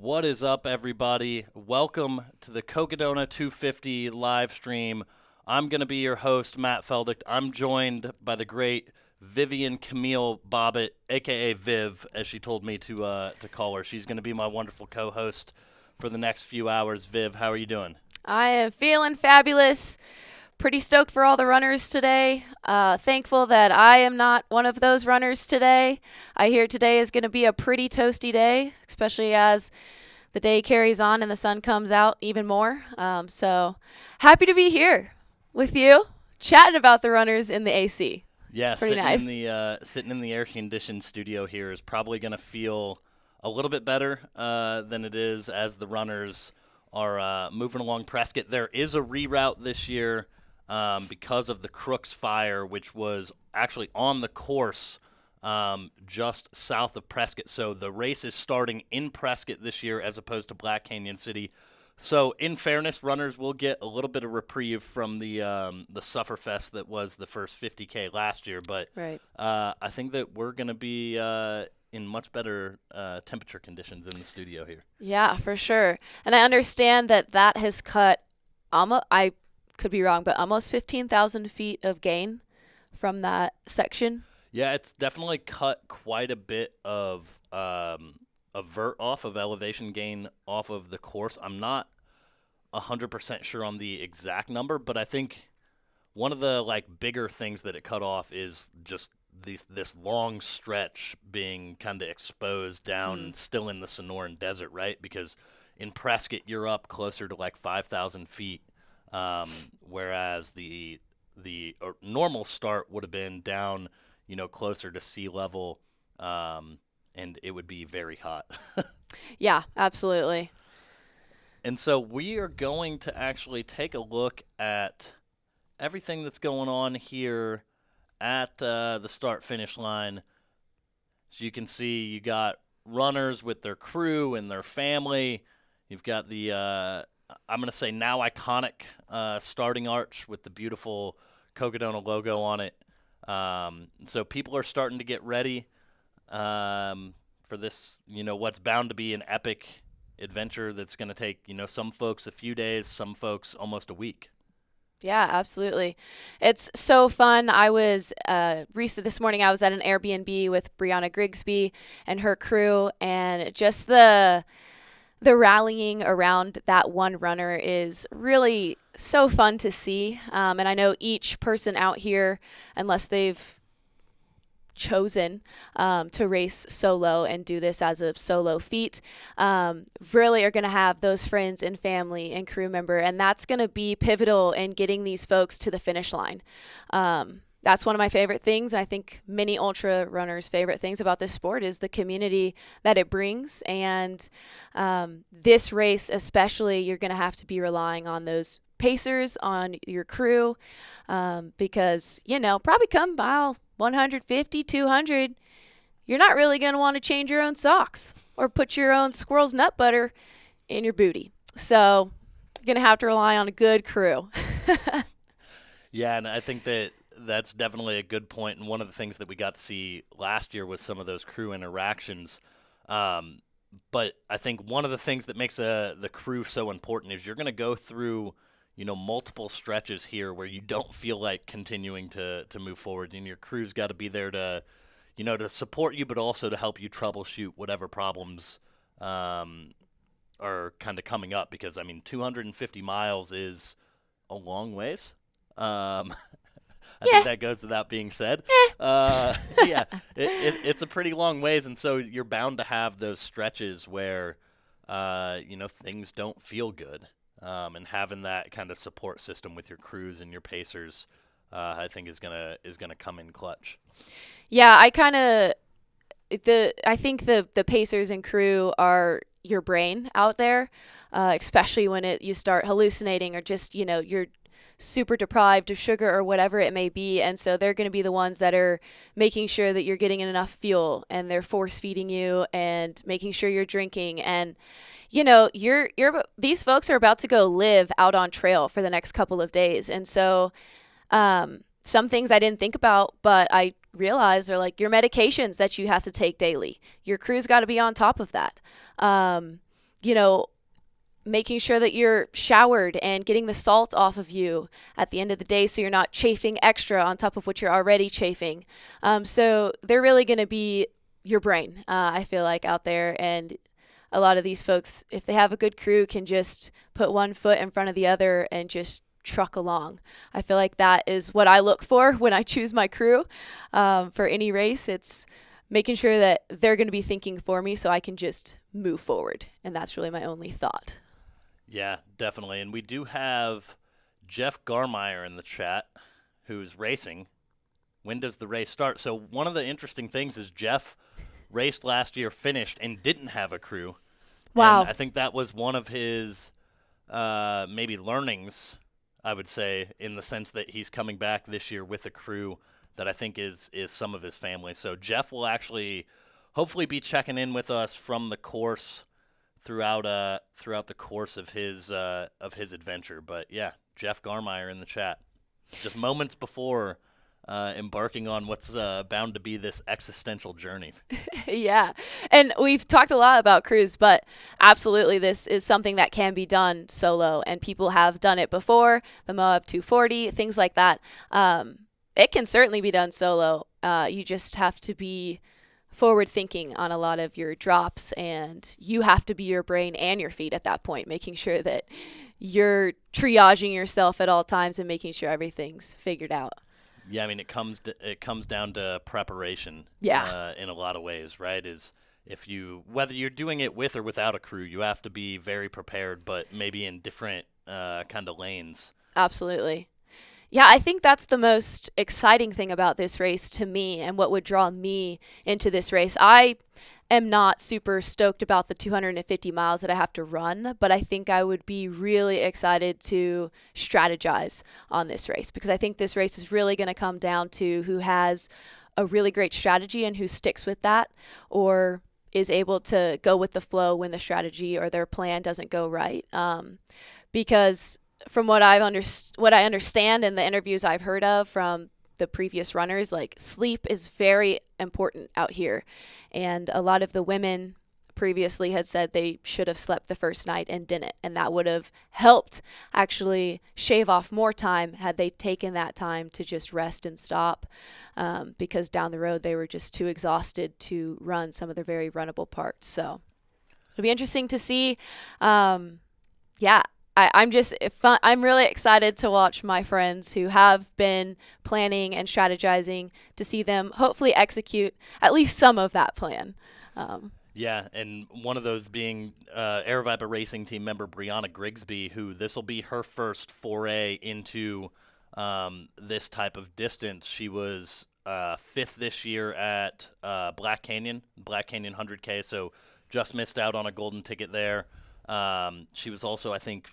What is up, everybody? Welcome to the Cocodona 250 live stream. I'm going to be your host, Matt Feldick. I'm joined by the great Vivian Camille Bobbitt, a.k.a. Viv, as she told me to call her. She's going to be my wonderful co-host for the next few hours. Viv, how are you doing? I am feeling fabulous. Pretty stoked for all the runners today. Thankful that I am not one of those runners today. I hear today is going to be a pretty toasty day, especially as the day carries on and the sun comes out even more. So happy to be here with you, chatting about the runners in the AC. Yeah, It's pretty nice. Sitting in the air-conditioned studio here is probably going to feel a little bit better than it is as the runners are moving along Prescott. There is a reroute this year because of the Crooks fire, which was actually on the course just south of Prescott. So the race is starting in Prescott this year as opposed to Black Canyon City. So in fairness, runners will get a little bit of reprieve from the Sufferfest that was the first 50K last year. But Right. I think that we're going to be in much better temperature conditions in the studio here. Yeah, for sure. And I understand that has cut, I could be wrong, but almost 15,000 feet of gain from that section. Yeah, it's definitely cut quite a bit of vert off of elevation gain off of the course. I'm not 100% sure on the exact number, but I think one of the bigger things that it cut off is just this long stretch being kind of exposed down still in the Sonoran Desert, right? Because in Prescott you're up closer to 5,000 feet, whereas the normal start would have been down closer to sea level, and it would be very hot. Yeah, absolutely. And so we are going to actually take a look at everything that's going on here at the start-finish line. As you can see, you got runners with their crew and their family. You've got the, I'm going to say now iconic starting arch with the beautiful Cocodona logo on it. So people are starting to get ready for this, what's bound to be an epic adventure that's going to take, some folks a few days, some folks almost a week. Yeah, absolutely. It's so fun. I was this morning I was at an Airbnb with Brianna Grigsby and her crew, and just the rallying around that one runner is really so fun to see. And I know each person out here, unless they've chosen to race solo and do this as a solo feat, really are going to have those friends and family and crew member, and that's going to be pivotal in getting these folks to the finish line. That's one of my favorite things. I think many ultra runners' favorite things about this sport is the community that it brings. And this race especially, you're going to have to be relying on those pacers, on your crew, because, probably come mile 150, 200, you're not really going to want to change your own socks or put your own squirrel's nut butter in your booty. So you're going to have to rely on a good crew. Yeah, and I think that's definitely a good point, and one of the things that we got to see last year was some of those crew interactions. But I think one of the things that makes the crew so important is you're going to go through multiple stretches here where you don't feel like continuing to move forward, and your crew's got to be there to to support you, but also to help you troubleshoot whatever problems are kind of coming up, because 250 miles is a long ways. I think that goes without being said. Yeah, it's a pretty long ways, and so you're bound to have those stretches where things don't feel good. And having that kind of support system with your crews and your pacers, I think is gonna come in clutch. Yeah, I think the pacers and crew are your brain out there, especially when you start hallucinating or just you're super deprived of sugar or whatever it may be, and so they're going to be the ones that are making sure that you're getting enough fuel, and they're force feeding you and making sure you're drinking. And these folks are about to go live out on trail for the next couple of days. And so some things I didn't think about, but I realized are your medications that you have to take daily. Your crew's got to be on top of that. you know, making sure that you're showered and getting the salt off of you at the end of the day so you're not chafing extra on top of what you're already chafing. So they're really going to be your brain, I feel like, out there. And a lot of these folks, if they have a good crew, can just put one foot in front of the other and just truck along. I feel like that is what I look for when I choose my crew for any race. It's making sure that they're going to be thinking for me so I can just move forward. And that's really my only thought. Yeah, definitely. And we do have Jeff Garmeyer in the chat who's racing. When does the race start? So one of the interesting things is Jeff raced last year, finished, and didn't have a crew. Wow. And I think that was one of his maybe learnings, I would say, in the sense that he's coming back this year with a crew that I think is some of his family. So Jeff will actually hopefully be checking in with us from the course throughout the course of his adventure. But yeah, Jeff Garmeyer in the chat, just moments before embarking on what's bound to be this existential journey. Yeah. And we've talked a lot about crews, but absolutely this is something that can be done solo, and people have done it before, the Moab 240, things like that. It can certainly be done solo. You just have to be forward thinking on a lot of your drops, and you have to be your brain and your feet at that point, making sure that you're triaging yourself at all times and making sure everything's figured out. Yeah, I mean it comes down to preparation. Yeah. In a lot of ways, right? Is if you whether you're doing it with or without a crew, you have to be very prepared, but maybe in different kind of lanes. Absolutely. Yeah, I think that's the most exciting thing about this race to me, and what would draw me into this race. I am not super stoked about the 250 miles that I have to run, but I think I would be really excited to strategize on this race, because I think this race is really going to come down to who has a really great strategy and who sticks with that, or is able to go with the flow when the strategy or their plan doesn't go right. Because from what I understand in the interviews I've heard of from the previous runners, like, sleep is very important out here. And a lot of the women previously had said they should have slept the first night and didn't. And that would have helped actually shave off more time had they taken that time to just rest and stop, because down the road they were just too exhausted to run some of the very runnable parts. So it'll be interesting to see. Yeah. I'm really excited to watch my friends who have been planning and strategizing, to see them hopefully execute at least some of that plan. Yeah, and one of those being Aravaipa Racing Team member Brianna Grigsby, who this will be her first foray into this type of distance. She was fifth this year at Black Canyon 100K, so just missed out on a golden ticket there. She was also, I think,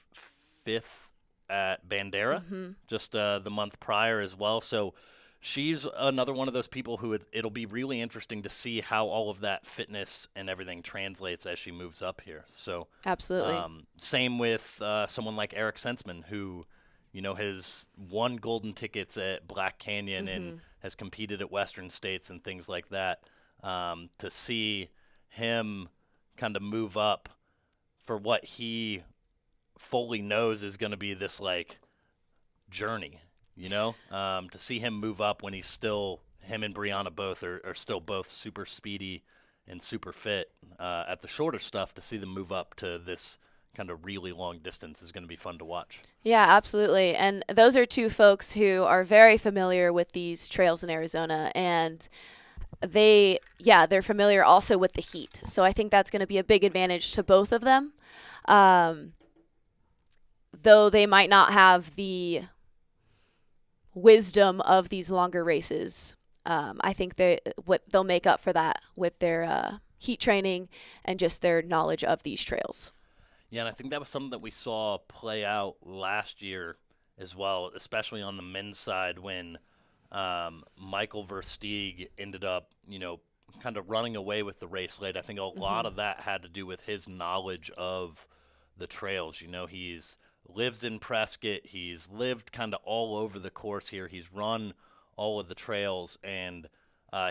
fifth at Bandera just the month prior as well. So she's another one of those people who it'll be really interesting to see how all of that fitness and everything translates as she moves up here. So Absolutely. Same with someone like Eric Sensman, who has won golden tickets at Black Canyon and has competed at Western States and things like that. To see him kind of move up for what he fully knows is going to be this journey, to see him move up when him and Brianna both are still both super speedy and super fit at the shorter stuff. To see them move up to this kind of really long distance is going to be fun to watch. Yeah, absolutely. And those are two folks who are very familiar with these trails in Arizona, and they're familiar also with the heat. So I think that's going to be a big advantage to both of them. Though they might not have the wisdom of these longer races, I think they'll make up for that with their heat training and just their knowledge of these trails. Yeah, and I think that was something that we saw play out last year as well, especially on the men's side when Michael Versteeg ended up, kind of running away with the race late. I think a lot of that had to do with his knowledge of the trails. He's lives in Prescott. He's lived kind of all over the course here. He's run all of the trails, and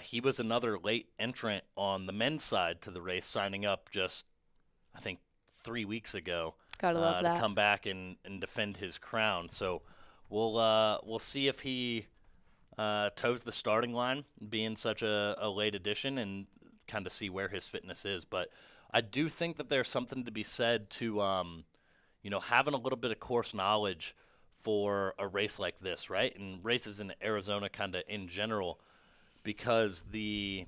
he was another late entrant on the men's side to the race, signing up just, I think, 3 weeks ago Gotta love to that. come back and defend his crown. So we'll see if he toes the starting line, being such a late addition, and kind of see where his fitness is. But I do think that there's something to be said to having a little bit of course knowledge for a race like this, right? And races in Arizona kind of in general, because the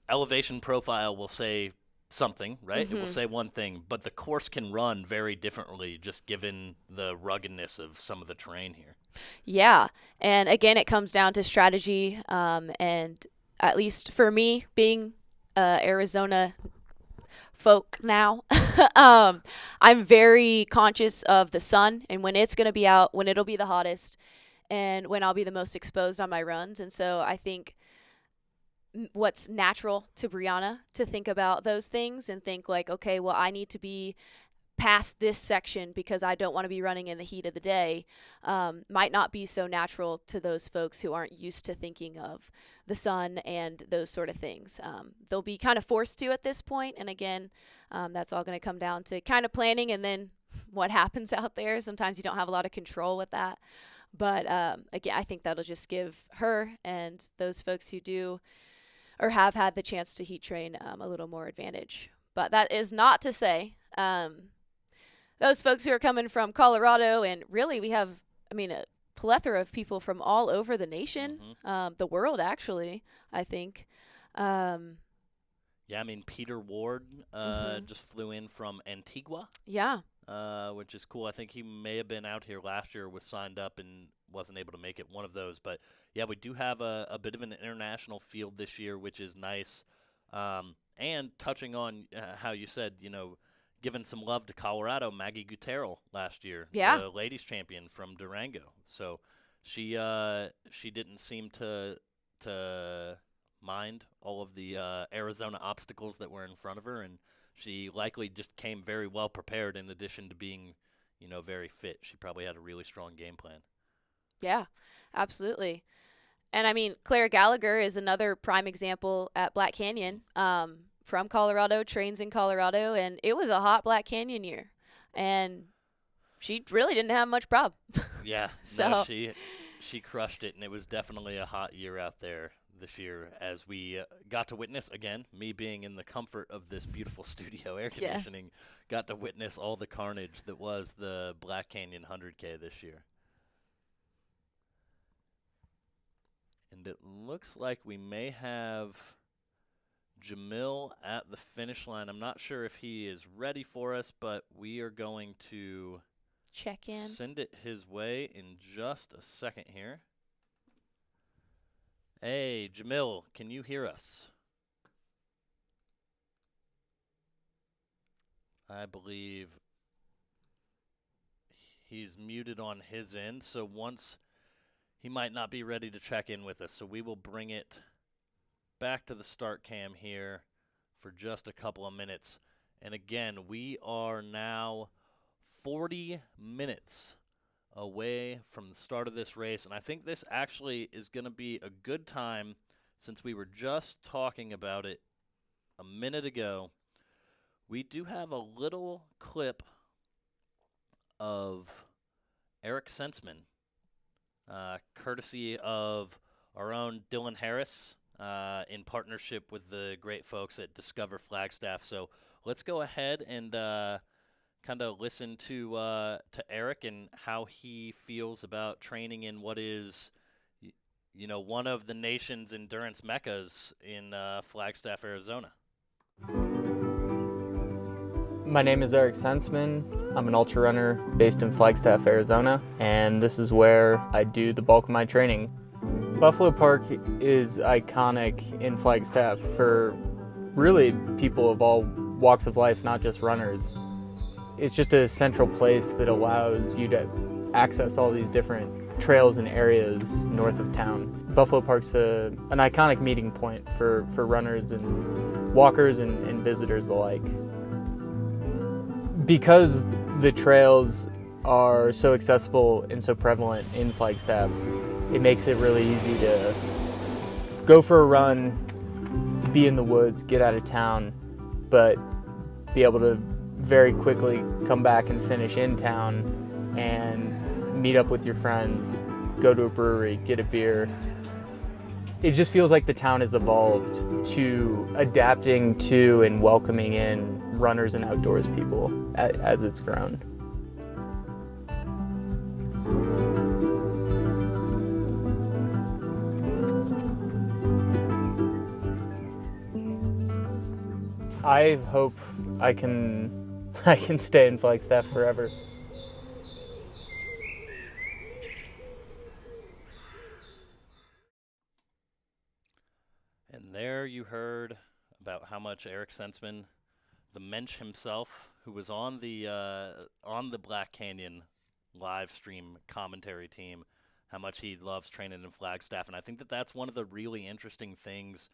elevation profile will say something, right? It will say one thing, but the course can run very differently just given the ruggedness of some of the terrain here. Yeah. And again, it comes down to strategy. And at least for me, being Arizona folk now, I'm very conscious of the sun and when it's going to be out, when it'll be the hottest, and when I'll be the most exposed on my runs. And so I think what's natural to Brianna to think about those things and think like, okay, well, I need to be past this section because I don't want to be running in the heat of the day, might not be so natural to those folks who aren't used to thinking of the sun and those sort of things. They'll be kind of forced to at this point. And again, that's all going to come down to kind of planning and then what happens out there. Sometimes you don't have a lot of control with that. But again, I think that'll just give her and those folks who do or have had the chance to heat train a little more advantage. But that is not to say those folks who are coming from Colorado, and really we have, a plethora of people from all over the nation, the world actually, I think. Yeah, Peter Ward just flew in from Antigua. Yeah. Which is cool. I think he may have been out here last year, was signed up and wasn't able to make it, one of those. But, yeah, we do have a bit of an international field this year, which is nice. And touching on how you said, giving some love to Colorado, Maggie Gutierrez last year, the ladies champion from Durango. So she didn't seem to mind all of the Arizona obstacles that were in front of her, and she likely just came very well prepared in addition to being, very fit. She probably had a really strong game plan. Yeah, absolutely. And Claire Gallagher is another prime example at Black Canyon. From Colorado, trains in Colorado, and it was a hot Black Canyon year. And she really didn't have much problem. Yeah, so no, she crushed it, and it was definitely a hot year out there this year as we got to witness, again, me being in the comfort of this beautiful studio air conditioning, got to witness all the carnage that was the Black Canyon 100K this year. And it looks like we may have Jamil at the finish line. I'm not sure if he is ready for us, but we are going to check in. Send it his way in just a second here. Hey, Jamil, can you hear us? I believe he's muted on his end, so once he might not be ready to check in with us, so we will bring it back to the start cam here for just a couple of minutes. And again, we are now 40 minutes away from the start of this race, and I think this actually is going to be a good time, since we were just talking about it a minute ago. We do have a little clip of Eric Sensman, courtesy of our own Dylan Harris, in partnership with the great folks at Discover Flagstaff. So let's go ahead and kind of listen to Eric and how he feels about training in what is, one of the nation's endurance meccas in Flagstaff, Arizona. My name is Eric Sensman. I'm an ultra runner based in Flagstaff, Arizona, and this is where I do the bulk of my training. Buffalo Park is iconic in Flagstaff for really people of all walks of life, not just runners. It's just a central place that allows you to access all these different trails and areas north of town. Buffalo Park's an iconic meeting point for runners and walkers and visitors alike. Because the trails are so accessible and so prevalent in Flagstaff, it makes it really easy to go for a run, be in the woods, get out of town, but be able to very quickly come back and finish in town and meet up with your friends, go to a brewery, get a beer. It just feels like the town has evolved to adapting to and welcoming in runners and outdoors people as it's grown. I hope I can stay in Flagstaff forever. And there you heard about how much Eric Sensman, the Mensch himself, who was on the Black Canyon live stream commentary team, how much he loves training in Flagstaff. And I think that that's one of the really interesting things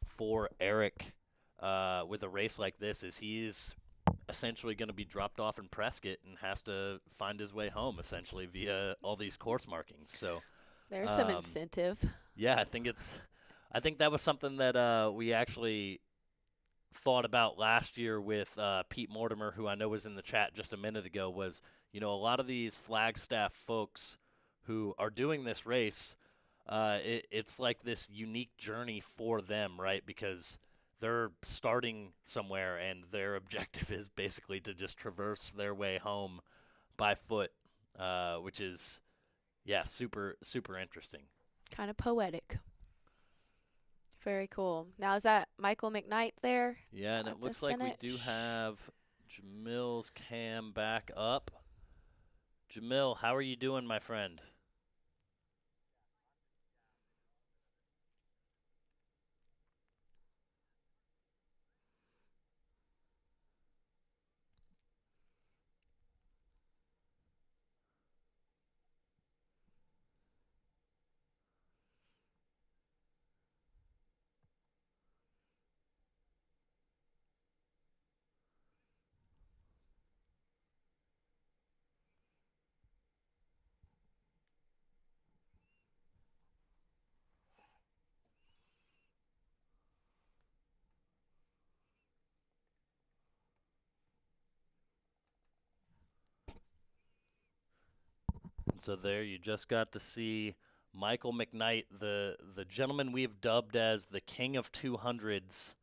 for Eric with a race like this is he's essentially going to be dropped off in Prescott and has to find his way home essentially via all these course markings. So There's some incentive. yeah, I think that was something that we actually thought about last year with Pete Mortimer, who I know was in the chat just a minute ago, was, a lot of these Flagstaff folks who are doing this race, it's like this unique journey for them, right? Because they're starting somewhere and their objective is basically to just traverse their way home by foot, which is, yeah, super, super interesting. Kind of poetic. Very cool. Now, is that Michael McKnight there? Yeah, and it looks like we do have Jamil's cam back up. Jamil, how are you doing, my friend? So there you just got to see Michael McKnight, the gentleman we've dubbed as the King of 200s,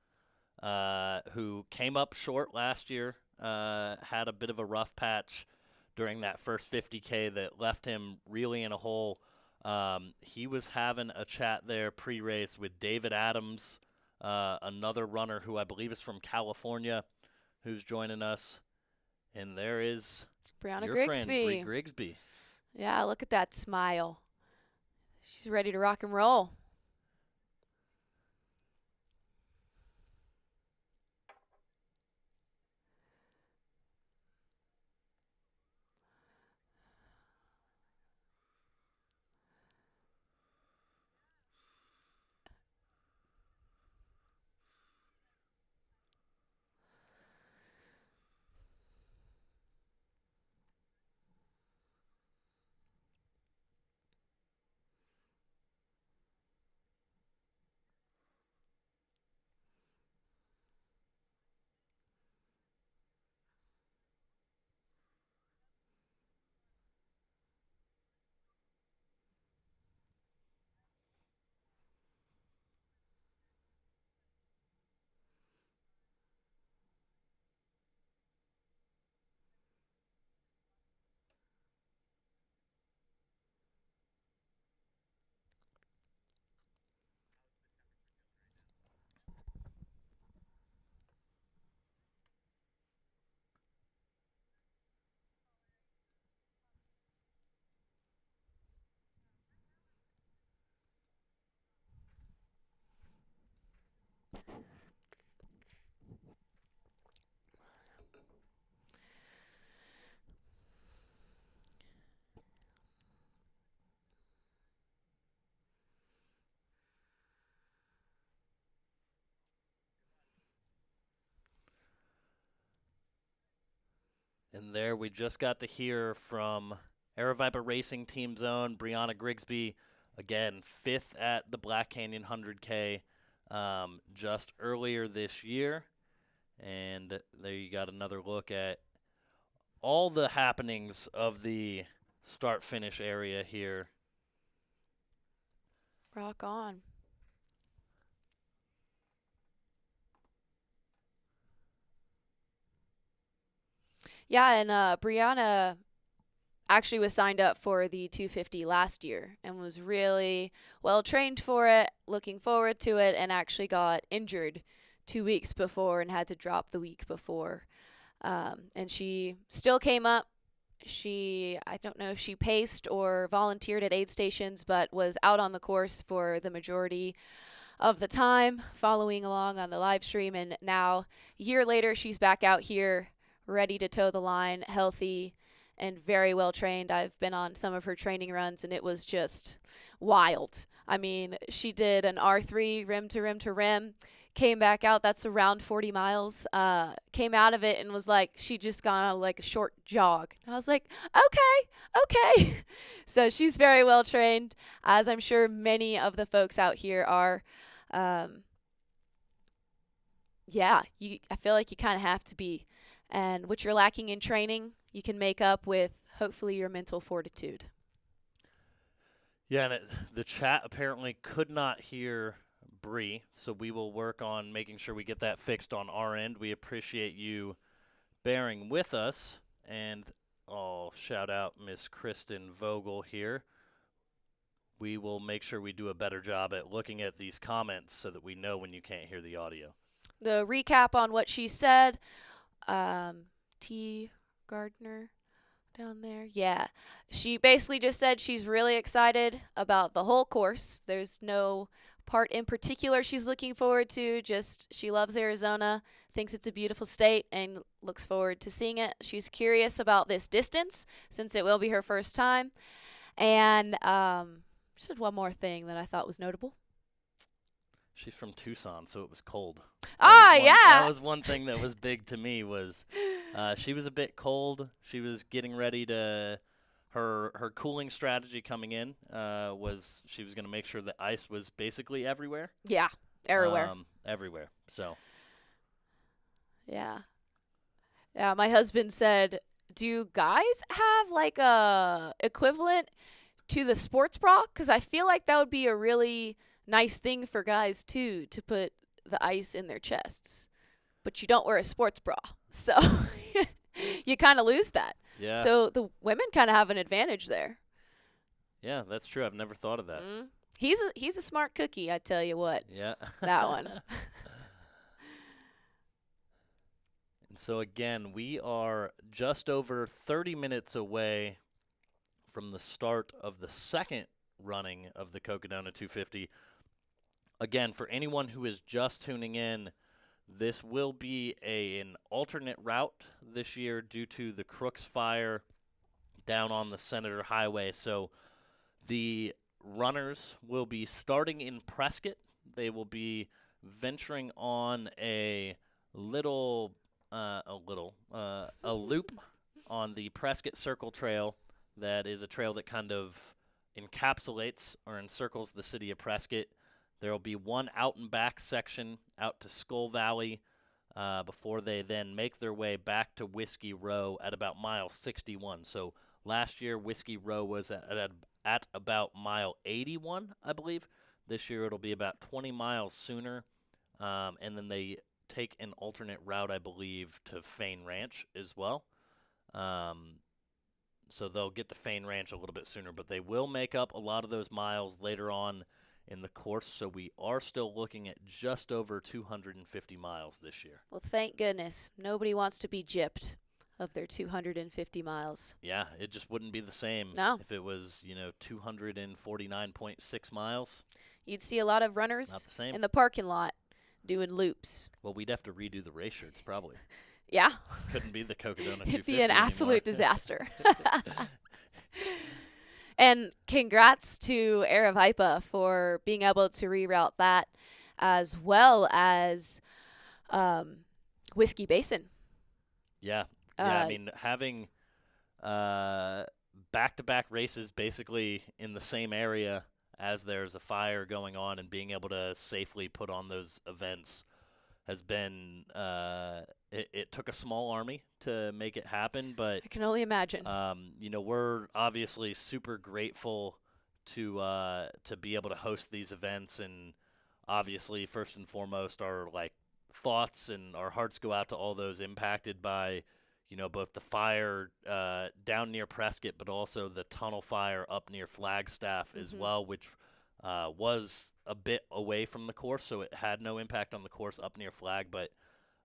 who came up short last year, had a bit of a rough patch during that first 50K that left him really in a hole. He was having a chat there pre-race with David Adams, another runner who I believe is from California, who's joining us. And there is Brianna your Grigsby. friend, Bree Grigsby. Yeah, look at that smile. She's ready to rock and roll. And there we just got to hear from Aeroviper Racing Team's own Brianna Grigsby, again, 5th at the Black Canyon 100K just earlier this year. And there you got another look at all the happenings of the start-finish area here. Rock on. Yeah, and Brianna actually was signed up for the 250 last year and was really well trained for it, looking forward to it, and actually got injured 2 weeks before and had to drop the week before. And she still came up. I don't know if she paced or volunteered at aid stations, but was out on the course for the majority of the time, following along on the live stream. And now, a year later, she's back out here, ready to toe the line, healthy, and very well trained. I've been on some of her training runs, and it was just wild. I mean, she did an R3 rim to rim to rim, came back out. That's around 40 miles. Came out of it and was like, she just gone on like a short jog. And I was like, okay. So she's very well trained, as I'm sure many of the folks out here are. Yeah, I feel like you kind of have to be. And what you're lacking in training, you can make up with hopefully your mental fortitude. Yeah, and the chat apparently could not hear Bree, so we will work on making sure we get that fixed on our end. We appreciate you bearing with us, and I'll shout out Miss Kristen Vogel here. We will make sure we do a better job at looking at these comments so that we know when you can't hear the audio. The recap on what she said, T. Gardner down there. Yeah. She basically just said she's really excited about the whole course. There's no part in particular she's looking forward to. Just she loves Arizona, thinks it's a beautiful state, and looks forward to seeing it. She's curious about this distance since it will be her first time. And she said one more thing that I thought was notable. She's from Tucson, so it was cold. Yeah. That was one thing that was big to me was she was a bit cold. She was getting ready to her cooling strategy coming in was she was going to make sure the ice was basically everywhere. Yeah, everywhere. Everywhere. So. Yeah. Yeah, my husband said, "Do guys have like a equivalent to the sports bra? Because I feel like that would be a really nice thing for guys too, to put the ice in their chests. But you don't wear a sports bra, so you kind of lose that. Yeah. So the women kind of have an advantage there. Yeah, that's true. I've never thought of that. He's a smart cookie, I tell you what. Yeah. That one. And so again, we are just over 30 minutes away from the start of the second running of the Cocodona 250. Again, for anyone who is just tuning in, this will be an alternate route this year due to the Crooks fire down on the Senator Highway. So the runners will be starting in Prescott. They will be venturing on a loop on the Prescott Circle Trail. That is a trail that kind of encapsulates or encircles the city of Prescott. There will be one out and back section out to Skull Valley before they then make their way back to Whiskey Row at about mile 61. So last year, Whiskey Row was at about mile 81, I believe. This year, it'll be about 20 miles sooner. And then they take an alternate route, I believe, to Fain Ranch as well. So they'll get to Fain Ranch a little bit sooner, but they will make up a lot of those miles later on in the course, so we are still looking at just over 250 miles this year. Well, thank goodness. Nobody wants to be gypped of their 250 miles. Yeah, it just wouldn't be the same if it was, 249.6 miles. You'd see a lot of runners in the parking lot doing loops. Well, we'd have to redo the race shirts probably. Yeah. Couldn't be the Cocodona 250 It'd be an absolute anymore. disaster. And congrats to Aravaipa for being able to reroute that, as well as Whiskey Basin. Yeah. I mean, having back-to-back races basically in the same area as there's a fire going on and being able to safely put on those events has been it took a small army to make it happen, but I can only imagine. we're obviously super grateful to be able to host these events, and obviously first and foremost our thoughts and our hearts go out to all those impacted by both the fire down near Prescott, but also the tunnel fire up near Flagstaff as well, which was a bit away from the course, so it had no impact on the course up near Flag. But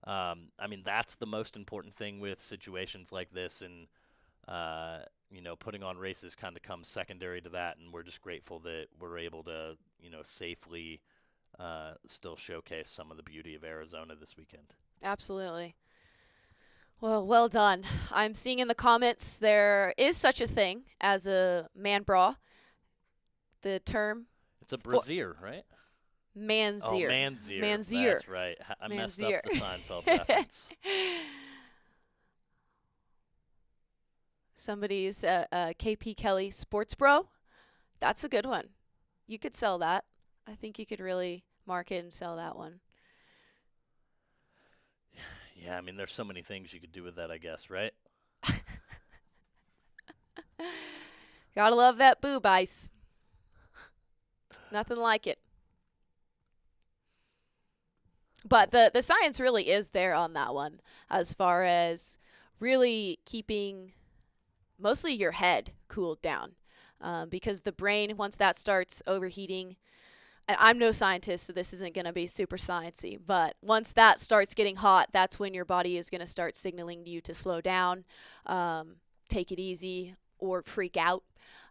that's the most important thing with situations like this, and putting on races kind of comes secondary to that, and we're just grateful that we're able to safely still showcase some of the beauty of Arizona this weekend. Absolutely. Well done. I'm seeing in the comments there is such a thing as a man bra. The term It's a brassiere, right? manzier. Oh, manzier. Manzier. That's right. I messed up Manzier. the Seinfeld reference. Somebody's KP Kelly sports bro. That's a good one. You could sell that. I think you could really market and sell that one. Yeah, there's so many things you could do with that, I guess, right? Gotta love that boob ice. Nothing like it. But the science really is there on that one as far as really keeping mostly your head cooled down. Because the brain, once that starts overheating, and I'm no scientist, so this isn't going to be super sciencey, but once that starts getting hot, that's when your body is going to start signaling you to slow down, take it easy, or freak out,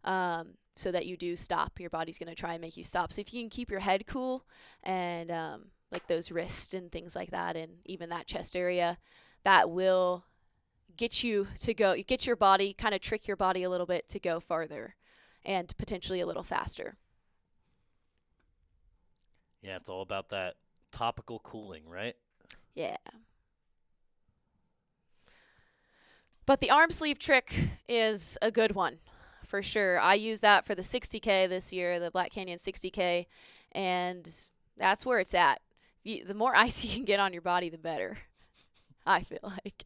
so that you do stop. Your body's going to try and make you stop. So if you can keep your head cool and like those wrists and things like that, and even that chest area, that will get you to go, get your body, kind of trick your body a little bit to go farther and potentially a little faster. Yeah, it's all about that topical cooling, right? Yeah. But the arm sleeve trick is a good one, for sure. I used that for the 60K this year, the Black Canyon 60K, and that's where it's at. The more ice you can get on your body, the better, I feel like.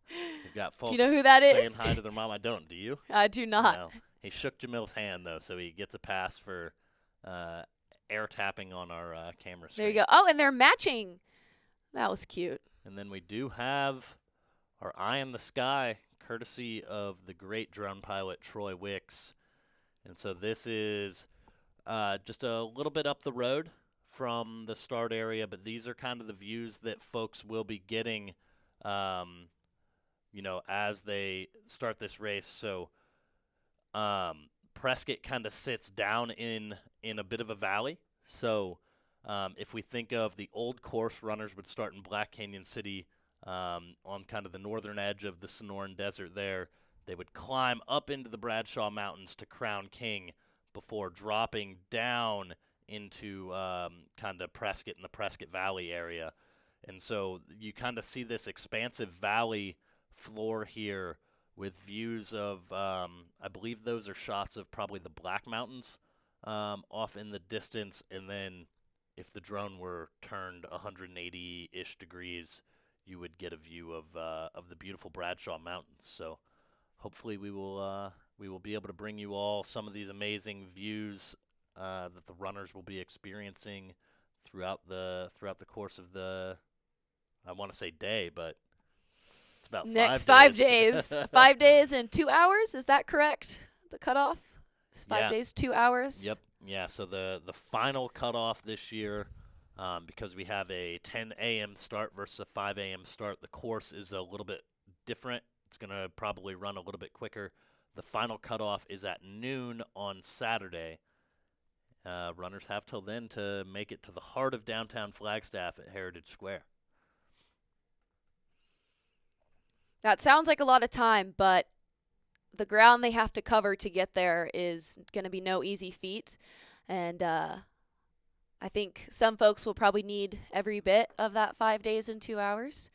We've got folks do you know who that is? saying hi to their mom. I don't. Do you? I do not. No. He shook Jamil's hand, though, so he gets a pass for air tapping on our camera screen. There you go. Oh, and they're matching. That was cute. And then we do have our eye in the sky, courtesy of the great drone pilot Troy Wicks. And so this is just a little bit up the road from the start area, but these are kind of the views that folks will be getting, as they start this race. So Prescott kind of sits down in a bit of a valley. So if we think of the old course, runners would start in Black Canyon City on kind of the northern edge of the Sonoran Desert there. They would climb up into the Bradshaw Mountains to Crown King before dropping down into kind of Prescott and the Prescott Valley area. And so you kind of see this expansive valley floor here with views of, I believe those are shots of probably the Black Mountains off in the distance. And then if the drone were turned 180-ish degrees, you would get a view of the beautiful Bradshaw Mountains. So hopefully we will be able to bring you all some of these amazing views that the runners will be experiencing throughout the course of the, I want to say day, but it's about next 5 days. 5 days and 2 hours. Is that correct? The cutoff? It's 5 Yeah. days, 2 hours. Yep. Yeah. So the final cutoff this year, because we have a 10 a.m. start versus a 5 a.m. start, the course is a little bit different. It's going to probably run a little bit quicker. The final cutoff is at noon on Saturday. Runners have till then to make it to the heart of downtown Flagstaff at Heritage Square. That sounds like a lot of time, but the ground they have to cover to get there is going to be no easy feat. And I think some folks will probably need every bit of that 5 days and 2 hours.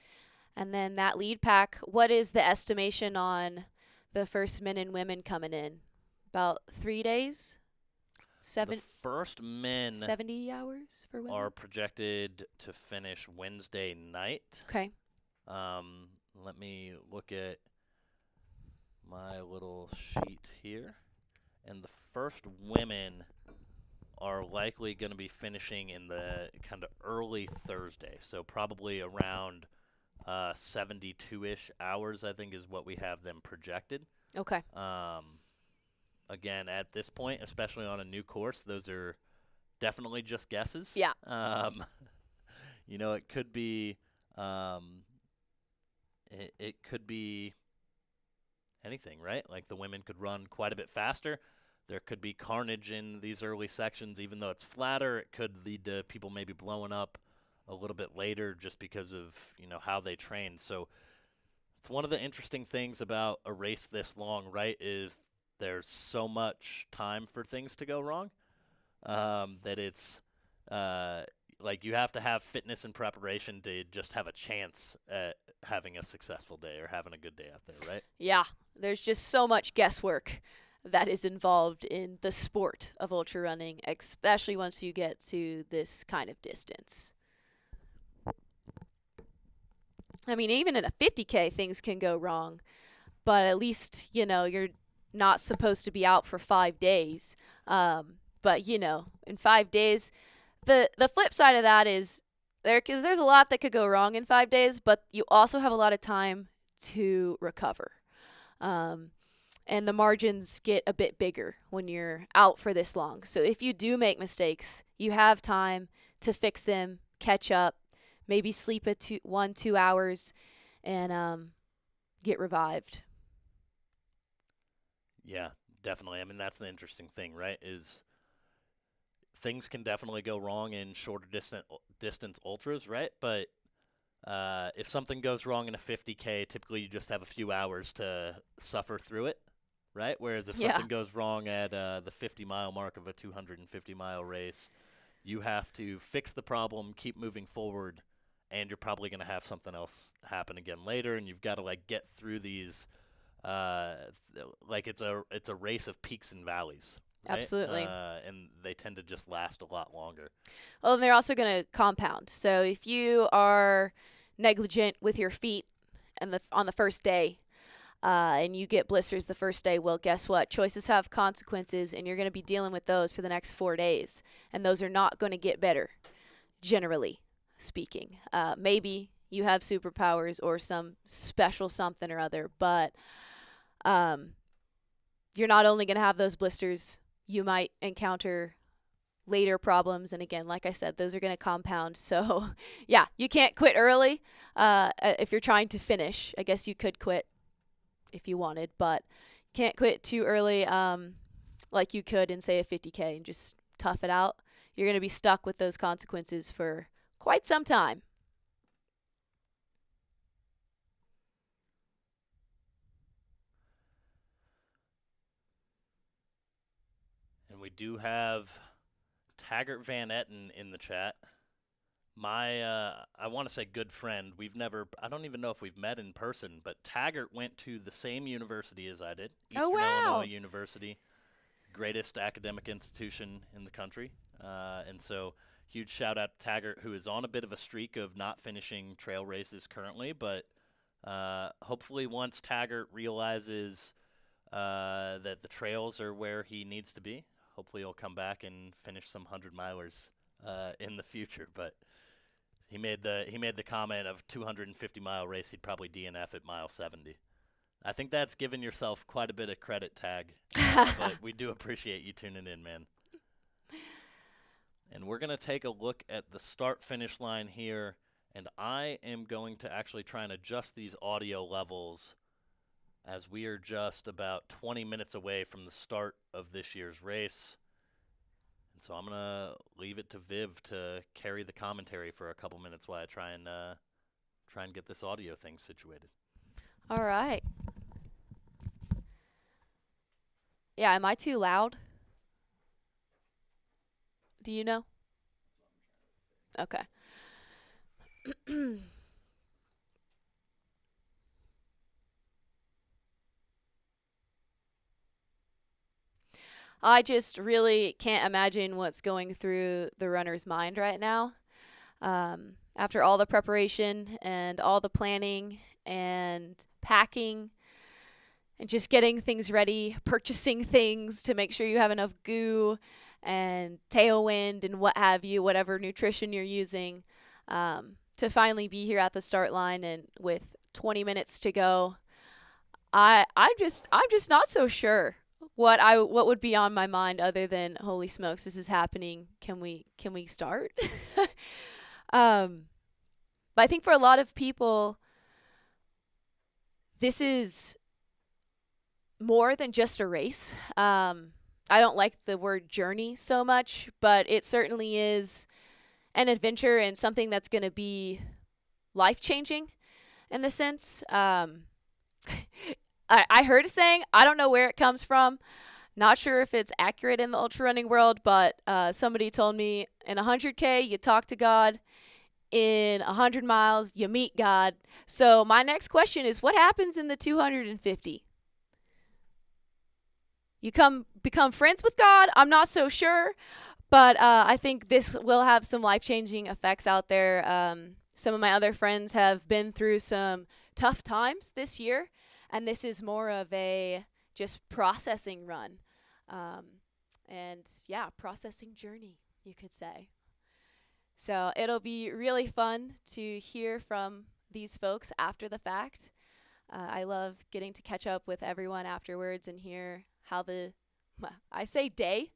And then that lead pack, what is the estimation on the first men and women coming in? About 3 days? Seven, The first men 70 hours for women? are projected to finish Wednesday night. Okay. Let me look at my little sheet here. And the first women are likely going to be finishing in the kind of early Thursday. So probably around 72-ish hours, I think, is what we have them projected. Okay. Again, at this point, especially on a new course, those are definitely just guesses. Yeah. It could be it could be anything, right? Like the women could run quite a bit faster. There could be carnage in these early sections, even though it's flatter. It could lead to people maybe blowing up a little bit later just because of how they train. So it's one of the interesting things about a race this long, right? Is there's so much time for things to go wrong that it's like you have to have fitness and preparation to just have a chance at having a successful day or having a good day out there, right? Yeah. There's just so much guesswork that is involved in the sport of ultra running, especially once you get to this kind of distance. I mean, even in a 50K, things can go wrong, but at least, you're not supposed to be out for 5 days. But, in 5 days, the flip side of that is because there's a lot that could go wrong in 5 days, but you also have a lot of time to recover. And the margins get a bit bigger when you're out for this long. So if you do make mistakes, you have time to fix them, catch up, maybe sleep at 2 hours, and get revived. Yeah, definitely. I mean, that's the interesting thing, right? Is things can definitely go wrong in shorter distance ultras, right? But if something goes wrong in a 50K, typically you just have a few hours to suffer through it, right? Whereas if something goes wrong at the 50-mile mark of a 250-mile race, you have to fix the problem, keep moving forward, and you're probably going to have something else happen again later, and you've got to get through these it's a race of peaks and valleys. Right? Absolutely. And they tend to just last a lot longer. Well, and they're also going to compound. So if you are negligent with your feet on the first day, and you get blisters the first day, well, guess what? Choices have consequences, and you're going to be dealing with those for the next 4 days. And those are not going to get better, generally speaking. Maybe you have superpowers or some special something or other, but you're not only going to have those blisters, you might encounter later problems. And again, like I said, those are going to compound. So, yeah, you can't quit early if you're trying to finish. I guess you could quit if you wanted, but can't quit too early like you could in, say, a 50K and just tough it out. You're going to be stuck with those consequences for quite some time. And we do have Taggart Van Etten in the chat. My, I want to say good friend. I don't even know if we've met in person, but Taggart went to the same university as I did, Eastern Illinois University, greatest academic institution in the country. And so huge shout out to Taggart, who is on a bit of a streak of not finishing trail races currently, but hopefully once Taggart realizes that the trails are where he needs to be, hopefully he'll come back and finish some 100-milers in the future. But he made the comment of 250-mile race, he'd probably DNF at mile 70. I think that's giving yourself quite a bit of credit, Tag. But we do appreciate you tuning in, man. And we're going to take a look at the start-finish line here, and I am going to actually try and adjust these audio levels as we are just about 20 minutes away from the start of this year's race. And so I'm going to leave it to Viv to carry the commentary for a couple minutes while I try and get this audio thing situated. All right. Yeah, am I too loud? Do you know? Okay. I just really can't imagine what's going through the runner's mind right now. After all the preparation and all the planning and packing and just getting things ready, purchasing things to make sure you have enough goo and tailwind and what have you, whatever nutrition you're using, to finally be here at the start line and with 20 minutes to go. I'm just not so sure what would be on my mind other than holy smokes, this is happening. Can we start? But I think for a lot of people, this is more than just a race. I don't like the word journey so much, but it certainly is an adventure and something that's going to be life-changing in the sense. I heard a saying, I don't know where it comes from. Not sure if it's accurate in the ultra running world, but somebody told me in 100K, you talk to God. In 100 miles, you meet God. So my next question is, what happens in the 250? You become friends with God? I'm not so sure, but I think this will have some life-changing effects out there. Some of my other friends have been through some tough times this year, and this is more of a just processing run. Processing journey, you could say. So it'll be really fun to hear from these folks after the fact. I love getting to catch up with everyone afterwards and hear how I say day,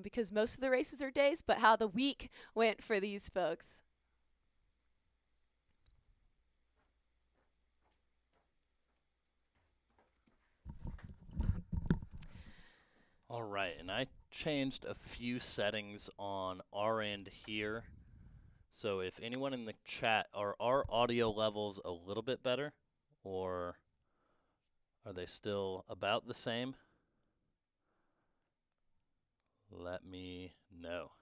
because most of the races are days, but how the week went for these folks. All right, and I changed a few settings on our end here. So if anyone in the chat, are our audio levels a little bit better, or are they still about the same? Let me know.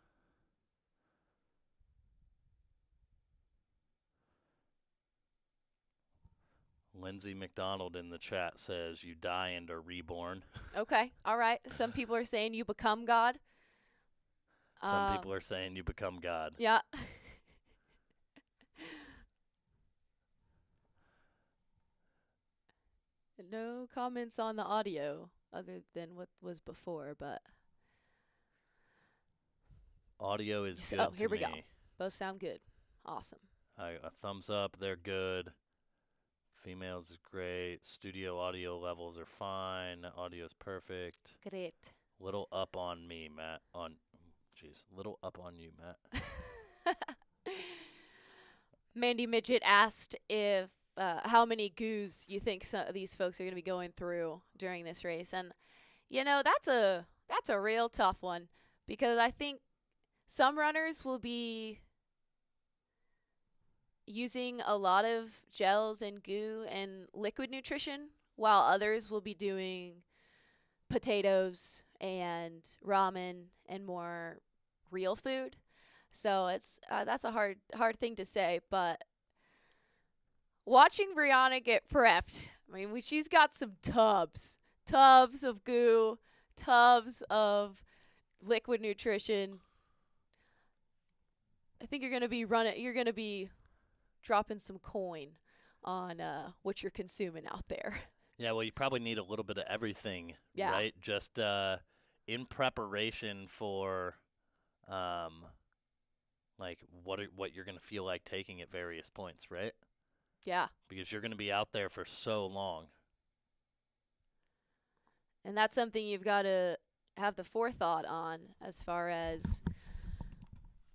Lindsay McDonald in the chat says you die and are reborn. Okay, all right. Some people are saying you become God. Some people are saying you become God. Yeah. No comments on the audio other than what was before, but audio is good. Oh, here to we me. go. Both sound good. Awesome. A thumbs up. They're good. Females is great. Studio audio levels are fine. Audio is perfect. Great. Little up on me, Matt. Little up on you, Matt. Mandy Midget asked if how many goos you think these folks are going to be going through during this race, and that's a real tough one because I think some runners will be using a lot of gels and goo and liquid nutrition, while others will be doing potatoes and ramen and more real food. So that's a hard thing to say, but watching Brianna get prepped, I mean, she's got some tubs of goo, tubs of liquid nutrition. I think you're going to be dropping some coin on what you're consuming out there. Yeah, well, you probably need a little bit of everything, Yeah. right? Just in preparation for like what you're going to feel like taking at various points, right? Yeah. Because you're going to be out there for so long. And that's something you've got to have the forethought on as far as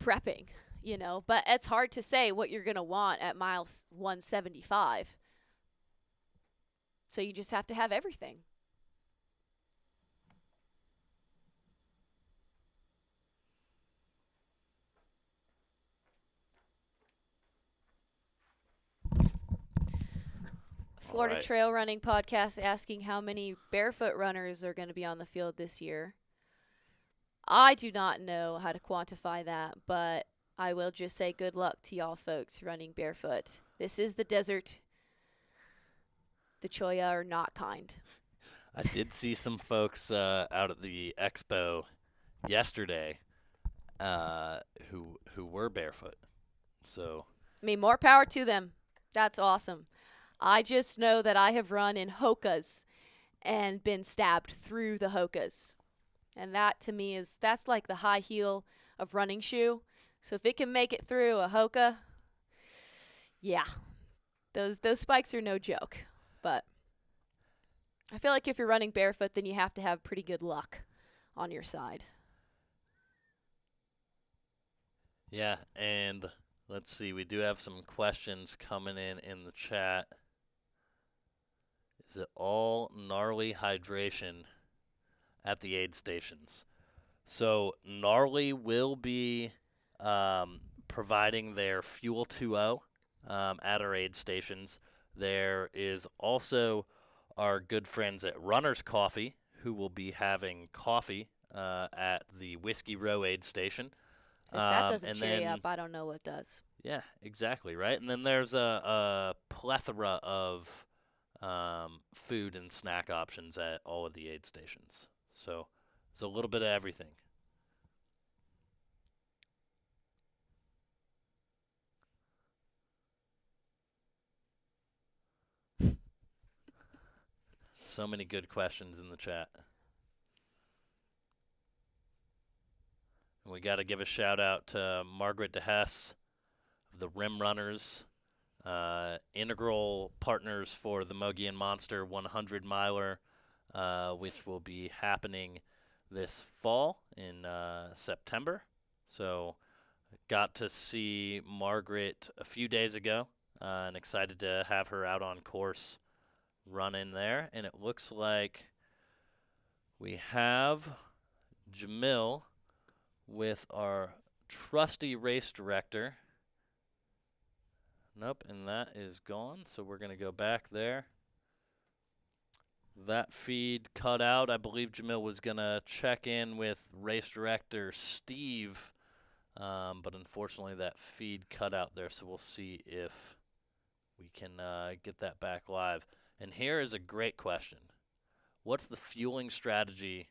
prepping, but it's hard to say what you're going to want at mile 175. So you just have to have everything. Florida right. Trail Running Podcast asking how many barefoot runners are going to be on the field this year. I do not know how to quantify that, but I will just say good luck to y'all folks running barefoot. This is the desert. The cholla are not kind. I did see some folks out at the expo yesterday who were barefoot. So I mean, more power to them. That's awesome. I just know that I have run in Hokas and been stabbed through the Hokas. And that to me that's like the high heel of running shoe. So if it can make it through a Hoka, yeah. Those spikes are no joke. But I feel like if you're running barefoot, then you have to have pretty good luck on your side. yeah, and let's see, we do have some questions coming in the chat. Is it all gnarly hydration at the aid stations? So Gnarly will be providing their Fuel 2.0 at our aid stations. There is also our good friends at Runner's Coffee who will be having coffee at the Whiskey Row aid station. If that doesn't and cheer you then, up, I don't know what does. yeah, exactly, right? And then there's a plethora of food and snack options at all of the aid stations. So it's a little bit of everything. So many good questions in the chat. And we got to give a shout out to Margaret DeHess of the Rim Runners, integral partners for the Mogi and Monster 100 miler, which will be happening this fall in September. So got to see Margaret a few days ago and excited to have her out on course running there. And it looks like we have Jamil with our trusty race director. Nope, and that is gone, so we're going to go back there. That feed cut out. I believe Jamil was going to check in with race director Steve, but unfortunately that feed cut out there, so we'll see if we can get that back live. And here is a great question. What's the fueling strategy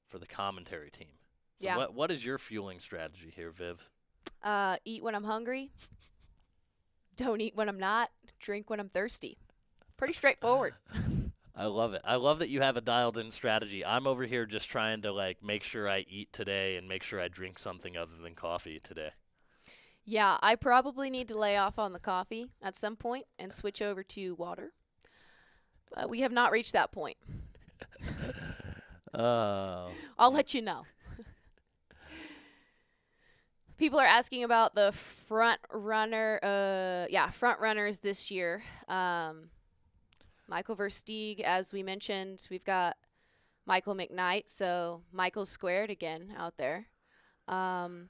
for the commentary team? So Yeah. what is your fueling strategy here, Viv? Eat when I'm hungry. Don't eat when I'm not. Drink when I'm thirsty. Pretty straightforward. I love it. I love that you have a dialed-in strategy. I'm over here just trying to make sure I eat today and make sure I drink something other than coffee today. Yeah, I probably need to lay off on the coffee at some point and switch over to water. But we have not reached that point. Oh. I'll let you know. People are asking about the front runners this year. Michael Versteeg, as we mentioned, we've got Michael McKnight, so Michael's squared again out there. I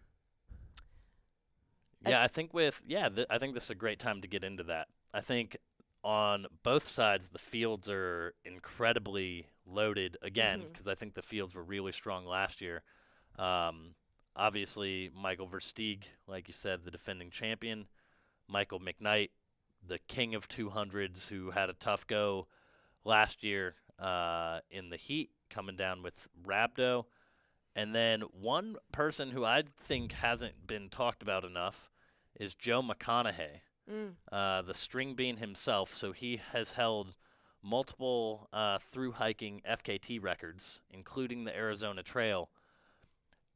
think I think this is a great time to get into that. I think on both sides the fields are incredibly loaded again because I think the fields were really strong last year. Obviously, Michael Versteeg, like you said, the defending champion. Michael McKnight, the king of 200s, who had a tough go last year in the heat, coming down with rhabdo. And then one person who I think hasn't been talked about enough is Joe McConaughey, the string bean himself. So he has held multiple through hiking FKT records, including the Arizona Trail.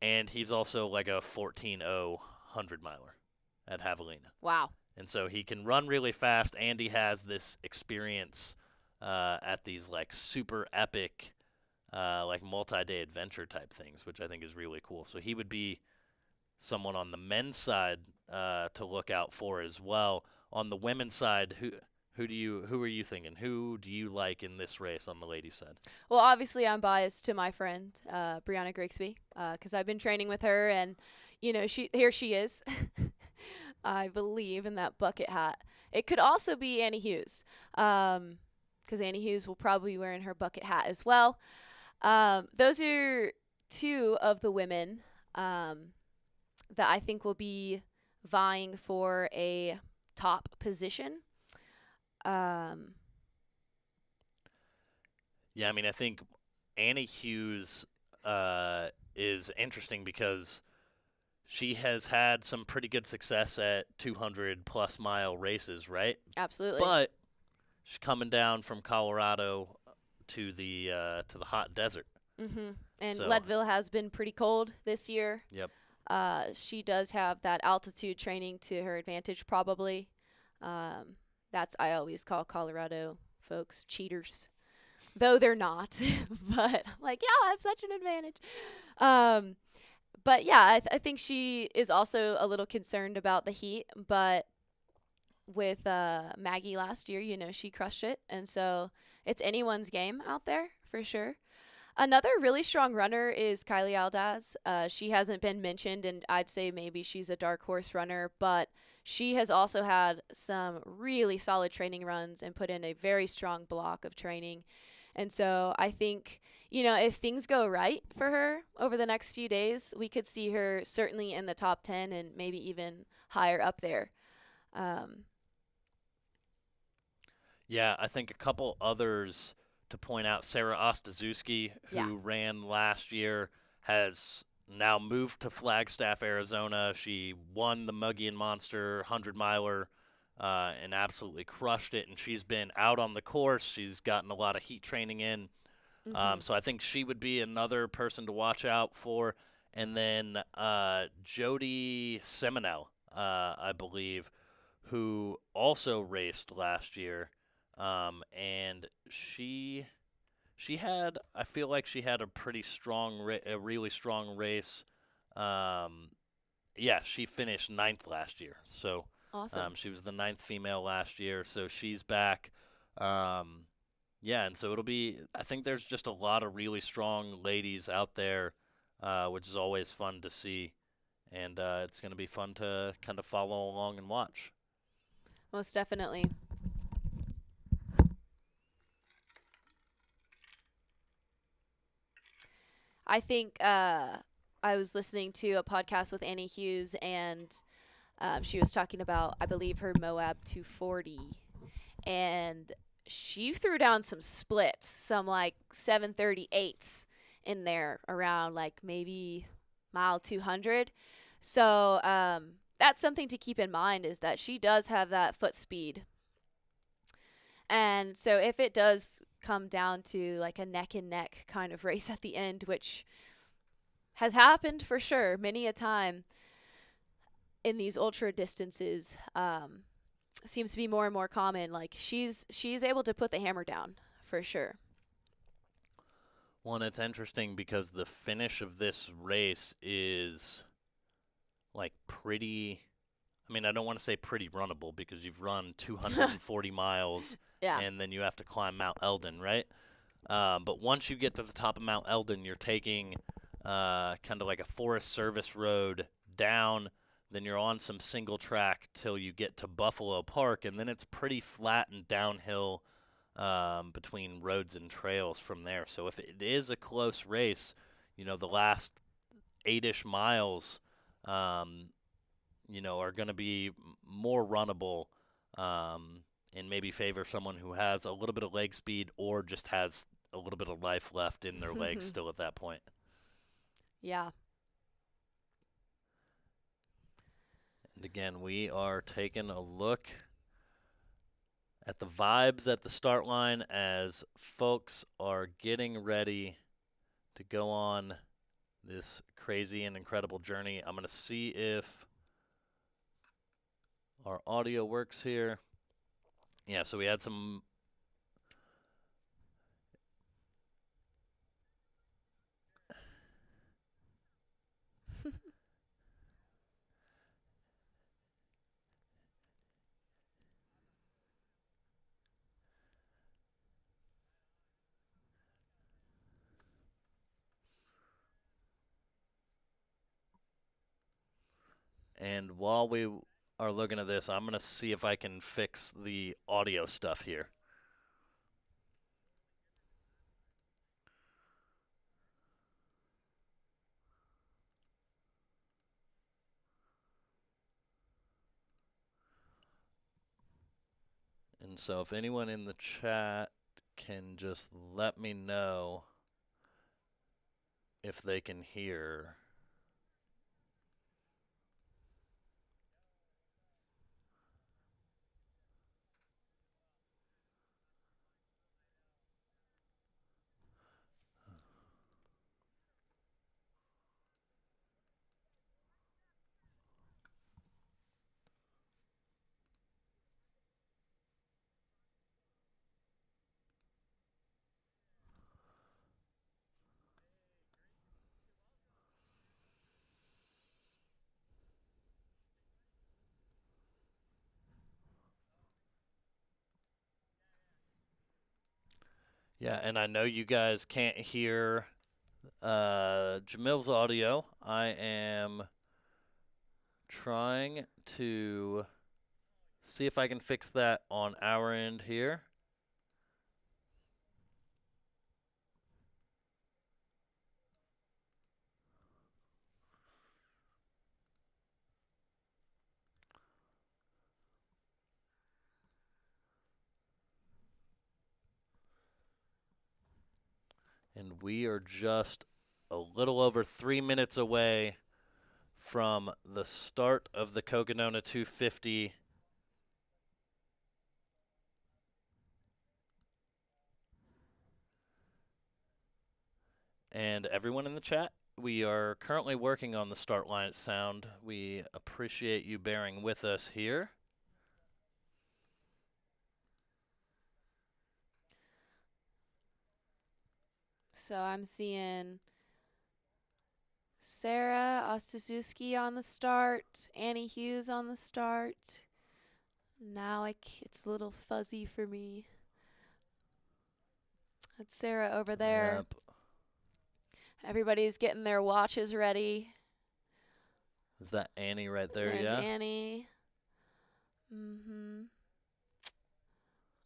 And he's also like a 14.0 100 miler at Javelina. Wow. And so he can run really fast, and he has this experience at these super epic, multi-day adventure type things, which I think is really cool. So he would be someone on the men's side to look out for as well. On the women's side, who are you thinking? Who do you like in this race on the ladies' side? Well, obviously, I'm biased to my friend Brianna Grigsby because I've been training with her, and here she is. I believe in that bucket hat. It could also be Annie Hughes because Annie Hughes will probably be wearing her bucket hat as well. Those are two of the women that I think will be vying for a top position. Yeah, I mean, I think Annie Hughes is interesting because she has had some pretty good success at 200 plus mile races, right? Absolutely. But she's coming down from Colorado to the hot desert. And So, Leadville has been pretty cold this year. yep. She does have that altitude training to her advantage, probably. That's I always call Colorado folks cheaters, though they're not. But like, yeah, I have such an advantage. Um, but yeah, I think she is also a little concerned about the heat. But with Maggie last year, she crushed it, and so it's anyone's game out there for sure. Another really strong runner is Kylie Aldaz. She hasn't been mentioned, and I'd say maybe she's a dark horse runner, but she has also had some really solid training runs and put in a very strong block of training. And so I think, if things go right for her over the next few days, we could see her certainly in the top 10 and maybe even higher up there. Um, Yeah, I think a couple others to point out. Sarah Ostaszewski, yeah. who ran last year, has now moved to Flagstaff, Arizona. She won the Muggy and Monster 100 miler and absolutely crushed it. And she's been out on the course. She's gotten a lot of heat training in. So I think she would be another person to watch out for. And then Jody Seminel, I believe, who also raced last year. And she had, I feel like she had a pretty strong, a really strong race. Um, yeah, she finished ninth last year. So Awesome. she was the ninth female last year. So she's back. Um, yeah, and so it'll be, I think there's just a lot of really strong ladies out there, which is always fun to see. And it's going to be fun to kind of follow along and watch. Most definitely. I think I was listening to a podcast with Annie Hughes, and she was talking about, I believe, her Moab 240. And she threw down some splits, some like 738s in there around like maybe mile 200. So that's something to keep in mind, is that she does have that foot speed. And so if it does come down to like a neck and neck kind of race at the end, which has happened for sure many a time in these ultra distances, seems to be more and more common. Like she's able to put the hammer down for sure. Well, and it's interesting because the finish of this race is like pretty. I mean, I don't want to say pretty runnable because you've run 240 miles Yeah. and then you have to climb Mount Eldon, right? But once you get to the top of Mount Eldon, you're taking kind of like a Forest Service road down. Then you're on some single track till you get to Buffalo Park, and then it's pretty flat and downhill between roads and trails from there. So if it is a close race, the last 8-ish miles, are going to be more runnable and maybe favor someone who has a little bit of leg speed or just has a little bit of life left in their legs still at that point. Yeah. And again, we are taking a look at the vibes at the start line as folks are getting ready to go on this crazy and incredible journey. I'm going to see if our audio works here. Yeah, so we had some and while we are looking at this, I'm going to see if I can fix the audio stuff here. And so if anyone in the chat can just let me know if they can hear. Yeah, and I know you guys can't hear Jamil's audio. I am trying to see if I can fix that on our end here. And we are just a little over 3 minutes away from the start of the Cocodona 250. And everyone in the chat, we are currently working on the start line sound. We appreciate you bearing with us here. So I'm seeing Sarah Ostazuski on the start, Annie Hughes on the start. Now it's a little fuzzy for me. That's Sarah over there. Yep. Everybody's getting their watches ready. Is that Annie right there? There's Yeah. Annie.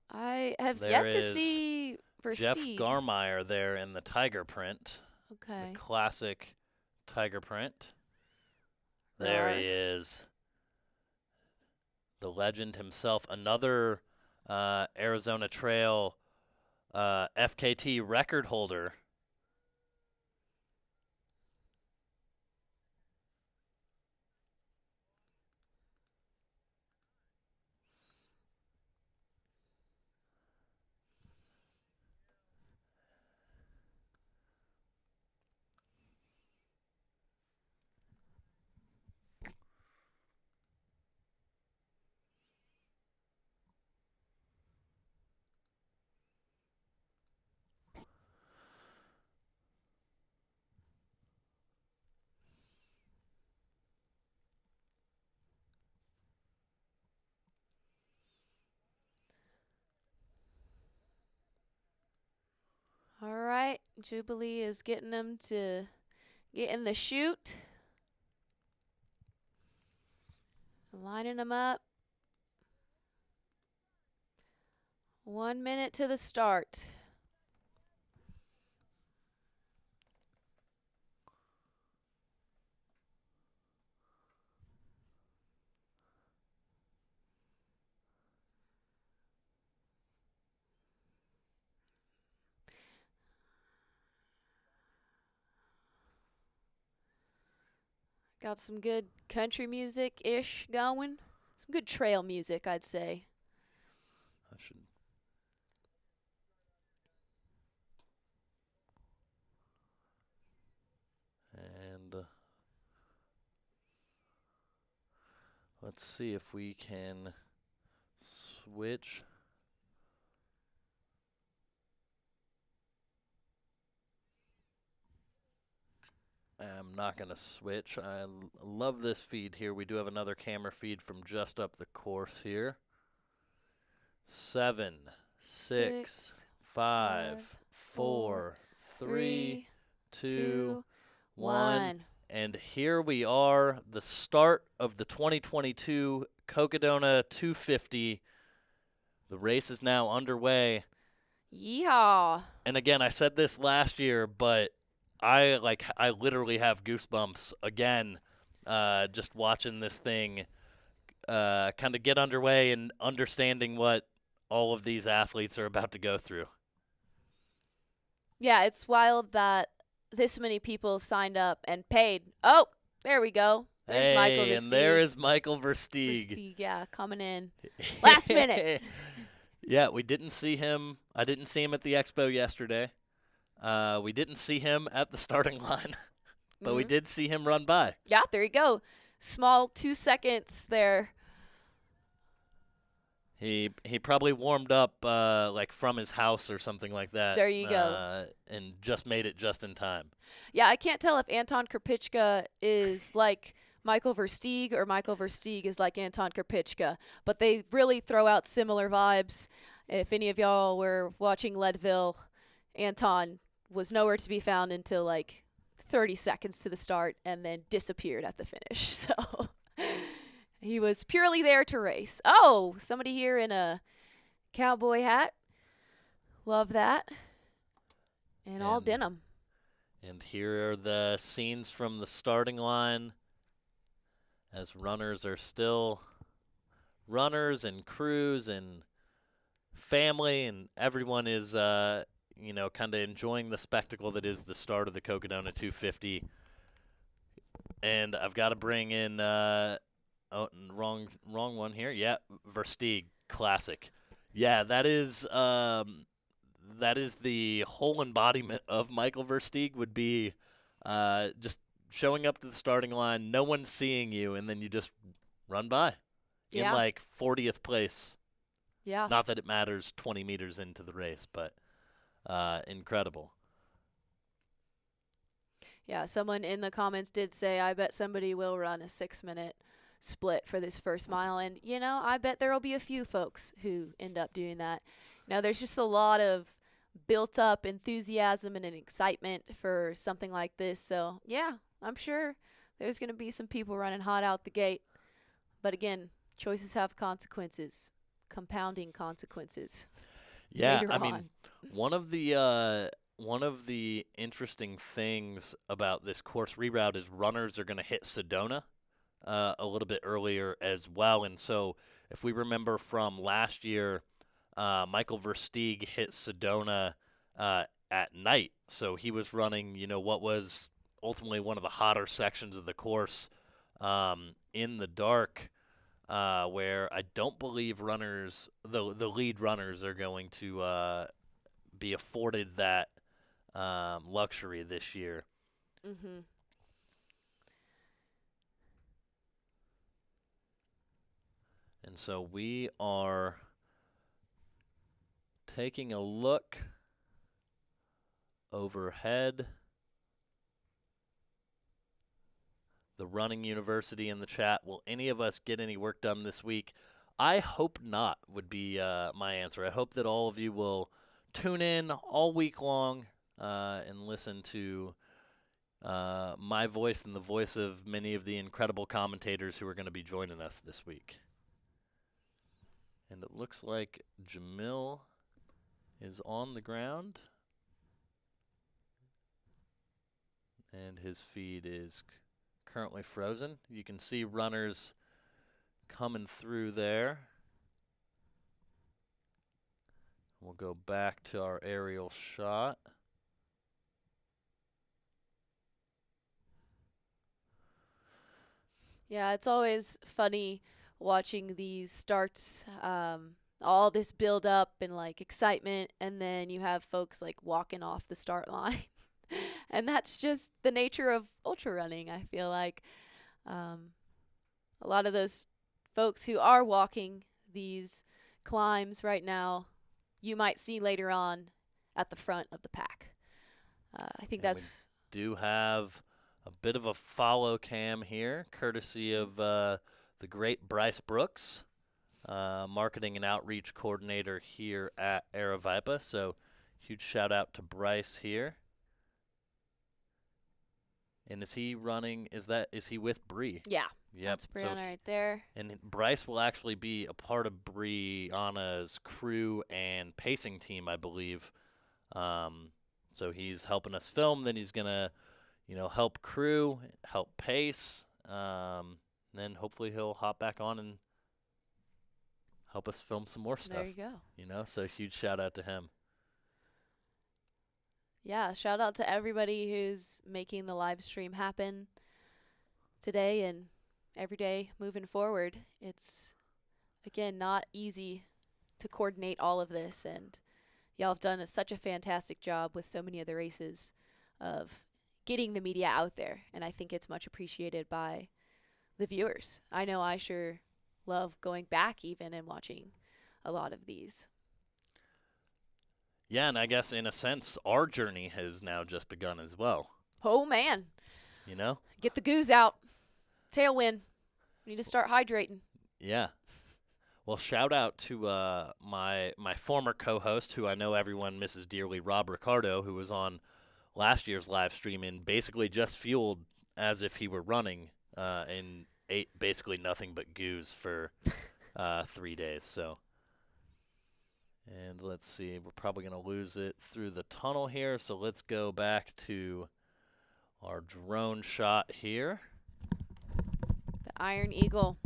I have There yet to is see Jeff Versteeg. Garmeyer there in the tiger print. Okay. The classic tiger print. There he is. The legend himself. Another Arizona Trail FKT record holder. All right. Jubilee is getting them to get in the chute. Lining them up. 1 minute to the start. Got some good country music-ish going. Some good trail music, I'd say. I should. And let's see if we can switch. I'm not going to switch. I love this feed here. We do have another camera feed from just up the course here. 7, 6, 5, 4, 3, 2, 1. And here we are, the start of the 2022 Cocodona 250. The race is now underway. Yeehaw. And again, I said this last year, but I literally have goosebumps again, just watching this thing kind of get underway and understanding what all of these athletes are about to go through. Yeah, it's wild that this many people signed up and paid. Oh, there we go. There's Michael Hey, and there Versteeg. is Michael Versteeg. Versteeg, yeah, coming in. Last minute. Yeah, we didn't see him. I didn't see him at the expo yesterday. We didn't see him at the starting line, but we Mhm. did see him run by. Yeah, there you go. Small 2 seconds there. He probably warmed up like from his house or something like that. There you go. And just made it just in time. Yeah, I can't tell if Anton Krpichka is like Michael Versteeg or Michael Versteeg is like Anton Krpichka, but they really throw out similar vibes. If any of y'all were watching Leadville, Anton was nowhere to be found until like 30 seconds to the start and then disappeared at the finish. So he was purely there to race. Oh, somebody here in a cowboy hat. Love that. And all And- denim. And here are the scenes from the starting line as runners are still runners and crews and family, and everyone is, kind of enjoying the spectacle that is the start of the Cocodona 250. And I've got to bring in, wrong one here. Yeah, Versteeg, classic. Yeah, that is the whole embodiment of Michael Versteeg would be just showing up to the starting line, no one's seeing you, and then you just run by in Yeah. like 40th place. Yeah. Not that it matters 20 meters into the race, but incredible. Yeah, someone in the comments did say, I bet somebody will run a 6-minute split for this first mile. And, I bet there will be a few folks who end up doing that. Now, there's just a lot of built up enthusiasm and an excitement for something like this. So, yeah, I'm sure there's going to be some people running hot out the gate. But again, choices have consequences, compounding consequences. Yeah, later I mean, on. one of the interesting things about this course reroute is runners are going to hit Sedona a little bit earlier as well. And so if we remember from last year, Michael Versteeg hit Sedona at night. So he was running, what was ultimately one of the hotter sections of the course in the dark. Where I don't believe runners, the lead runners, are going to be afforded that luxury this year. Mm-hmm. And so we are taking a look overhead. The Running University in the chat. Will any of us get any work done this week? I hope not, would be my answer. I hope that all of you will tune in all week long and listen to my voice and the voice of many of the incredible commentators who are going to be joining us this week. And it looks like Jamil is on the ground. And his feed is currently frozen. You can see runners coming through there. We'll go back to our aerial shot. Yeah, it's always funny watching these starts, all this build up and like excitement, and then you have folks like walking off the start line. And that's just the nature of ultra running, I feel like. A lot of those folks who are walking these climbs right now, you might see later on at the front of the pack. I think And that's do have a bit of a follow cam here, courtesy of the great Bryce Brooks, marketing and outreach coordinator here at Aravaipa. So huge shout out to Bryce here. And is he running? Is he with Bree? yeah. Yep. That's Brianna right there. And Bryce will actually be a part of Brianna's crew and pacing team, I believe. So he's helping us film. Then he's gonna, help crew, help pace. Then hopefully he'll hop back on and help us film some more stuff. There you go. So huge shout out to him. Yeah, shout out to everybody who's making the live stream happen today and every day moving forward. It's, again, not easy to coordinate all of this, and y'all have done such a fantastic job with so many of the races of getting the media out there, and I think it's much appreciated by the viewers. I know I sure love going back even and watching a lot of these. Yeah, and I guess in a sense, our journey has now just begun as well. Oh man, You know? get the goose out. Tailwind. We need to start hydrating. Yeah. Well, shout out to my former co-host, who I know everyone misses dearly, Rob Ricardo, who was on last year's live stream and basically just fueled as if he were running and ate basically nothing but goose for 3 days. So, and let's see, we're probably going to lose it through the tunnel here. So let's go back to our drone shot here. The Iron Eagle.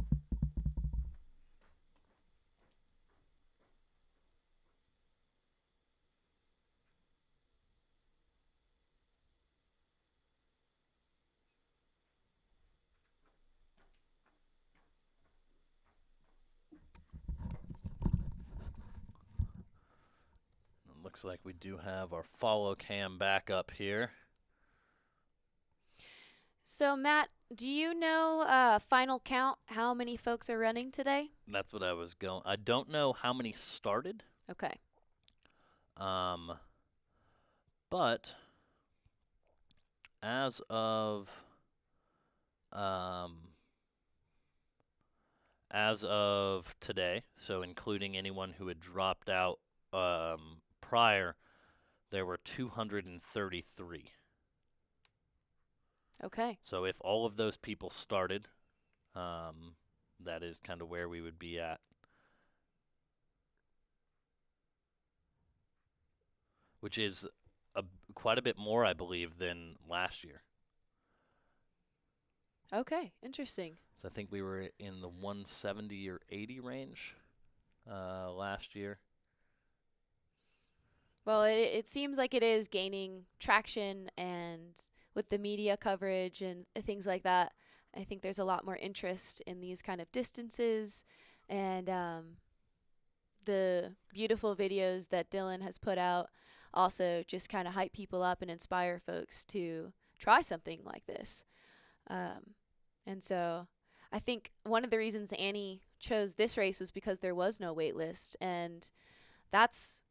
It looks like we do have our follow cam back up here. So, Matt, do you know final count how many folks are running today? That's what I was going. I don't know how many started. Okay. But as of today, so including anyone who had dropped out prior, there were 233. Okay. So if all of those people started, that is kind of where we would be at. Which is quite a bit more, I believe, than last year. Okay. Interesting. So I think we were in the 170 or 80 range last year. Well, it seems like it is gaining traction, and with the media coverage and things like that, I think there's a lot more interest in these kind of distances, and the beautiful videos that Dylan has put out also just kind of hype people up and inspire folks to try something like this. And so I think one of the reasons Annie chose this race was because there was no wait list, and that's,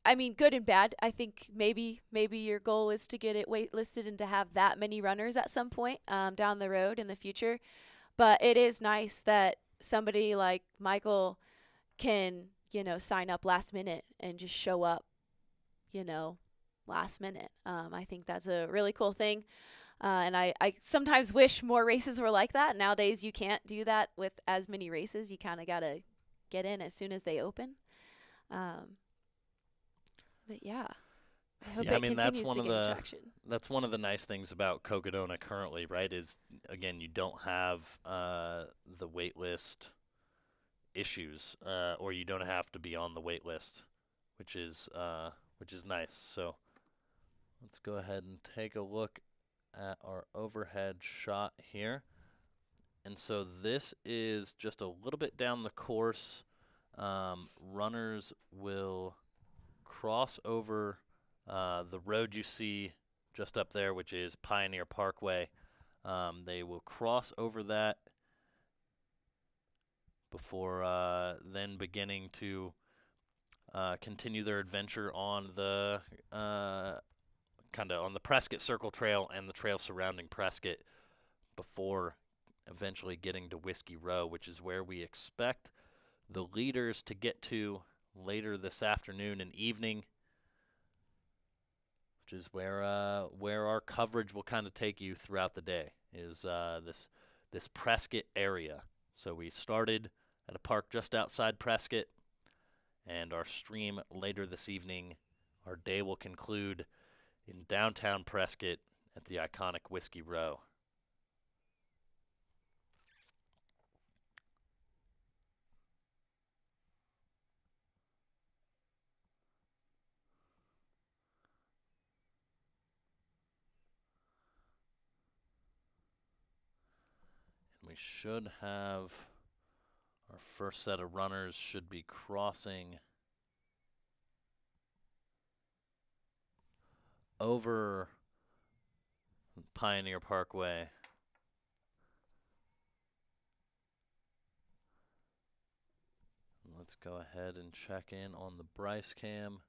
I mean, good and bad. I think maybe your goal is to get it waitlisted and to have that many runners at some point down the road in the future. But it is nice that somebody like Michael can, sign up last minute and just show up, last minute. I think that's a really cool thing. And I sometimes wish more races were like that. Nowadays, you can't do that with as many races. You kind of got to get in as soon as they open. But yeah, I hope it continues to gain traction. That's one of the nice things about Cocodona currently, right? Is again, you don't have the wait list issues, or you don't have to be on the wait list, which is nice. So let's go ahead and take a look at our overhead shot here. And so this is just a little bit down the course. Runners will cross over the road you see just up there, which is Pioneer Parkway. They will cross over that before then beginning to continue their adventure on the kind of on the Prescott Circle Trail and the trail surrounding Prescott before eventually getting to Whiskey Row, which is where we expect the leaders to get to later this afternoon and evening, which is where our coverage will kind of take you throughout the day, is this Prescott area. So we started at a park just outside Prescott, and our stream later this evening, our day will conclude in downtown Prescott at the iconic Whiskey Row. we should have our first set of runners should be crossing over Pioneer Parkway. Let's go ahead and check in on the Bryce cam.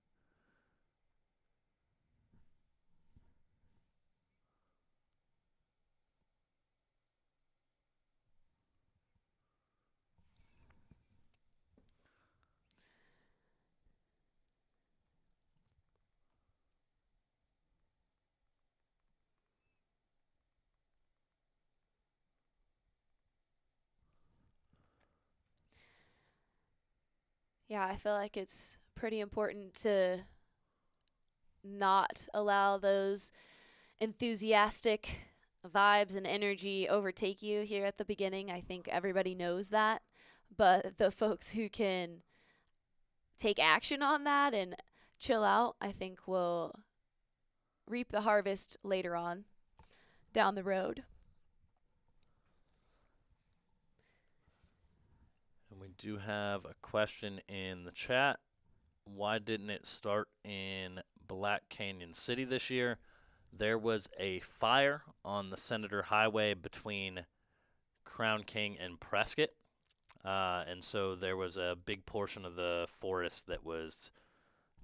Yeah, I feel like it's pretty important to not allow those enthusiastic vibes and energy overtake you here at the beginning. I think everybody knows that. But the folks who can take action on that and chill out, I think will reap the harvest later on down the road. And we do have a question in the chat. Why didn't it start in Black Canyon City this year? There was a fire on the Senator Highway between Crown King and Prescott. And so there was a big portion of the forest that was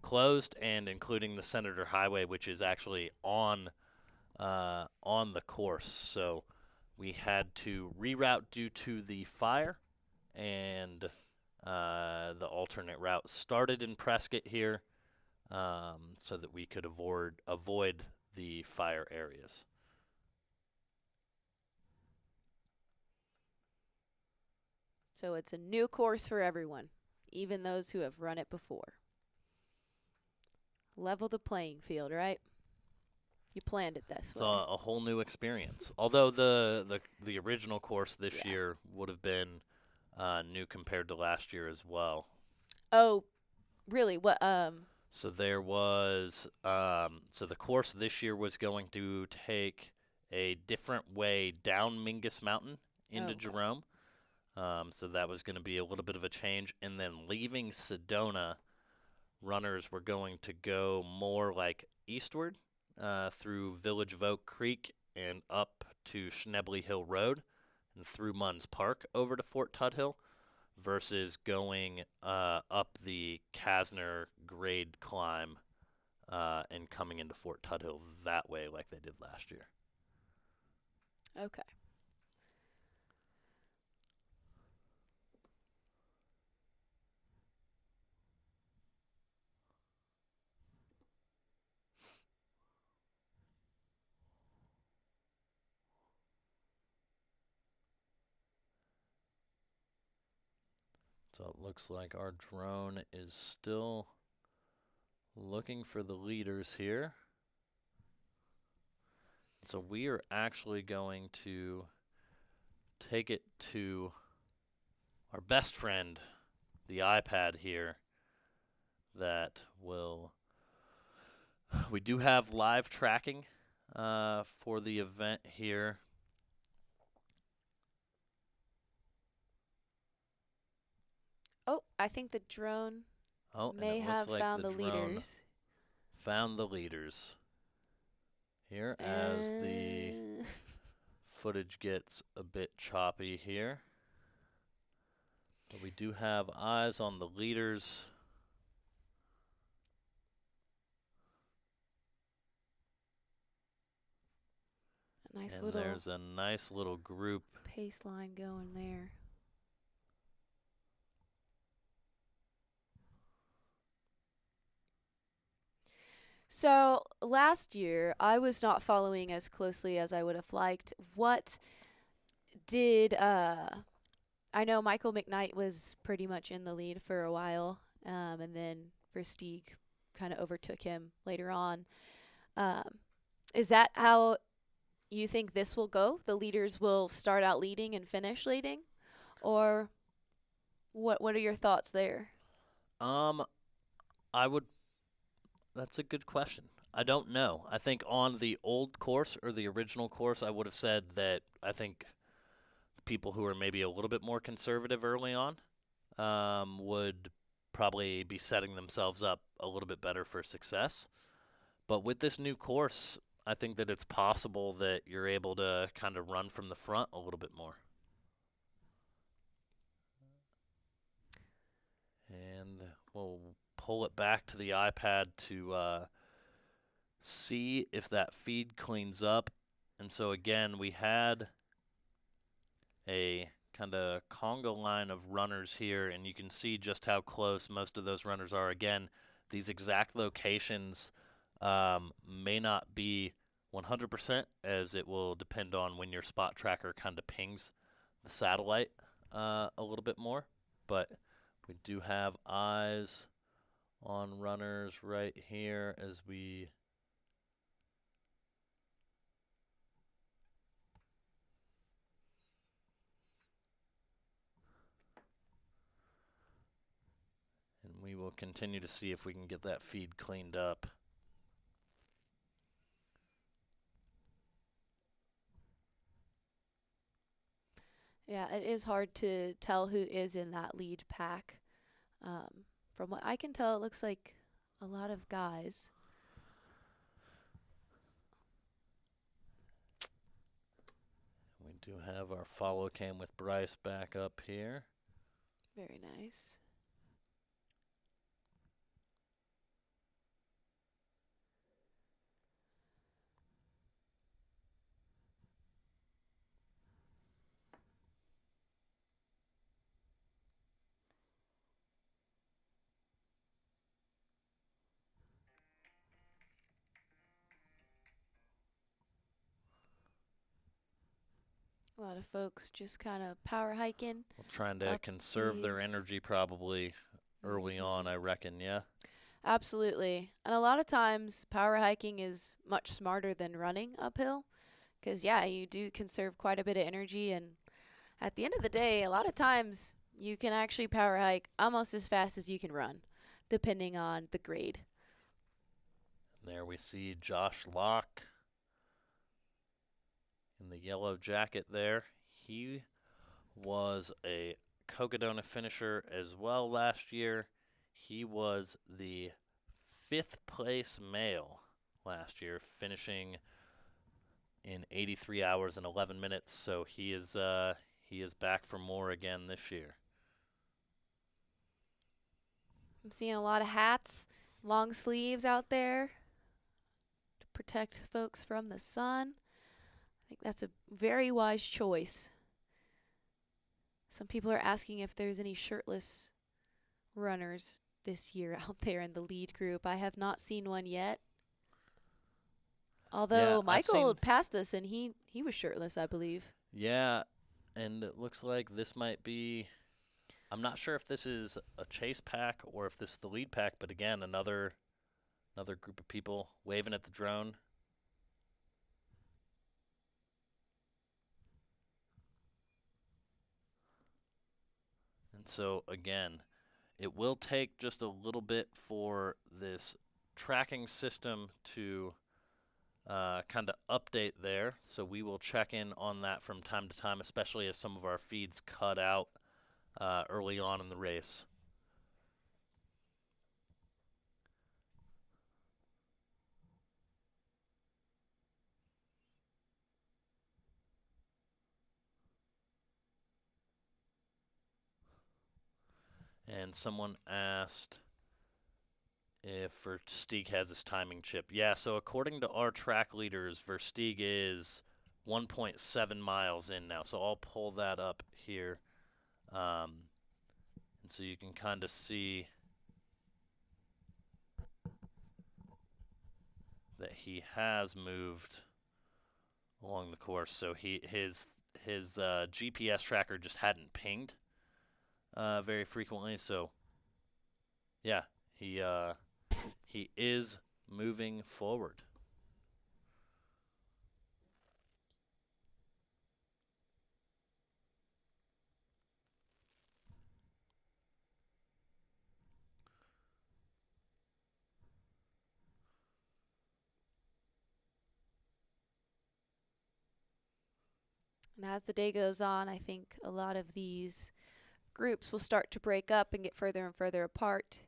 closed, and including the Senator Highway, which is actually on the course. So we had to reroute due to the fire, and the alternate route started in Prescott here, so that we could avoid the fire areas. So it's a new course for everyone, even those who have run it before. Level the playing field, right? You planned it this It's way. a whole new experience. Although the original course this year would have been new compared to last year as well. Oh, really? What? So there was so the course this year was going to take a different way down Mingus Mountain into Okay. Jerome. So that was going to be a little bit of a change, and then leaving Sedona, runners were going to go more like eastward through Village of Oak Creek and up to Schnebley Hill Road and through Munns Park over to Fort Tuthill, versus going up the Kasner grade climb and coming into Fort Tuthill that way like they did last year. Okay. So it looks like our drone is still looking for the leaders here. So we are actually going to take it to our best friend, the iPad here, that will... We do have live tracking for the event here. Oh, I think the drone Oh, may and it have looks like found the the drone leaders. found the leaders. Here, as the footage gets a bit choppy here. But we do have eyes on the leaders. Nice And little there's a nice little group. pace line going there. So last year, I was not following as closely as I would have liked. What did I know Michael McKnight was pretty much in the lead for a while, and then Versteeg kind of overtook him later on. Is that how you think this will go? The leaders will start out leading and finish leading, or what are your thoughts there? I would. That's a good question. I don't know. I think on the old course or the original course, I would have said that I think people who are maybe a little bit more conservative early on would probably be setting themselves up a little bit better for success. But with this new course, I think that it's possible that you're able to kind of run from the front a little bit more. And we'll pull it back to the iPad to see if that feed cleans up. And so again, we had a kind of conga line of runners here, and you can see just how close most of those runners are. Again, these exact locations may not be 100%, as it will depend on when your spot tracker kind of pings the satellite a little bit more. But we do have eyes on runners right here as we and we will continue to see if we can get that feed cleaned up. Yeah, it is hard to tell who is in that lead pack. From what I can tell, it looks like a lot of guys. We do have our follow cam with Bryce back up here. Very nice. A lot of folks just kind of power hiking. Well, trying to Up conserve their these. energy probably early on, I reckon, yeah? Absolutely. And a lot of times, power hiking is much smarter than running uphill because, yeah, you do conserve quite a bit of energy. And at the end of the day, a lot of times you can actually power hike almost as fast as you can run, depending on the grade. There we see Josh Locke in the yellow jacket there. He was a Cocodona finisher as well last year. He was the 5th place male last year, finishing in 83 hours and 11 minutes. So he is back for more again this year. I'm seeing a lot of hats, long sleeves out there to protect folks from the sun. I think that's a very wise choice. Some people are asking if there's any shirtless runners this year out there in the lead group. I have not seen one yet. Although Yeah, Michael passed us and he was shirtless, I believe. Yeah, and it looks like this might be, I'm not sure if this is a chase pack or if this is the lead pack, but again, another group of people waving at the drone. And so again, it will take just a little bit for this tracking system to kind of update there. So we will check in on that from time to time, especially as some of our feeds cut out early on in the race. And someone asked if Versteeg has his timing chip. Yeah, so according to our track leaders, Versteeg is 1.7 miles in now. So I'll pull that up here. And so you can kind of see that he has moved along the course. So his GPS tracker just hadn't pinged very frequently. So yeah, he is moving forward. And as the day goes on, I think a lot of these groups will start to break up and get further and further apart.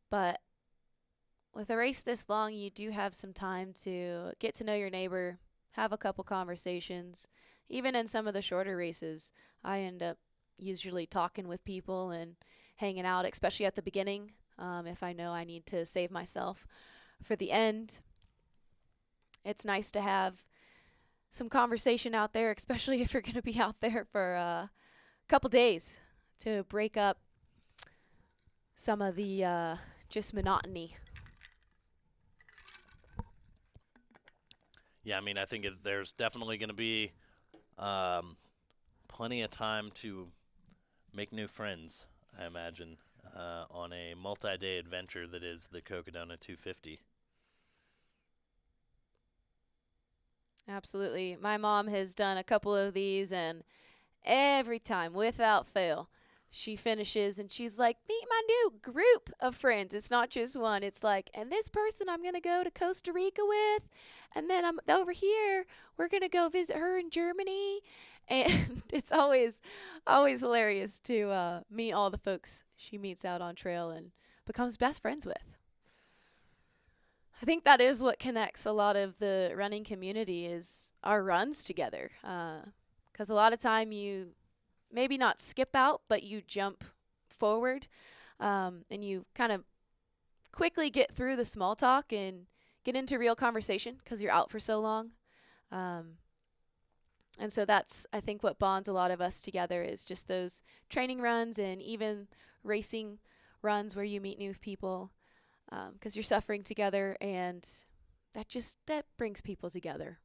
But with a race this long, you do have some time to get to know your neighbor, have a couple conversations. Even in some of the shorter races, I end up usually talking with people and hanging out, especially at the beginning, if I know I need to save myself for the end. It's nice to have some conversation out there, especially if you're going to be out there for a couple days, to break up some of the just monotony. Yeah, I mean, I think there's definitely going to be plenty of time to make new friends, I imagine, on a multi-day adventure that is the Cocodona 250. Absolutely. My mom has done a couple of these, and every time, without fail, she finishes and she's like, meet my new group of friends. It's not just one. It's like, and this person I'm going to go to Costa Rica with. And then I'm over here. We're going to go visit her in Germany. And it's always hilarious to meet all the folks she meets out on trail and becomes best friends with. I think that is what connects a lot of the running community is our runs together. Because a lot of time you maybe not skip out, but you jump forward, and you kind of quickly get through the small talk and get into real conversation because you're out for so long. And so that's, I think, what bonds a lot of us together is just those training runs and even racing runs where you meet new people. Because you're suffering together, and that brings people together.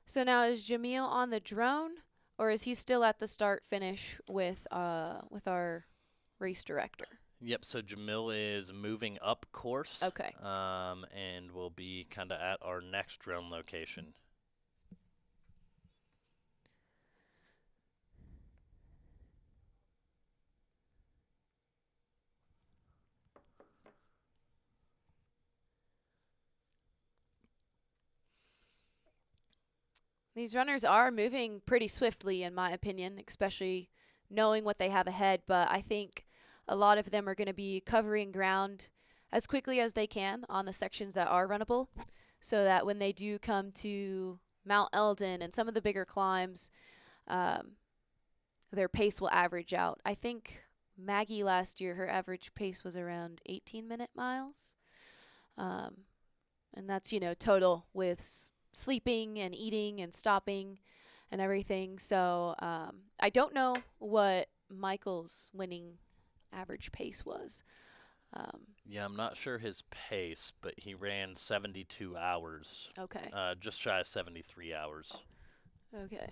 So now is Jamil on the drone, or is he still at the start finish with our race director? Yep, so Jamil is moving up course. Okay. And will be kind of at our next drone location. These runners are moving pretty swiftly, in my opinion, especially knowing what they have ahead. But I think a lot of them are going to be covering ground as quickly as they can on the sections that are runnable, so that when they do come to Mount Eldon and some of the bigger climbs, their pace will average out. I think Maggie last year, her average pace was around 18-minute miles. And that's, total with sleeping and eating and stopping and everything. So I don't know what Michael's winning average pace was. Yeah, I'm not sure his pace, but he ran 72 hours. Okay. Just shy of 73 hours. Okay.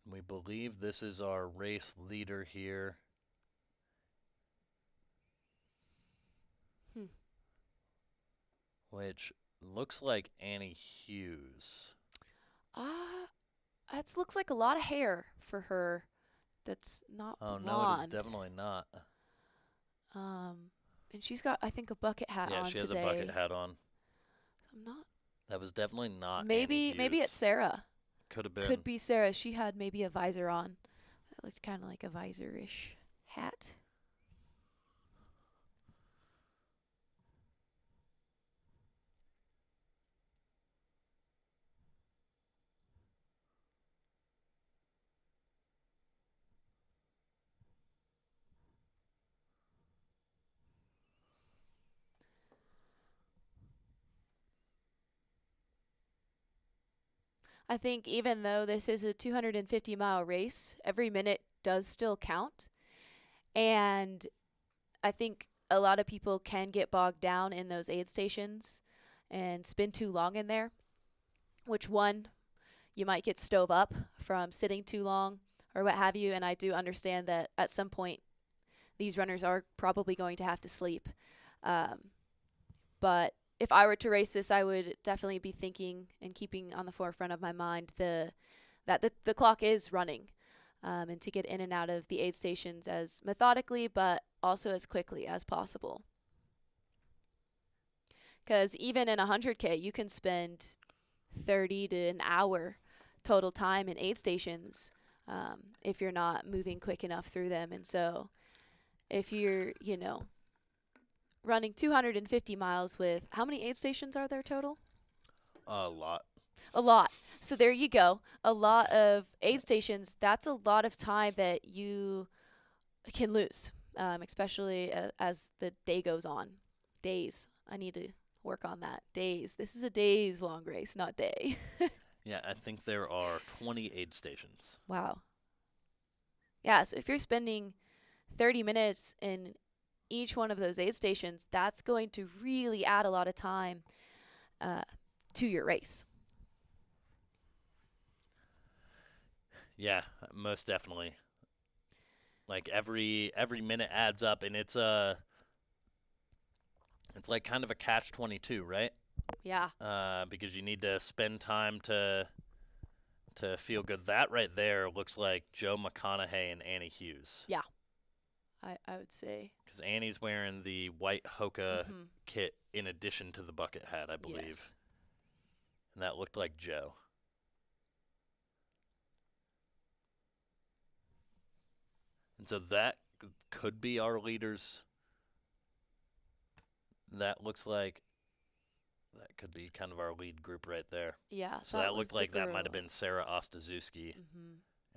We believe this is our race leader here. Which looks like Annie Hughes. It looks like a lot of hair for her. That's not blonde. No, it is definitely not. And she's got, I think, a bucket hat on today. Yeah, she has a bucket hat on. I'm not. That was definitely not. Maybe it's Sarah. Could have been. Could be Sarah. She had maybe a visor on. That looked kind of like a visor-ish hat. I think even though this is a 250-mile race, every minute does still count. And I think a lot of people can get bogged down in those aid stations and spend too long in there, which one, you might get stove up from sitting too long or what have you. And I do understand that at some point these runners are probably going to have to sleep. But if I were to race this, I would definitely be thinking and keeping on the forefront of my mind that the clock is running, and to get in and out of the aid stations as methodically, but also as quickly as possible. Because even in 100K, you can spend 30 to an hour total time in aid stations, if you're not moving quick enough through them. And so if you're, running 250 miles with, how many aid stations are there total? A lot. A lot. So there you go. A lot of aid stations. That's a lot of time that you can lose, especially as the day goes on. Days. I need to work on that. Days. This is a days long race, not day. Yeah, I think there are 20 aid stations. Wow. Yeah, so if you're spending 30 minutes in each one of those aid stations, that's going to really add a lot of time to your race. Yeah, most definitely. Like every minute adds up, and it's like kind of a catch-22, right? Yeah. Because you need to spend time to feel good. That right there looks like Joe McConaughey and Annie Hughes. Yeah. I would say. Because Annie's wearing the white Hoka kit in addition to the bucket hat, I believe. Yes. And that looked like Joe. And so that could be our leaders. That looks like that could be kind of our lead group right there. Yeah. So that looked like that might have girl. been Sarah Ostaszewski.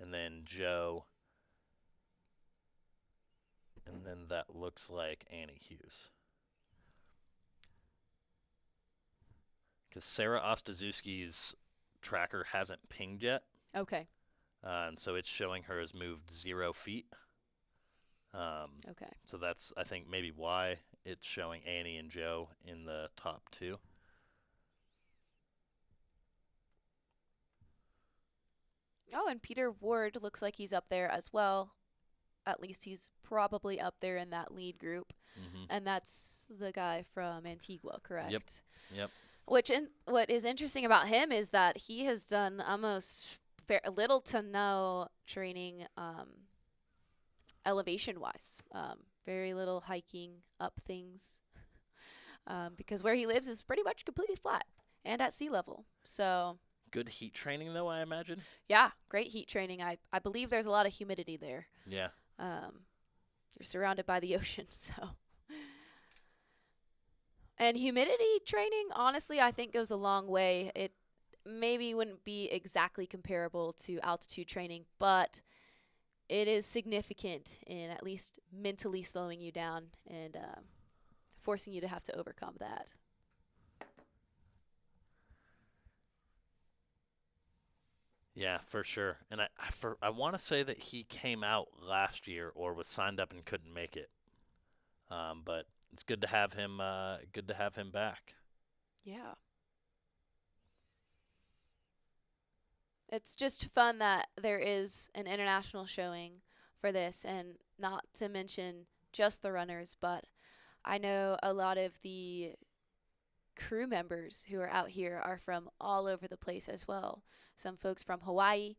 And then Joe. And then that looks like Annie Hughes. Because Sarah Ostaszewski's tracker hasn't pinged yet. Okay. And so it's showing her has moved 0 feet. Okay. So that's, I think, maybe why it's showing Annie and Joe in the top 2. Oh, and Peter Ward looks like he's up there as well. At least he's probably up there in that lead group. And that's the guy from Antigua, correct? Yep. What is interesting about him is that he has done almost little to no training elevation-wise. Very little hiking up things. Because where he lives is pretty much completely flat and at sea level. So Good heat training, though, I imagine. yeah, great heat training. I believe there's a lot of humidity there. Yeah. You're surrounded by the ocean, so. And humidity training, honestly, I think goes a long way. It maybe wouldn't be exactly comparable to altitude training, but it is significant in at least mentally slowing you down and forcing you to have to overcome that. Yeah, for sure. And I want to say that he came out last year or was signed up and couldn't make it. But it's good to have him. Good to have him back. Yeah. It's just fun that there is an international showing for this, and not to mention just the runners, but I know a lot of the crew members who are out here are from all over the place as well. Some folks from Hawaii,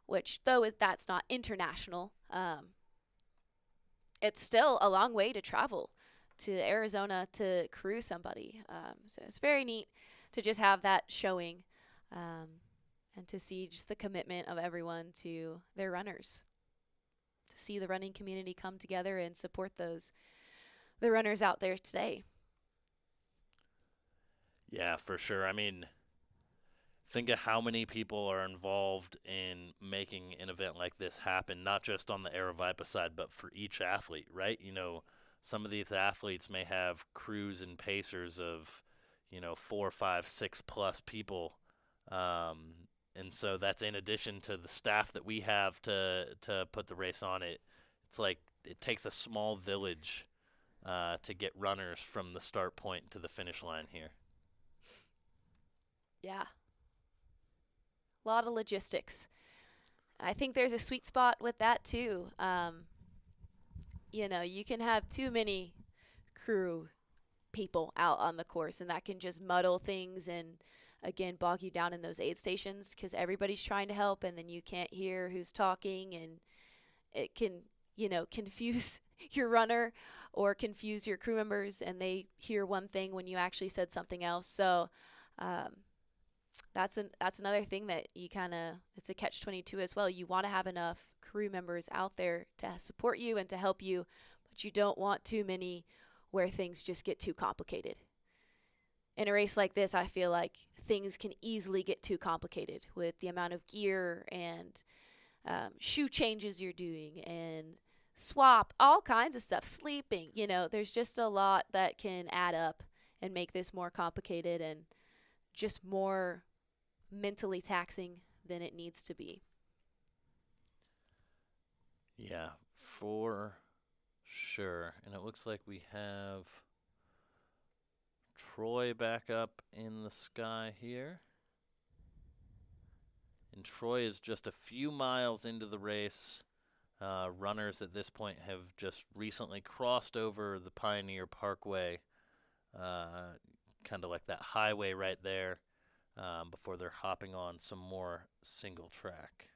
which though that's not international, it's still a long way to travel to Arizona to crew somebody. So it's very neat to just have that showing, and to see just the commitment of everyone to their runners, to see the running community come together and support the runners out there today. Yeah, for sure. I mean, think of how many people are involved in making an event like this happen, not just on the Aravaipa side, but for each athlete, right? You know, some of these athletes may have crews and pacers of, 4, 5, 6 plus people. And so that's in addition to the staff that we have to put the race on. It's like it takes a small village to get runners from the start point to the finish line here. Yeah. A lot of logistics. I think there's a sweet spot with that too. You can have too many crew people out on the course, and that can just muddle things and again bog you down in those aid stations because everybody's trying to help, and then you can't hear who's talking, and it can confuse your runner or confuse your crew members, and they hear one thing when you actually said something else. So that's another thing that it's a catch-22 as well. You want to have enough crew members out there to support you and to help you, but you don't want too many where things just get too complicated. In a race like this, I feel like things can easily get too complicated with the amount of gear and shoe changes you're doing and swap, all kinds of stuff, sleeping. There's just a lot that can add up and make this more complicated and just more mentally taxing than it needs to be. Yeah, for sure. And it looks like we have Troy back up in the sky here. And Troy is just a few miles into the race. Runners at this point have just recently crossed over the Pioneer Parkway, kind of like that highway right there, before they're hopping on some more single track.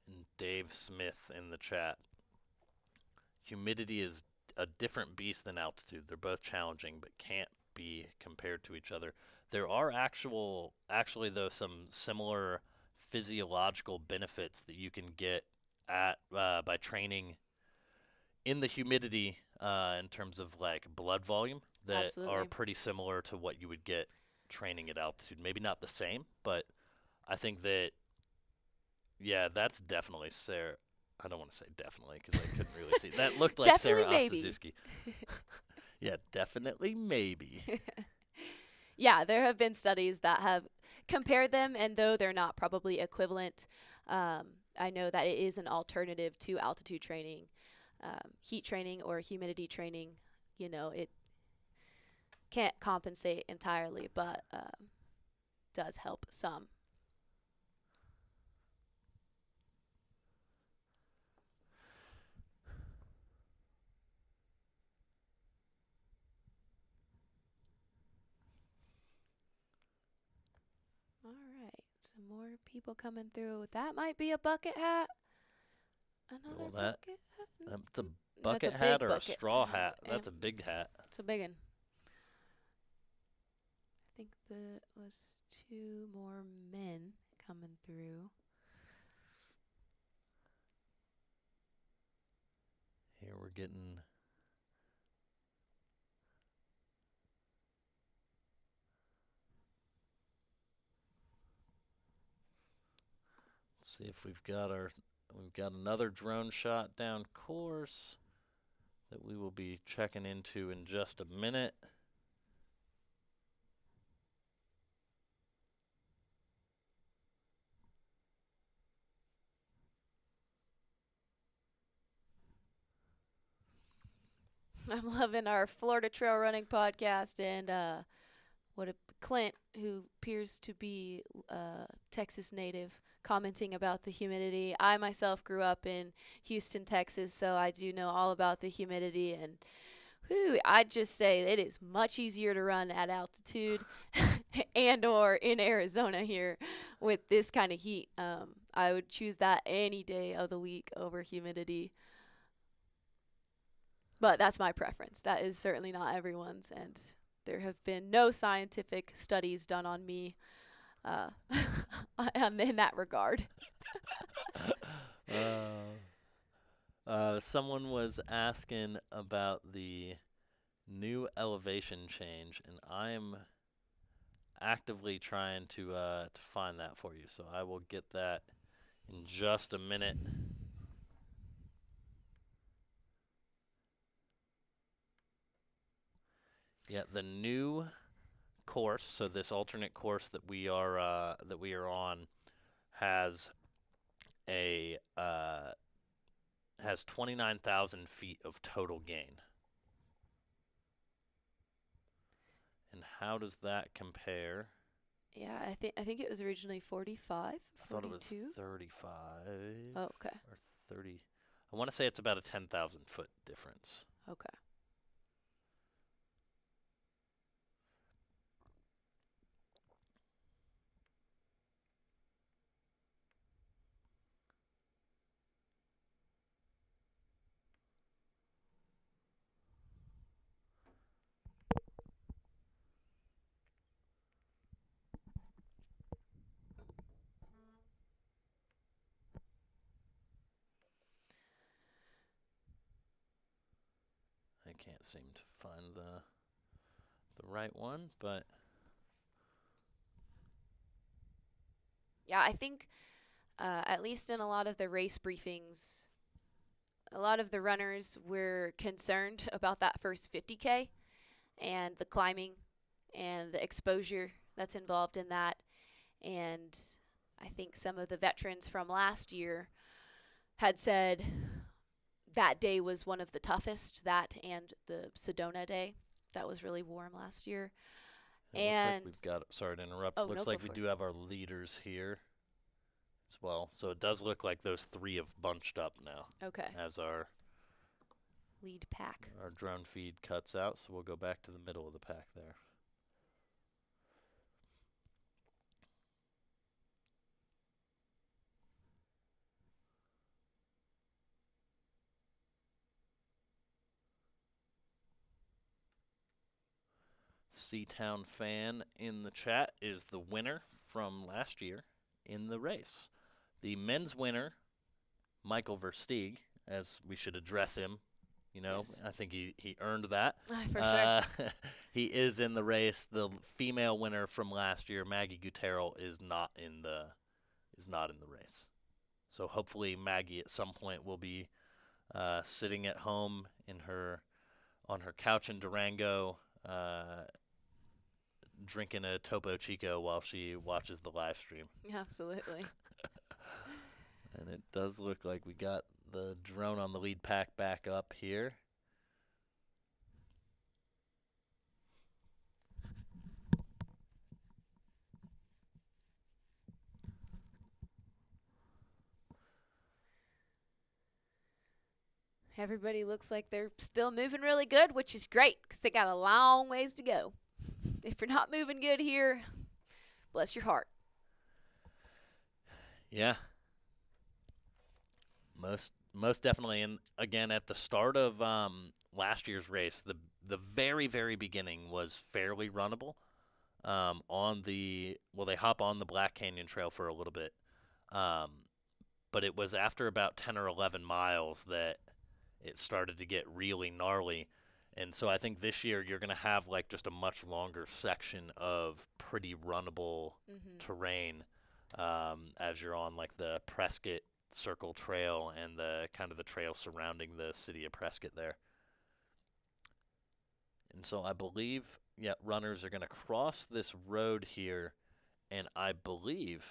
And Dave Smith in the chat. Humidity is a different beast than altitude. They're both challenging, but can't be compared to each other. There are actually though, some similar physiological benefits that you can get at by training in the humidity in terms of like blood volume that Absolutely. are pretty similar to what you would get training at altitude. Maybe not the same, but I think that, yeah, that's definitely Sarah. I don't want to say definitely because I couldn't really see. That looked like Sarah Ostaszewski. Yeah, definitely maybe. Yeah, there have been studies that have compared them, and though they're not probably equivalent, I know that it is an alternative to altitude training, heat training or humidity training. It can't compensate entirely, but does help some. All right, some more people coming through. That might be a bucket hat. Another bucket hat. That's a bucket hat or bucket. A straw hat. That's a big hat. It's a big one. I think there was 2 more men coming through. Here we're getting... Let's see if we've got another drone shot down course that we will be checking into in just a minute. I'm loving our Florida Trail Running podcast and Clint, who appears to be a Texas native, commenting about the humidity. I myself grew up in Houston, Texas, so I do know all about the humidity. And I'd just say it is much easier to run at altitude and or in Arizona here with this kind of heat. I would choose that any day of the week over humidity. But that's my preference. That is certainly not everyone's, and there have been no scientific studies done on me in that regard. Someone was asking about the new elevation change, and I'm actively trying to find that for you. So I will get that in just a minute. Yeah, the new course, so this alternate course that we are on has a has 29,000 feet of total gain. And how does that compare? Yeah, I think it was originally 45, I thought it 42. was 35 Oh, okay. or 30. I want to say it's about a 10,000 foot difference. Okay. I can't seem to find the right one, but Yeah, I think at least in a lot of the race briefings, a lot of the runners were concerned about that first 50K and the climbing and the exposure that's involved in that. And I think some of the veterans from last year had said that day was one of the toughest, that and the Sedona day. That was really warm last year. it And looks like we've got, sorry to interrupt, oh, looks no, like go we for do have our leaders here as well. So it does look like those three have bunched up now it. Okay. as our Lead pack. drone feed cuts out, so we'll go back to the middle of the pack there. Seatown fan in the chat is the winner from last year in the race. The men's winner, Michael Versteeg, as we should address him. You know, Yes. I think he earned that. For sure. He is in the race. The female winner from last year, Maggie Gutierrez, is not in the race. So hopefully Maggie at some point will be sitting at home on her couch in Durango, drinking a Topo Chico while she watches the live stream. Absolutely. And it does look like we got the drone on the lead pack back up here. Everybody looks like they're still moving really good, which is great because they got a long ways to go. If you're not moving good here, bless your heart. Yeah. Most definitely. And again, at the start of last year's race, the very, very beginning was fairly runnable. They hop on the Black Canyon Trail for a little bit. But it was after about 10 or 11 miles that it started to get really gnarly. And so I think this year you're going to have like just a much longer section of pretty runnable terrain as you're on like the Prescott Circle Trail and the kind of the trail surrounding the city of Prescott there. And so I believe, runners are going to cross this road here, and I believe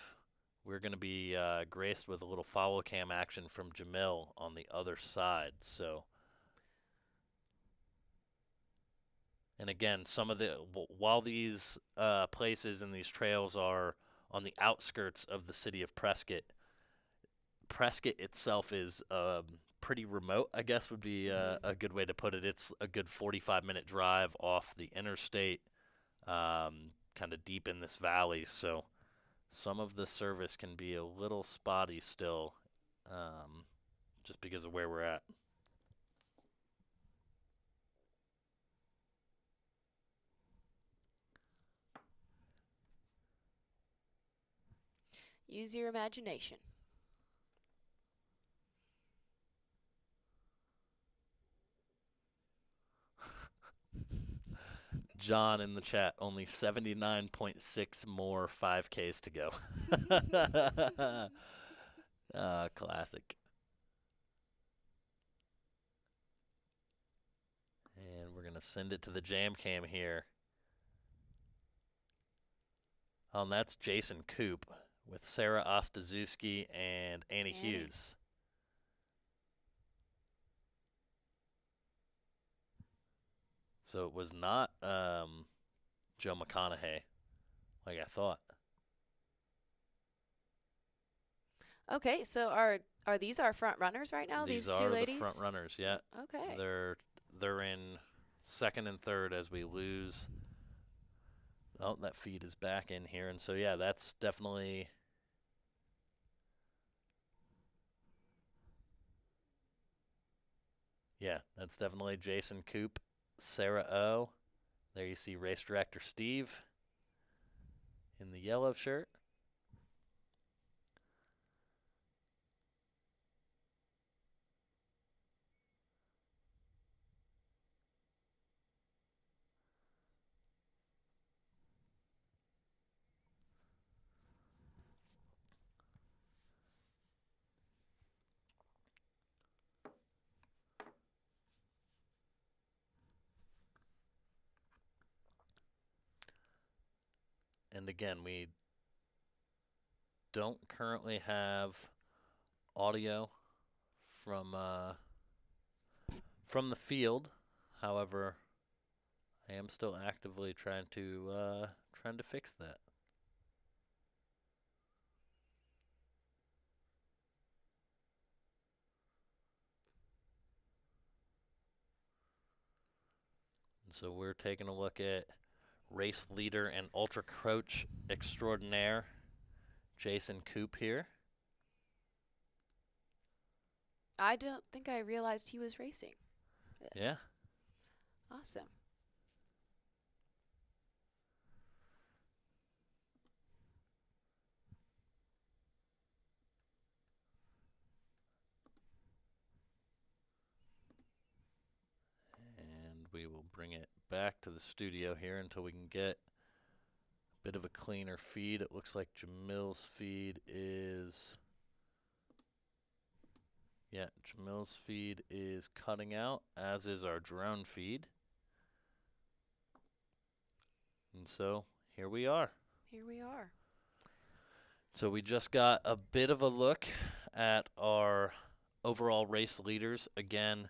we're going to be graced with a little follow cam action from Jamil on the other side. So, and again, while these places and these trails are on the outskirts of the city of Prescott, Prescott itself is pretty remote, I guess would be a good way to put it. It's a good 45-minute drive off the interstate, kind of deep in this valley. So some of the service can be a little spotty still, just because of where we're at. Use your imagination. John in the chat, only 79.6 more 5Ks to go. Classic. And we're we're going to send it to the jam cam here. Oh, and that's Jason Koop with Sarah Ostaszewski and Annie Hughes. So it was not Joe McConaughey, like I thought. Okay, so are these our front runners right now? These two ladies? These are the front runners, yeah. Okay. They're in second and third as we lose. Oh, that feed is back in here, and so yeah, that's definitely. Yeah, that's definitely Jason Koop, Sarah O. There you see race director Steve in the yellow shirt. And again, we don't currently have audio from the field. However, I am still actively trying to fix that. And so we're taking a look at race leader and ultra coach extraordinaire Jason Koop here. I don't think I realized he was racing this. Yeah. Awesome. And we will bring it back to the studio here until we can get a bit of a cleaner feed. It looks like Jamil's feed is... Yeah, Jamil's feed is cutting out, as is our drone feed. And so, here we are. Here we are. So we just got a bit of a look at our overall race leaders. Again,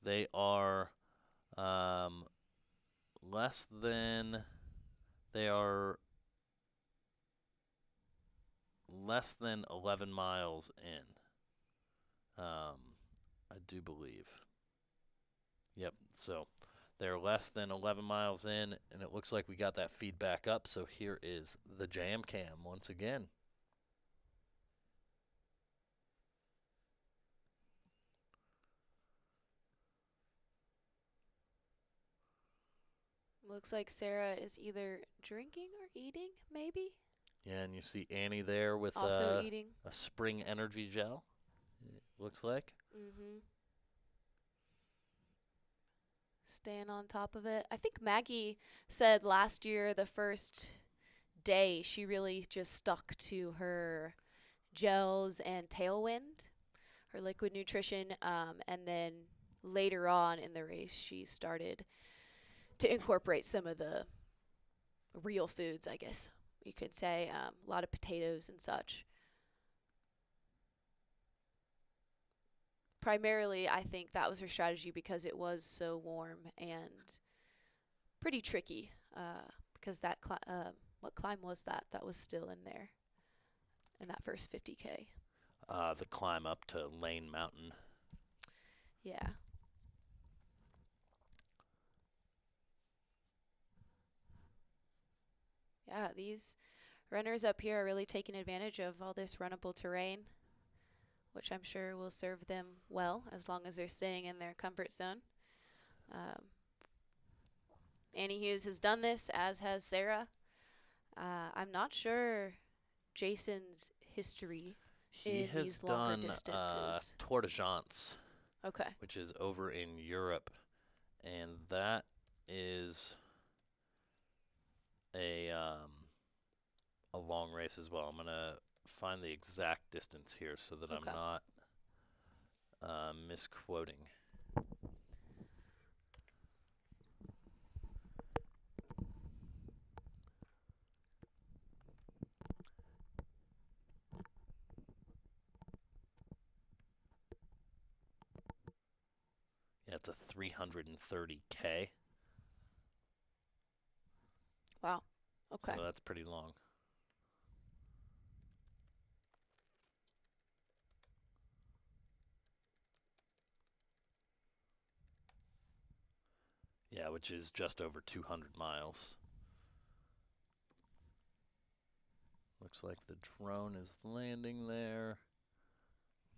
they are less than 11 miles in. I do believe. Yep, so they're less than 11 miles in, and it looks like we got that feedback up. So here is the jam cam once again. Looks like Sarah is either drinking or eating, maybe? Yeah, and you see Annie there with also eating a spring energy gel, it looks like. Mm-hmm. Staying on top of it. I think Maggie said last year, the first day, she really just stuck to her gels and Tailwind, her liquid nutrition, and then later on in the race, she started to incorporate some of the real foods, I guess you could say, a lot of potatoes and such. Primarily, I think that was her strategy because it was so warm and pretty tricky. Because that what climb was that? That was still in there in that first 50K. The climb up to Lane Mountain. Yeah. Yeah, these runners up here are really taking advantage of all this runnable terrain, which I'm sure will serve them well as long as they're staying in their comfort zone. Annie Hughes has done this, as has Sarah. I'm not sure Jason's history in these longer distances. Tour de France, okay, which is over in Europe, and that is a long race as well. I'm gonna find the exact distance here so that okay. I'm not misquoting. It's a 330K. Wow. Okay. So that's pretty long. Yeah, which is just over 200 miles. Looks like the drone is landing there.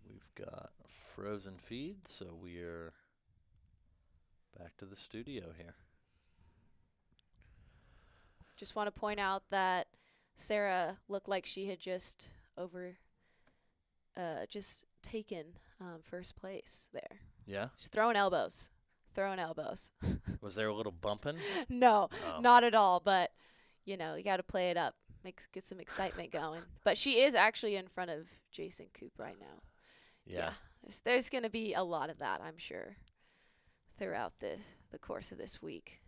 We've got frozen feed, so we're back to the studio here. Just want to point out that Sarah looked like she had just taken first place there. Yeah? She's throwing elbows. Was there a little bumping? No, Oh. not at all. But, you got to play it up. Get some excitement going. But she is actually in front of Jason Koop right now. Yeah. There's going to be a lot of that, I'm sure, throughout the course of this week.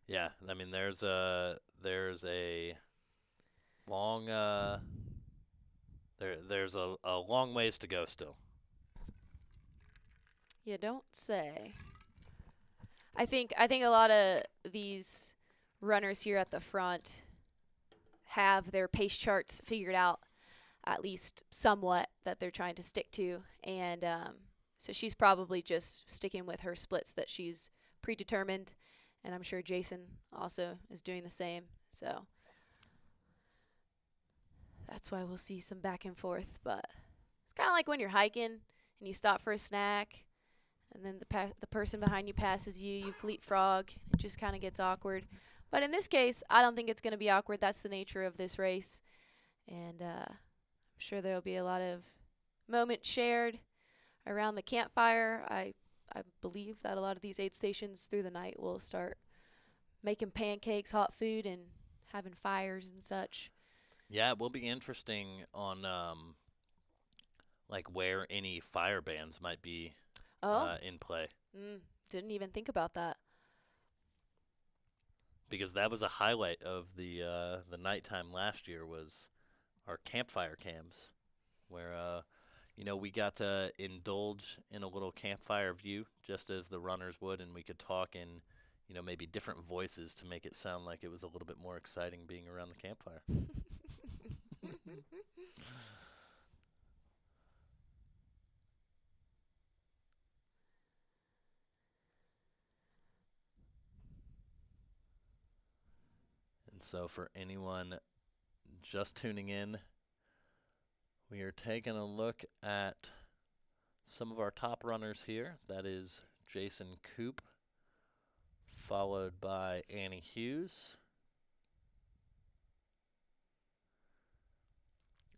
Yeah, I mean, there's a long there's a long ways to go still. You don't say. I think a lot of these runners here at the front have their pace charts figured out, at least somewhat, that they're trying to stick to, and so she's probably just sticking with her splits that she's predetermined. And I'm sure Jason also is doing the same. So that's why we'll see some back and forth. But it's kind of like when you're hiking and you stop for a snack, and then the person behind you passes you, you leapfrog. It just kind of gets awkward. But in this case, I don't think it's going to be awkward. That's the nature of this race. And I'm sure there will be a lot of moments shared around the campfire. I believe that a lot of these aid stations through the night will start making pancakes, hot food, and having fires and such. Yeah, it will be interesting on like where any fire bans might be in play. Didn't even think about that. Because that was a highlight of the nighttime last year was our campfire cams, where we got to indulge in a little campfire view just as the runners would, and we could talk in, maybe different voices to make it sound like it was a little bit more exciting being around the campfire. And so for anyone just tuning in, we are taking a look at some of our top runners here. That is Jason Koop, followed by Annie Hughes.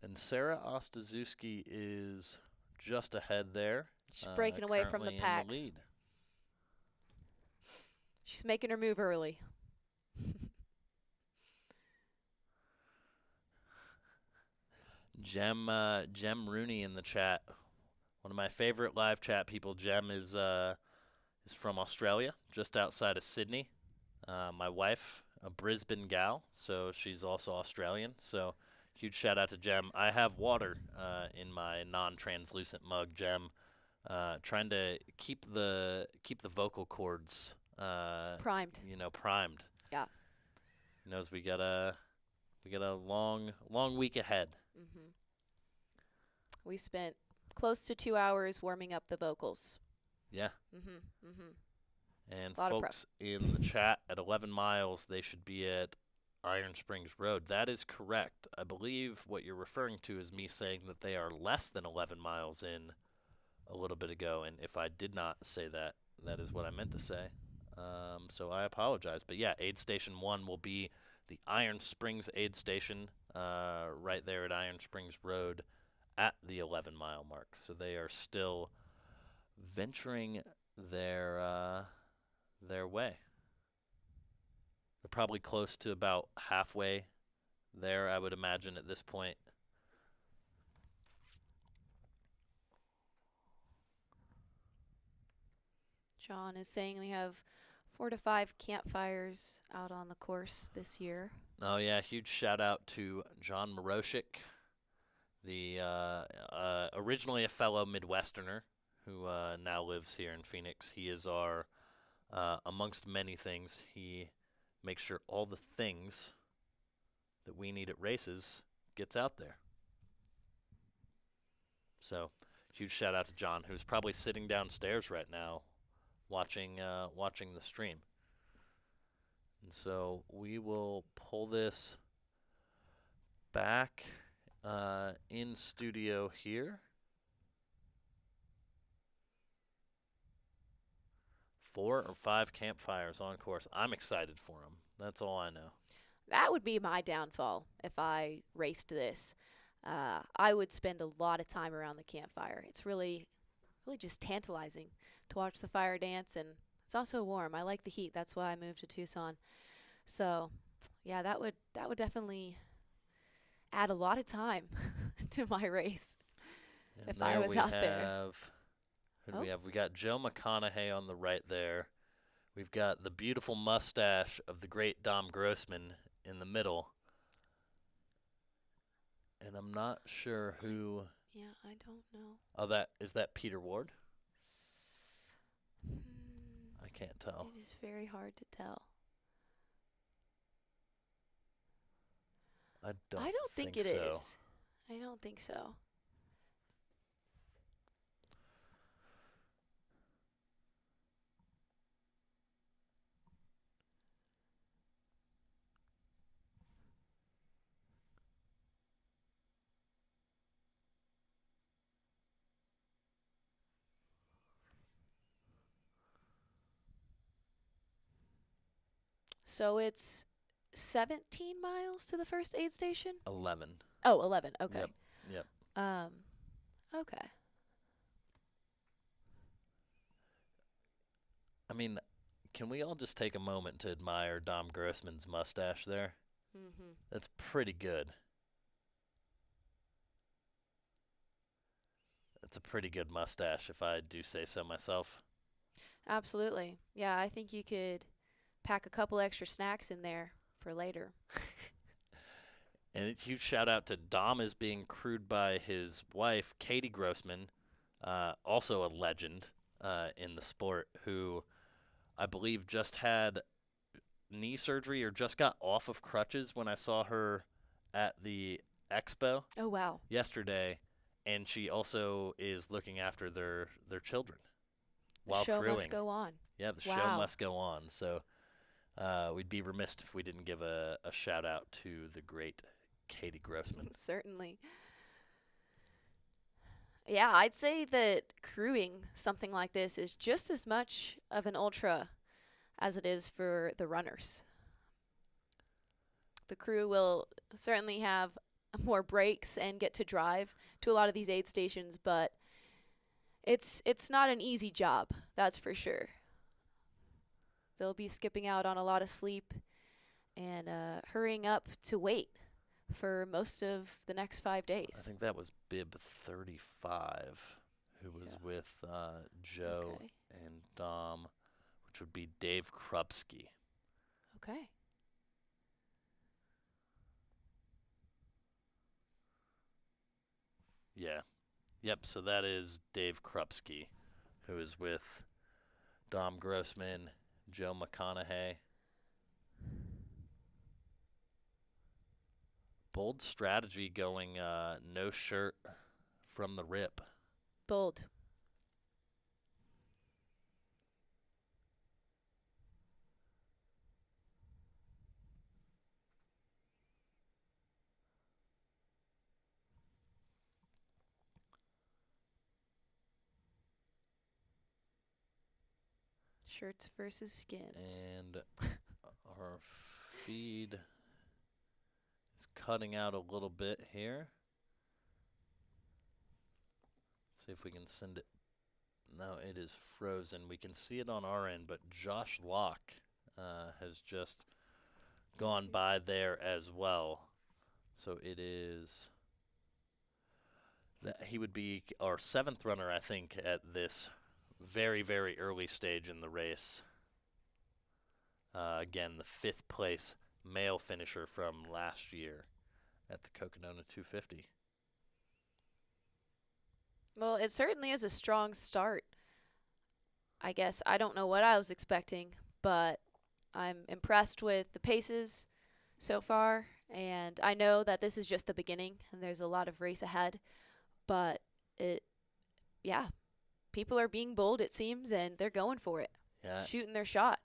And Sarah Ostaszewski is just ahead there. She's breaking away from the currently pack. in the lead. She's making her move early. Jem Rooney in the chat. One of my favorite live chat people. Jem is from Australia, just outside of Sydney. My wife, a Brisbane gal, so she's also Australian. So huge shout out to Jem. I have water in my non-translucent mug, Jem. Trying to keep the vocal cords Primed. Primed. Yeah. As we got a long week ahead. Mm-hmm. We spent close to 2 hours warming up the vocals. Yeah. Mm-hmm. Mm-hmm. And A lot of folks in the chat, at 11 miles, they should be at Iron Springs Road. That is correct. I believe what you're referring to is me saying that they are less than 11 miles in a little bit ago. And if I did not say that, that is what I meant to say. So I apologize. But yeah, Aid Station 1 will be the Iron Springs Aid Station right there at Iron Springs Road at the 11-mile mark. So they are still venturing their way. They're probably close to about halfway there, I would imagine, at this point. John is saying we have 4 to 5 campfires out on the course this year. Oh, yeah, huge shout out to John Moroshik, the originally a fellow Midwesterner who now lives here in Phoenix. He is our, amongst many things, he makes sure all the things that we need at races gets out there. So, huge shout out to John, who's probably sitting downstairs right now, watching the stream. And so we will pull this back in studio here. 4 or 5 campfires on course. I'm excited for them. That's all I know. That would be my downfall if I raced this. I would spend a lot of time around the campfire. It's really just tantalizing to watch the fire dance, and it's also warm. I like the heat. That's why I moved to Tucson. So, yeah, that would definitely add a lot of time to my race And if I was out there. Who do we have? We got Joe McConaughey on the right there. We've got the beautiful mustache of the great Dom Grossman in the middle. And I'm not sure who. Yeah, I don't know. Oh, is that Peter Ward? I can't tell. It is very hard to tell. I I don't think it so. is. I don't think so. So it's 17 miles to the first aid station? 11. Oh, 11. Okay. Yep. Okay. I mean, can we all just take a moment to admire Dom Grossman's mustache there? Mhm. That's pretty good. That's a pretty good mustache, if I do say so myself. Absolutely. Yeah, I think you could pack a couple extra snacks in there for later. And a huge shout out to Dom is being crewed by his wife, Katie Grossman, also a legend in the sport, who I believe just had knee surgery or just got off of crutches when I saw her at the expo Oh, wow. yesterday. And she also is looking after their children while The show crewing. must go on. Yeah, the show Wow. must go on. So we'd be remiss if we didn't give a shout out to the great Katie Grossman. Certainly. Yeah, I'd say that crewing something like this is just as much of an ultra as it is for the runners. The crew will certainly have more breaks and get to drive to a lot of these aid stations, but it's not an easy job, that's for sure. They'll be skipping out on a lot of sleep and hurrying up to wait for most of the next 5 I days. think that was Bib 35, who was Yeah. with Joe Okay. and Dom, which would be Dave Krupski. Okay. Yeah. Yep, so that is Dave Krupski, who is with Dom Grossman, Joe McConaughey. Bold strategy going no shirt from the rip. Bold. Shirts versus skins. And our feed is cutting out a little bit here. See if we can send it. No, it is frozen. We can see it on our end, but Josh Locke has just gone by there as well. So it is. He would be our 7th runner, I think, at this very, very early stage in the race. Again, the 5th place male finisher from last year at the Coconino 250. Well, it certainly is a strong start. I guess I don't know what I was expecting, but I'm impressed with the paces so far, and I know that this is just the beginning and there's a lot of race ahead, but it yeah, people are being bold it seems and they're going for it. Yeah. Shooting their shot.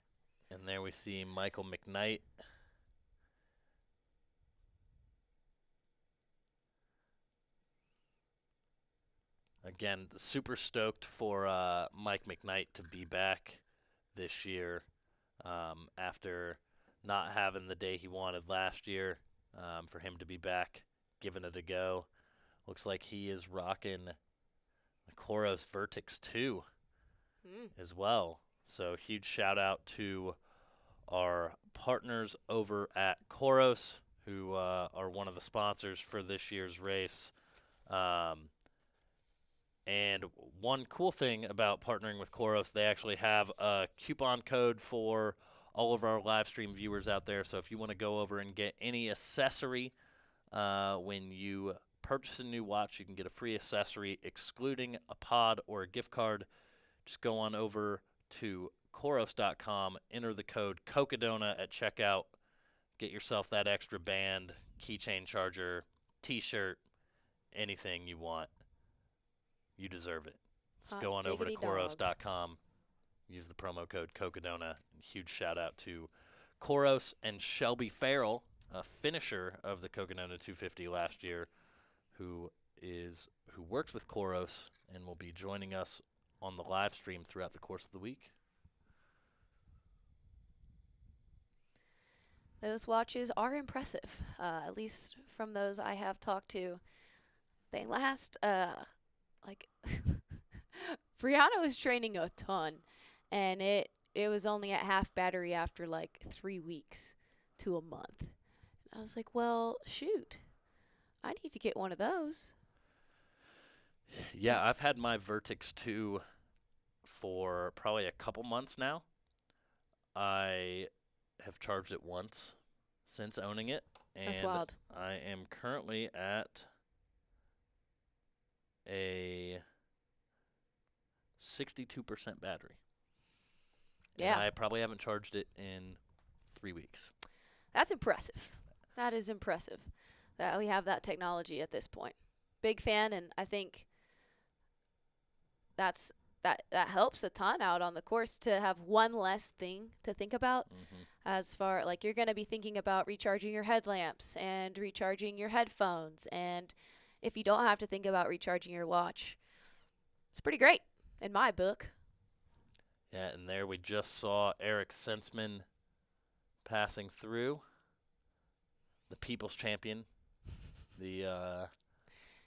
And there we see Michael McKnight. Again, super stoked for Mike McKnight to be back this year after not having the day he wanted last year. For him to be back, giving it a go. Looks like he is rocking the Coros Vertex 2 as well. So huge shout out to our partners over at Coros, who are one of the sponsors for this year's race. And one cool thing about partnering with Coros, they actually have a coupon code for all of our live stream viewers out there. So if you want to go over and get any accessory when you purchase a new watch, you can get a free accessory excluding a pod or a gift card. Just go on over to Coros.com, enter the code Cocodona at checkout, get yourself that extra band, keychain charger, t-shirt, anything you want. You deserve it. So go on over to Coros.com, use the promo code Cocodona. Huge shout out to Coros and Shelby Farrell, a finisher of the Cocodona 250 last year, who works with Coros and will be joining us on the live stream throughout the course of the week. Those watches are impressive, at least from those I have talked to. They last, Brianna was training a ton, and it was only at half battery after like 3 weeks to a month. And I was like, well, shoot, I need to get one of those. Yeah, I've had my Vertex 2 for probably a couple months now. I have charged it once since owning it. And That's wild. I am currently at a 62% battery. Yeah. And I probably haven't charged it in 3 weeks. That's impressive. That is impressive that we have that technology at this point. Big fan, and I think that helps a ton out on the course to have one less thing to think about. As far like you're going to be thinking about recharging your headlamps and recharging your headphones, and if you don't have to think about recharging your watch, it's pretty great in my book. Yeah, and there we just saw Eric Sensman passing through, the people's champion, the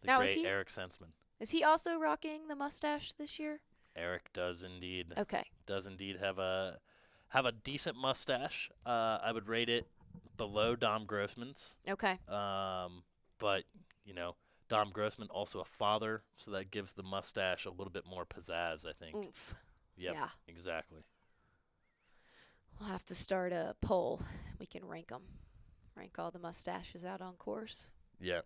Now, great Eric Sensman. Is he also rocking the mustache this year? Eric does indeed. Okay. Does indeed have a decent mustache. I would rate it below Dom Grossman's. Okay. But you know, Dom Grossman also a father, so that gives the mustache a little bit more pizzazz, I think. Oomph. Yep, Yeah. Exactly. We'll have to start a poll. We can rank them. Rank all the mustaches out on course. Yeah.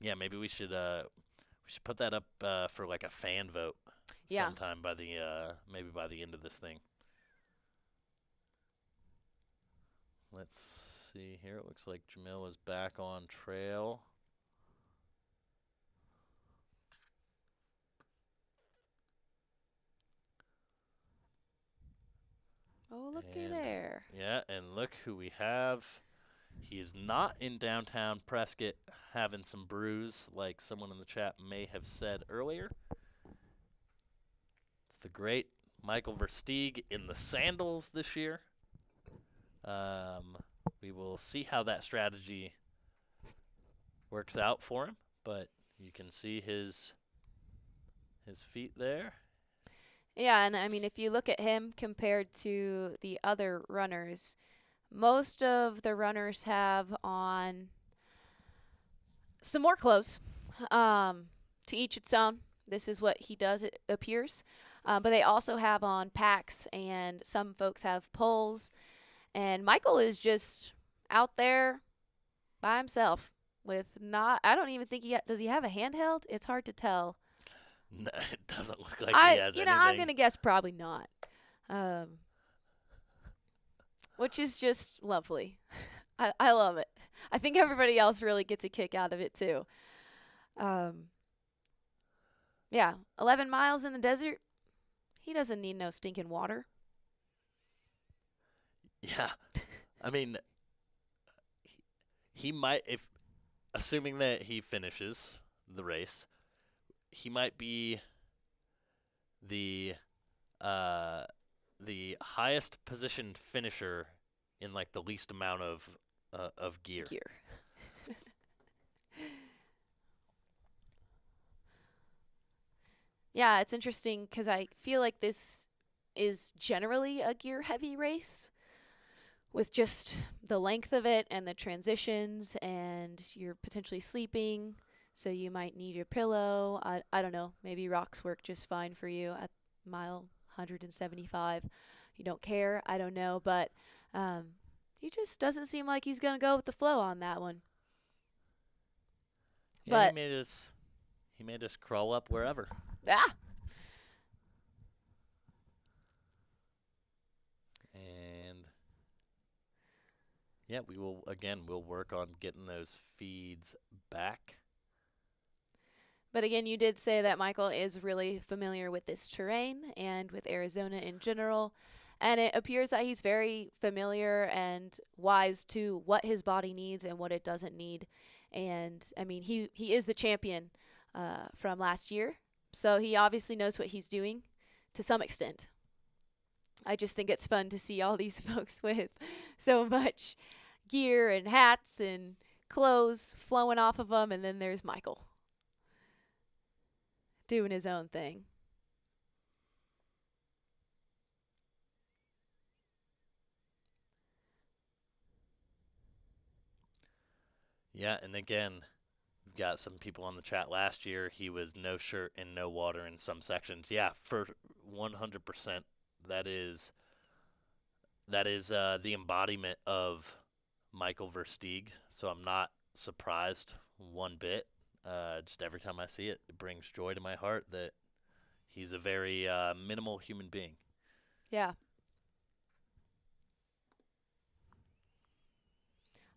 Yeah, maybe we should put that up for like a fan vote sometime by the maybe by the end of this thing. Let's see here. It looks like Jamil is back on trail. Oh, looky there. Yeah, and look who we have. He is not in downtown Prescott having some brews like someone in the chat may have said earlier. It's the great Michael Versteeg in the sandals this year. We will see how that strategy works out for him, but you can see his feet there. Yeah, and I mean, if you look at him compared to the other runners, most of the runners have on some more clothes. To each its own. This is what he does, it appears. But they also have on packs, and some folks have poles. And Michael is just out there by himself. with not. I don't even think does he have a handheld? It's hard to tell. No, it doesn't look like he has anything. I'm gonna guess probably not. Which is just lovely. I love it. I think everybody else really gets a kick out of it too. Yeah, 11 miles in the desert. He doesn't need no stinking water. Yeah. I mean, he might, if assuming that he finishes the race, he might be the highest positioned finisher in like the least amount of gear. Yeah, it's interesting because I feel like this is generally a gear heavy race with just the length of it and the transitions, and you're potentially sleeping, so you might need your pillow. I don't know, maybe rocks work just fine for you at mile 175. You don't care, I don't know, but he just doesn't seem like he's going to go with the flow on that one. Yeah, But he made us crawl up wherever. Ah! And yeah, we'll work on getting those feeds back. But again, you did say that Michael is really familiar with this terrain and with Arizona in general. And it appears that he's very familiar and wise to what his body needs and what it doesn't need. And I mean, he is the champion from last year. So he obviously knows what he's doing to some extent. I just think it's fun to see all these folks with so much gear and hats and clothes flowing off of them. And then there's Michael doing his own thing. Yeah, and again, we've got some people on the chat last year. He was no shirt and no water in some sections. Yeah, for 100%, that is the embodiment of Michael Versteeg. So I'm not surprised one bit. Just every time I see it, it brings joy to my heart that he's a very minimal human being. Yeah.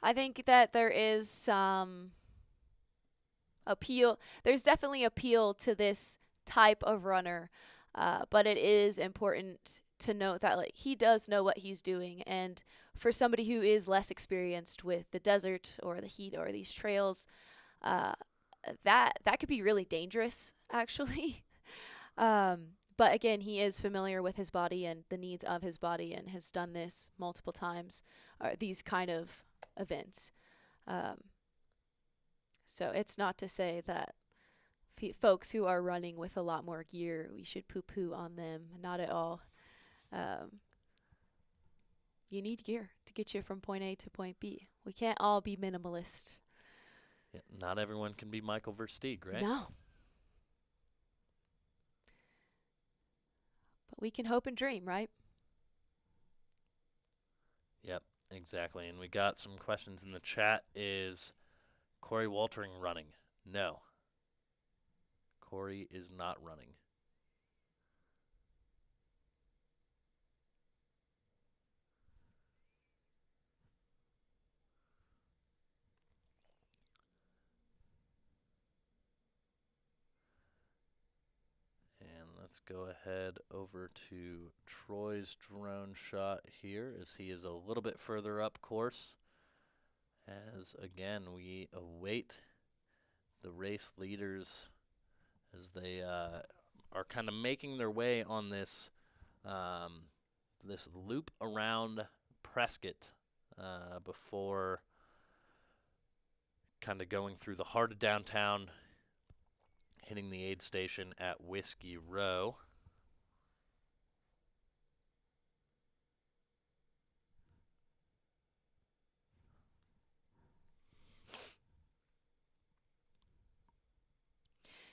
I think that there is some appeal. There's definitely appeal to this type of runner, but it is important to note that like he does know what he's doing, and for somebody who is less experienced with the desert or the heat or these trails, that could be really dangerous, actually. But again, he is familiar with his body and the needs of his body, and has done this multiple times, these kind of events. So it's not to say that folks who are running with a lot more gear, we should poo-poo on them. Not at all. You need gear to get you from point A to point B. We can't all be minimalist. Yeah, not everyone can be Michael Versteeg, right? No. But we can hope and dream, right? Yep, exactly. And we got some questions in the chat. Is Corey Waltering running? No. Corey is not running. And let's go ahead over to Troy's drone shot here, as he is a little bit further up course. As again, we await the race leaders as they are kind of making their way on this this loop around Prescott before kind of going through the heart of downtown, hitting the aid station at Whiskey Row.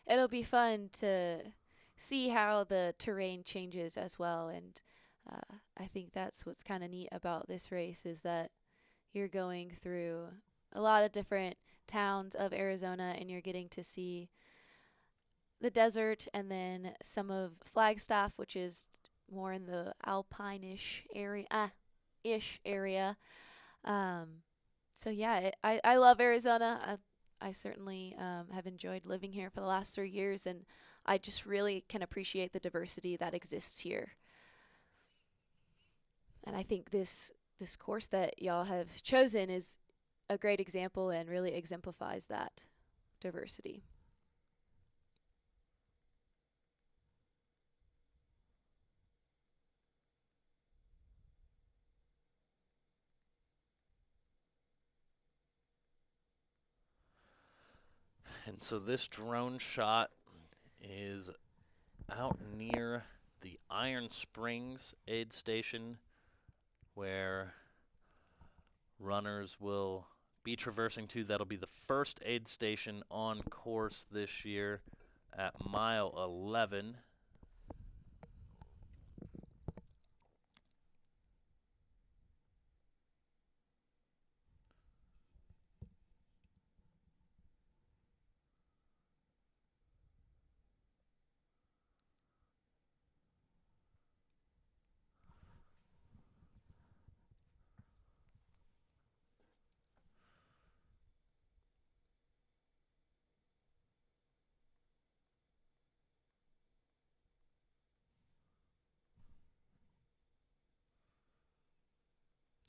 It'll be fun to see how the terrain changes as well, and I think that's what's kind of neat about this race, is that you're going through a lot of different towns of Arizona, and you're getting to see the desert and then some of Flagstaff, which is more in the alpine-ish area. So yeah, I love Arizona. I certainly have enjoyed living here for the last 3 years, and I just really can appreciate the diversity that exists here. And I think this course that y'all have chosen is a great example and really exemplifies that diversity. And so this drone shot is out near the Iron Springs aid station, where runners will be traversing to. That'll be the first aid station on course this year at mile 11.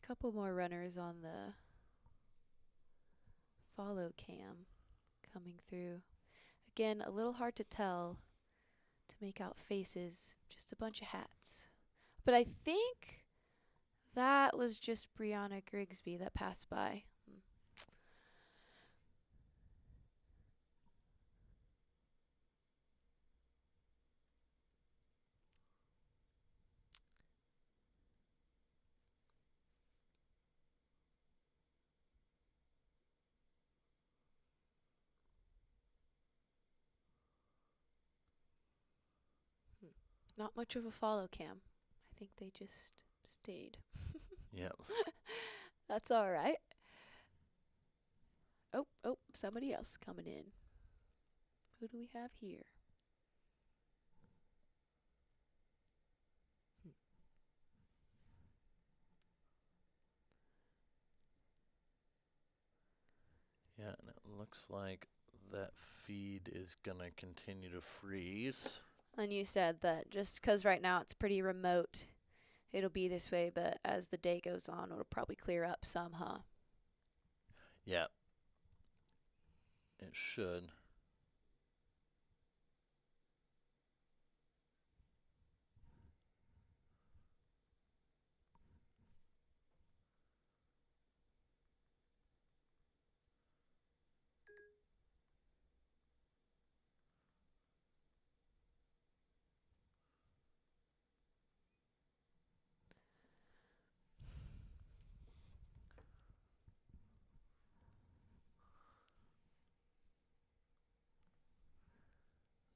Couple more runners on the follow cam coming through. Again, a little hard to tell to make out faces, just a bunch of hats. But I think that was just Brianna Grigsby that passed by. Not much of a follow cam. I think they just stayed. Yep. That's all right. Oh, somebody else coming in. Who do we have here? Yeah, and it looks like that feed is going to continue to freeze. And you said that just because right now it's pretty remote, it'll be this way, but as the day goes on, it'll probably clear up some, huh? Yeah. It should.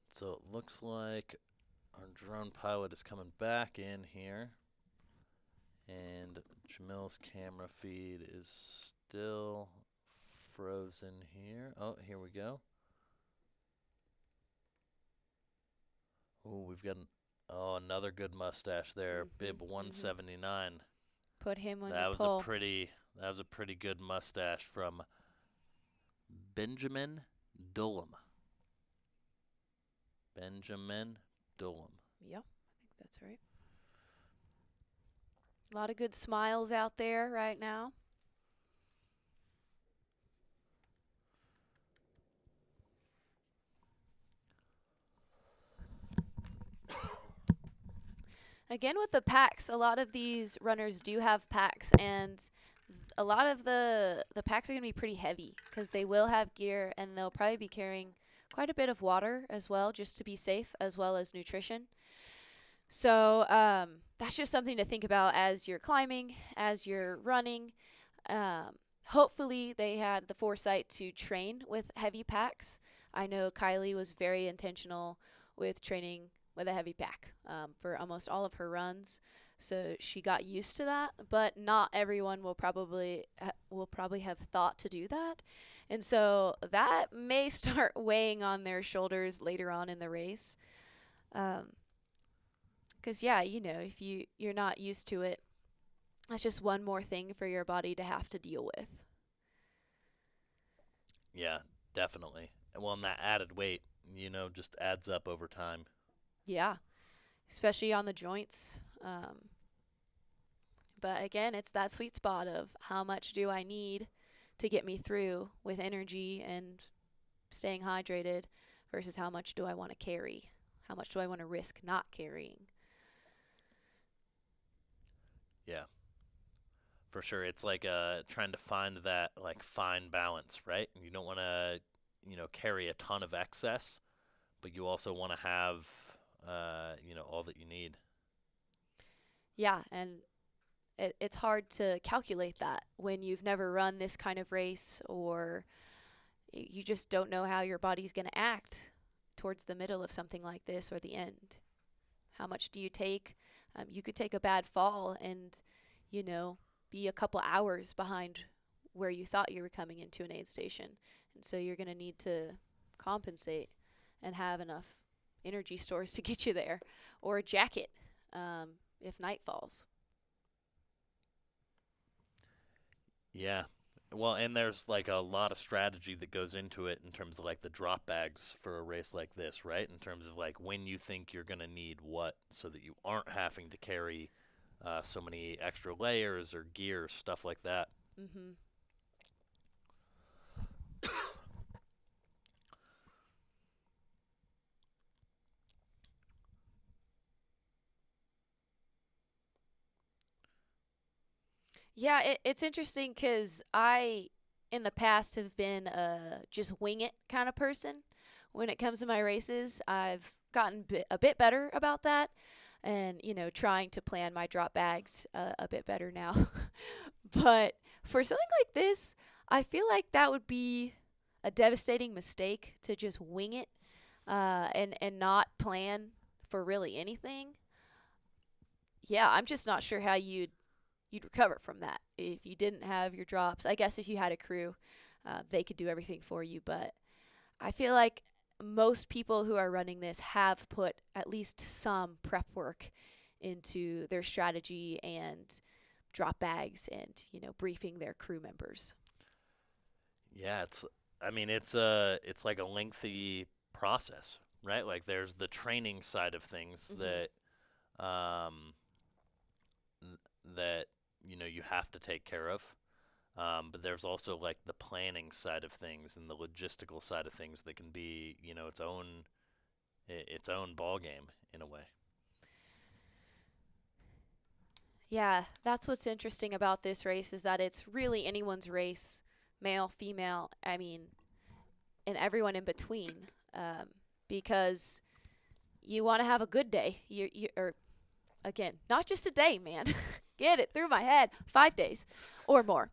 So it looks like our drone pilot is coming back in here, and Jamil's camera feed is still frozen here. Oh, here we go. Oh, we've got another good mustache there. Bib 179. Put him on That the was poll. that was a pretty good mustache from Benjamin Dullum. Benjamin Dullum. Yep, I think that's right. A lot of good smiles out there right now. Again, with the packs, a lot of these runners do have packs, and a lot of the packs are going to be pretty heavy because they will have gear, and they'll probably be carrying quite a bit of water as well, just to be safe, as well as nutrition. So that's just something to think about as you're climbing, as you're running. Hopefully they had the foresight to train with heavy packs. I know Kylie was very intentional with training with a heavy pack for almost all of her runs. So she got used to that, but not everyone will probably have thought to do that. And so that may start weighing on their shoulders later on in the race. Um, 'Cause yeah, if you're not used to it, that's just one more thing for your body to have to deal with. Yeah, definitely. Well, and that added weight, just adds up over time. Yeah, especially on the joints. But again, it's that sweet spot of how much do I need to get me through with energy and staying hydrated versus how much do I want to carry? How much do I want to risk not carrying? Yeah, for sure. It's like trying to find that like fine balance, right? You don't want to, carry a ton of excess, but you also want to have, all that you need. Yeah, and it's hard to calculate that when you've never run this kind of race or you just don't know how your body's going to act towards the middle of something like this or the end. How much do you take? You could take a bad fall and, be a couple hours behind where you thought you were coming into an aid station. And so you're going to need to compensate and have enough energy stores to get you there or a jacket if night falls. Yeah. Well, and there's like a lot of strategy that goes into it in terms of like the drop bags for a race like this, right? In terms of like when you think you're going to need what so that you aren't having to carry so many extra layers or gear, stuff like that. Mm-hmm. Yeah, it's interesting because I, in the past, have been a just wing it kind of person. When it comes to my races, I've gotten a bit better about that and, trying to plan my drop bags a bit better now. But for something like this, I feel like that would be a devastating mistake to just wing it and not plan for really anything. Yeah, I'm just not sure how you'd recover from that if you didn't have your drops. I guess if you had a crew, they could do everything for you. But I feel like most people who are running this have put at least some prep work into their strategy and drop bags and briefing their crew members. Yeah, it's like a lengthy process, right? Like there's the training side of things Hmm. um that you have to take care of. But there's also like the planning side of things and the logistical side of things that can be, its own ball game in a way. Yeah, that's what's interesting about this race is that it's really anyone's race, male, female. I mean, and everyone in between, because you want to have a good day. Or again, not just a day, man. Get it through my head. 5 days or more.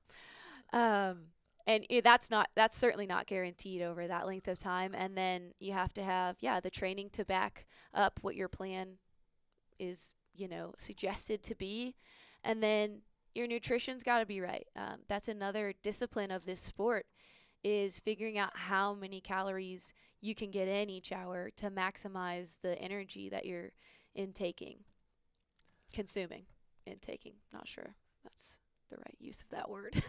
Um, and that's certainly not guaranteed over that length of time. And then you have to have the training to back up what your plan is suggested to be, and then your nutrition's got to be right. That's another discipline of this sport is figuring out how many calories you can get in each hour to maximize the energy that you're intaking, consuming, intaking. Not sure that's the right use of that word.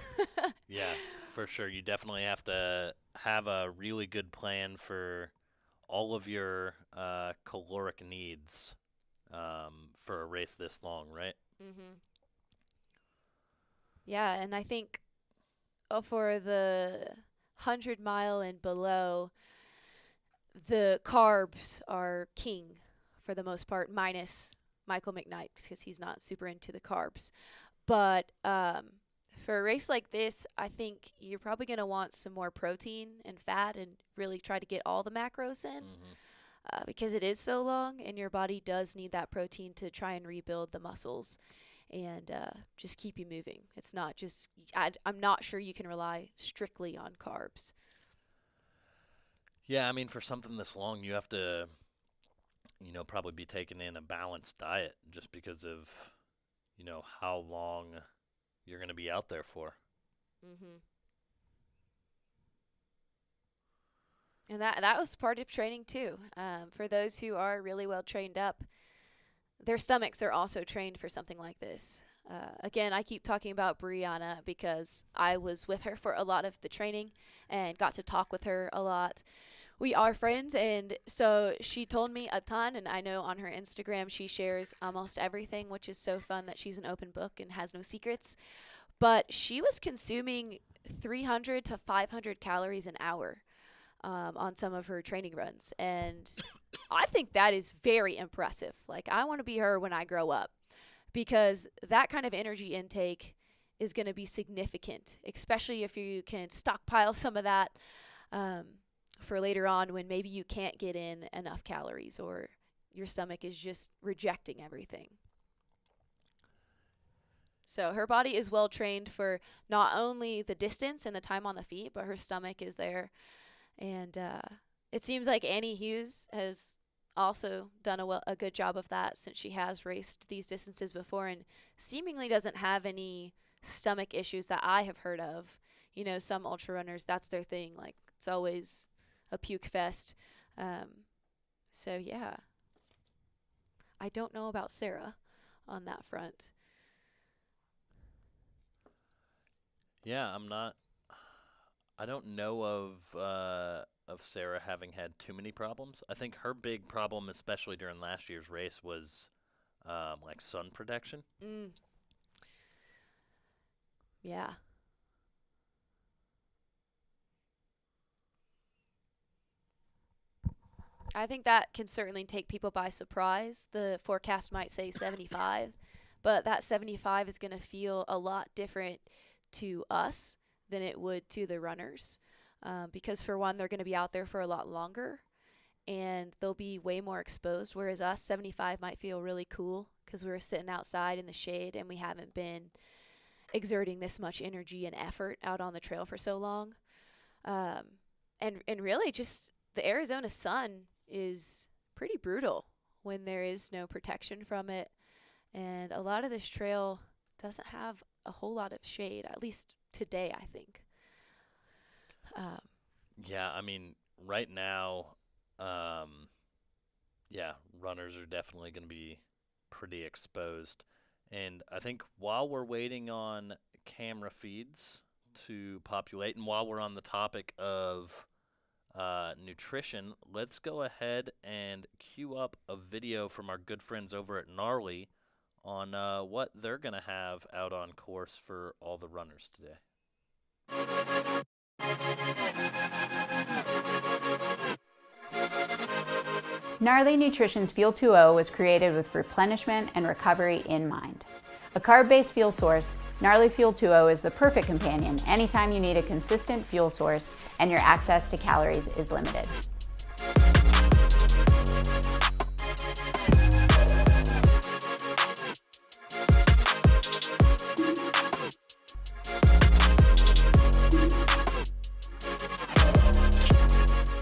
Yeah, for sure. You definitely have to have a really good plan for all of your caloric needs for a race this long, right? Hmm. Yeah, and I think for the 100 mile and below, the carbs are king for the most part, minus Michael McKnight because he's not super into the carbs. But for a race like this, I think you're probably going to want some more protein and fat and really try to get all the macros in Hmm. because it is so long and your body does need that protein to try and rebuild the muscles and just keep you moving. It's not just, I'm not sure you can rely strictly on carbs. Yeah, I mean, for something this long, you have to, probably be taking in a balanced diet just because of, how long you're going to be out there for. Mhm. And that was part of training too. For those who are really well trained up, their stomachs are also trained for something like this. Again, I keep talking about Brianna because I was with her for a lot of the training and got to talk with her a lot. We are friends, and so she told me a ton, and I know on her Instagram she shares almost everything, which is so fun that she's an open book and has no secrets. But she was consuming 300 to 500 calories an hour on some of her training runs. And I think that is very impressive. Like, I want to be her when I grow up because that kind of energy intake is going to be significant, especially if you can stockpile some of that for later on when maybe you can't get in enough calories or your stomach is just rejecting everything. So her body is well trained for not only the distance and the time on the feet, but her stomach is there. And it seems like Annie Hughes has also done a good job of that since she has raced these distances before and seemingly doesn't have any stomach issues that I have heard of. Some ultra runners, that's their thing. Like, it's always a puke fest. So, yeah. I don't know about Sarah on that front. Yeah, I don't know of Sarah having had too many problems. I think her big problem, especially during last year's race, was like sun protection. Mm. Yeah. I think that can certainly take people by surprise. The forecast might say 75, but that 75 is going to feel a lot different to us than it would to the runners. Because, for one, they're going to be out there for a lot longer and they'll be way more exposed. Whereas us, 75 might feel really cool because we were sitting outside in the shade and we haven't been exerting this much energy and effort out on the trail for so long. And really, just the Arizona sun is pretty brutal when there is no protection from it. And a lot of this trail doesn't have a whole lot of shade, at least today, I think. Yeah, I mean, right now, um, yeah, runners are definitely going to be pretty exposed. And I think while we're waiting on camera feeds to populate, and while we're on the topic of nutrition, let's go ahead and queue up a video from our good friends over at Gnarly on what they're going to have out on course for all the runners today. Gnarly Nutrition's Fuel 2.0 was created with replenishment and recovery in mind. A carb-based fuel source, Gnarly Fuel 2.0 is the perfect companion anytime you need a consistent fuel source and your access to calories is limited.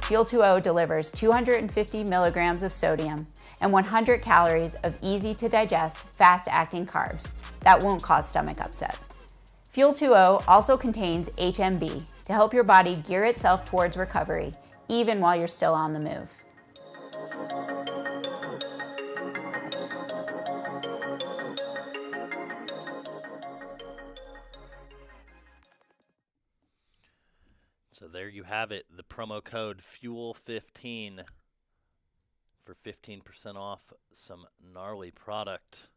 Fuel 2.0 delivers 250 milligrams of sodium and 100 calories of easy-to-digest, fast-acting carbs that won't cause stomach upset. Fuel 2.0 also contains HMB to help your body gear itself towards recovery, even while you're still on the move. So there you have it, the promo code FUEL15 for 15% off some gnarly product.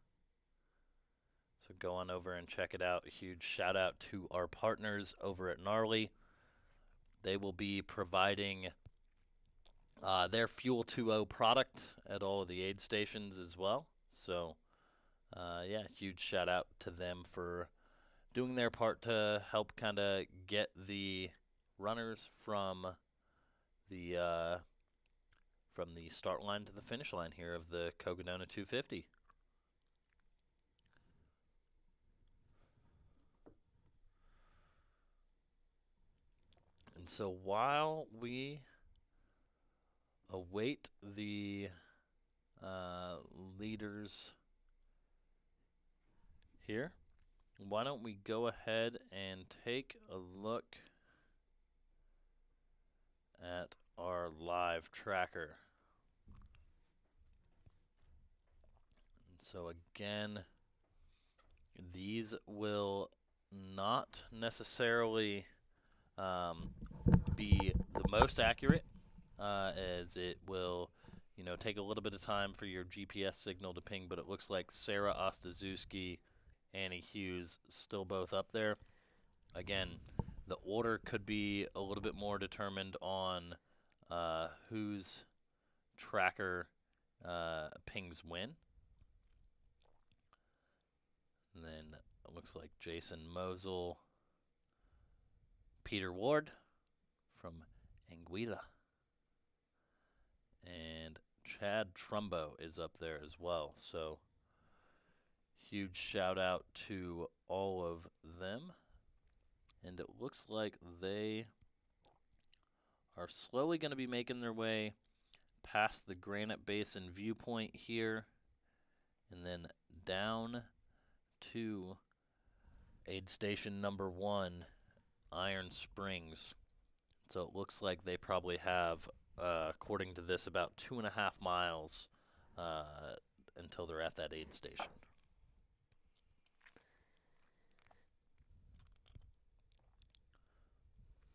So go on over and check it out. A huge shout out to our partners over at Gnarly. They will be providing their Fuel 2.0 product at all of the aid stations as well. So, yeah, huge shout out to them for doing their part to help kind of get the runners from the start line to the finish line here of the Cogedona 250. And so while we await the leaders here. Why don't we go ahead and take a look at our live tracker. So again, these will not necessarily be the most accurate, as it will, take a little bit of time for your GPS signal to ping, but it looks like Sarah Ostaszewski, Annie Hughes still both up there. Again, the order could be a little bit more determined on whose tracker pings when. And then it looks like Jason Mosel, Peter Ward from Anguilla, and Chad Trumbo is up there as well. So huge shout out to all of them. And it looks like they are slowly going to be making their way past the Granite Basin viewpoint here and then down to aid station number 1, Iron Springs. So it looks like they probably have, according to this, about 2.5 miles until they're at that aid station.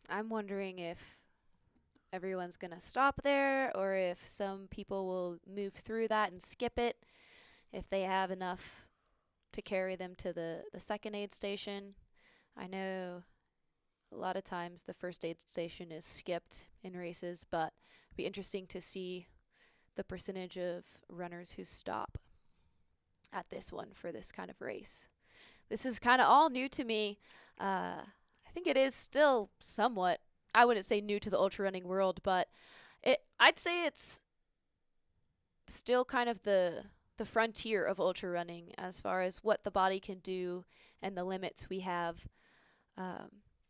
I'm wondering if everyone's going to stop there or if some people will move through that and skip it if they have enough to carry them to the second aid station. I know a lot of times the first aid station is skipped in races, but it'd be interesting to see the percentage of runners who stop at this one for this kind of race. This is kind of all new to me. I think it is still somewhat, I wouldn't say new to the ultra running world, but I'd say it's still kind of the frontier of ultra running as far as what the body can do and the limits we have.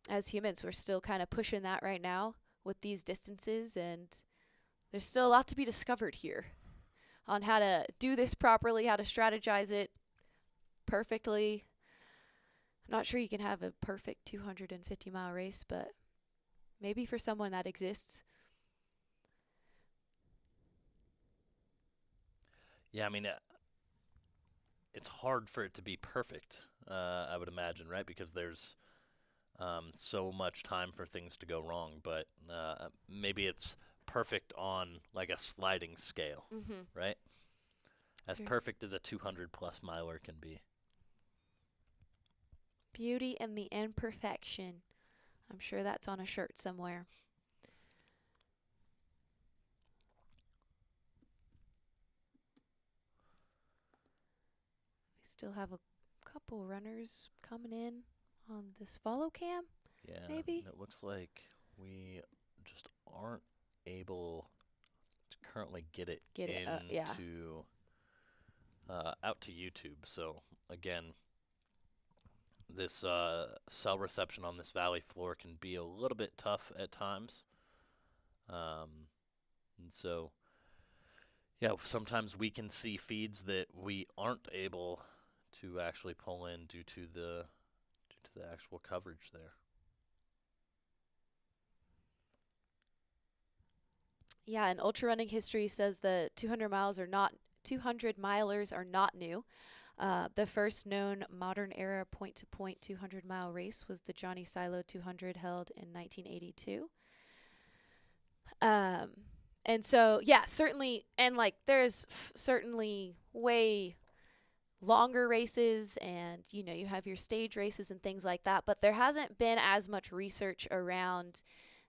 As humans, we're still kind of pushing that right now with these distances, and there's still a lot to be discovered here on how to do this properly, how to strategize it perfectly. I'm not sure you can have a perfect 250-mile race, but maybe for someone that exists. Yeah, I mean, it's hard for it to be perfect, I would imagine, right? Because there's so much time for things to go wrong. But maybe it's perfect on like a sliding scale, right? As perfect as a 200-plus miler can be. Beauty and the imperfection. I'm sure that's on a shirt somewhere. We still have a couple runners coming in on this follow cam. Yeah, maybe. It looks like we just aren't able to currently get it into out to YouTube. So again, this cell reception on this valley floor can be a little bit tough at times. And so, yeah, sometimes we can see feeds that we aren't able to actually pull in due to the actual coverage there. Yeah, and ultra running history says that 200 milers are not new. The first known modern era point-to-point 200-mile race was the Johnny Silo 200 held in 1982. And so, yeah, certainly, and like there's certainly way longer races and, you have your stage races and things like that, but there hasn't been as much research around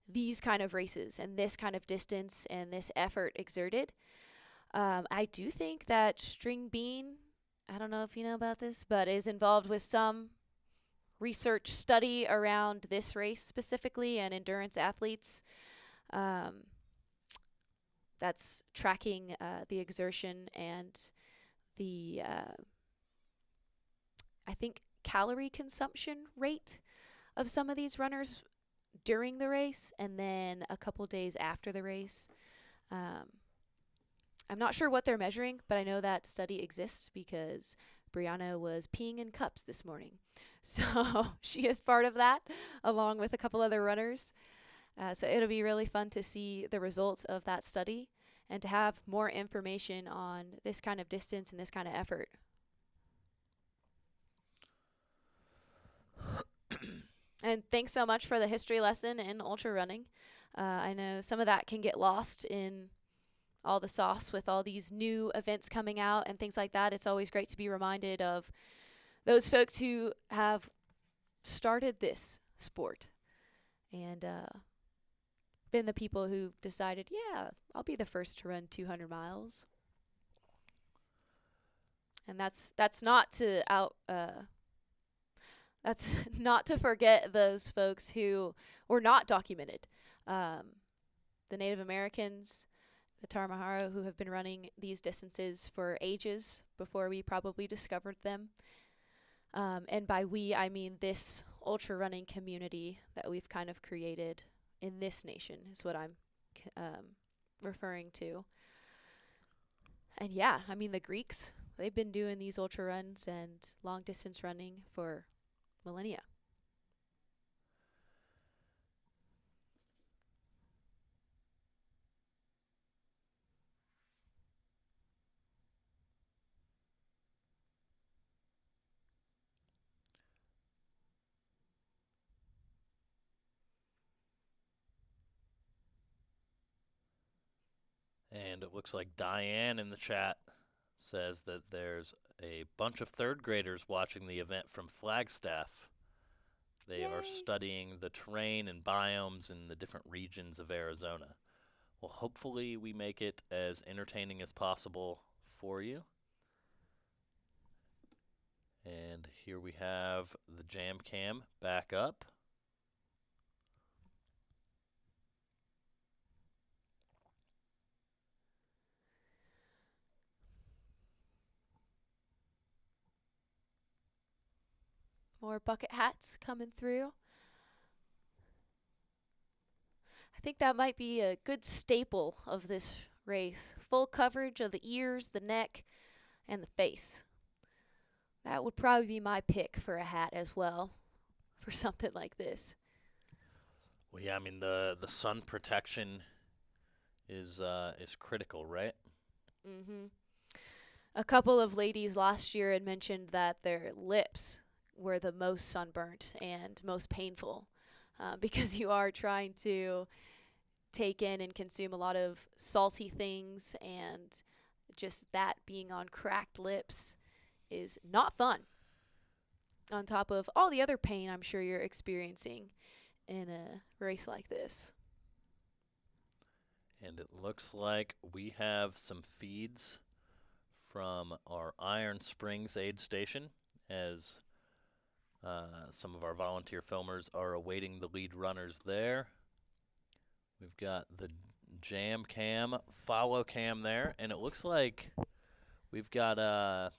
these kind of races and this kind of distance and this effort exerted. I do think that String Bean, I don't know if you know about this, but is involved with some research study around this race specifically and endurance athletes. That's tracking the exertion and the, I think, calorie consumption rate of some of these runners during the race and then a couple days after the race. I'm not sure what they're measuring, but I know that study exists because Brianna was peeing in cups this morning. So she is part of that, along with a couple other runners. So it'll be really fun to see the results of that study and to have more information on this kind of distance and this kind of effort. And thanks so much for the history lesson in ultra running. I know some of that can get lost in all the sauce with all these new events coming out and things like that. It's always great to be reminded of those folks who have started this sport and been the people who decided, yeah, I'll be the first to run 200 miles. And that's not to that's not to forget those folks who were not documented. The Native Americans, the Tarahumara, who have been running these distances for ages before we probably discovered them. And by we, I mean this ultra running community that we've kind of created in this nation is what I'm referring to. And yeah, I mean the Greeks, they've been doing these ultra runs and long distance running for millennia. And it looks like Diane in the chat says that there's a bunch of third graders watching the event from Flagstaff. They are studying the terrain and biomes in the different regions of Arizona. Well, hopefully we make it as entertaining as possible for you. And here we have the Jam Cam back up. More bucket hats coming through. I think that might be a good staple of this race. Full coverage of the ears, the neck, and the face. That would probably be my pick for a hat as well, for something like this. Well, yeah, I mean the sun protection is critical, right? Mm-hmm. A couple of ladies last year had mentioned that their lips were the most sunburnt and most painful because you are trying to take in and consume a lot of salty things, and just that being on cracked lips is not fun. On top of all the other pain I'm sure you're experiencing in a race like this. And it looks like we have some feeds from our Iron Springs aid station as some of our volunteer filmers are awaiting the lead runners there. We've got the Jam Cam, follow cam there, and it looks like we've got a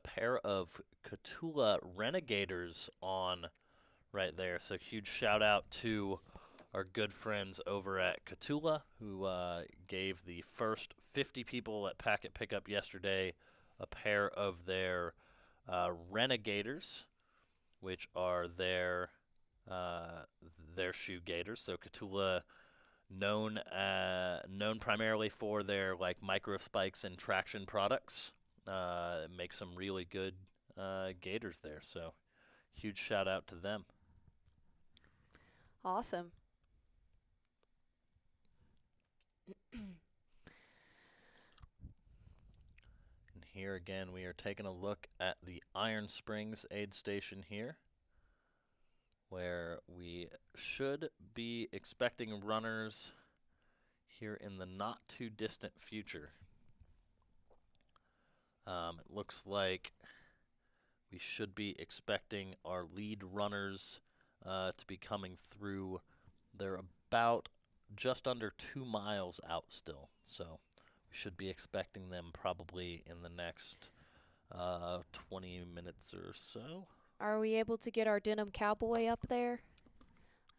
pair of Cotulla Renegaders on right there. So huge shout out to our good friends over at Cotulla who gave the first 50 people at Packet Pickup yesterday a pair of their Renegaders, which are their shoe gaiters. So Cotulla, known primarily for their like micro spikes and traction products, make some really good gaiters there. So huge shout out to them. Awesome. And here again, we are taking a look at the Iron Springs aid station here, where we should be expecting runners here in the not too distant future. It looks like we should be expecting our lead runners to be coming through. They're about just under 2 miles out still, so we should be expecting them probably in the next 20 minutes or so. Are we able to get our denim cowboy up there?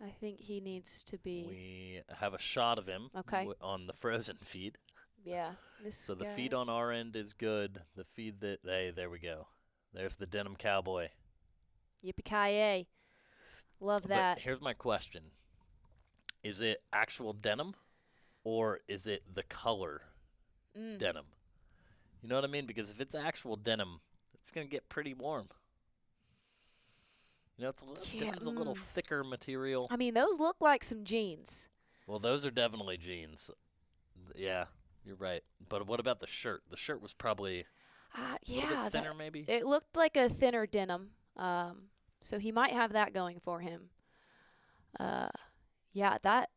I think he needs to be. We have a shot of him Okay. on the frozen feed. Yeah. This So the guy. feed on our end is good. The feed that there we go. There's the denim cowboy. Yippee-ki-yay. Love But that. here's my question. Is it actual denim or is it the color denim? You know what I mean? Because if it's actual denim, it's going to get pretty warm. You know, denim's a little thicker material. I mean, those look like some jeans. Well, those are definitely jeans. Yeah, you're right. But what about the shirt? The shirt was probably a little Yeah, bit thinner, maybe? it looked like a thinner denim. So he might have that going for him. Yeah, that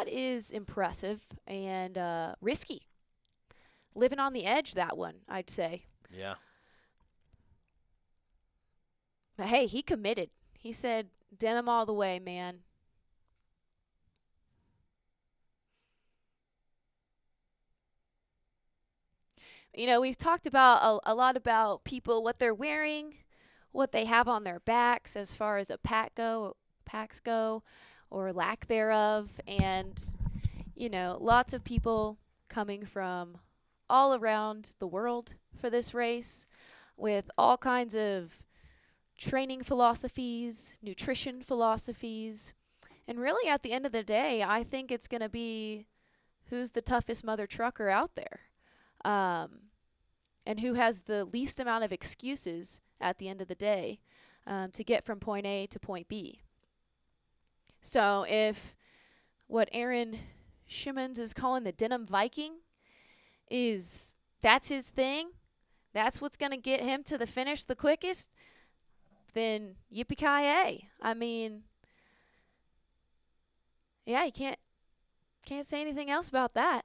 is impressive and risky. Living on the edge, that one, I'd say. Yeah. But hey, he committed. He said, denim all the way, man. You know, we've talked about a lot about people, what they're wearing, what they have on their backs as far as packs go, or lack thereof. And, you know, lots of people coming from all around the world for this race with all kinds of training philosophies, nutrition philosophies. And really, at the end of the day, I think it's going to be who's the toughest mother trucker out there. And who has the least amount of excuses at the end of the day to get from point A to point B. So if what Aaron Schimmons is calling the denim Viking that's his thing, that's what's going to get him to the finish the quickest, then yippee-ki-yay. I mean, yeah, you can't say anything else about that.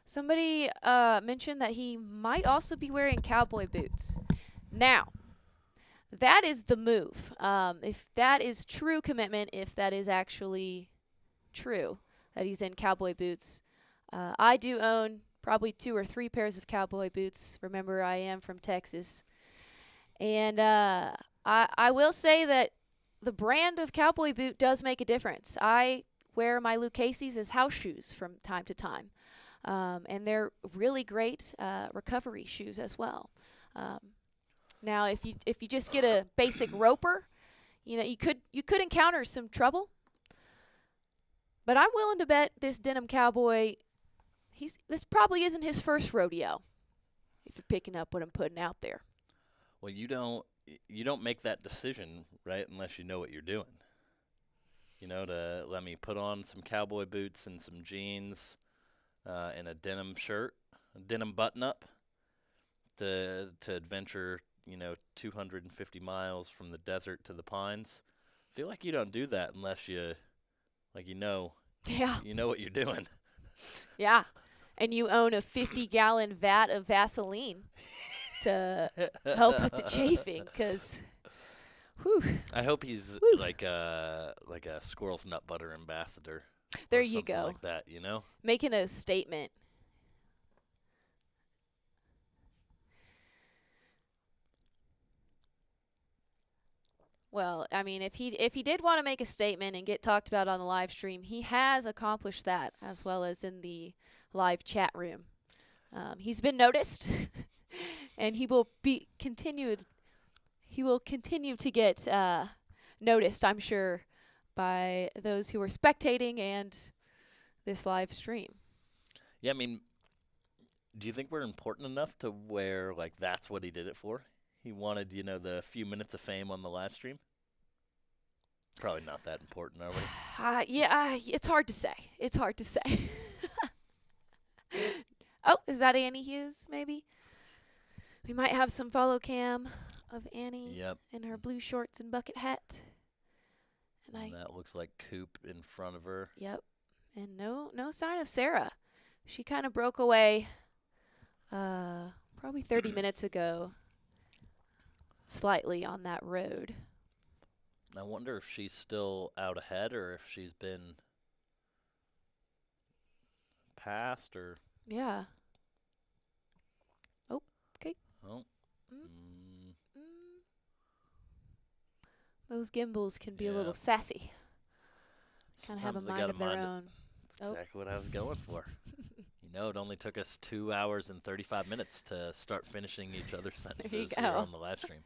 Somebody mentioned that he might also be wearing cowboy boots. Now, that is the move. If that is true commitment, if that is actually true, that he's in cowboy boots. I do own probably 2 or 3 pairs of cowboy boots. Remember, I am from Texas. And I will say that the brand of cowboy boot does make a difference. I wear my Lucchese's as house shoes from time to time. And they're really great recovery shoes as well. Now, if you just get a basic roper, you know, you could encounter some trouble. But I'm willing to bet this denim cowboy, this probably isn't his first rodeo. If you're picking up what I'm putting out there. Well, you don't make that decision, right, unless you know what you're doing. You know, to let me put on some cowboy boots and some jeans and a denim shirt, a denim button-up to adventure, 250 miles from the desert to the pines. I feel like you don't do that unless you know what you're doing. Yeah. And you own a 50-gallon vat of Vaseline to help with the chafing, because, whew. I hope he's like a squirrel's nut butter ambassador. There or you something go. like that, Making a statement. Well, I mean, if he did want to make a statement and get talked about on the live stream, he has accomplished that, as well as in the live chat room. He's been noticed, and he will continue to get noticed, I'm sure, by those who are spectating and this live stream. Yeah, I mean, do you think we're important enough to where, that's what he did it for? He wanted, the few minutes of fame on the live stream? Probably not that important, are we? It's hard to say. It's hard to say. Oh, is that Annie Hughes, maybe? We might have some follow cam of Annie in her blue shorts and bucket hat. And that looks like Coop in front of her. Yep. And no sign of Sarah. She kind of broke away probably 30 minutes ago, slightly on that road. I wonder if she's still out ahead or if she's been past or? Yeah. Oh, okay. Oh. Mm. Those gimbals can be a Yeah. little sassy. Kind of have a Sometimes they mind got a of their mind. own. That's exactly what I was going for. It only took us 2 hours and 35 minutes to start finishing each other's sentences here go. on the live stream.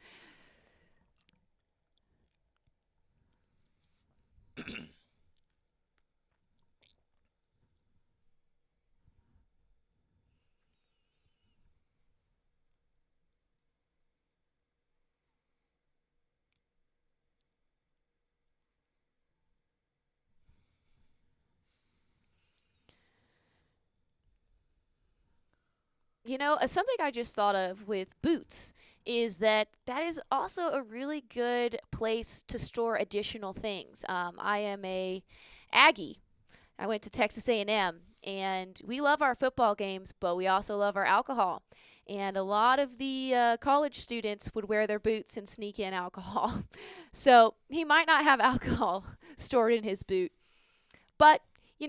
Something I just thought of with boots is that is also a really good place to store additional things. I am a Aggie. I went to Texas A&M, and we love our football games, but we also love our alcohol. And a lot of the college students would wear their boots and sneak in alcohol. So he might not have alcohol stored in his boot. But,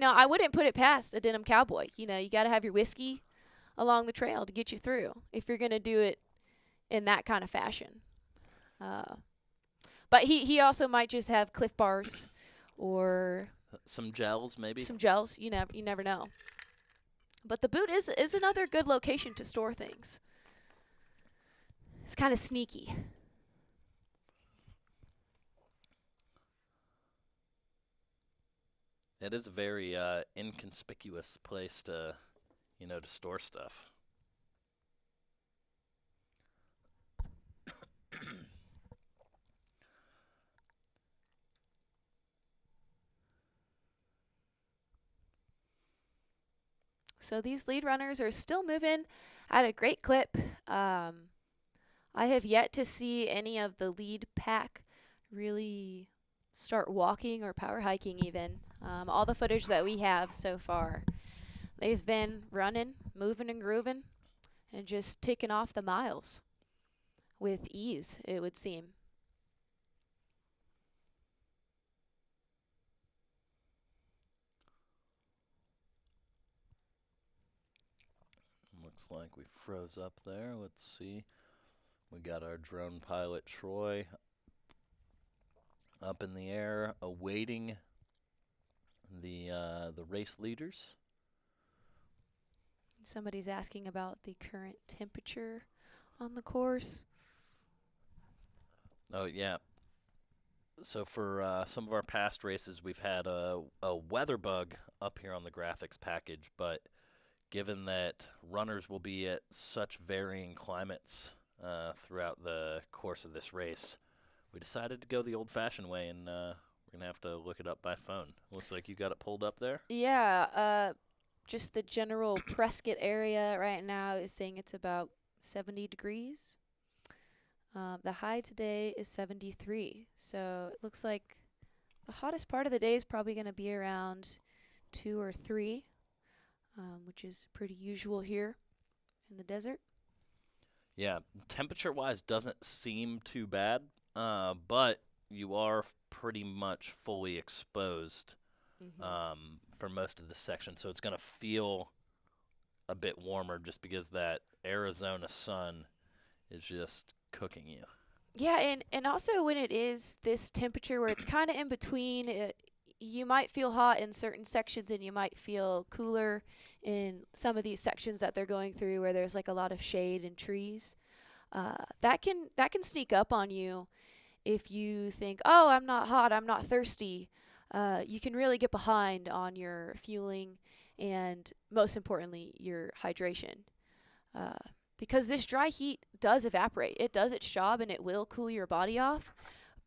I wouldn't put it past a denim cowboy. You got to have your whiskey along the trail to get you through if you're going to do it in that kind of fashion. But he also might just have Cliff Bars or some gels, maybe. Some gels. You never know. But the boot is another good location to store things. It's kind of sneaky. It is a very inconspicuous place to to store stuff. So these lead runners are still moving at a great clip. I have yet to see any of the lead pack really start walking or power hiking even. All the footage that we have so far, they've been running, moving and grooving, and just ticking off the miles with ease, it would seem. Looks like we froze up there. Let's see. We got our drone pilot, Troy, up in the air, awaiting the race leaders. Somebody's asking about the current temperature on the course. Oh, yeah. So for some of our past races, we've had a weather bug up here on the graphics package, but given that runners will be at such varying climates throughout the course of this race, we decided to go the old-fashioned way, and we're going to have to look it up by phone. Looks like you got it pulled up there. Yeah, just the general Prescott area right now is saying it's about 70 degrees. The high today is 73, so it looks like the hottest part of the day is probably going to be around 2 or 3, which is pretty usual here in the desert. Yeah, temperature-wise doesn't seem too bad, but you are pretty much fully exposed for most of the section, so it's going to feel a bit warmer just because that Arizona sun is just cooking you. Yeah, and also when it is this temperature where it's kind of in between, you might feel hot in certain sections and you might feel cooler in some of these sections that they're going through where there's like a lot of shade and trees. That can sneak up on you if you think, oh, I'm not hot, I'm not thirsty. You can really get behind on your fueling and, most importantly, your hydration. Because this dry heat does evaporate. It does its job and it will cool your body off,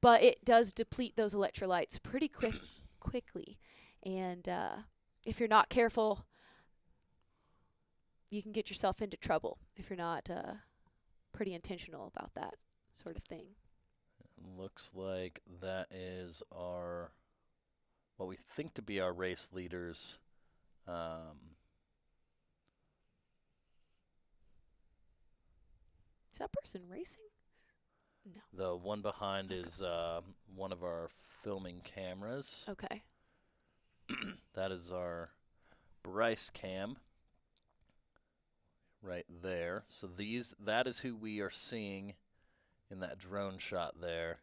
but it does deplete those electrolytes pretty quickly. And if you're not careful, you can get yourself into trouble if you're not pretty intentional about that sort of thing. Looks like that is what we think to be our race leaders. Is that person racing? No. The one behind is one of our filming cameras. Okay. That is our Bryce cam right there. So that is who we are seeing in that drone shot there.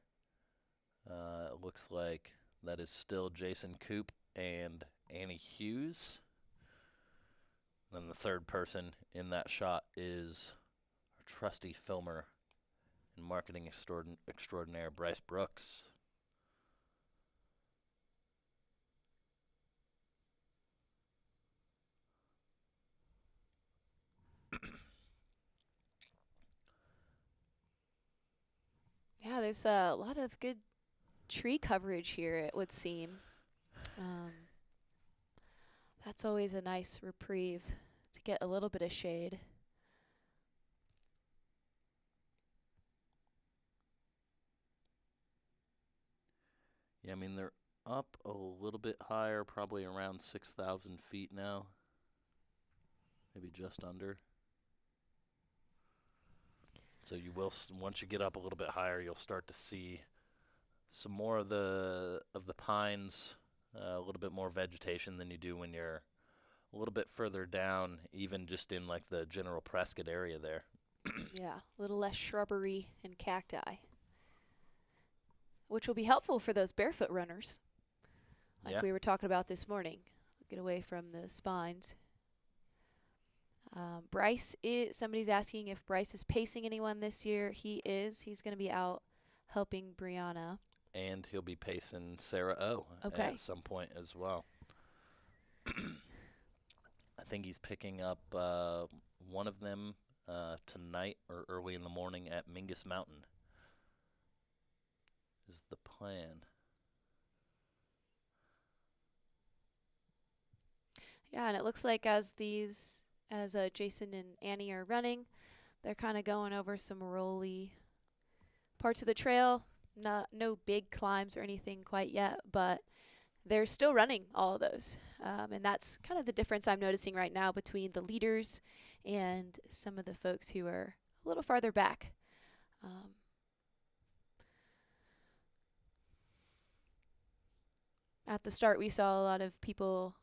It looks like that is still Jason Koop and Annie Hughes. Then the third person in that shot is our trusty filmer and marketing extraordinaire, Bryce Brooks. Yeah, there's a lot of good tree coverage here, it would seem. That's always a nice reprieve to get a little bit of shade. Yeah, I mean, they're up a little bit higher, probably around 6,000 feet now. Maybe just under. So you will, once you get up a little bit higher, you'll start to see some more of the pines, a little bit more vegetation than you do when you're a little bit further down, even just in like the General Prescott area there. Yeah, a little less shrubbery and cacti, which will be helpful for those barefoot runners, like Yeah. we were talking about this morning. Get away from the spines. Somebody's asking if Bryce is pacing anyone this year. He is. He's going to be out helping Brianna. And he'll be pacing Sarah O at some point as well. I think he's picking up one of them tonight or early in the morning at Mingus Mountain is the plan. Yeah, and it looks like as Jason and Annie are running, they're kind of going over some rolly parts of the trail. No big climbs or anything quite yet, but they're still running all of those. And that's kind of the difference I'm noticing right now between the leaders and some of the folks who are a little farther back. At the start, we saw a lot of people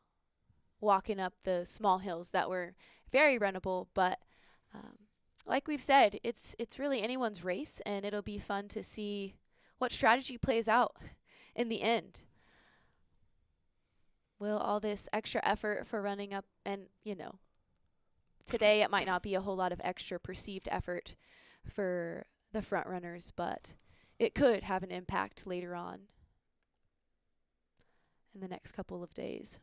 walking up the small hills that were very runnable, but like we've said, it's really anyone's race, and it'll be fun to see what strategy plays out in the end. Will all this extra effort for running up, and today it might not be a whole lot of extra perceived effort for the front runners, but it could have an impact later on in the next couple of days.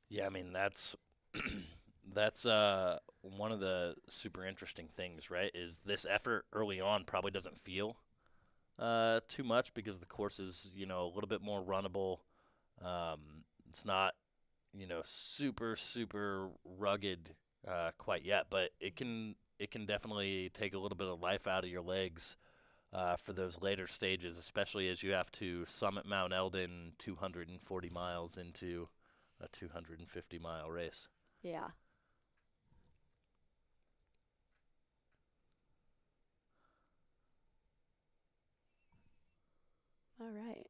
Yeah, I mean, that's one of the super interesting things, right? Is this effort early on probably doesn't feel too much because the course is, a little bit more runnable. It's not, super, super rugged quite yet, but it can definitely take a little bit of life out of your legs for those later stages, especially as you have to summit Mount Eldon 240 miles into a 250-mile race. Yeah. All right.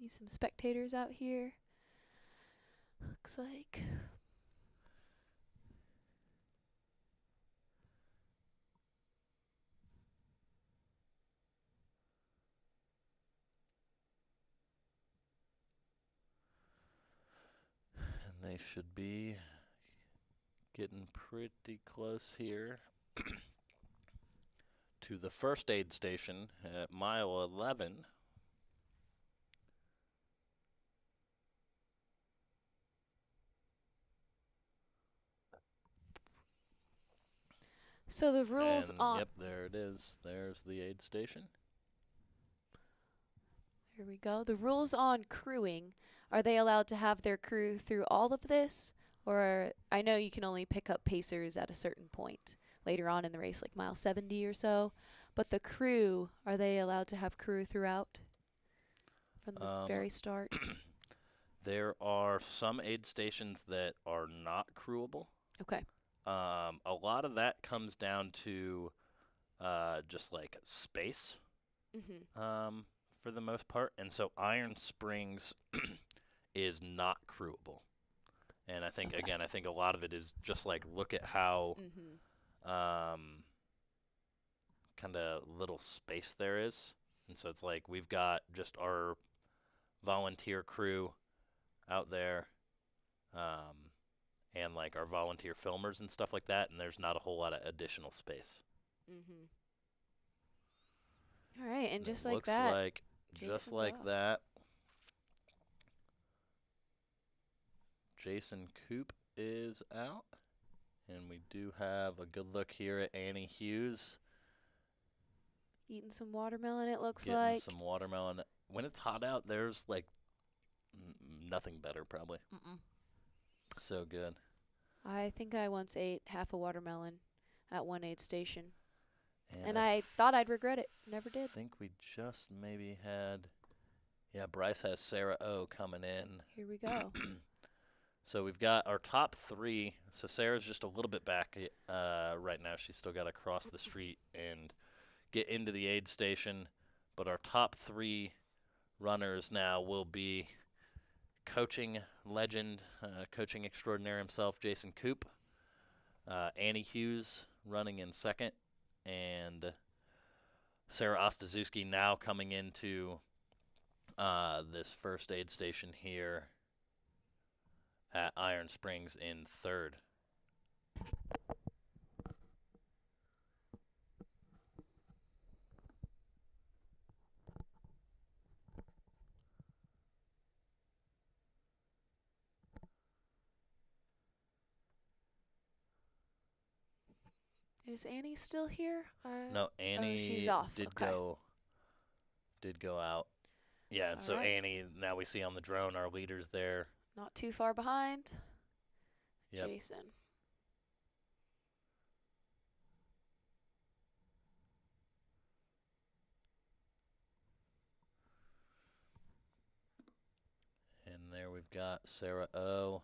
These some spectators out here. Looks like. And they should be getting pretty close here to the first aid station at mile 11. So the rules And, on. Yep, there it is. There's the aid station. Here we go. The rules on crewing, are they allowed to have their crew through all of this? Or I know you can only pick up pacers at a certain point later on in the race, like mile 70 or so. But the crew, are they allowed to have crew throughout from the very start? There are some aid stations that are not crewable. Okay. A lot of that comes down to just like space. Mm-hmm. for the most part, and so Iron Springs is not crewable. And I think Okay. again, I think a lot of it is just like look at how um, kind of little space there is, and so it's like we've got just our volunteer crew out there, um, and like our volunteer filmers and stuff like that, and there's not a whole lot of additional space. All right, and And just it like looks that, like just Jason's like off. that, Jason Coop is out, and we do have a good look here at Annie Hughes Eating some watermelon, it looks getting like. some watermelon. When it's hot out, there's like nothing better probably. So good. I think I once ate half a watermelon at one aid station, and I I thought I'd regret it. Never did. think we just maybe had, yeah, Bryce has Sarah O coming in. Here we go. So we've got our top three. So Sarah's just a little bit back right now. She's still got to cross the street and get into the aid station. But our top three runners now will be coaching legend, coaching extraordinaire himself, Jason Coop, Annie Hughes running in second, and Sarah Ostaszewski now coming into this first aid station here at Iron Springs in third. Is Annie still here? No, Annie she's off. did Okay. go out. Yeah, and All so right. Annie, now we see on the drone our leaders there. Not too far behind. Yep. Jason. And there we've got Sarah O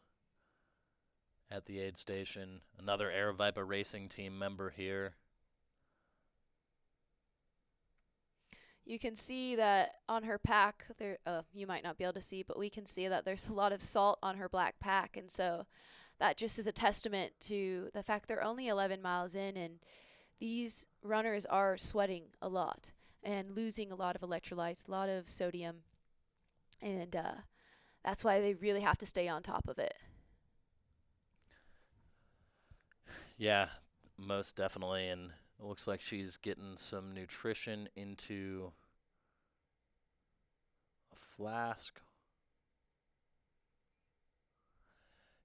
at the aid station. Another Aravaipa Racing Team member here. You can see that on her pack, there. You might not be able to see, but we can see that there's a lot of salt on her black pack, and so that just is a testament to the fact they're only 11 miles in, and these runners are sweating a lot and losing a lot of electrolytes, a lot of sodium, and that's why they really have to stay on top of it. Yeah, most definitely. And it looks like she's getting some nutrition into a flask.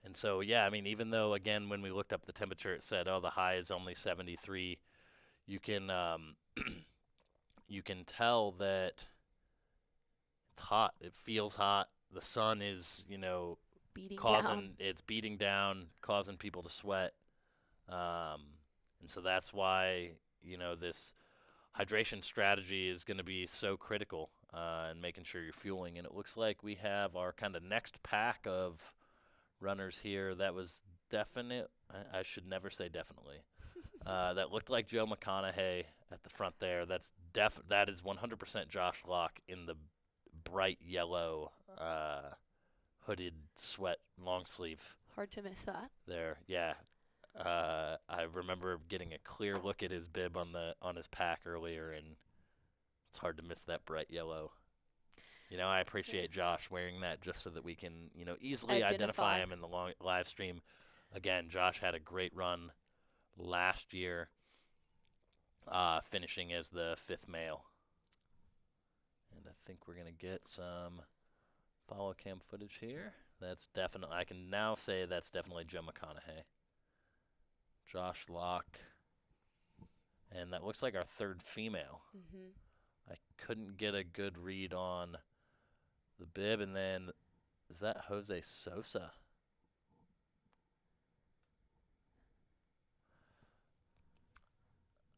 And so, yeah, I mean, even though, again, when we looked up the temperature, it said, oh, the high is only 73, you can you can tell that it's hot. It feels hot. The sun is, Beating down. it's beating down, causing people to sweat. And so that's why, this hydration strategy is going to be so critical in making sure you're fueling. And it looks like we have our kind of next pack of runners here. That was definite. I should never say definitely. That looked like Joe McConaughey at the front there. That is 100% Josh Locke in the bright yellow hooded sweat long sleeve Hard to miss that. there. Yeah. I remember getting a clear look at his bib on his pack earlier, and it's hard to miss that bright yellow. I appreciate Josh wearing that just so that we can, easily identify him in the live stream. Again, Josh had a great run last year, finishing as the 5th male. And I think we're going to get some follow cam footage here. That's definitely, I can now say that's definitely Joe McConaughey. Josh Locke. And that looks like our 3rd female. I couldn't get a good read on the bib. And then, is that Jose Sosa?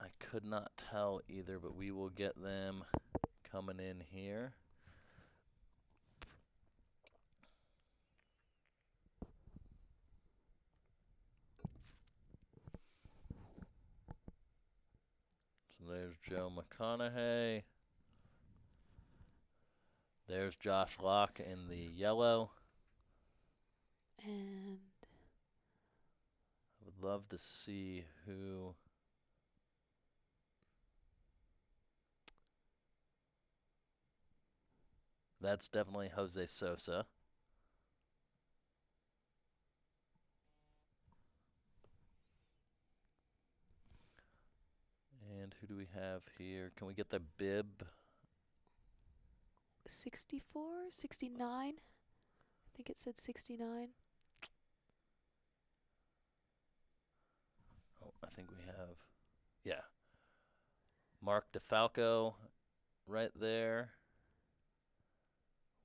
I could not tell either, but we will get them coming in here. So there's Joe McConaughey. There's Josh Locke in the yellow. And I would love to see who. That's definitely Jose Sosa. And who do we have here? Can we get the bib? 64, 69. I think it said 69. Oh, I think we have. Yeah. Mark DeFalco right there.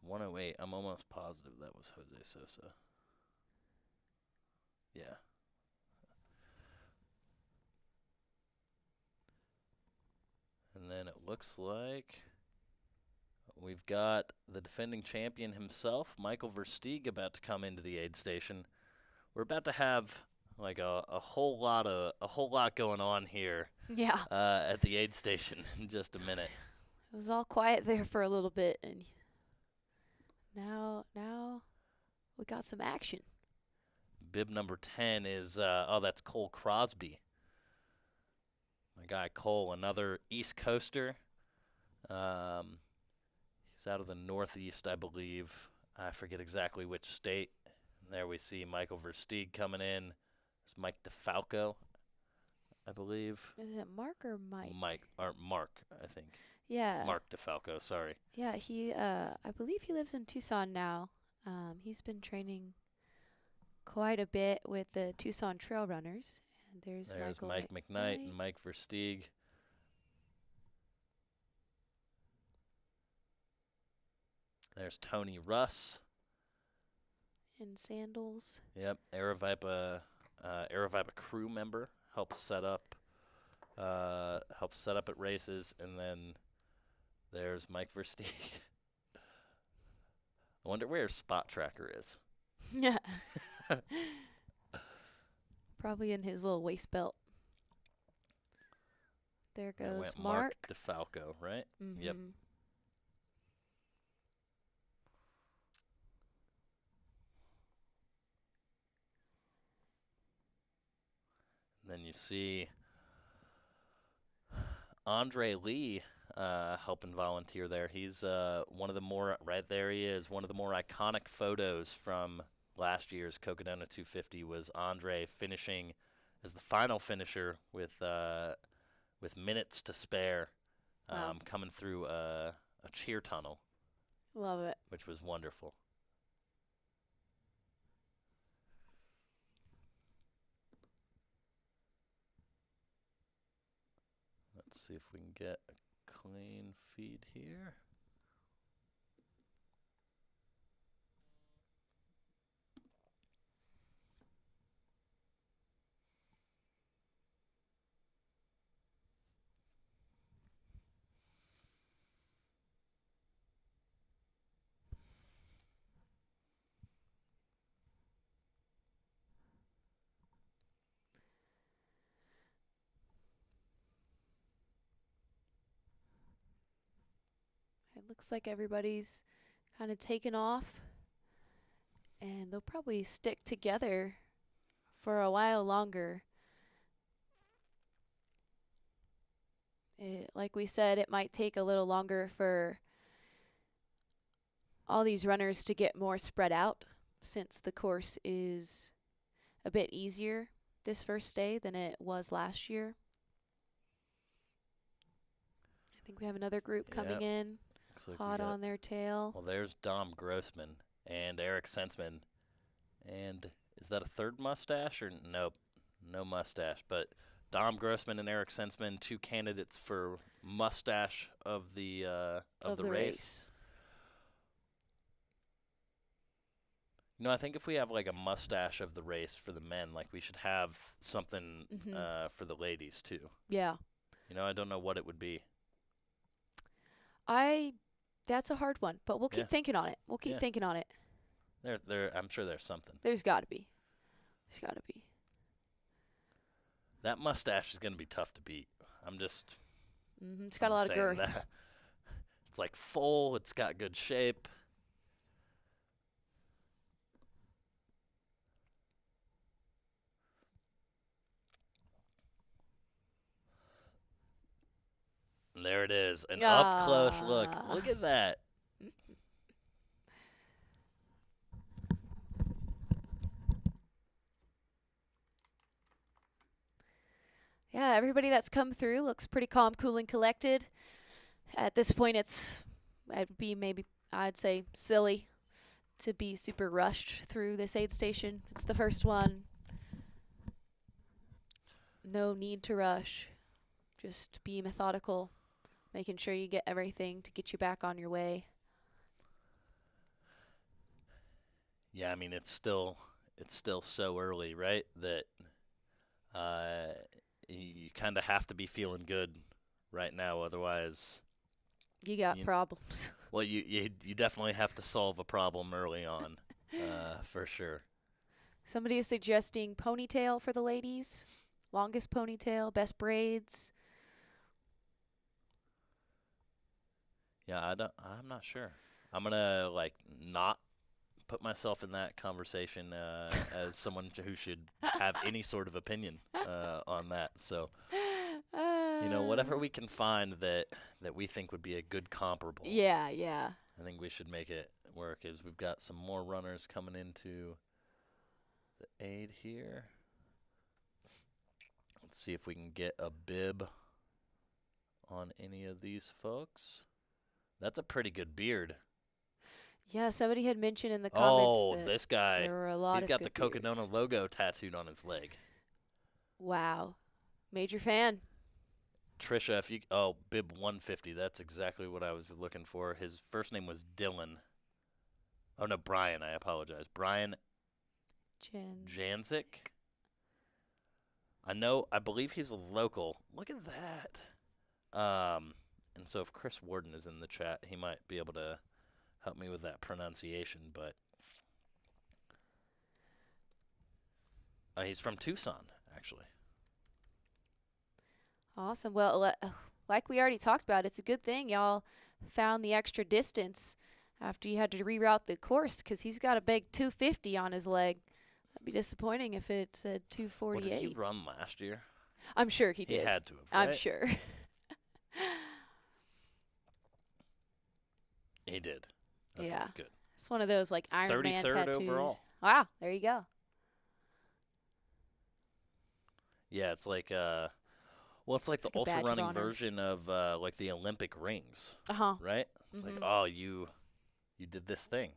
108. I'm almost positive that was Jose Sosa. Yeah. And then it looks like we've got the defending champion himself, Michael Versteeg, about to come into the aid station. We're about to have like a whole lot going on here Yeah. at the aid station in just a minute. It was all quiet there for a little bit, and now we got some action. Bib number 10 is that's Cole Crosby. My guy Cole, another East Coaster. He's out of the Northeast, I believe. I forget exactly which state. And there we see Michael Versteeg coming in. It's Mike DeFalco, I believe. Is it Mark or Mike? Mark, I think. Yeah. Mark DeFalco, sorry. Yeah, he I believe he lives in Tucson now. He's been training quite a bit with the Tucson Trail Runners. And there's Mike McKnight and Mike Versteeg. There's Tony Russ. In sandals. Yep, Aravaipa crew member helps set up at races, and then there's Mike Versteeg. I wonder where Spot Tracker is. Yeah. Probably in his little waist belt. There goes Mark DeFalco, right? Mm-hmm. Yep. Then you see Andre Lee helping volunteer there. He's one of the more, right there he is, one of the more iconic photos from last year's Cocodona 250 was Andre finishing as the final finisher with minutes to spare, Wow. coming through a cheer tunnel. Love it. Which was wonderful. Let's see if we can get a clean feed here. It looks like everybody's kind of taken off, and they'll probably stick together for a while longer. Like we said, it might take a little longer for all these runners to get more spread out, since the course is a bit easier this first day than it was last year. I think we have another group coming in. Like Hot on their tail. Well, there's Dom Grossman and Eric Sensman. And is that a third mustache or nope? No mustache. But Dom Grossman and Eric Sensman, two candidates for mustache of the race. You know, I think if we have like a mustache of the race for the men, like we should have something for the ladies too. Yeah. You know, I don't know what it would be. That's a hard one, but we'll keep thinking on it. We'll keep thinking on it. I'm sure there's something. There's got to be. There's got to be. That mustache is going to be tough to beat. I'm just. It's got a lot of girth. It's like full. It's got good shape. And there it is. An up close look. Ah. Look at that. Yeah, everybody that's come through looks pretty calm, cool, and collected. At this point, I'd say silly to be super rushed through this aid station. It's the first one. No need to rush. Just be methodical, making sure you get everything to get you back on your way. Yeah, I mean it's still so early, right? That you kind of have to be feeling good right now, otherwise. You got problems. Well, you definitely have to solve a problem early on, for sure. Somebody is suggesting ponytail for the ladies. Longest ponytail, best braids. Yeah, I'm not sure. I'm gonna not put myself in that conversation as someone who should have any sort of opinion on that. So, whatever we can find that we think would be a good comparable. Yeah. I think we should make it work. As we've got some more runners coming into the aid here. Let's see if we can get a bib on any of these folks. That's a pretty good beard. Yeah, somebody had mentioned in the comments that this guy. there were a lot He's of got the good Coconut beards. logo tattooed on his leg. Wow. Major fan. Trisha, bib 150. That's exactly what I was looking for. His first name was Dylan. Oh, no, Brian. I apologize. Brian Janzik. I believe he's a local. Look at that. And so if Chris Warden is in the chat, he might be able to help me with that pronunciation, but he's from Tucson, actually. Awesome. Well, like we already talked about, it's a good thing y'all found the extra distance after you had to reroute the course because he's got a big 250 on his leg. That'd be disappointing if it said 248. What did he run last year? I'm sure he did. He had to have, right? I'm sure. He did. Okay, Yeah. good. It's one of those like Iron Man 33rd tattoos. overall. Wow, there you go. Yeah, it's like it's like the like a badge ultra of running honor. version of like the Olympic rings, Uh-huh. right? It's like, Mhm. oh, you did this thing.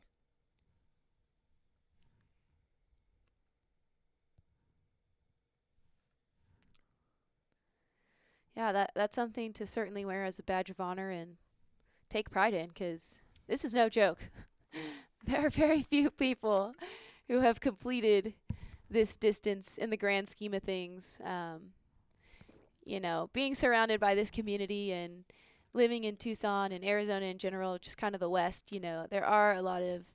Yeah, that's something to certainly wear as a badge of honor and take pride in because this is no joke. There are very few people who have completed this distance in the grand scheme of things. Being surrounded by this community and living in Tucson and Arizona in general, just kind of the West, there are a lot of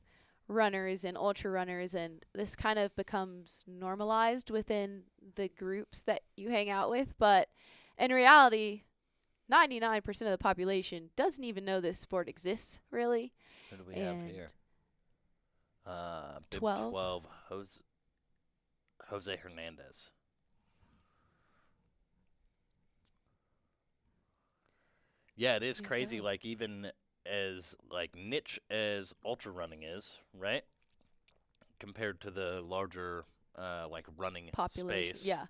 runners and ultra runners, and this kind of becomes normalized within the groups that you hang out with. But in reality, 99% of the population doesn't even know this sport exists, really. Who do we have here? Bib 12, Jose Hernandez. Yeah, it is crazy. Yeah. Like even as niche as ultra running is, right? Compared to the larger running Population, space. yeah.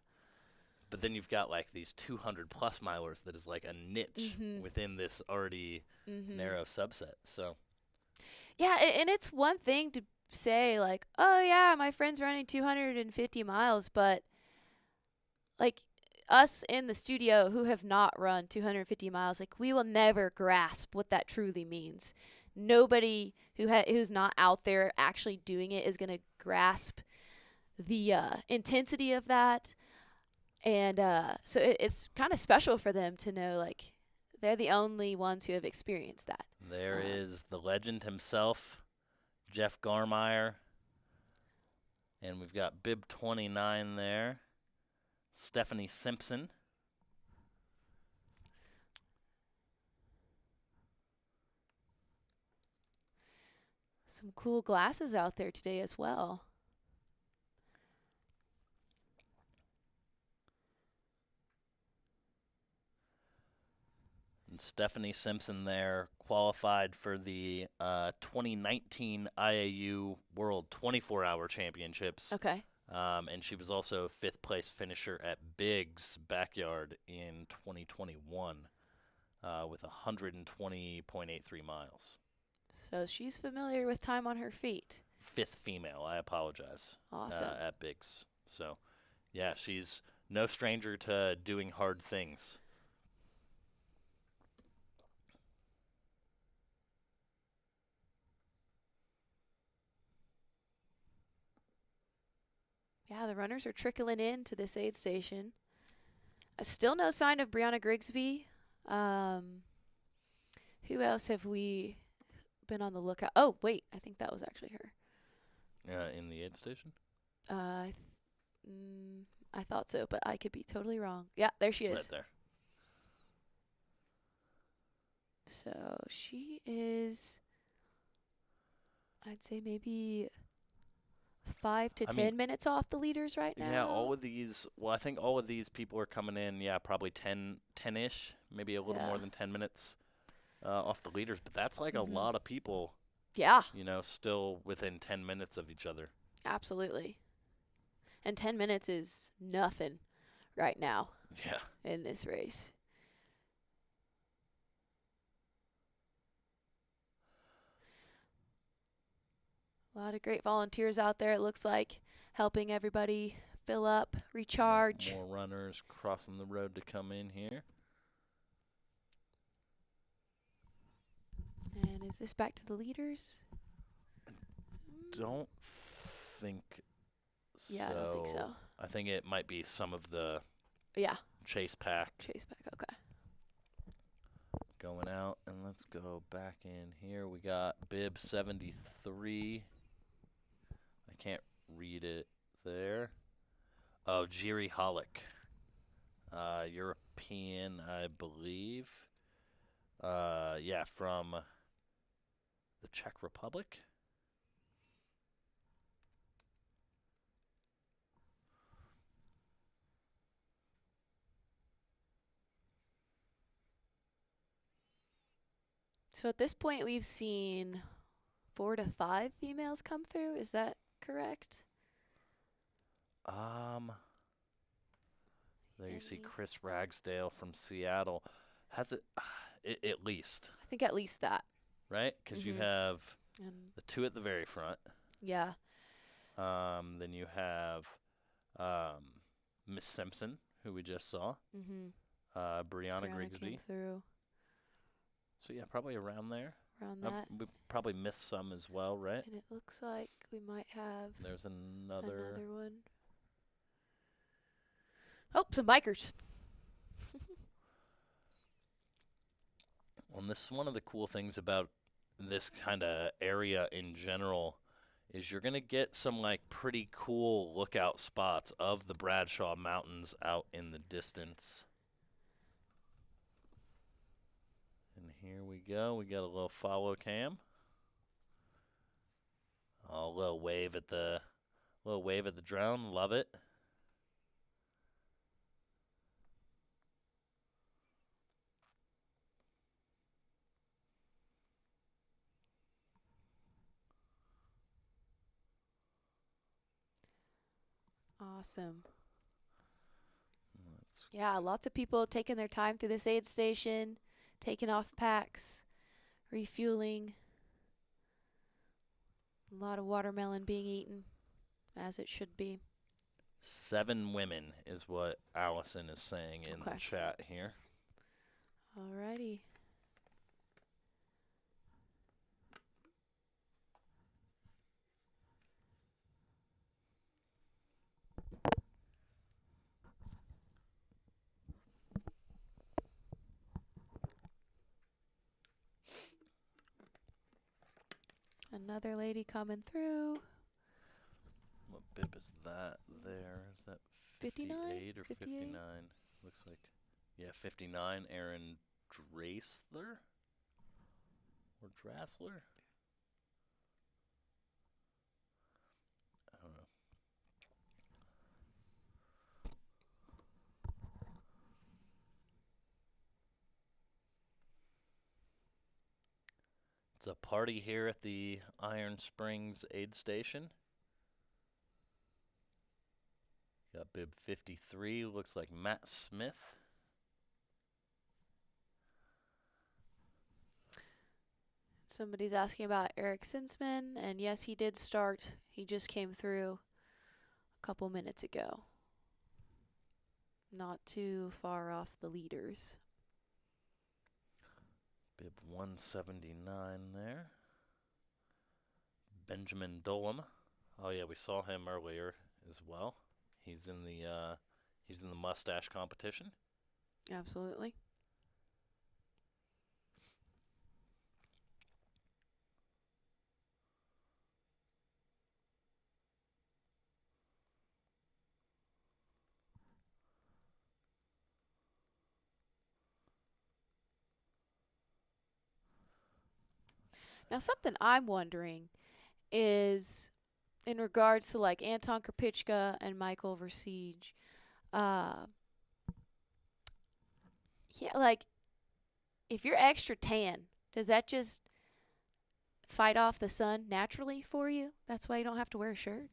But then you've got these 200 plus milers that is like a niche within this already narrow subset. So yeah, and it's one thing to say oh yeah, my friend's running 250 miles, but us in the studio who have not run 250 miles, we will never grasp what that truly means. Nobody who's not out there actually doing it is going to grasp the intensity of that. And so it's kind of special for them to know they're the only ones who have experienced that. there is the legend himself, Jeff Garmeyer. And we've got bib 29 there, Stephanie Simpson. Some cool glasses out there today as well. And Stephanie Simpson there qualified for the 2019 IAU World 24-Hour Championships. Okay. And she was also a fifth place finisher at Biggs Backyard in 2021 with 120.83 miles. So she's familiar with time on her feet. Fifth female, I apologize. Awesome. At Biggs. So, yeah, she's no stranger to doing hard things. Yeah, the runners are trickling in to this aid station. Still no sign of Brianna Grigsby. Who else have we been on the lookout? Oh, wait, I think that was actually her. In the aid station? I thought so, but I could be totally wrong. Yeah, there she is. Right there. So she is, I'd say maybe 5 to 10 minutes off the leaders right now. Yeah, all of these, well, I think all of these people are coming in, probably 10-ish, maybe a little more than 10 minutes off the leaders. But that's like a lot of people, Yeah, still within 10 minutes of each other. absolutely. And 10 minutes is nothing right now Yeah. in this race. A lot of great volunteers out there, it looks like, helping everybody fill up, recharge. More runners crossing the road to come in here. And is this back to the leaders? Don't think so. Yeah, I don't think so. I think it might be some of the Yeah, chase pack chase back, okay. going out. And let's go back in here. We got bib 73. I can't read it there. Oh, Jiri Hollick. European, I believe. From the Czech Republic. So at this point, we've seen 4 to 5 females come through. Is that correct? There you see Chris Ragsdale from Seattle. Has it at least, I think at least that. right? Because you have And the two at the very front. yeah, Then you have Miss Simpson, who we just saw. Brianna Brianna Grigsby. came through So yeah, probably around there. around that. We probably missed some as well, right? And it looks like we might have There's another. another one. Oh, some bikers. Well, and this is one of the cool things about this kind of area in general is you're going to get some like pretty cool lookout spots of the Bradshaw Mountains out in the distance. And here we go. We got a little follow cam. Oh, a little wave at the drone. Love it. Awesome. Yeah, lots of people taking their time through this aid station, taking off packs, refueling. A lot of watermelon being eaten, as it should be. 7 women is what Allison is saying in the Okay. chat here. Alrighty. Another lady coming through. What bib is that there? Is that 59? 58 or 58? 59? Looks like, 59. Aaron Drasler? Or Drasler? It's a party here at the Iron Springs aid station. Got bib 53, looks like Matt Smith. Somebody's asking about Eric Sinsman, and yes, he did start. He just came through a couple minutes ago. Not too far off the leaders. Bib 179 there. Benjamin Dolam. Oh yeah, we saw him earlier as well. He's in the mustache competition. Absolutely. Now, something I'm wondering is in regards to like Anton Krpichka and Michael Versiege. Yeah, like if you're extra tan, does that just fight off the sun naturally for you? That's why you don't have to wear a shirt.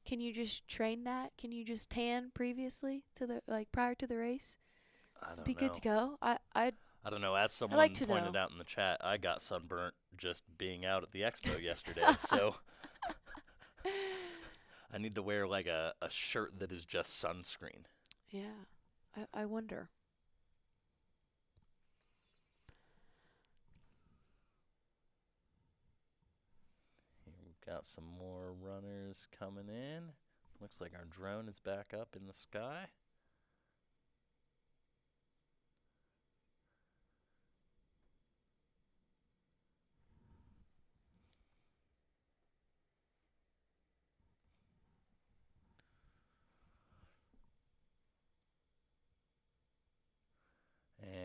Can you just train that? Can you just tan previously to the prior to the race? I don't Be know. good to go. I don't know. As someone like to pointed know. out in the chat, I got sunburnt just being out at the expo yesterday. So I need to wear like a shirt that is just sunscreen. Yeah, I wonder. Here we've got some more runners coming in. Looks like our drone is back up in the sky.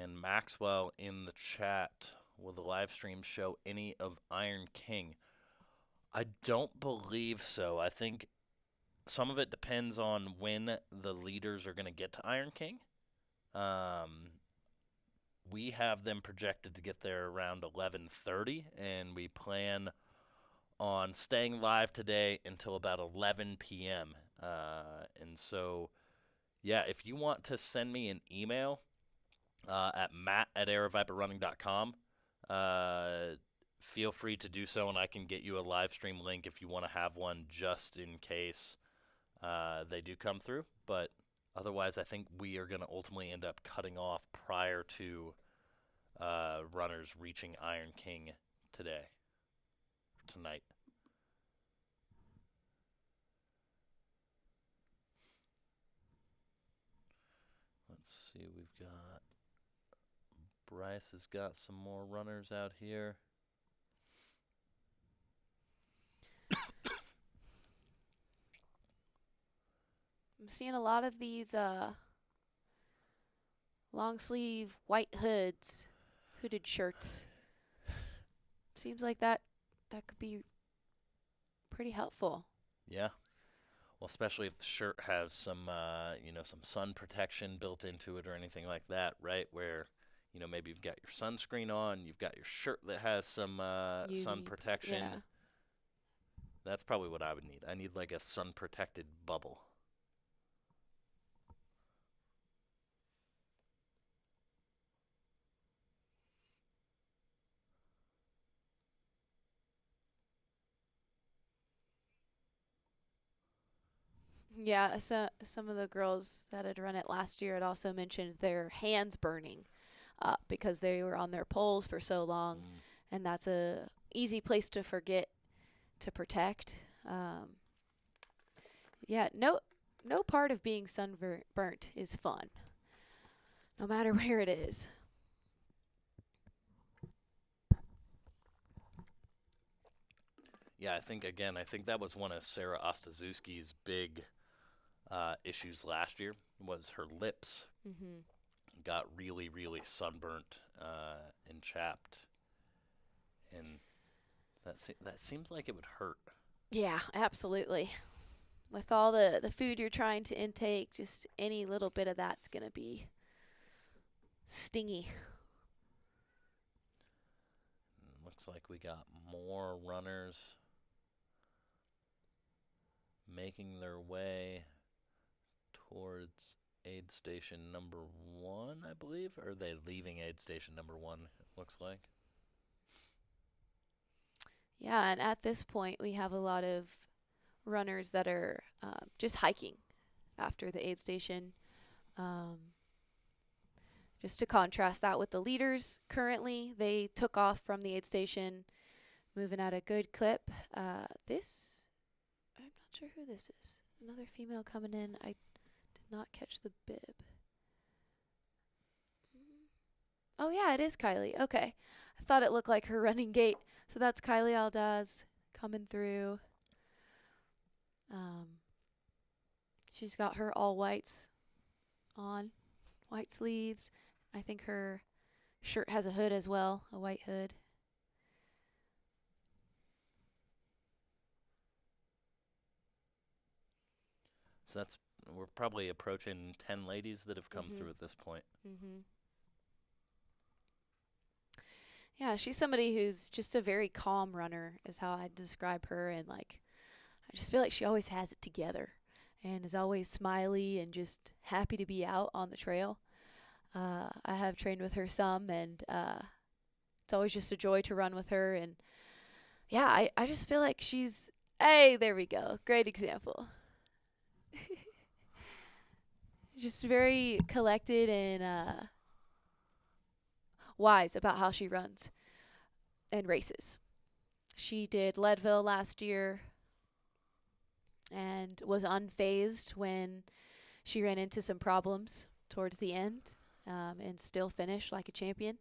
And Maxwell in the chat, will the live stream show any of Iron King? I don't believe so. I think some of it depends on when the leaders are going to get to Iron King. We have them projected to get there around 11:30, and we plan on staying live today until about 11 p.m. And so, yeah, if you want to send me an email at matt@airviperrunning.com, feel free to do so, and I can get you a live stream link if you want to have one just in case they do come through. But otherwise, I think we are going to ultimately end up cutting off prior to runners reaching Iron King tonight. Let's see, we've got Bryce has got some more runners out here. I'm seeing a lot of these long sleeve white hooded shirts. Seems like that could be pretty helpful. Yeah. Well, especially if the shirt has some some sun protection built into it or anything like that, right? Where, maybe you've got your sunscreen on, you've got your shirt that has some sun protection. Yeah. That's probably what I would need. I need like a sun protected bubble. Yeah, so some of the girls that had run it last year had also mentioned their hands burning because they were on their poles for so long, and that's a easy place to forget to protect. Yeah, no part of being sunburnt is fun, no matter where it is. Yeah, I think that was one of Sarah Ostaszewski's big issues last year was her lips got really, really sunburnt and chapped, and that seems like it would hurt. Yeah, absolutely. With all the food you're trying to intake, just any little bit of that's going to be stingy. Looks like we got more runners making their way towards aid station number 1, I believe. Or are they leaving aid station number 1, it looks like. Yeah, and at this point, we have a lot of runners that are just hiking after the aid station. Just to contrast that with the leaders currently, they took off from the aid station, moving at a good clip. I'm not sure who this is. Another female coming in. I did not catch the bib. Oh, yeah, it is Kylie. Okay. I thought it looked like her running gait. So that's Kylie Aldaz coming through. She's got her all whites on, white sleeves. I think her shirt has a hood as well, a white hood. So we're probably approaching 10 ladies that have come through at this point. Yeah, she's somebody who's just a very calm runner is how I describe her. And I just feel like she always has it together and is always smiley and just happy to be out on the trail. I have trained with her some, and it's always just a joy to run with her. And yeah, I just feel like hey, there we go. Great example. Just very collected and wise about how she runs and races. She did Leadville last year and was unfazed when she ran into some problems towards the end, and still finished like a champion.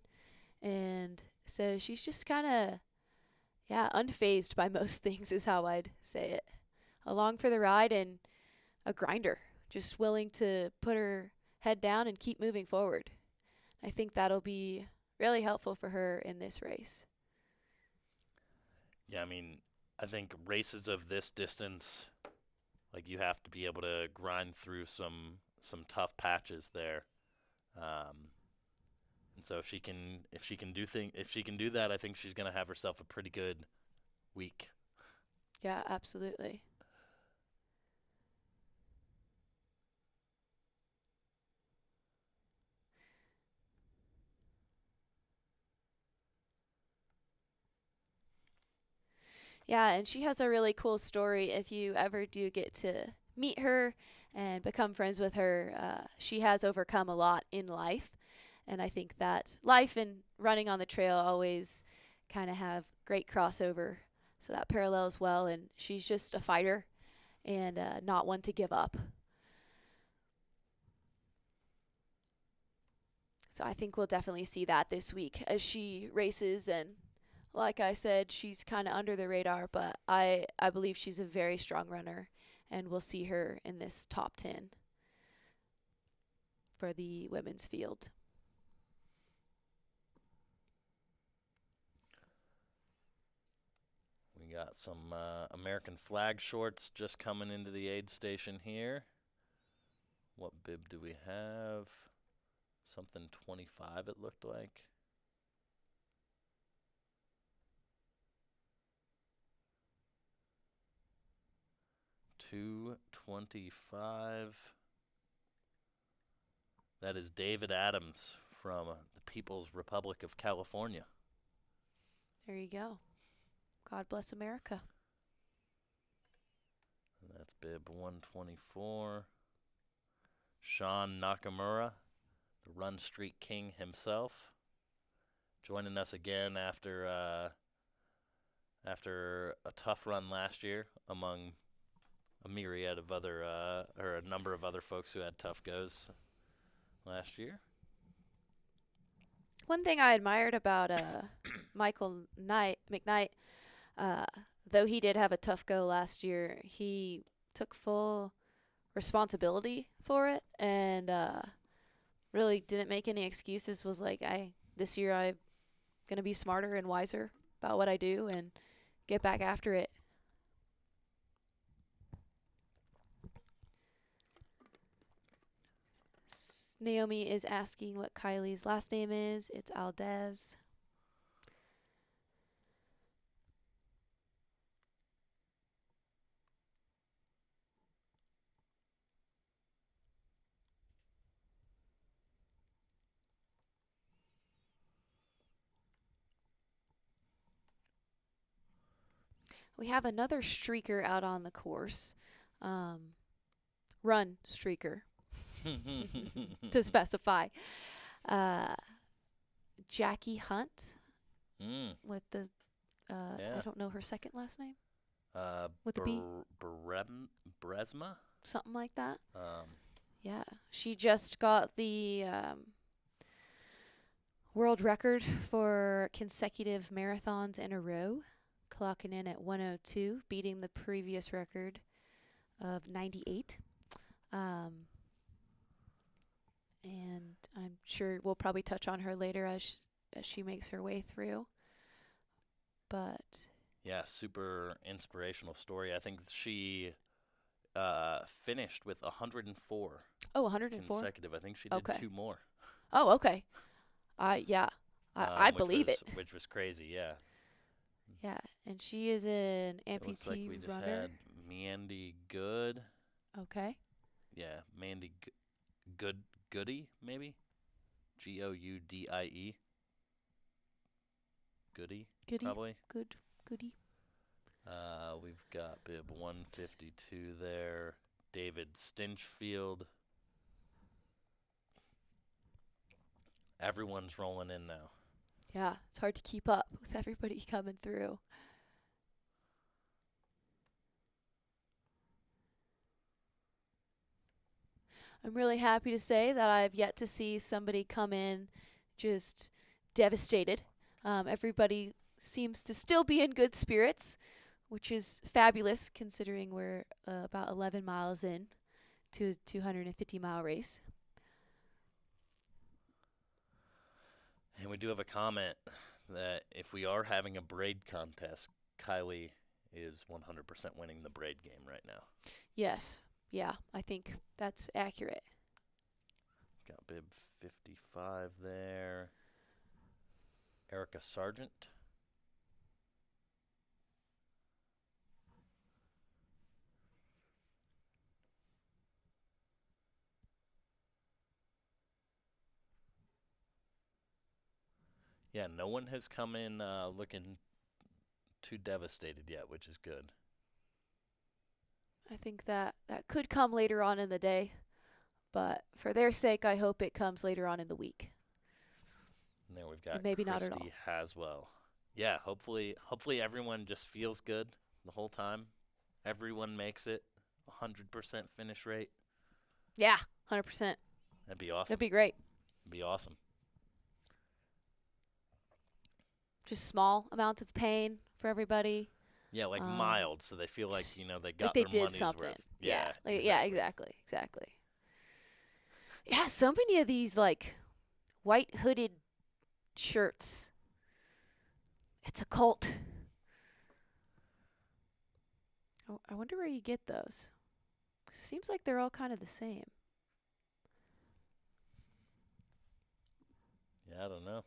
And so she's just kind of, unfazed by most things is how I'd say it. Along for the ride and a grinder, just willing to put her head down and keep moving forward. I think that'll be really helpful for her in this race. Yeah, I mean, I think races of this distance, you have to be able to grind through some tough patches there. And so if she can do that, I think she's going to have herself a pretty good week. Yeah, absolutely. Yeah, and she has a really cool story. If you ever do get to meet her and become friends with her, she has overcome a lot in life. And I think that life and running on the trail always kind of have great crossover. So that parallels well. And she's just a fighter and not one to give up. So I think we'll definitely see that this week as she races. And like I said, she's kind of under the radar, but I believe she's a very strong runner, and we'll see her in this top 10 for the women's field. We got some American flag shorts just coming into the aid station here. What bib do we have? Something 25 it looked like. $225. That is David Adams from the People's Republic of California. There you go. God bless America. And that's bib 124. Sean Nakamura, the Run Streak King himself, joining us again after a tough run last year among a myriad of other or a number of other folks who had tough goes last year. One thing I admired about Michael McKnight, though he did have a tough go last year, he took full responsibility for it and really didn't make any excuses. Was like, this year I'm gonna be smarter and wiser about what I do and get back after it. Naomi is asking what Kylie's last name is. It's Aldez. we have another streaker out on the course. Run streaker, to specify. Jackie Hunt with the, Yeah. I don't know her second last name. Uh, With a B? Bresma? Something like that. Um, Yeah. She just got the world record for consecutive marathons in a row, clocking in at 102, beating the previous record of 98. And I'm sure we'll probably touch on her later as she makes her way through. But yeah, super inspirational story. I think she finished with 104 104. consecutive. I think she did Okay. 2 more. Oh, okay. Yeah. I which believe was, it. Which was crazy, yeah. Yeah, and she is an It looks like we amputee just runner. had Mandy Good. Okay. Yeah, Mandy Goody, maybe? Goudie. Goody, Goody. probably. Goody. We've got bib 152 there. David Stinchfield. Everyone's rolling in now. Yeah, it's hard to keep up with everybody coming through. I'm really happy to say that I've yet to see somebody come in just devastated. Everybody seems to still be in good spirits, which is fabulous considering we're about 11 miles in to a 250-mile race. And we do have a comment that if we are having a braid contest, Kylie is 100% winning the braid game right now. Yes. Yeah, I think that's accurate. Got bib 55 there. Erica Sargent. Yeah, no one has come in looking too devastated yet, which is good. I think that could come later on in the day, but for their sake, I hope it comes later on in the week. And there we've got maybe not Christy at Haswell. Yeah, hopefully everyone just feels good the whole time. Everyone makes it 100% finish rate. Yeah, 100%. That'd be awesome. That'd be great. That'd be awesome. Just small amounts of pain for everybody. Yeah, like mild, so they feel like, they got Like they their did money's something. worth. Yeah. Exactly. Exactly. Yeah, so many of these like white hooded shirts. It's a cult. I wonder where you get those. 'Cause it seems like they're all kind of the same. Yeah, I don't know.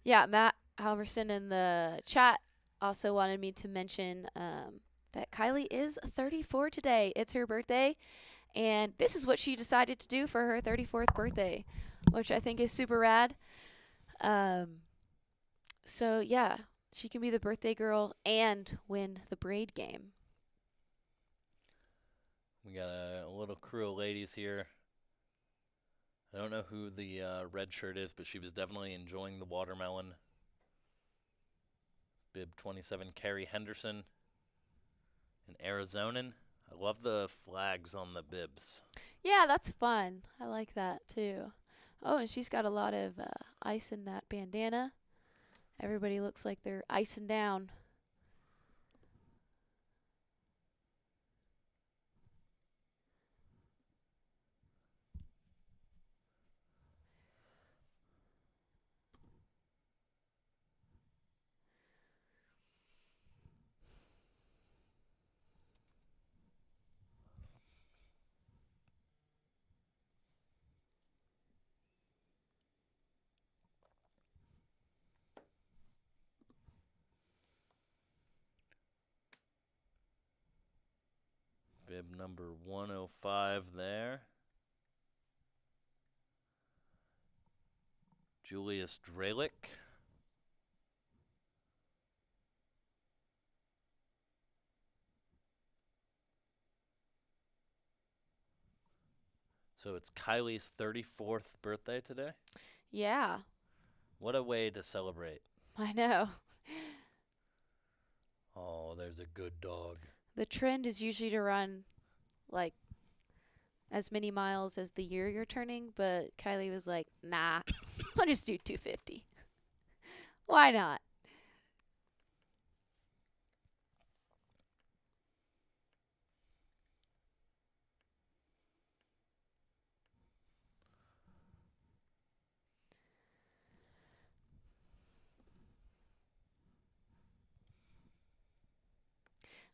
Yeah, Matt Halverson in the chat also wanted me to mention that Kylie is 34 today. It's her birthday, and this is what she decided to do for her 34th birthday, which I think is super rad. So, yeah, she can be the birthday girl and win the braid game. We got a little crew of ladies here. I don't know who the red shirt is, but she was definitely enjoying the watermelon. Bib 27, Carrie Henderson, an Arizonan. I love the flags on the bibs. Yeah, that's fun. I like that too. Oh, and she's got a lot of ice in that bandana. Everybody looks like they're icing down. Bib number 105 there. Julius Dralick. So it's Kylie's 34th birthday today. Yeah, What a way to celebrate. I know. Oh, there's a good dog. The trend is usually to run like as many miles as the year you're turning, but Kylie was like, nah, I'll just do 250. Why not?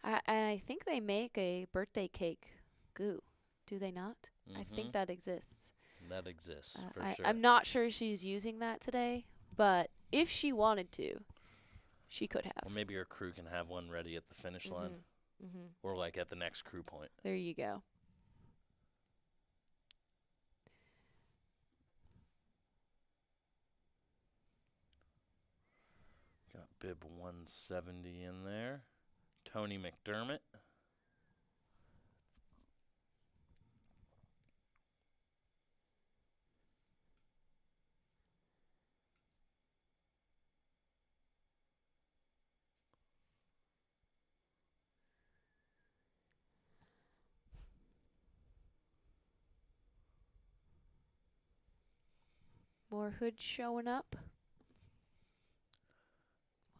I think they make a birthday cake goo. Do they not? I think that exists. That exists for I, sure. I'm not sure she's using that today, but if she wanted to, she could have. Or maybe your crew can have one ready at the finish line, or like at the next crew point. There you go. Got bib 170 in there. Tony McDermott. More Hood showing up.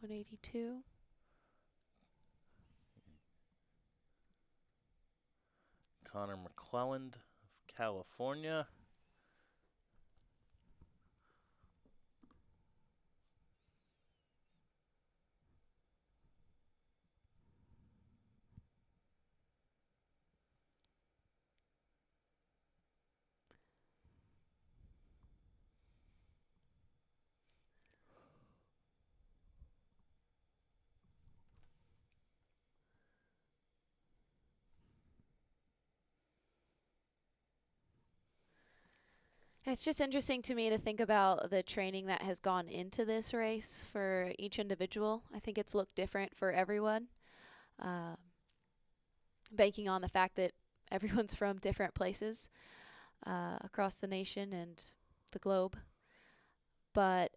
182. Connor McClelland of California. It's just interesting to me to think about the training that has gone into this race for each individual. I think it's looked different for everyone, banking on the fact that everyone's from different places across the nation and the globe. But,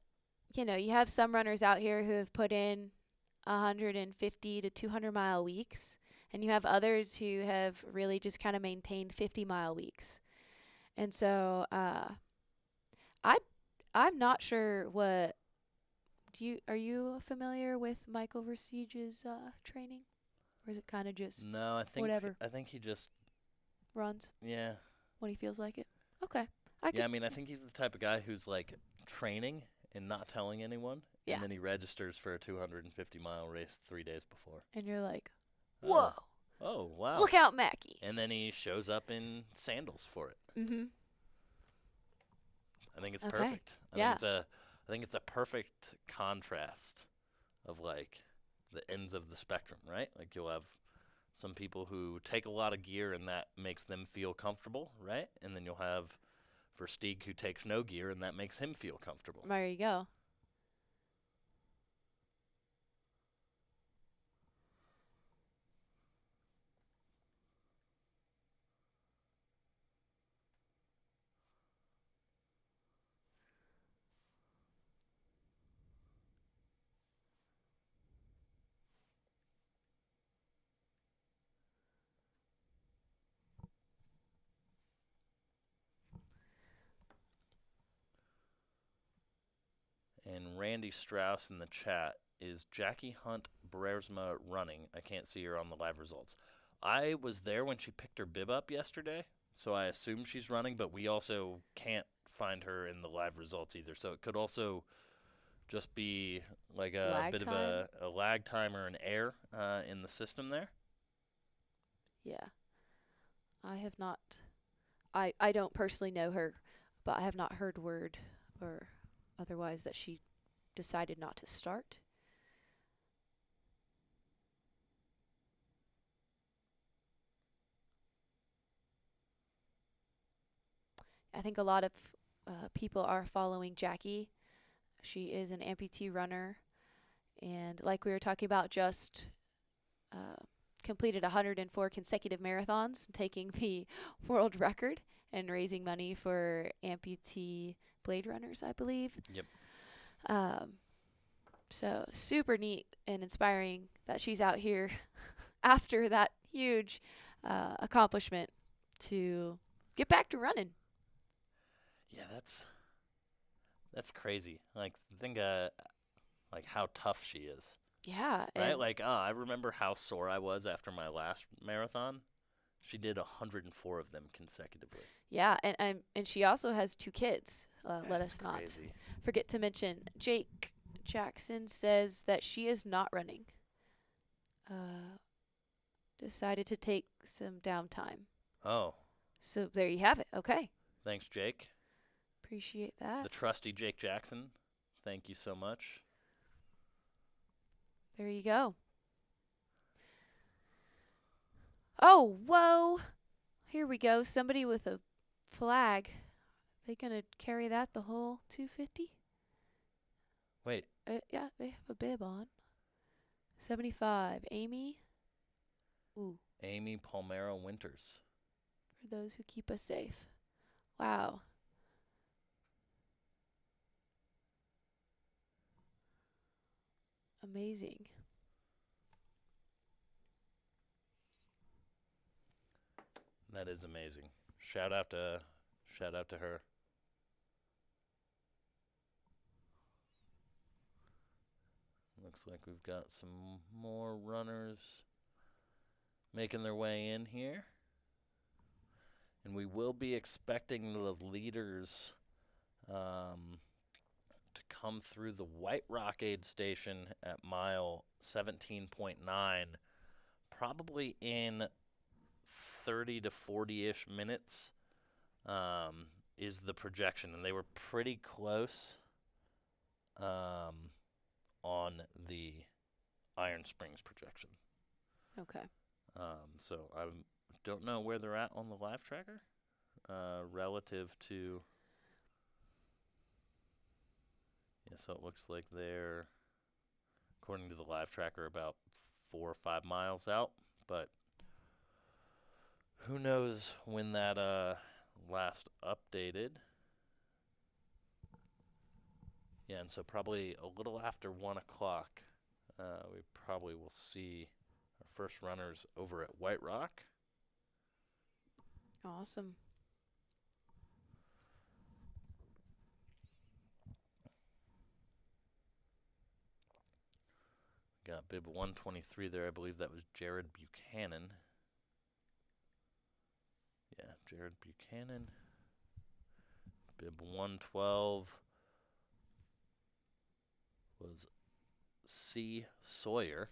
you know, you have some runners out here who have put in 150 to 200 mile weeks, and you have others who have really just kind of maintained 50-mile weeks. And so I'm not sure what are you familiar with Michael Versteeg's training, or is it kind of just No, whatever I think he just runs yeah. when he feels like it? Okay, Yeah, I mean, I think he's the type of guy who's like training and not telling anyone, Yeah. and then he registers for a 250-mile race 3 days before. and you're like, Oh. whoa, Oh, wow. look out, Mackie. And then he shows up in sandals for it. Mm-hmm. I think it's Okay. perfect. Yeah. I think it's a perfect contrast of like the ends of the spectrum, right? Like you'll have some people who take a lot of gear and that makes them feel comfortable, right? And then you'll have Versteeg who takes no gear and that makes him feel comfortable. There you go. And Randy Strauss in the chat is Jackie Hunt Brersma running. I can't see her on the live results. I was there when she picked her bib up yesterday, so I assume she's running, but we also can't find her in the live results either. So it could also just be like a Lag bit time? of a lag time or an error in the system there. Yeah. I have not. I don't personally know her, but I have not heard word or otherwise that she decided not to start. I think a lot of people are following Jackie She is an amputee runner, and like we were talking about, just completed 104 consecutive marathons, taking the world record and raising money for amputee Blade Runners, I believe. Yep. So super neat and inspiring that she's out here after that huge accomplishment to get back to running. Yeah, that's crazy. Like, think like how tough she is. Yeah. Right? And Like, I remember how sore I was after my last marathon. She did 104 of them consecutively. yeah, and she also has 2 kids. Let us not Crazy. forget to mention. Jake Jackson says that she is not running. Decided to take some downtime. Oh, So there you have it. Okay. thanks, Jake. Appreciate that. The trusty Jake Jackson. Thank you so much. There you go. Oh, whoa. Here we go. Somebody with a flag. They going to carry that the whole 250? Wait, Yeah, they have a bib on. 75. Amy. Ooh, Amy Palmero Winters. for those who keep us safe. Wow. Amazing. That is amazing. Shout out to her. Looks like we've got some more runners making their way in here. And we will be expecting the leaders to come through the White Rock aid station at mile 17.9, probably in 30 to 40-ish minutes is the projection. And they were pretty close on the Iron Springs projection. Okay. So I don't know where they're at on the live tracker relative to. Yeah, so it looks like they're, according to the live tracker, about 4 or 5 miles out. But who knows when that last updated. Yeah, and so probably a little after 1 o'clock, we probably will see our first runners over at White Rock. Awesome. Got bib 123 there. I believe that was Jared Buchanan. Yeah, Jared Buchanan. Bib 112 was C. Sawyer.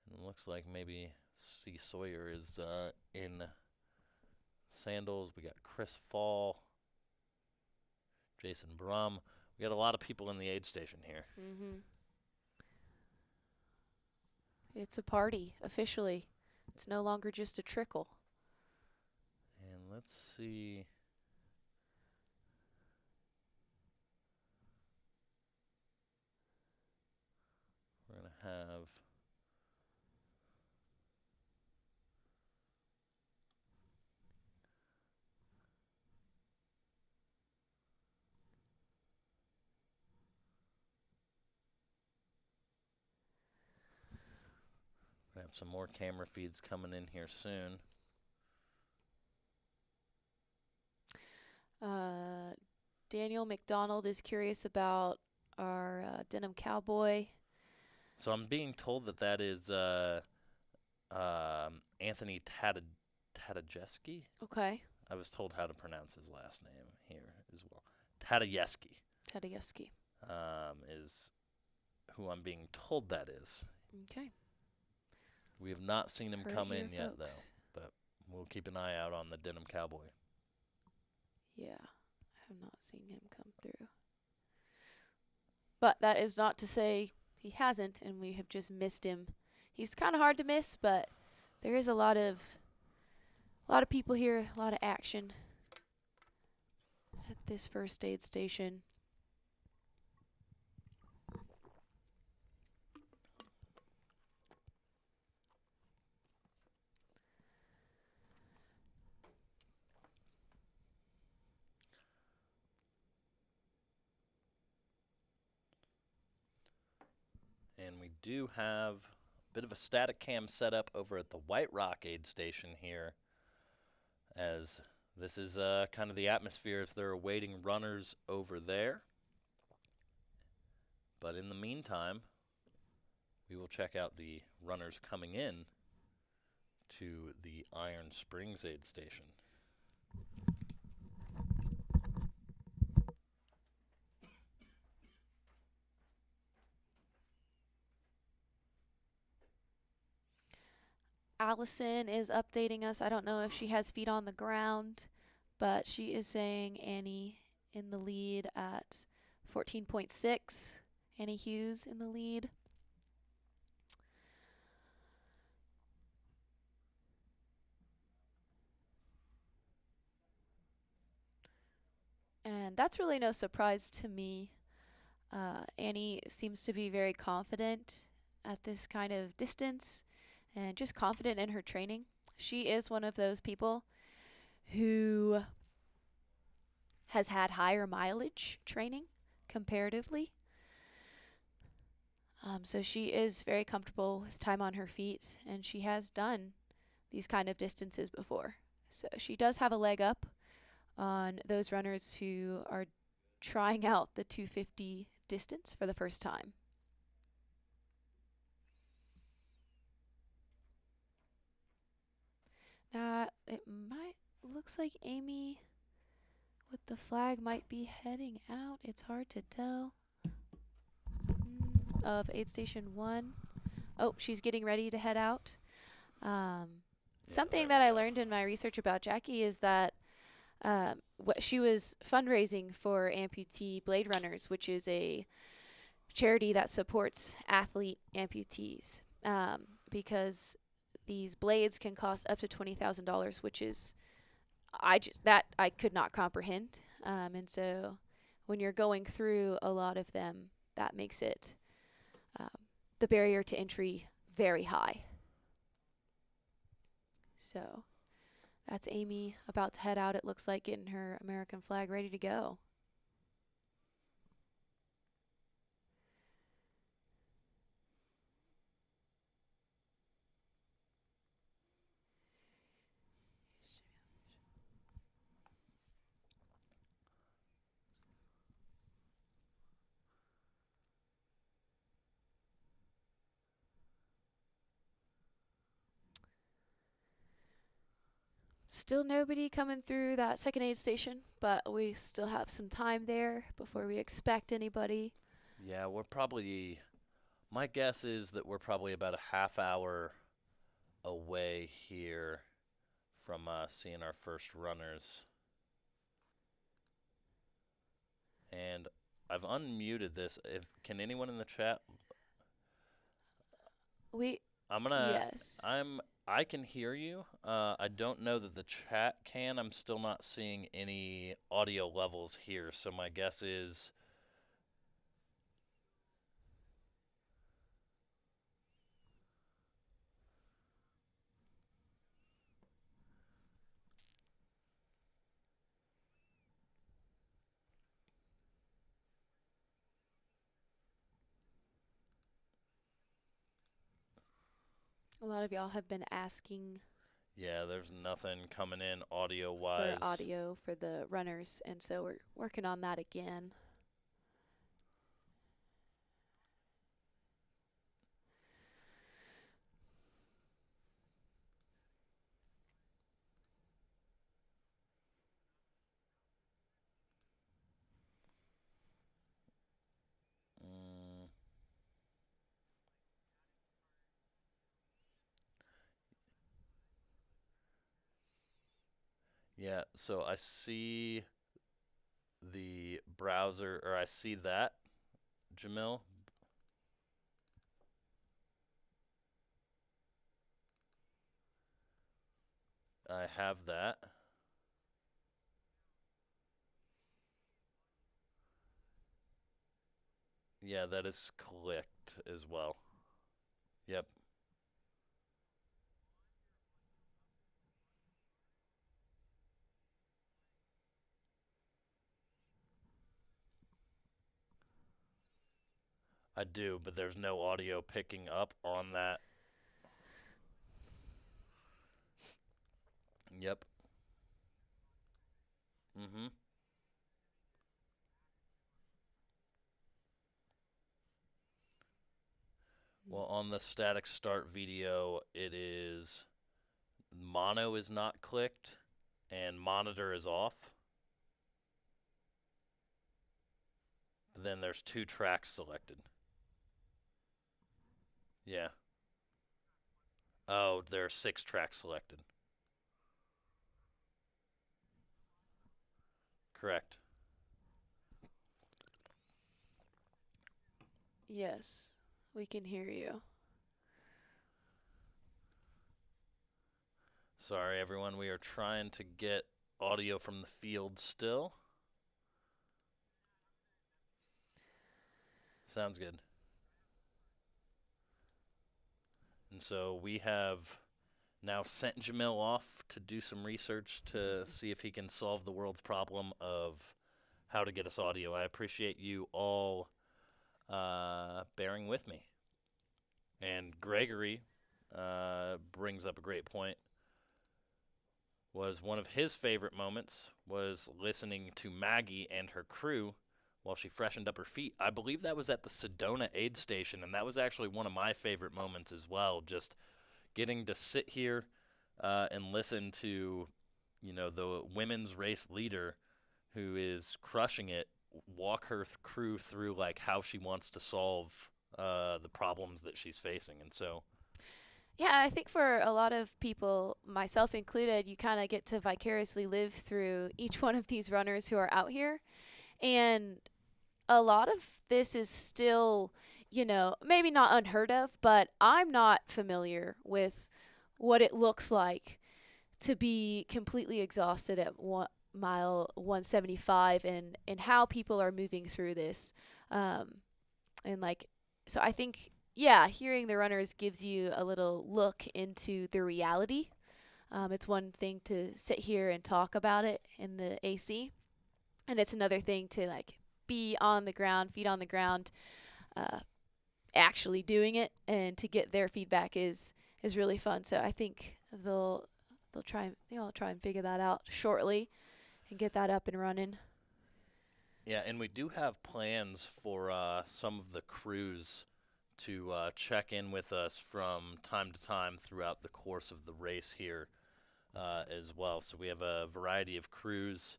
And it looks like maybe C. Sawyer is in sandals. We got Chris Fall, Jason Brum. We got a lot of people in the aid station here. Mm-hmm. It's a party, officially. It's no longer just a trickle. And let's see. We're going to have some more camera feeds coming in here soon. Daniel McDonald is curious about our denim cowboy. So I'm being told that is Anthony Tadajewski. Okay. I was told how to pronounce his last name here as well. Tadajewski Tadajewski. is who I'm being told that is. Okay. We have not seen him Heard come it in here, yet, folks. though. But we'll keep an eye out on the Denim Cowboy. Yeah, I have not seen him come through. But that is not to say he hasn't, and we have just missed him. He's kind of hard to miss, but there is a lot of people here, a lot of action at this first aid station. And we do have a bit of a static cam setup over at the White Rock aid station here, as this is kind of the atmosphere as they're awaiting runners over there. But in the meantime, we will check out the runners coming in to the Iron Springs aid station. Allison is updating us. I don't know if she has feet on the ground, but she is saying Annie in the lead at 14.6. Annie Hughes in the lead. And that's really no surprise to me. Annie seems to be very confident at this kind of distance and just confident in her training. She is one of those people who has had higher mileage training comparatively. So she is very comfortable with time on her feet, and she has done these kind of distances before. So she does have a leg up on those runners who are trying out the 250 distance for the first time. Now, looks like Amy with the flag might be heading out. It's hard to tell. Of aid station 1. Oh, she's getting ready to head out. Something that I learned in my research about Jackie is that she was fundraising for Amputee Blade Runners, which is a charity that supports athlete amputees, because these blades can cost up to $20,000, which is that I could not comprehend. And so when you're going through a lot of them, that makes it the barrier to entry very high. So that's Amy about to head out, it looks like, getting her American flag ready to go. Still nobody coming through that second aid station, but we still have some time there before we expect anybody. Yeah, my guess is that we're probably about a half hour away here from seeing our first runners. And I've unmuted this. Can anyone in the chat? Yes. I can hear you. I don't know that the chat can. I'm still not seeing any audio levels here, so my guess is a lot of y'all have been asking yeah, there's nothing coming in audio-wise. for audio for the runners, and so we're working on that again. Yeah, so I see the browser, or I see that, Jamil. I have that. Yeah, that is clicked as well. Yep. I do, but there's no audio picking up on that. Yep. Mm-hmm. Well, on the static start video, it is mono is not clicked and monitor is off. Then there's 2 tracks selected. Yeah. Oh, there are 6 tracks selected. Correct. Yes, we can hear you. Sorry, everyone. We are trying to get audio from the field still. Sounds good. And so we have now sent Jamil off to do some research to see if he can solve the world's problem of how to get us audio. I appreciate you all bearing with me. And Gregory brings up a great point. Was one of his favorite moments was listening to Maggie and her crew while she freshened up her feet. I believe that was at the Sedona aid station, and that was actually one of my favorite moments as well. Just getting to sit here and listen to, the women's race leader who is crushing it, walk her crew through like how she wants to solve the problems that she's facing. And so, Yeah, I think for a lot of people, myself included, you kind of get to vicariously live through each one of these runners who are out here. And a lot of this is still, maybe not unheard of, but I'm not familiar with what it looks like to be completely exhausted at mile 175 and how people are moving through this. So I think, yeah, hearing the runners gives you a little look into the reality. It's one thing to sit here and talk about it in the AC, and it's another thing to be on the ground, feet on the ground, actually doing it, and to get their feedback is really fun. So I think they'll try and figure that out shortly and get that up and running. yeah, and we do have plans for some of the crews to check in with us from time to time throughout the course of the race here as well. So we have a variety of crews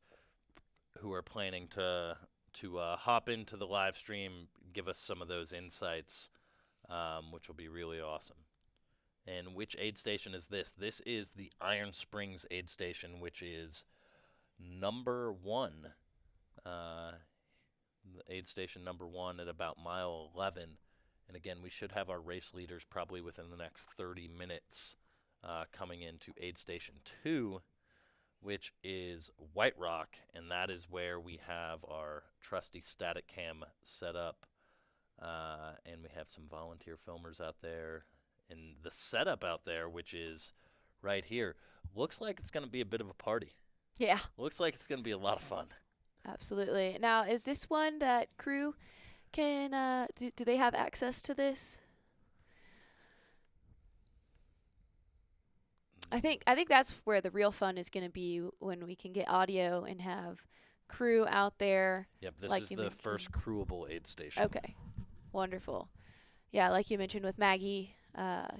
who are planning to hop into the live stream, give us some of those insights, which will be really awesome. And which aid station is this? This is the Iron Springs aid station, which is number 1. The aid station number 1 at about mile 11. And again, we should have our race leaders probably within the next 30 minutes coming into aid station 2, which is White Rock, and that is where we have our trusty static cam set up. And we have some volunteer filmers out there. And the setup out there, which is right here, looks like it's going to be a bit of a party. Yeah. Looks like it's going to be a lot of fun. Absolutely. Now, is this one that crew can, do they have access to this? I think that's where the real fun is going to be, when we can get audio and have crew out there. Yep, this like is you the mentioned. first crewable aid station. Okay. Wonderful. Yeah, like you mentioned with Maggie,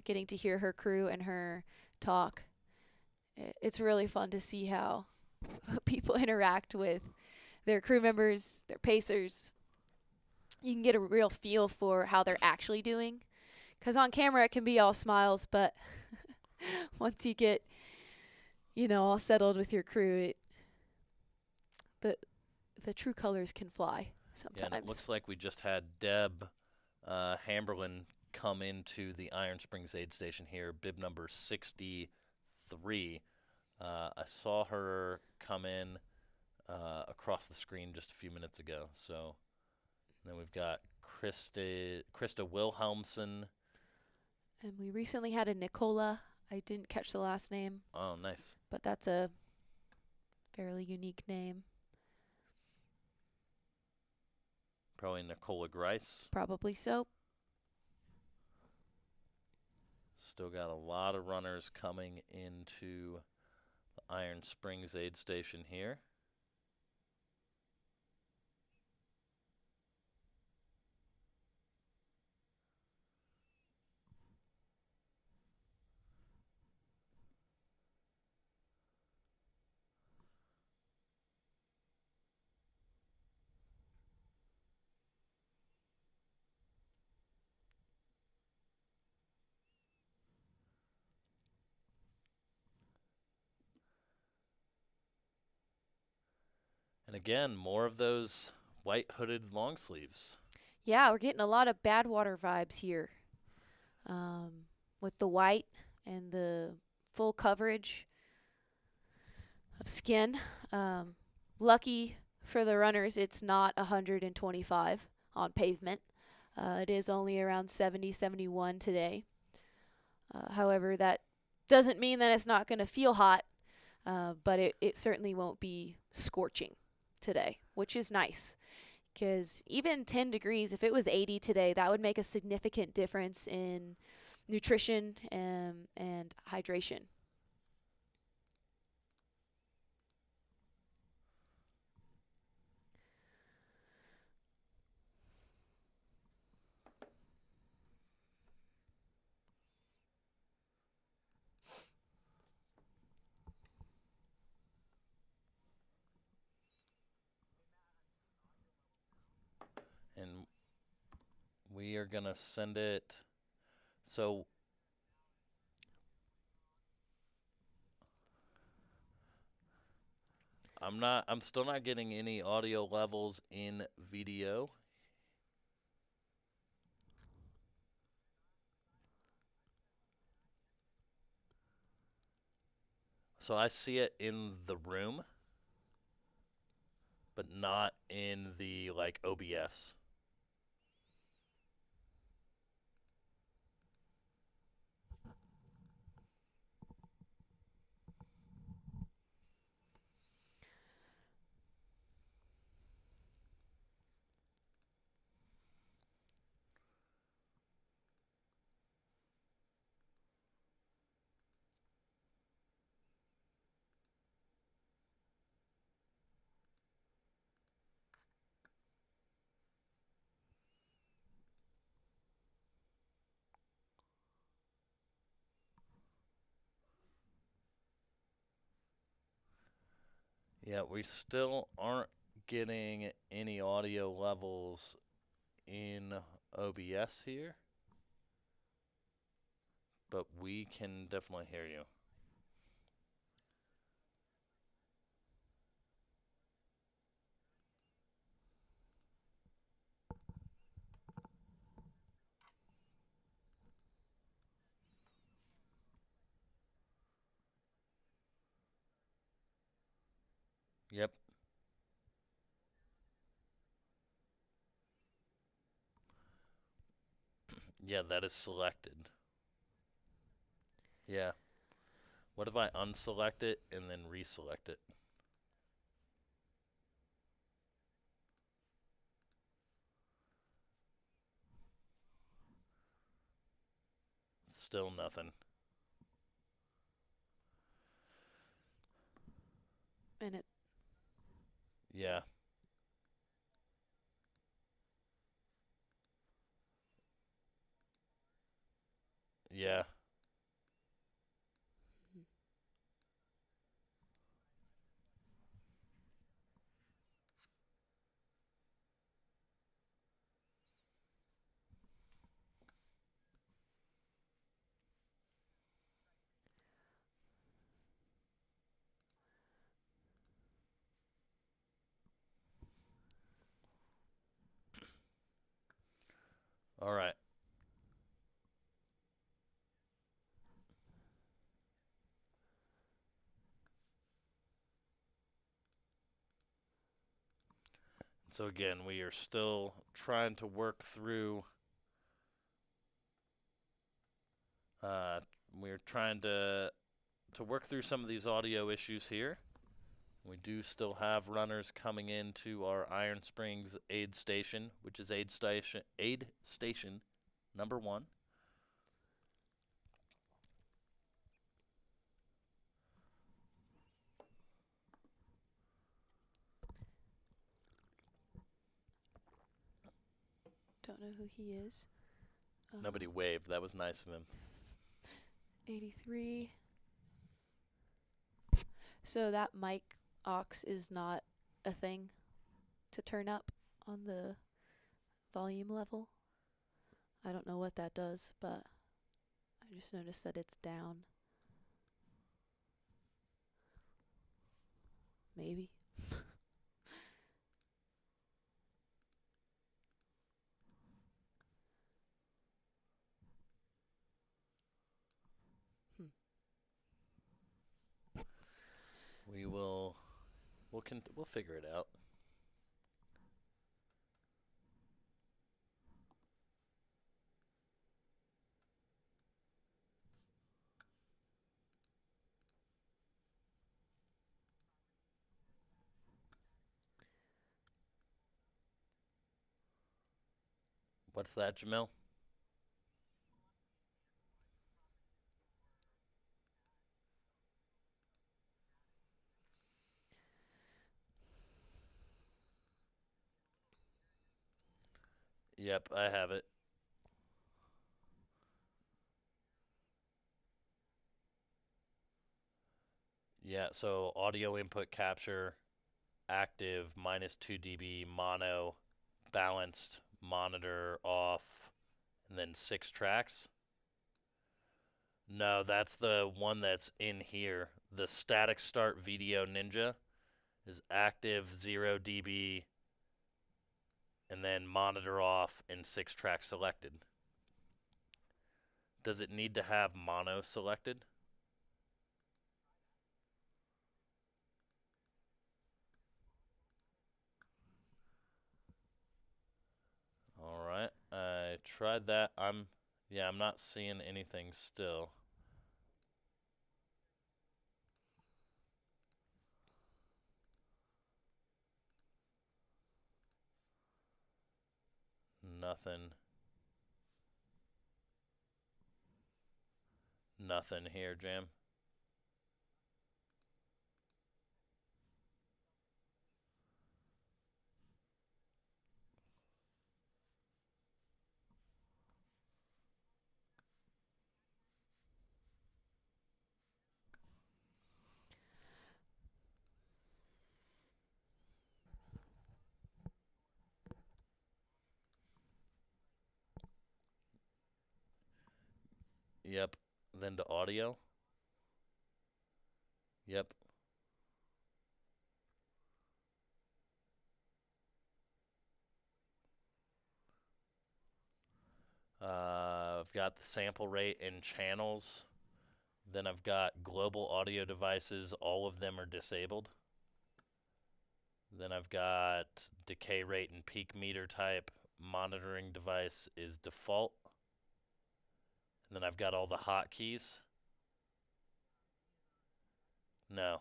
getting to hear her crew and her talk. It's really fun to see how people interact with their crew members, their pacers. You can get a real feel for how they're actually doing. Because on camera it can be all smiles, but once you get, all settled with your crew, the true colors can fly sometimes. Yeah, and it looks like we just had Deb Hamberlin come into the Iron Springs aid station here, bib number 63. I saw her come in across the screen just a few minutes ago. So then we've got Krista Wilhelmsen. And we recently had a Nicola. I didn't catch the last name. Oh, nice. But that's a fairly unique name. Probably Nicola Grice. Probably so. Still got a lot of runners coming into the Iron Springs aid station here. And again, more of those white hooded long sleeves. Yeah, we're getting a lot of Badwater vibes here. With the white and the full coverage of skin. Lucky for the runners, it's not 125 on pavement. It is only around 70, 71 today. However, that doesn't mean that it's not going to feel hot, but it certainly won't be scorching today, which is nice. Because even 10 degrees, if it was 80 today, that would make a significant difference in nutrition and hydration. And we are going to send it. So I'm still not getting any audio levels in video. So I see it in the room, but not in the like OBS. Yeah, we still aren't getting any audio levels in OBS here, but we can definitely hear you. Yep. Yeah, that is selected. Yeah. What if I unselect it and then reselect it? Still nothing. And it Yeah. Yeah. All right. So again, we are still trying to work through we're trying to work through some of these audio issues here. We do still have runners coming into our Iron Springs aid station, which is aid station number 1. Don't know who he is. Nobody waved. That was nice of him. 83. So that mic aux is not a thing to turn up on the volume level. I don't know what that does, but I just noticed that it's down. Maybe. We'll figure it out. What's that, Jamil? Yep, I have it. Yeah, so audio input capture, active, -2 dB, mono, balanced, monitor, off, and then 6 tracks. No, that's the one that's in here. The static start VDO Ninja is active, 0 dB, and then monitor off and 6 tracks selected. Does it need to have mono selected? All right, I tried that. I'm not seeing anything still. Nothing. Nothing here, Jam. Yep. Then to audio. Yep. I've got the sample rate and channels. Then I've got global audio devices. All of them are disabled. Then I've got decay rate and peak meter type. Monitoring device is default. And then I've got all the hotkeys. No.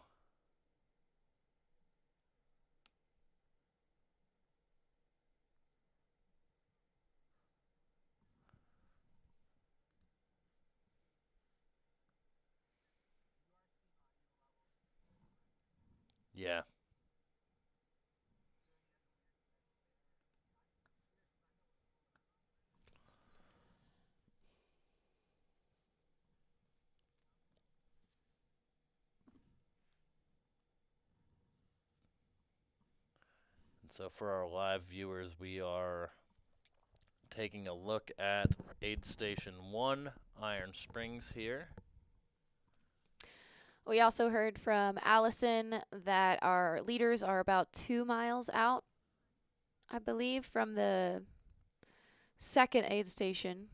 Yeah. And so for our live viewers, we are taking a look at aid station 1, Iron Springs here. We also heard from Allison that our leaders are about 2 miles out, I believe, from the second aid station.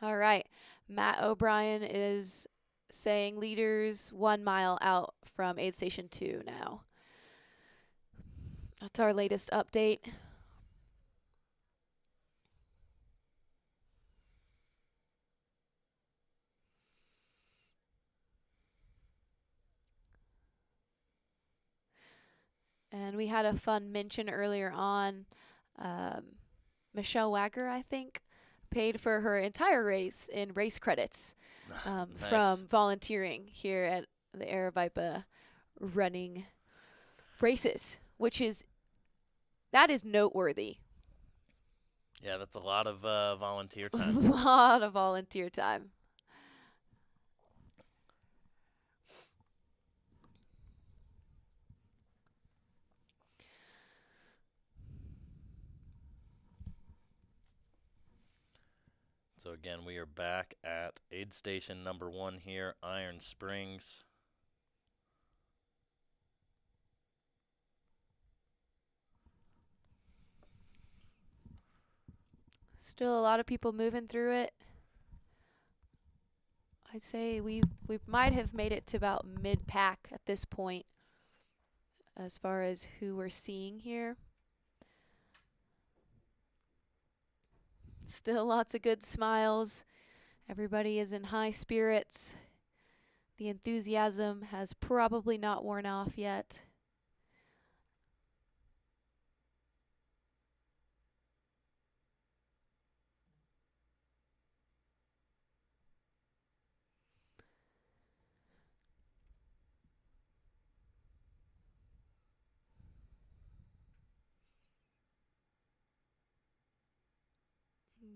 All right. Matt O'Brien is saying leaders 1 mile out from aid station 2 now. That's our latest update. And we had a fun mention earlier on. Michelle Wagger, I think, paid for her entire race in race credits Nice. from volunteering here at the Aravaipa running races, that is noteworthy. Yeah, that's a lot of volunteer A time. lot of volunteer time. So again, we are back at aid station number 1 here, Iron Springs. Still a lot of people moving through it. I'd say we might have made it to about mid-pack at this point as far as who we're seeing here. Still lots of good smiles. Everybody is in high spirits. The enthusiasm has probably not worn off yet.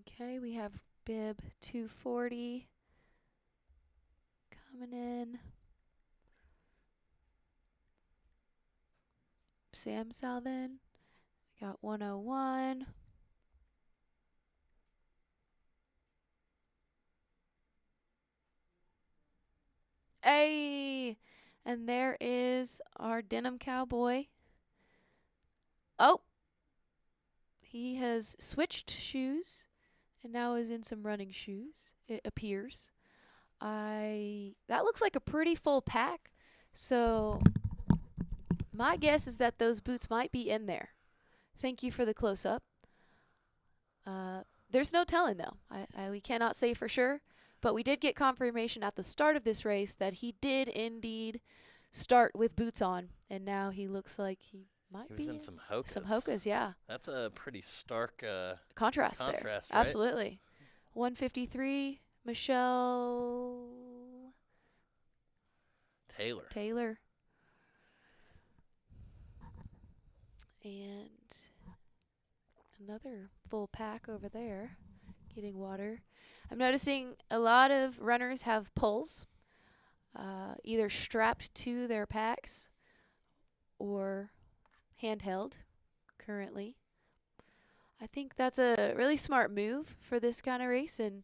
Okay, we have bib 240 coming in. Sam Salvin. We got 101. Hey! And there is our denim cowboy. Oh! He has switched shoes and now is in some running shoes, it appears. That looks like a pretty full pack. So my guess is that those boots might be in there. Thank you for the close-up. There's no telling, though. We cannot say for sure. But we did get confirmation at the start of this race that he did indeed start with boots on. And now he looks like he might He be was in some Hokas. Some Hokas, yeah. That's a pretty stark Contrast there. right? Absolutely. 153, Michelle Taylor. And another full pack over there getting water. I'm noticing a lot of runners have poles, either strapped to their packs or handheld currently. I think that's a really smart move for this kind of race, and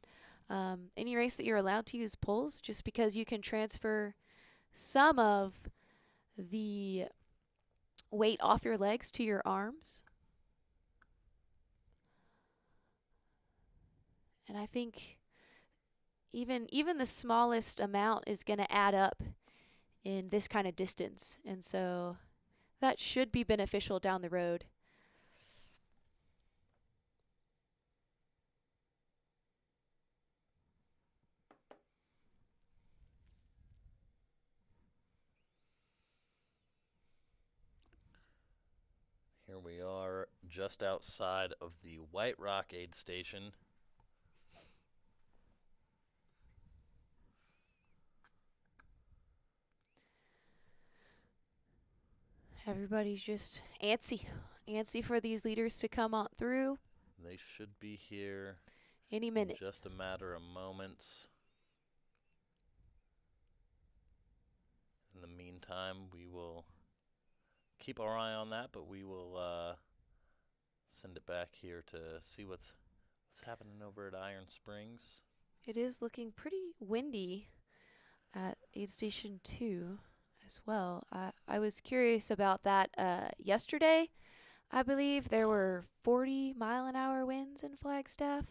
any race that you're allowed to use poles, just because you can transfer some of the weight off your legs to your arms. And I think even the smallest amount is going to add up in this kind of distance. And so that should be beneficial down the road. Here we are just outside of the White Rock aid station. Everybody's just antsy for these leaders to come on through They should be here any in minute. just a matter of moments. In the meantime, we will keep our eye on that, but we will send it back here to see what's happening over at Iron Springs. It is looking pretty windy at aid station 2 as well. I was curious about that yesterday. I believe there were 40-mile-an-hour winds in Flagstaff.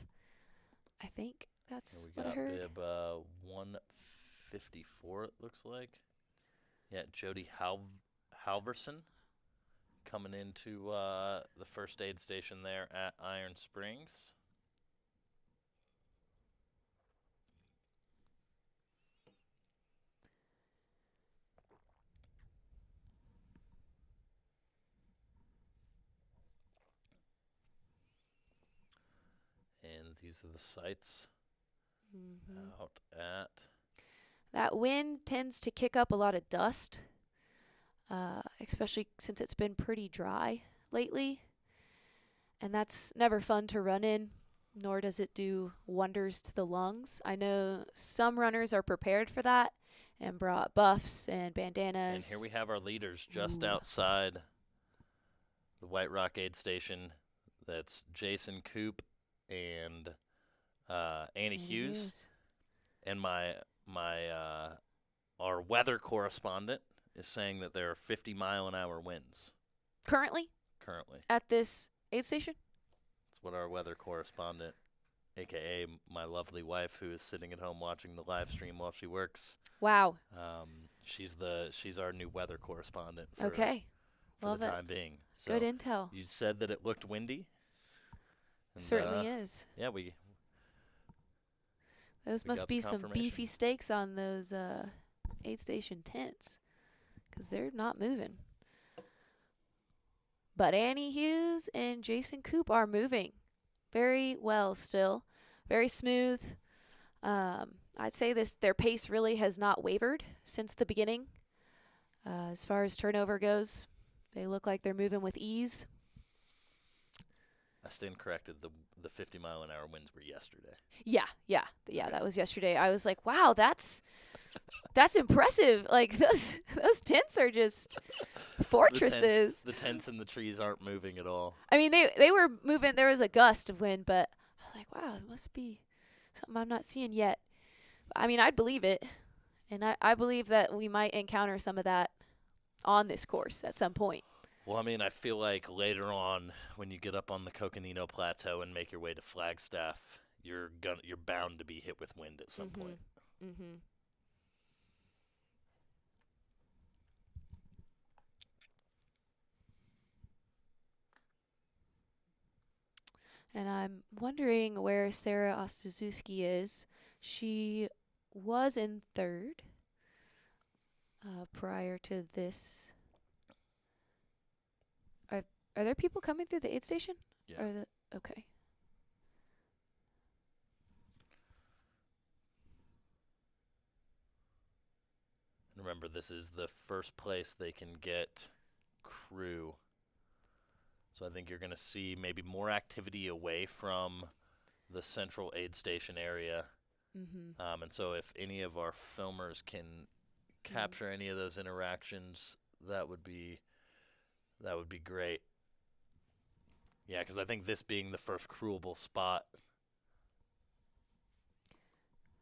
I think that's Here we what I got heard. bib 150. 54, it looks like. Yeah, Jody Halverson coming into the first aid station there at Iron Springs. And these are the sights out at. That wind tends to kick up a lot of dust, especially since it's been pretty dry lately. And that's never fun to run in, nor does it do wonders to the lungs. I know some runners are prepared for that and brought buffs and bandanas. And here we have our leaders just outside the White Rock Aid Station. That's Jason Coop and Annie Hughes. And our weather correspondent is saying that there are 50-mile-an-hour winds. Currently? At this aid station? That's what our weather correspondent, a.k.a. my lovely wife, who is sitting at home watching the live stream while she works. Wow. She's our new weather correspondent for Love the it. time being. So Good intel. you said that it looked windy. And, Certainly is. Yeah, Those we must got be the some confirmation. beefy steaks on those aid station tents, because they're not moving. But Annie Hughes and Jason Coop are moving very well still. Very smooth. I'd say their pace really has not wavered since the beginning. As far as turnover goes, they look like they're moving with ease. I stand corrected. The 50-mile-an-hour winds were yesterday. Yeah, that was yesterday. I was like, wow, that's impressive. Like those tents are just fortresses. The tents and the trees aren't moving at all. I mean, they were moving. There was a gust of wind, but I was like, wow, it must be something I'm not seeing yet. I mean, I'd believe it, and I believe that we might encounter some of that on this course at some point. Well, I mean, I feel like later on, when you get up on the Coconino Plateau and make your way to Flagstaff, you're bound to be hit with wind at some point. Mm-hmm. And I'm wondering where Sarah Ostazuski is. She was in third prior to this. Are there people coming through the aid station? Yeah. Okay. Remember, this is the first place they can get crew. So I think you're going to see maybe more activity away from the central aid station area. Mm-hmm. And so if any of our filmers can capture any of those interactions, that would be great. Yeah, because I think this being the first crewable spot,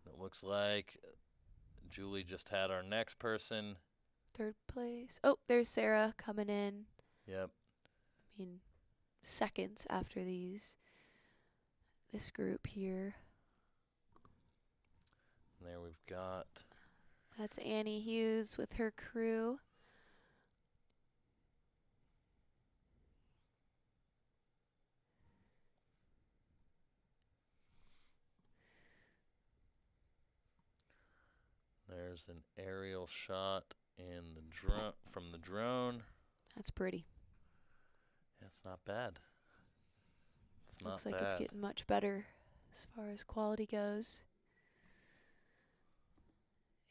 it looks like Julie just had our next person. Third place. Oh, there's Sarah coming in. Yep. I mean, seconds after this group here. And there we've got. That's Annie Hughes with her crew. There's an aerial shot in the from the drone. That's pretty. That's not bad. It's Looks not like bad. it's getting much better as far as quality goes.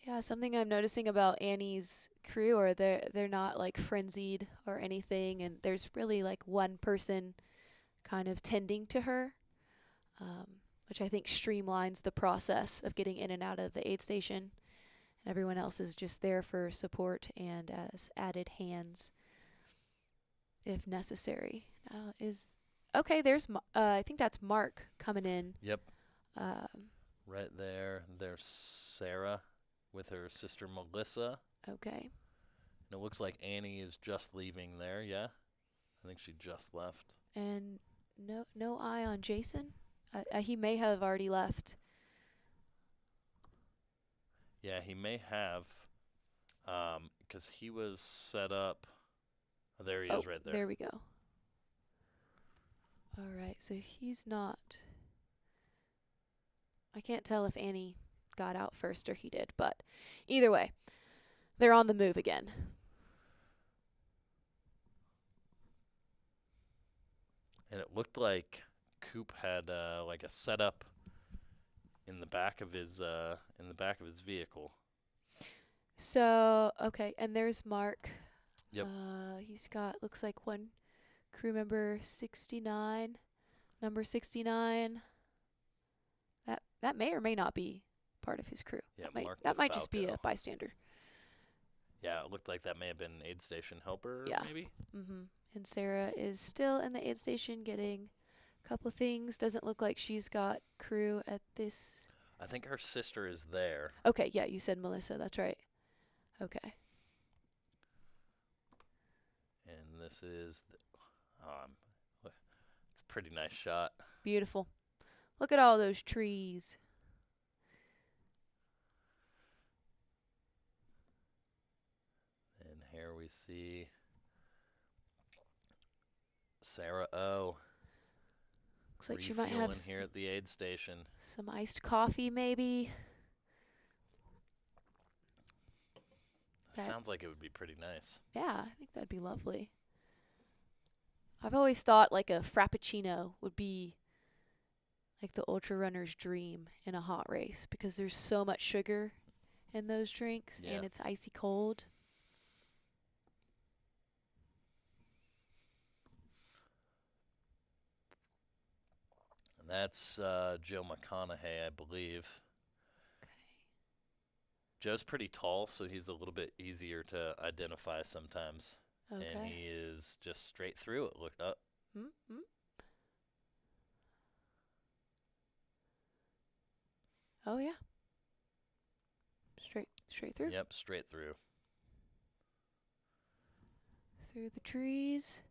Yeah, something I'm noticing about Annie's crew, or they're not like frenzied or anything, and there's really like one person kind of tending to her, which I think streamlines the process of getting in and out of the aid station. And everyone else is just there for support and as added hands if necessary. There's I think that's Mark coming in. Yep. Right there. There's Sarah with her sister Melissa. Okay. And it looks like Annie is just leaving there, yeah? I think she just left. And no eye on Jason? He may have already left. Yeah, he may have, because he was set up. Oh, there he is right there. There we go. All right, so he's not. I can't tell if Annie got out first or he did, but either way, they're on the move again. And it looked like Coop had like a setup in the back of his vehicle. So, okay, and there's Mark. Yep. He's got, looks like one crew member 69, number 69. That may or may not be part of his crew. Yeah, Mark that might just be DeFalco. a bystander. Yeah, it looked like that may have been an aid station helper, Yeah. maybe. Mm-hmm. And Sarah is still in the aid station getting a couple things. Doesn't look like she's got crew at this. I think her sister is there. Okay, yeah, you said Melissa. That's right. Okay. And this is, it's a pretty nice shot. Beautiful. Look at all those trees. And here we see Sarah O. Looks like she might have refueling here at the aid station. some iced coffee, maybe. That- Sounds like it would be pretty nice. Yeah, I think that'd be lovely. I've always thought like a frappuccino would be like the ultra runner's dream in a hot race because there's so much sugar in those drinks Yeah. and it's icy cold. And that's Joe McConaughey, I believe. Okay. Joe's pretty tall, so he's a little bit easier to identify sometimes. And Okay. he is just straight through it. Look up. Mm-hmm. Oh yeah. Straight through. Yep, straight through. Through the trees.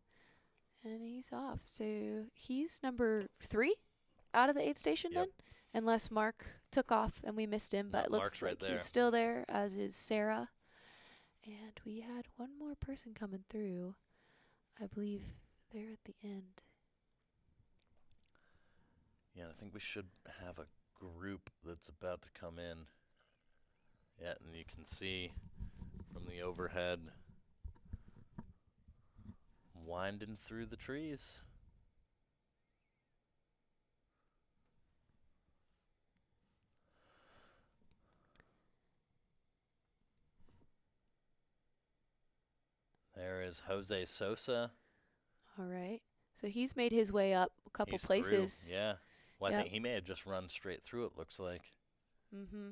And he's off. So he's number 3 out of the aid station Yep. then? Unless Mark took off and we missed him, but No, it looks Mark's right like there. he's still there, as is Sarah. And we had one more person coming through. I believe they're at the end. Yeah, I think we should have a group that's about to come in. Yeah, and you can see from the overhead winding through the trees. There is Jose Sosa. All right. So he's made his way up a couple He's places. through. Yeah. Well, I Yep. think he may have just run straight through it, looks like. Mm-hmm.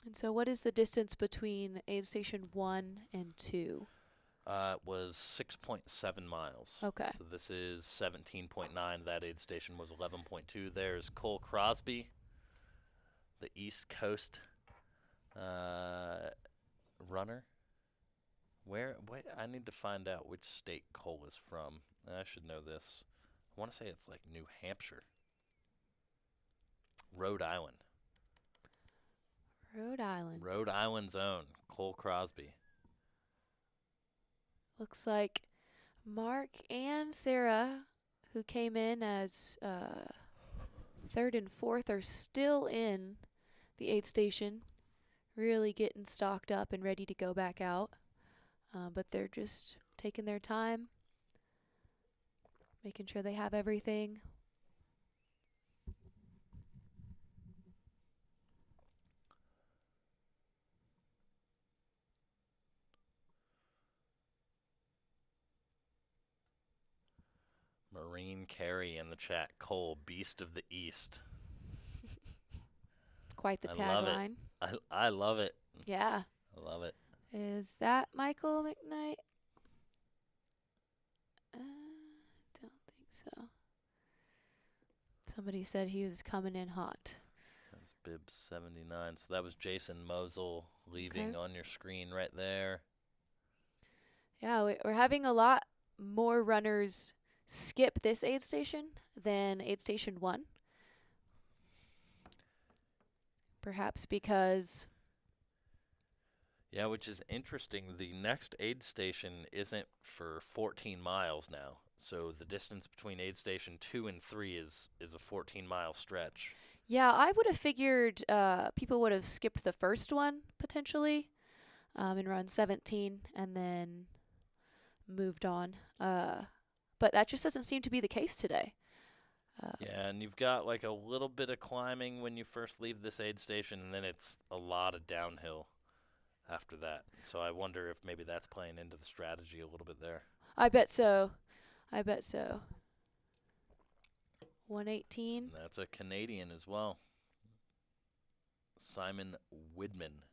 And so what is the distance between aid station 1 and 2? It was 6.7 miles. Okay. So this is 17.9. That aid station was 11.2. There's Cole Crosby, the East Coast runner. Wait, I need to find out which state Cole is from. I should know this. I want to say it's like New Hampshire. Rhode Island. Rhode Island. Rhode Island's own Cole Crosby. Looks like Mark and Sarah, who came in as 3rd and 4th, are still in the aid station, really getting stocked up and ready to go back out. But they're just taking their time, making sure they have everything. Marine Carey in the chat. Cole, Beast of the East. Quite the I love it. tagline. I love it. Yeah. I love it. Is that Michael McKnight? So somebody said he was coming in hot. That was bib 79. So that was Jason Mosel leaving Okay. on your screen right there. Yeah, we're having a lot more runners skip this aid station than aid station 1. Perhaps because, Yeah, which is interesting. The next aid station isn't for 14 miles now. So the distance between aid station 2 and 3 is a 14-mile stretch. yeah, I would have figured people would have skipped the first one potentially and run 17 and then moved on. But that just doesn't seem to be the case today. Yeah, and you've got like a little bit of climbing when you first leave this aid station, and then it's a lot of downhill after that. So I wonder if maybe that's playing into the strategy a little bit there. I bet so. 118. And that's a Canadian as well. Simon Widman.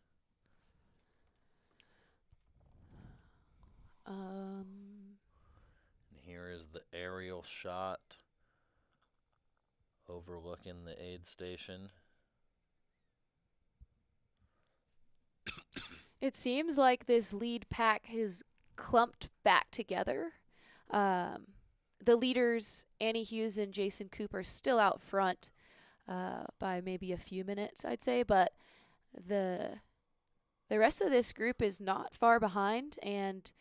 And here is the aerial shot overlooking the aid station. It seems like this lead pack has clumped back together. The leaders, Annie Hughes and Jason Cooper, still out front by maybe a few minutes, I'd say, but the rest of this group is not far behind and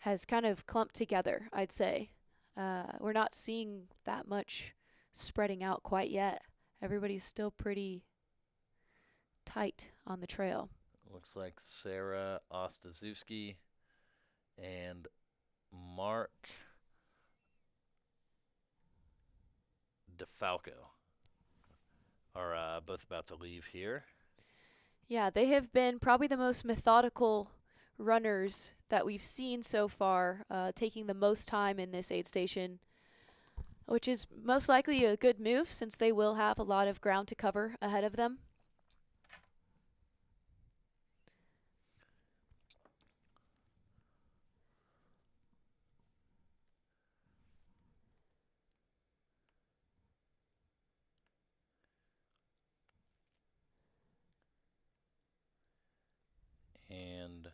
has kind of clumped together, I'd say. We're not seeing that much spreading out quite yet. Everybody's still pretty tight on the trail. Looks like Sarah Ostaszewski and Mark DeFalco are both about to leave here. Yeah, they have been probably the most methodical runners that we've seen so far, taking the most time in this aid station, which is most likely a good move since they will have a lot of ground to cover ahead of them. And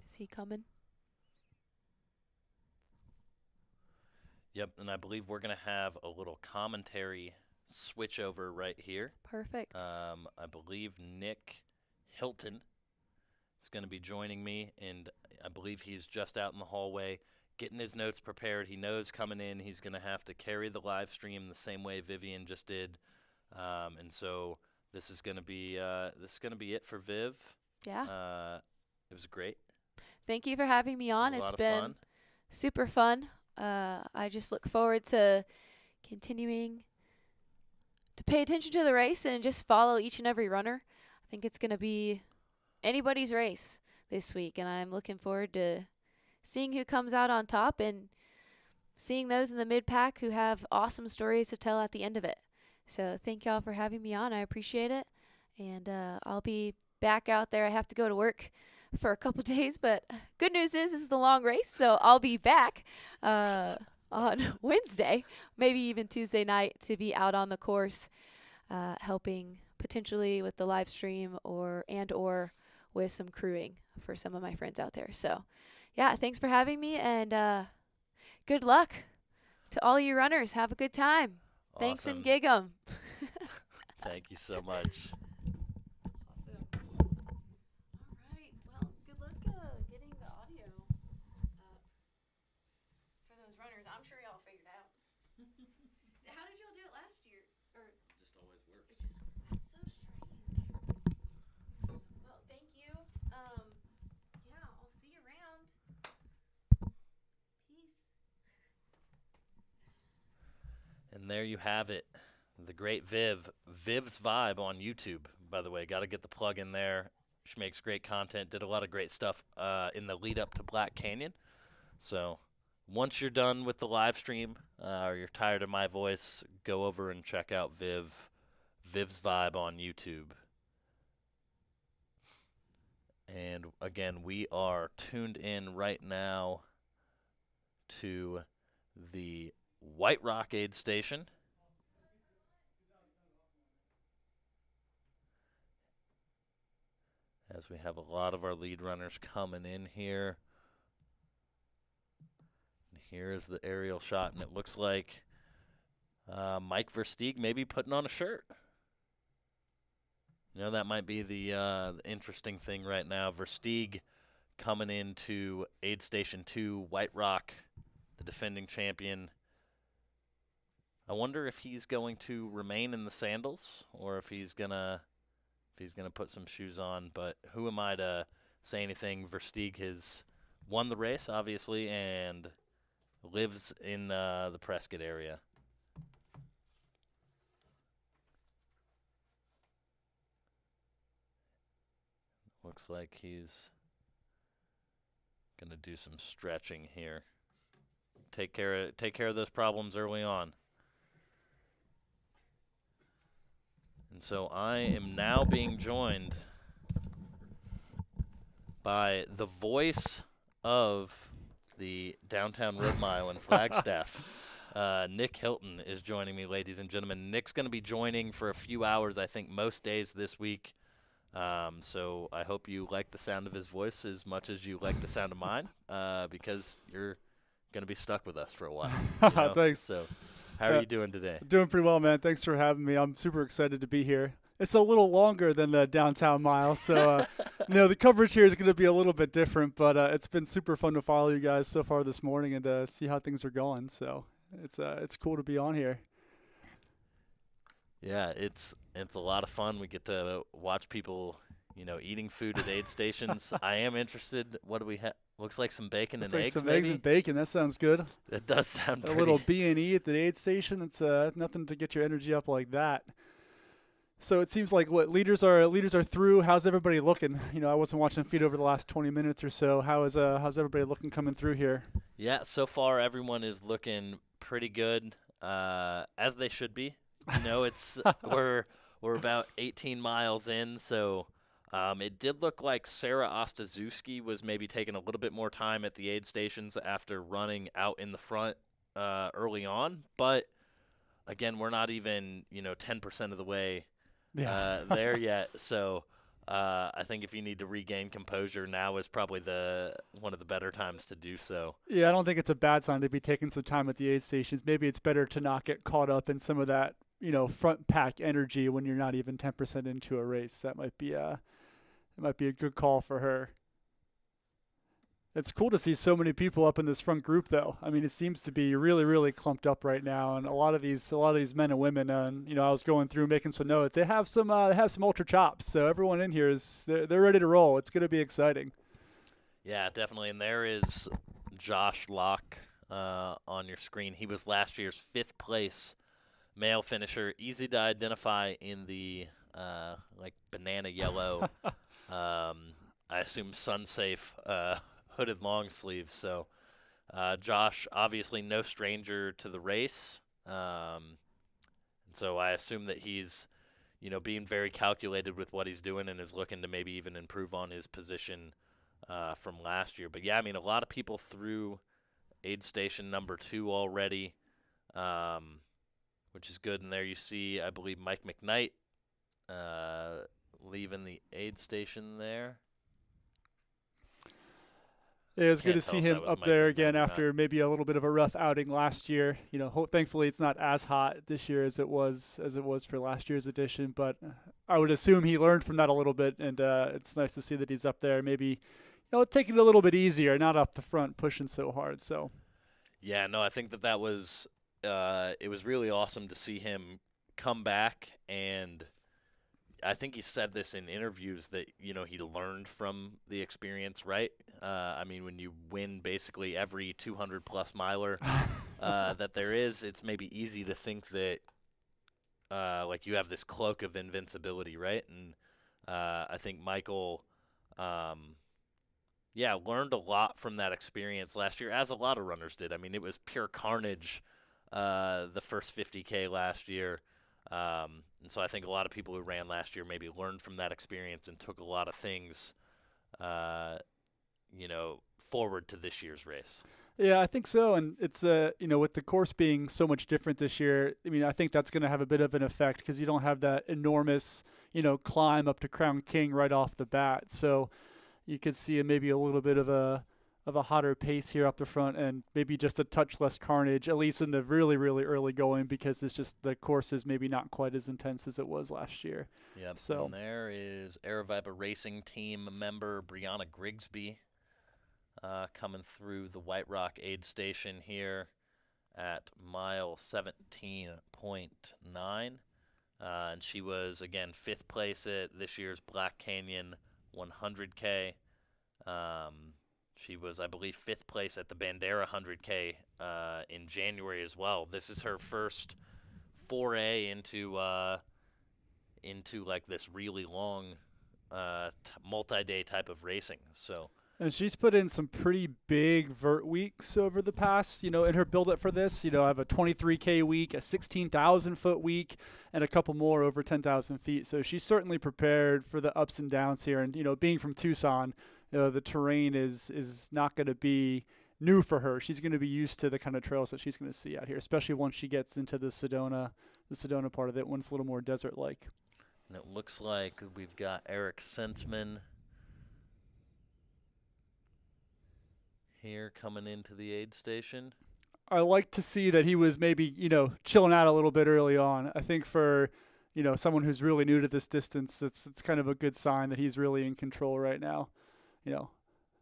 Is he coming? yep, and I believe we're going to have a little commentary switch over right here. Perfect. I believe Nick Hilton is going to be joining me, and I believe he's just out in the hallway getting his notes prepared. He knows coming in he's going to have to carry the live stream the same way Vivian just did, and so this is going to be it for Viv. Yeah. It was great. Thank you for having me on. It was a lot It's of been fun. super fun. I just look forward to continuing to pay attention to the race and just follow each and every runner. I think it's going to be anybody's race this week, and I'm looking forward to seeing who comes out on top and seeing those in the mid-pack who have awesome stories to tell at the end of it. So thank y'all for having me on. I appreciate it, and I'll be back out there. I have to go to work for a couple days, but good news is this is the long race, so I'll be back on Wednesday, maybe even Tuesday night, to be out on the course helping potentially with the live stream or with some crewing for some of my friends out there. So yeah, thanks for having me, and good luck to all you runners. Have a good time. Thanks, and Awesome. gig 'em. Thank you so much. Awesome. All right. Well, good luck getting the audio for those runners. I'm sure y'all figured out. How did y'all do it last year? Or Just always works. it's just that's so strange. Well, thank you. Yeah, I'll see you around. Peace. And there you have it. The great Viv. Viv's Vibe on YouTube, by the way. Got to get the plug in there. She makes great content. Did a lot of great stuff in the lead up to Black Canyon. So once you're done with the live stream or you're tired of my voice, go over and check out Viv's Vibe on YouTube. And again, we are tuned in right now to the White Rock Aid Station. As we have a lot of our lead runners coming in here. And here's the aerial shot, and it looks like Mike Versteeg maybe putting on a shirt. You know, that might be the interesting thing right now. Versteeg coming into Aid Station 2, White Rock, the defending champion. I wonder if he's going to remain in the sandals or if he's gonna put some shoes on. But who am I to say anything? Versteeg has won the race, obviously, and lives in the Prescott area. Looks like he's gonna do some stretching here. Take care of those problems early on. And so I am now being joined by the voice of the Downtown Road Mile in Flagstaff. Nick Hilton is joining me, ladies and gentlemen. Nick's going to be joining for a few hours, I think, most days this week. So I hope you like the sound of his voice as much as you like the sound of mine, because you're going to be stuck with us for a while. You know? Thanks. So how are you doing today? Doing pretty well, man. Thanks for having me. I'm super excited to be here. It's a little longer than the Downtown Mile, so the coverage here is going to be a little bit different, but it's been super fun to follow you guys so far this morning and see how things are going. So it's cool to be on here. Yeah, it's a lot of fun. We get to watch people, eating food at aid stations. I am interested. What do we have? Looks like some bacon and eggs, some maybe? eggs and bacon. That sounds good. That does sound a pretty. little B&E at the aid station. It's nothing to get your energy up like that. So it seems like what leaders are through. How's everybody looking? I wasn't watching feed over the last 20 minutes or so. How's everybody looking coming through here? Yeah, so far everyone is looking pretty good, as they should be. It's we're about 18 miles in, so it did look like Sarah Ostaszewski was maybe taking a little bit more time at the aid stations after running out in the front early on. But again, we're not even 10% of the way there yet. So I think if you need to regain composure, now is probably one of the better times to do so. Yeah, I don't think it's a bad sign to be taking some time at the aid stations. Maybe it's better to not get caught up in some of that front pack energy when you're not even 10% into a race. That might be a good call for her. It's cool to see so many people up in this front group, though. I mean, it seems to be really, really clumped up right now, and a lot of these men and women. I was going through making some notes. They have some ultra chops. So everyone in here they're ready to roll. It's going to be exciting. Yeah, definitely. And there is Josh Locke on your screen. He was last year's 5th place male finisher. Easy to identify in the banana yellow. I assume sun-safe hooded long sleeve. So Josh, obviously no stranger to the race. And so I assume that he's, being very calculated with what he's doing and is looking to maybe even improve on his position from last year. But yeah, I mean, a lot of people through aid station number 2 already, which is good. And there you see, I believe, Mike McKnight leaving the aid station there. Yeah, it was good to see him up there again after maybe a little bit of a rough outing last year. Thankfully it's not as hot this year as it was for last year's edition, but I would assume he learned from that a little bit, and it's nice to see that he's up there, maybe taking it a little bit easier, not up the front pushing so hard. So yeah, no, I think that was it was really awesome to see him come back, and I think he said this in interviews that, he learned from the experience, right? I mean, when you win basically every 200-plus miler that there is, it's maybe easy to think that, you have this cloak of invincibility, right? And I think Michael, learned a lot from that experience last year, as a lot of runners did. I mean, it was pure carnage the first 50K last year. And so I think a lot of people who ran last year maybe learned from that experience and took a lot of things, forward to this year's race. Yeah, I think so. And it's, with the course being so much different this year, I mean, I think that's going to have a bit of an effect because you don't have that enormous, climb up to Crown King right off the bat. So you could see maybe a little bit of a hotter pace here up the front and maybe just a touch less carnage, at least in the really, really early going, because it's just the course is maybe not quite as intense as it was last year. Yep. So and there is Aravaipa Racing Team member Brianna Grigsby coming through the White Rock aid station here at mile 17.9. And she was, again, 5th place at this year's Black Canyon 100K. She was, I believe, 5th place at the Bandera 100K in January as well. This is her first foray into like this really long multi-day type of racing. So. And she's put in some pretty big vert weeks over the past, in her build-up for this. I have a 23K week, a 16,000-foot week, and a couple more over 10,000 feet. So she's certainly prepared for the ups and downs here. And, being from Tucson, the terrain is not going to be new for her. She's going to be used to the kind of trails that she's going to see out here, especially once she gets into the Sedona part of it, when it's a little more desert-like. And it looks like we've got Eric Sensman here coming into the aid station. I like to see that he was maybe, chilling out a little bit early on. I think for, someone who's really new to this distance, it's kind of a good sign that he's really in control right now.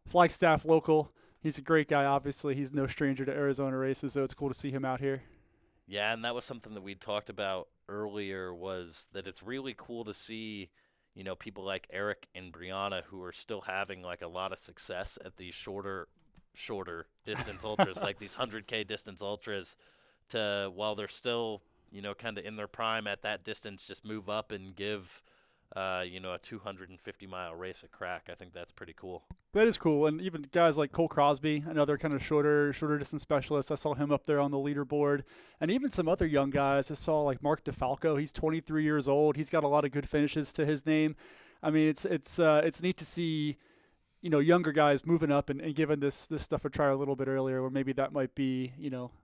Flagstaff local. He's a great guy, obviously. He's no stranger to Arizona races, so it's cool to see him out here. Yeah, and that was something that we talked about earlier, was that it's really cool to see, people like Eric and Brianna who are still having like a lot of success at these shorter distance ultras, like these 100K distance ultras, to, while they're still, kind of in their prime at that distance, just move up and give, a 250-mile race a crack. I think that's pretty cool. That is cool. And even guys like Cole Crosby, another kind of shorter distance specialist. I saw him up there on the leaderboard. And even some other young guys. I saw like Mark DeFalco. He's 23 years old. He's got a lot of good finishes to his name. I mean, it's neat to see, younger guys moving up and giving this stuff a try a little bit earlier, or maybe that might be,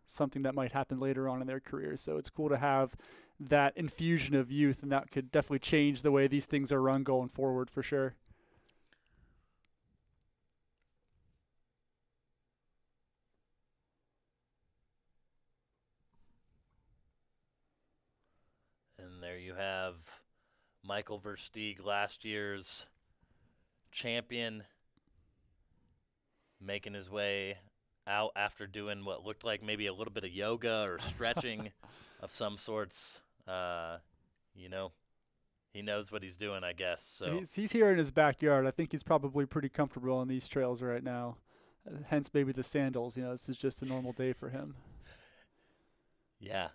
something that might happen later on in their careers. So it's cool to have that infusion of youth, and that could definitely change the way these things are run going forward for sure. And there you have Michael Versteeg, last year's champion, making his way out after doing what looked like maybe a little bit of yoga or stretching of some sorts. He knows what he's doing, I guess. So he's here in his backyard. I think he's probably pretty comfortable on these trails right now. Hence maybe the sandals. This is just a normal day for him. Yeah.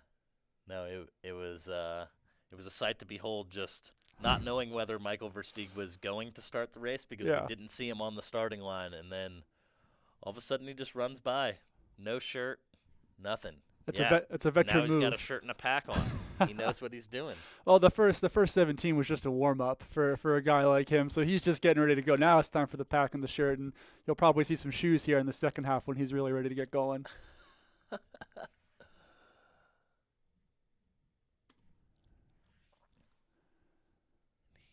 No, it was a sight to behold, just not knowing whether Michael Versteeg was going to start the race, because we didn't see him on the starting line, and then all of a sudden he just runs by. No shirt, nothing. It's a veteran move. Now he's got a shirt and a pack on. He knows what he's doing. Well, the first 17 was just a warm-up for a guy like him, so he's just getting ready to go. Now it's time for the pack and the shirt, and you'll probably see some shoes here in the second half when he's really ready to get going.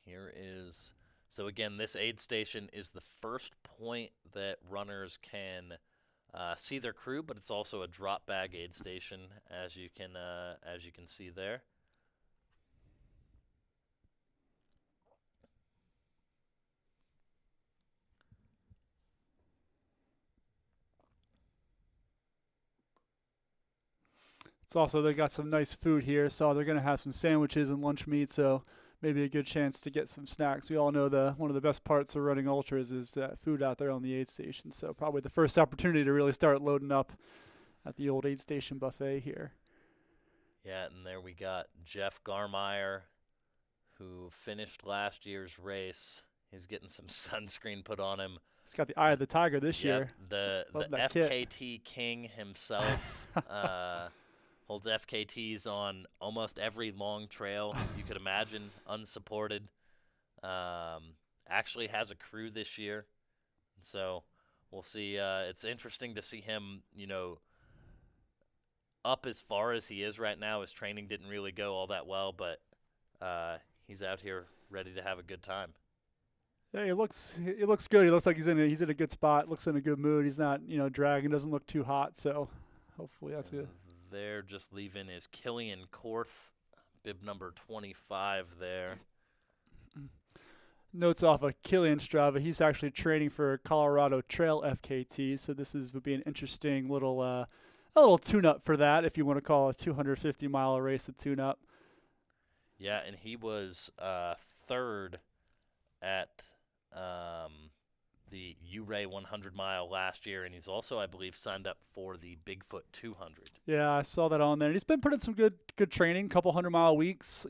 Here is, so again, this aid station is the first point that runners can see their crew, but it's also a drop bag aid station, as you can see there. It's also, they got some nice food here, so they're going to have some sandwiches and lunch meat, so maybe a good chance to get some snacks. We all know one of the best parts of running ultras is that food out there on the aid station, so probably the first opportunity to really start loading up at the old aid station buffet here. Yeah, and there we got Jeff Garmeyer, who finished last year's race. He's getting some sunscreen put on him. He's got the eye of the tiger this year. The FKT king himself. Holds FKTs on almost every long trail you could imagine, unsupported. Actually has a crew this year. So we'll see. It's interesting to see him, up as far as he is right now. His training didn't really go all that well, but he's out here ready to have a good time. Yeah, he looks good. He looks like he's in a good spot. Looks in a good mood. He's not dragging. Doesn't look too hot. So hopefully that's good. There, just leaving is Killian Korth, bib number 25 there. Notes off of Killian Strava. He's actually training for Colorado Trail FKT. So this would be an interesting little a little tune-up for that, if you want to call a 250-mile race a tune-up. Yeah, and he was third at the Ouray 100-mile last year, and he's also, I believe, signed up for the Bigfoot 200. Yeah, I saw that on there. And he's been putting some good training, couple 100-mile weeks,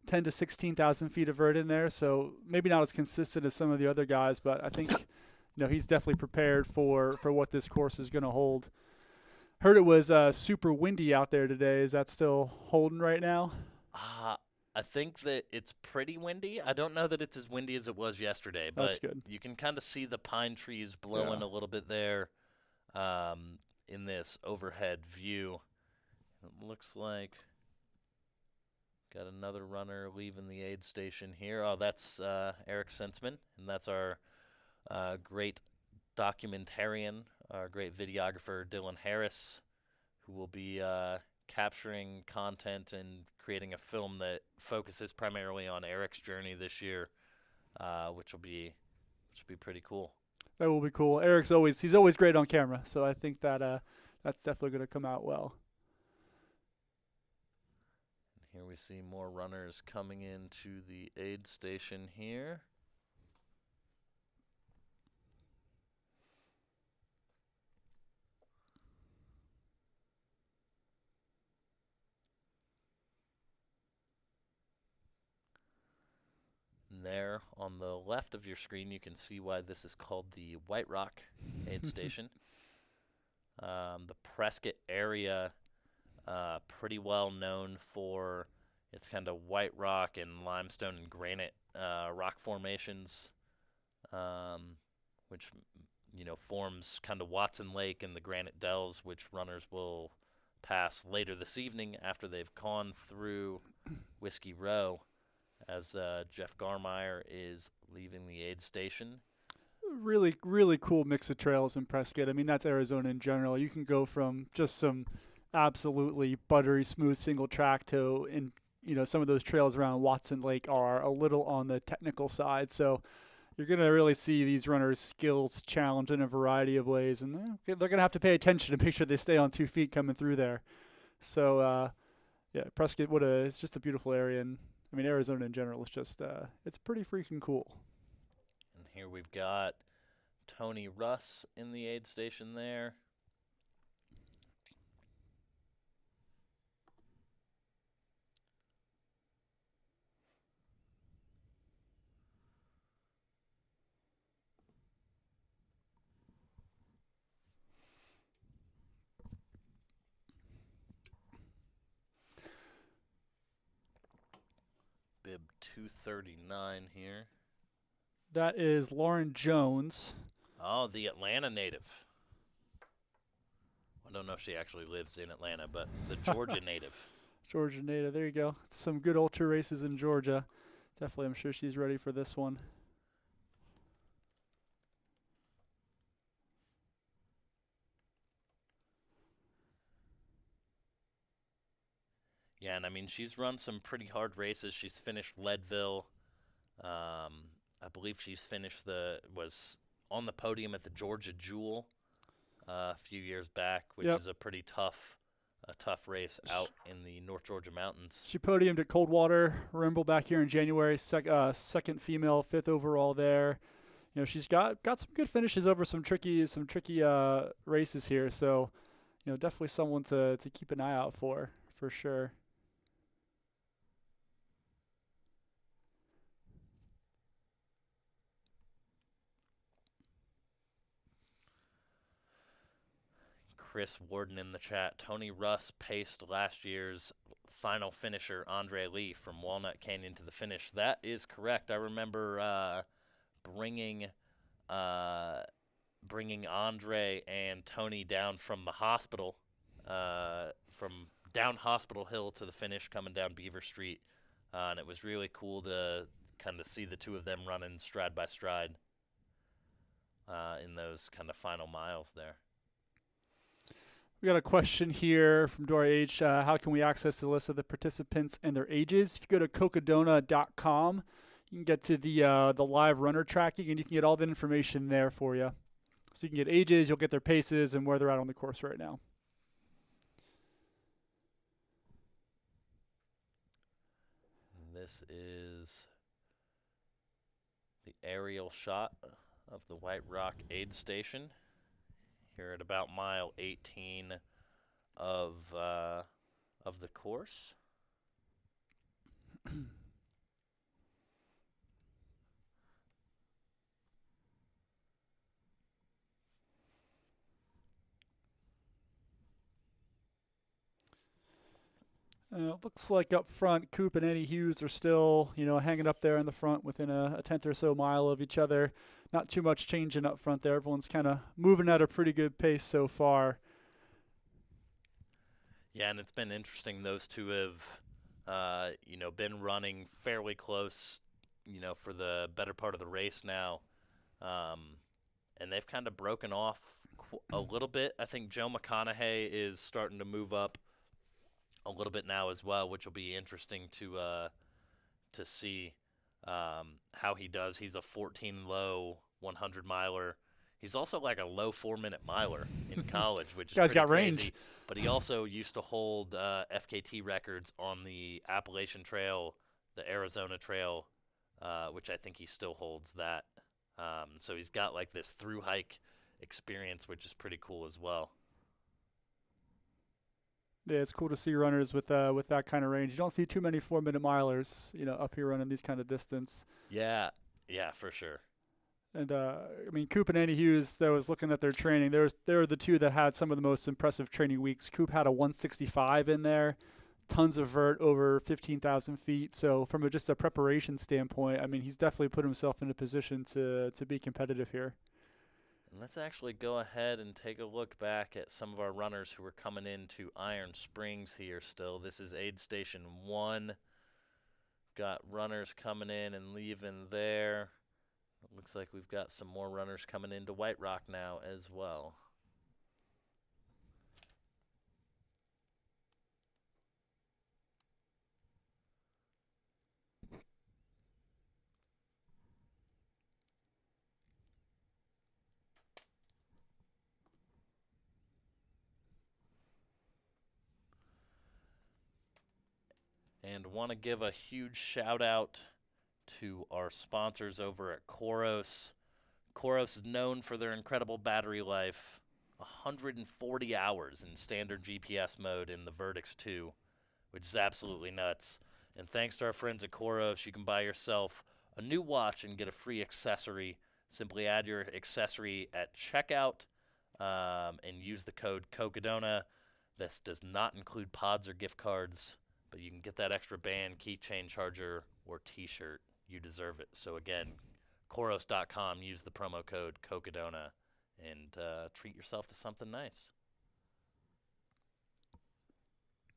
10 to 16,000 feet of vert in there. So maybe not as consistent as some of the other guys, but I think he's definitely prepared for what this course is going to hold. Heard it was super windy out there today. Is that still holding right now? I think that it's pretty windy. I don't know that it's as windy as it was yesterday, but That's good. You can kind of see the pine trees blowing a little bit there in this overhead view. It looks like got another runner leaving the aid station here. Oh, that's Eric Sensman, and that's our great documentarian, our great videographer, Dylan Harris, who will be capturing content and creating a film that focuses primarily on Eric's journey this year, which will be pretty cool. That will be cool. Eric's always great on camera, so I think that that's definitely going to come out well. Here we see more runners coming into the aid station here. And there on the left of your screen, you can see why this is called the White Rock aid station. The Prescott area, pretty well known for its kind of white rock and limestone and granite rock formations, which forms kind of Watson Lake and the Granite Dells, which runners will pass later this evening after they've gone through Whiskey Row, as Jeff Garmeyer is leaving the aid station. Really, really cool mix of trails in Prescott. I mean, that's Arizona in general. You can go from just some absolutely buttery smooth single track to, some of those trails around Watson Lake are a little on the technical side. So you're going to really see these runners' skills challenged in a variety of ways, and they're going to have to pay attention to make sure they stay on 2 feet coming through there. So, Prescott, it's just a beautiful area, and I mean, Arizona in general is just, it's pretty freaking cool. And here we've got Tony Russ in the aid station there. Bib 239 here. That is Lauren Jones. Oh, the Atlanta native. I don't know if she actually lives in Atlanta, but the Georgia native. Georgia native. There you go. Some good ultra races in Georgia. Definitely, I'm sure she's ready for this one. Yeah, and I mean, she's run some pretty hard races. She's finished Leadville. I believe was on the podium at the Georgia Jewel a few years back, which is a pretty tough race out in the North Georgia mountains. She podiumed at Coldwater Rimble back here in January. Second female, 5th overall there. She's got some good finishes over some tricky races here. So, definitely someone to keep an eye out for sure. Chris Warden in the chat. Tony Russ paced last year's final finisher, Andre Lee, from Walnut Canyon to the finish. That is correct. I remember bringing bringing Andre and Tony down from the hospital, from down Hospital Hill to the finish, coming down Beaver Street. And it was really cool to kind of see the two of them running stride by stride in those kind of final miles there. We got a question here from Dora H. How can we access the list of the participants and their ages? If you go to cocodona.com, you can get to the live runner tracking, and you can get all the information there for you. So you can get ages, you'll get their paces, and where they're at on the course right now. This is the aerial shot of the White Rock aid station here at about mile 18 of the course. It looks like up front, Coop and Eddie Hughes are still, hanging up there in the front within a tenth or so mile of each other. Not too much changing up front there. Everyone's kind of moving at a pretty good pace so far. Yeah, and it's been interesting. Those two have, been running fairly close, for the better part of the race now. And they've kind of broken off a little bit. I think Joe McConaughey is starting to move up a little bit now as well, which will be interesting to see how he does. He's a 14 low 100 miler. He's also like a low 4-minute miler in college, which is guy's got crazy. range. But he also used to hold FKT records on the Appalachian Trail, the Arizona Trail, which I think he still holds that. So he's got like this through hike experience, which is pretty cool as well. Yeah, it's cool to see runners with that kind of range. You don't see too many 4-minute milers, up here running these kind of distance. Yeah, for sure. And Coop and Andy Hughes, that was looking at their training. They were the two that had some of the most impressive training weeks. Coop had a 165 in there, tons of vert over 15,000 feet. So from just a preparation standpoint, he's definitely put himself in a position to be competitive here. And let's actually go ahead and take a look back at some of our runners who are coming into Iron Springs here still. This is aid station 1. Got runners coming in and leaving there. It looks like we've got some more runners coming into White Rock now as well. And want to give a huge shout out to our sponsors over at Coros. Coros is known for their incredible battery life, 140 hours in standard GPS mode in the Vertix 2, which is absolutely nuts. And thanks to our friends at Coros, you can buy yourself a new watch and get a free accessory. Simply add your accessory at checkout and use the code COCODONA. This does not include pods or gift cards, but you can get that extra band, keychain, charger, or t-shirt. You deserve it. So again, Coros.com, use the promo code COCODONA, and treat yourself to something nice.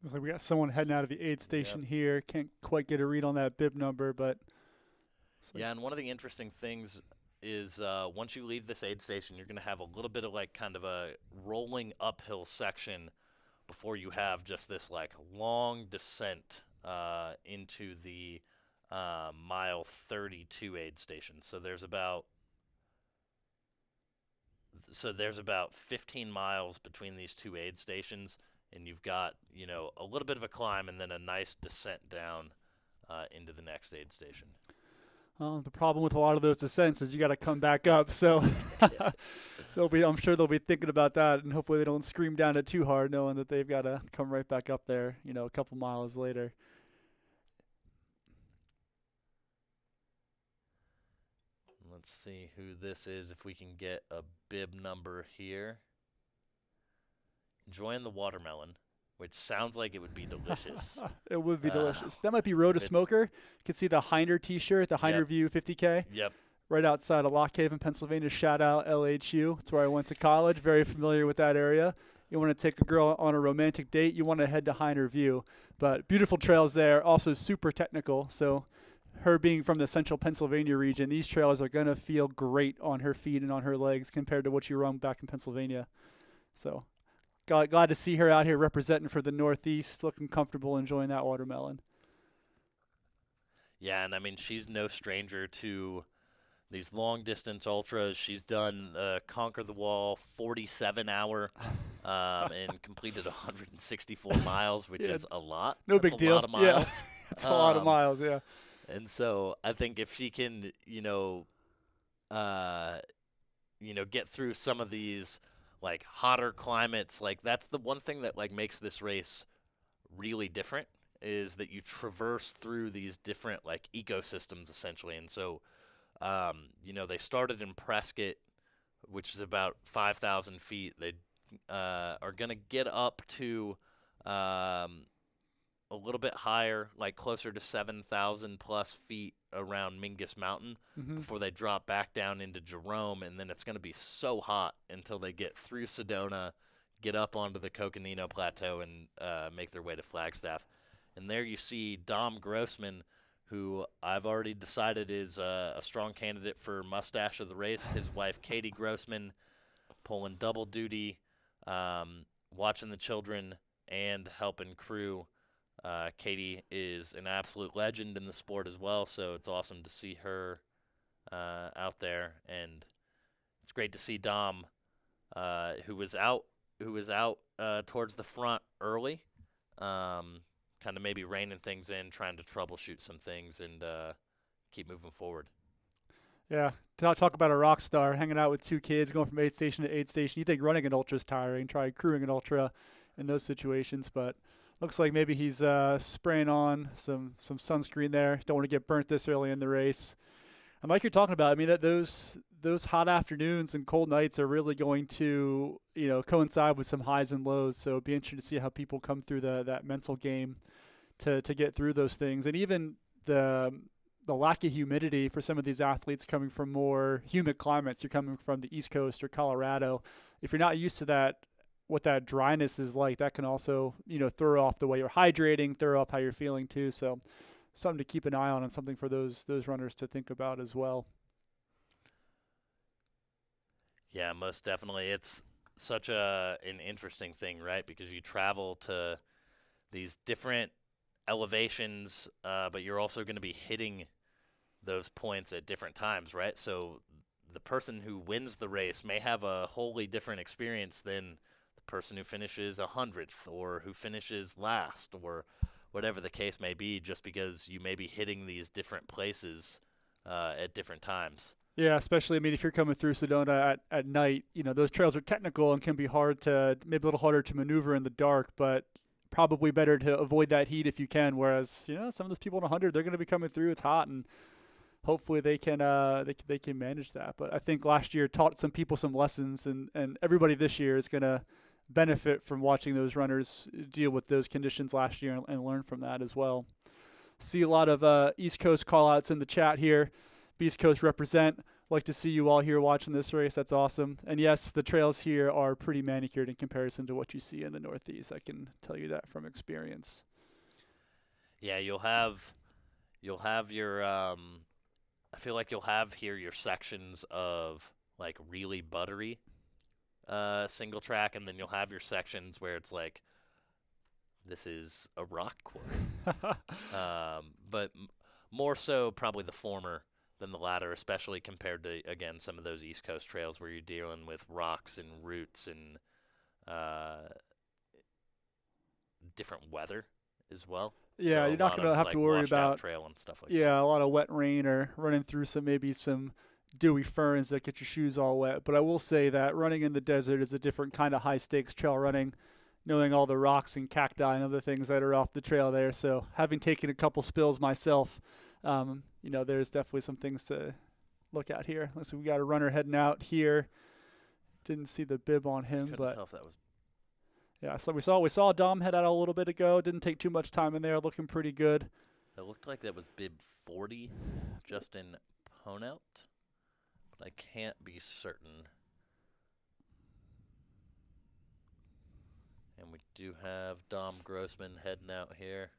Looks like we got someone heading out of the aid station here. Can't quite get a read on that bib number, but... Yeah, and one of the interesting things is once you leave this aid station, you're going to have a little bit of like kind of a rolling uphill section before you have just this like long descent into the mile 32 aid station. So there's about 15 miles between these two aid stations, and you've got a little bit of a climb and then a nice descent down into the next aid station. The problem with a lot of those descents is you got to come back up. So I'm sure they'll be thinking about that, and hopefully they don't scream down it too hard, knowing that they've got to come right back up there, a couple miles later. Let's see who this is, if we can get a bib number here. Enjoying the watermelon, which sounds like it would be delicious. It would be delicious. That might be Road to Smoker. You can see the Heiner t-shirt, the Heiner Yep. View 50K. Yep. right outside of Lock Haven, Pennsylvania. Shout out LHU. It's where I went to college. Very familiar with that area. You want to take a girl on a romantic date, you want to head to Heiner View. But beautiful trails there, also super technical. So her being from the central Pennsylvania region, these trails are going to feel great on her feet and on her legs compared to what you run back in Pennsylvania. So glad to see her out here representing for the Northeast, looking comfortable, enjoying that watermelon. Yeah, and I mean, she's no stranger to these long-distance ultras. She's done Conquer the Wall 47-hour and completed 164 miles, which is a lot. No That's big deal. A lot of miles. Yeah. It's a lot of miles, yeah. And so I think if she can, get through some of these like hotter climates, like that's the one thing that like makes this race really different is that you traverse through these different like ecosystems essentially. And so, they started in Prescott, which is about 5,000 feet. They are going to get up to a little bit higher, like closer to 7,000 plus feet around Mingus Mountain before they drop back down into Jerome. And then it's going to be so hot until they get through Sedona, get up onto the Coconino Plateau, and make their way to Flagstaff. And there you see Dom Grossman, who I've already decided is a strong candidate for mustache of the race. His wife, Katie Grossman, pulling double duty, watching the children and helping crew. Katie is an absolute legend in the sport as well, so it's awesome to see her out there. And it's great to see Dom, who was out towards the front early, kind of maybe reining things in, trying to troubleshoot some things and keep moving forward. Yeah, talk about a rock star, hanging out with two kids, going from aid station to aid station. You think running an ultra is tiring, try crewing an ultra in those situations, but looks like maybe he's spraying on some sunscreen there. Don't want to get burnt this early in the race. And like you're talking about, I mean, that those hot afternoons and cold nights are really going to, coincide with some highs and lows. So it'd be interesting to see how people come through that mental game to get through those things. And even the lack of humidity for some of these athletes coming from more humid climates. You're coming from the East Coast or Colorado. If you're not used to that, what that dryness is like, that can also, throw off the way you're hydrating, throw off how you're feeling too. So something to keep an eye on and something for those runners to think about as well. Yeah, most definitely. It's such an interesting thing, right? Because you travel to these different elevations, but you're also going to be hitting those points at different times, right? So the person who wins the race may have a wholly different experience than the person who finishes 100th or who finishes last or whatever the case may be, just because you may be hitting these different places at different times. Yeah, especially, if you're coming through Sedona at night, those trails are technical and can be maybe a little harder to maneuver in the dark, but probably better to avoid that heat if you can. Whereas, some of those people in 100, they're going to be coming through. It's hot, and hopefully they can manage that. But I think last year taught some people some lessons, and everybody this year is going to benefit from watching those runners deal with those conditions last year and learn from that as well. See a lot of East Coast call-outs in the chat here. East Coast represent. Like to see you all here watching this race. That's awesome. And yes, the trails here are pretty manicured in comparison to what you see in the Northeast. I can tell you that from experience. Yeah, you'll have your I feel like you'll have here your sections of like really buttery single track, and then you'll have your sections where it's like this is a rock quarry. But more so probably the former than the latter, especially compared to, again, some of those East Coast trails where you're dealing with rocks and roots and different weather as well. Yeah, so you're not going to have to worry about trail and stuff like that. A lot of wet rain or running through some dewy ferns that get your shoes all wet. But I will say that running in the desert is a different kind of high stakes trail running, knowing all the rocks and cacti and other things that are off the trail there. So having taken a couple spills myself, there's definitely some things to look at here. So we got a runner heading out here. Didn't see the bib on him, Couldn't tell if that was. Yeah, so we saw Dom head out a little bit ago. Didn't take too much time in there, looking pretty good. It looked like that was bib 40, Justin Ponelt. I can't be certain. And we do have Dom Grossman heading out here.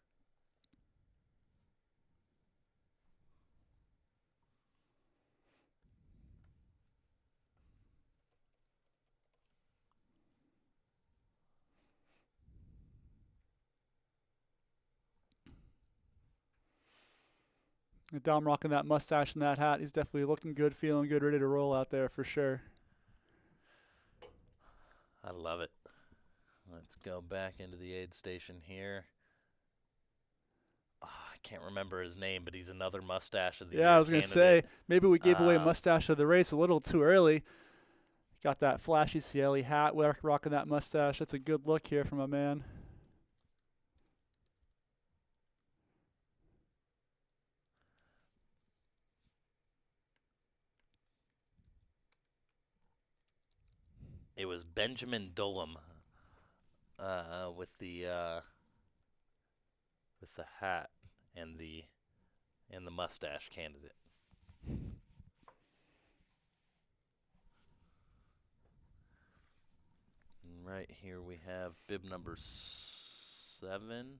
Dom rocking that mustache and that hat. He's definitely looking good, feeling good, ready to roll out there for sure. I love it. Let's go back into the aid station here. I can't remember his name, but he's another mustache of the year Yeah, I was going to say, candidate. maybe we gave away mustache of the race a little too early. Got that flashy Cieli hat, rocking that mustache. That's a good look here from a man. It was Benjamin Dullum with the hat and the mustache candidate. And right here we have bib number 7.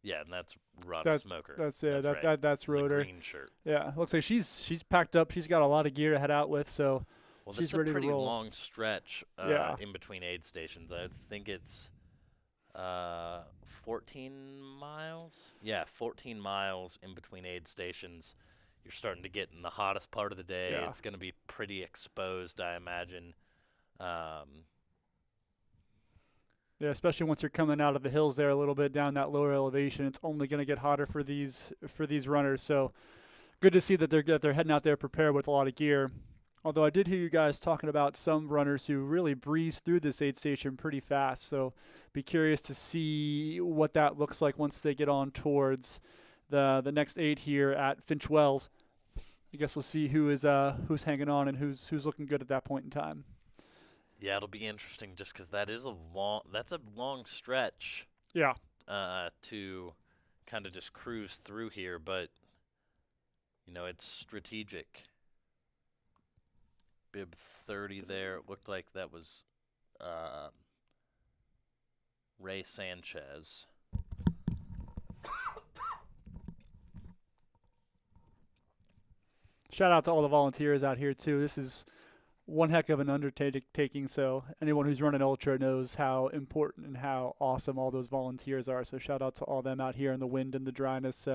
Yeah, and that's Rod Smoker. That's right. that's The Rotor. green shirt. Yeah, looks like she's packed up. She's got a lot of gear to head out with, so Well, she's this is a ready to pretty roll. long stretch Yeah. in between aid stations. I think it's 14 miles. Yeah, 14 miles in between aid stations. You're starting to get in the hottest part of the day. Yeah. It's going to be pretty exposed, I imagine. Yeah, especially once you're coming out of the hills there a little bit down that lower elevation, it's only going to get hotter for these runners. So good to see that they're heading out there prepared with a lot of gear. Although I did hear you guys talking about some runners who really breezed through this aid station pretty fast. So be curious to see what that looks like once they get on towards the next aid here at Finch Wells. I guess we'll see who's hanging on and who's looking good at that point in time. Yeah, it'll be interesting just because that's a long stretch. Yeah. To kind of just cruise through here, but it's strategic. Bib 30 there. It looked like that was Ray Sanchez. Shout out to all the volunteers out here too. This is one heck of an undertaking, so anyone who's running ultra knows how important and how awesome all those volunteers are. So shout out to all them out here in the wind and the dryness,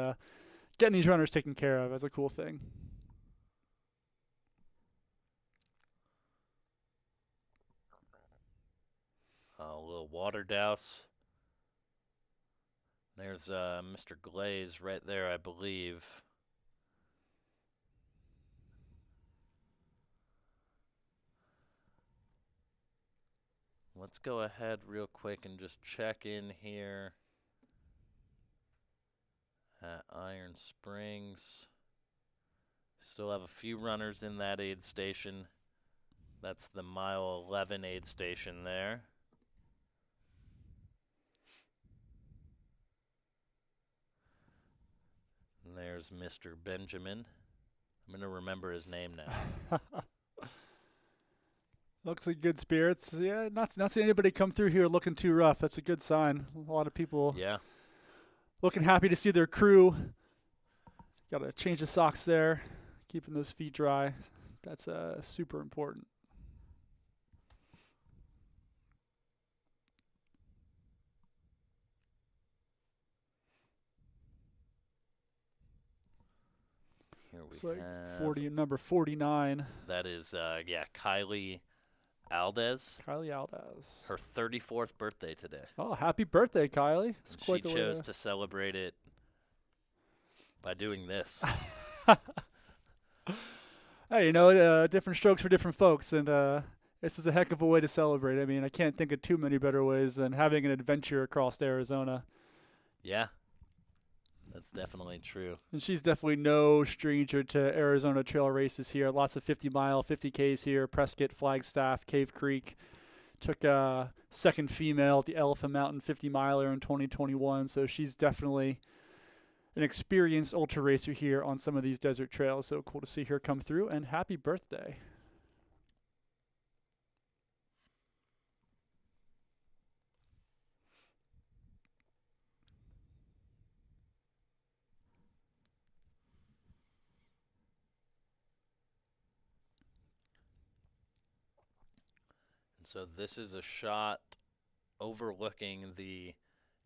getting these runners taken care of. That's a cool thing. A little water douse. There's Mr. Glaze right there, I believe. Let's go ahead real quick and just check in here at Iron Springs. Still have a few runners in that aid station. That's the mile 11 aid station there. And there's Mr. Benjamin. I'm going to remember his name now. Looks like good spirits. Yeah, not seeing anybody come through here looking too rough. That's a good sign. A lot of people looking happy to see their crew. Got to change the socks there, keeping those feet dry. That's super important. Here we It's like have number 49. that is Kylie Aldez. Kylie Aldez. Her 34th birthday today. Oh, happy birthday, Kylie. It's She quite the way chose to celebrate it by doing this. Hey, different strokes for different folks, and this is a heck of a way to celebrate. I mean, I can't think of too many better ways than having an adventure across Arizona. Yeah, that's definitely true. And she's definitely no stranger to Arizona trail races here. Lots of 50-mile, 50Ks here, Prescott, Flagstaff, Cave Creek. took a second female at the Elephant Mountain 50 miler in 2021. So she's definitely an experienced ultra racer here on some of these desert trails. So cool to see her come through, and happy birthday. So this is a shot overlooking the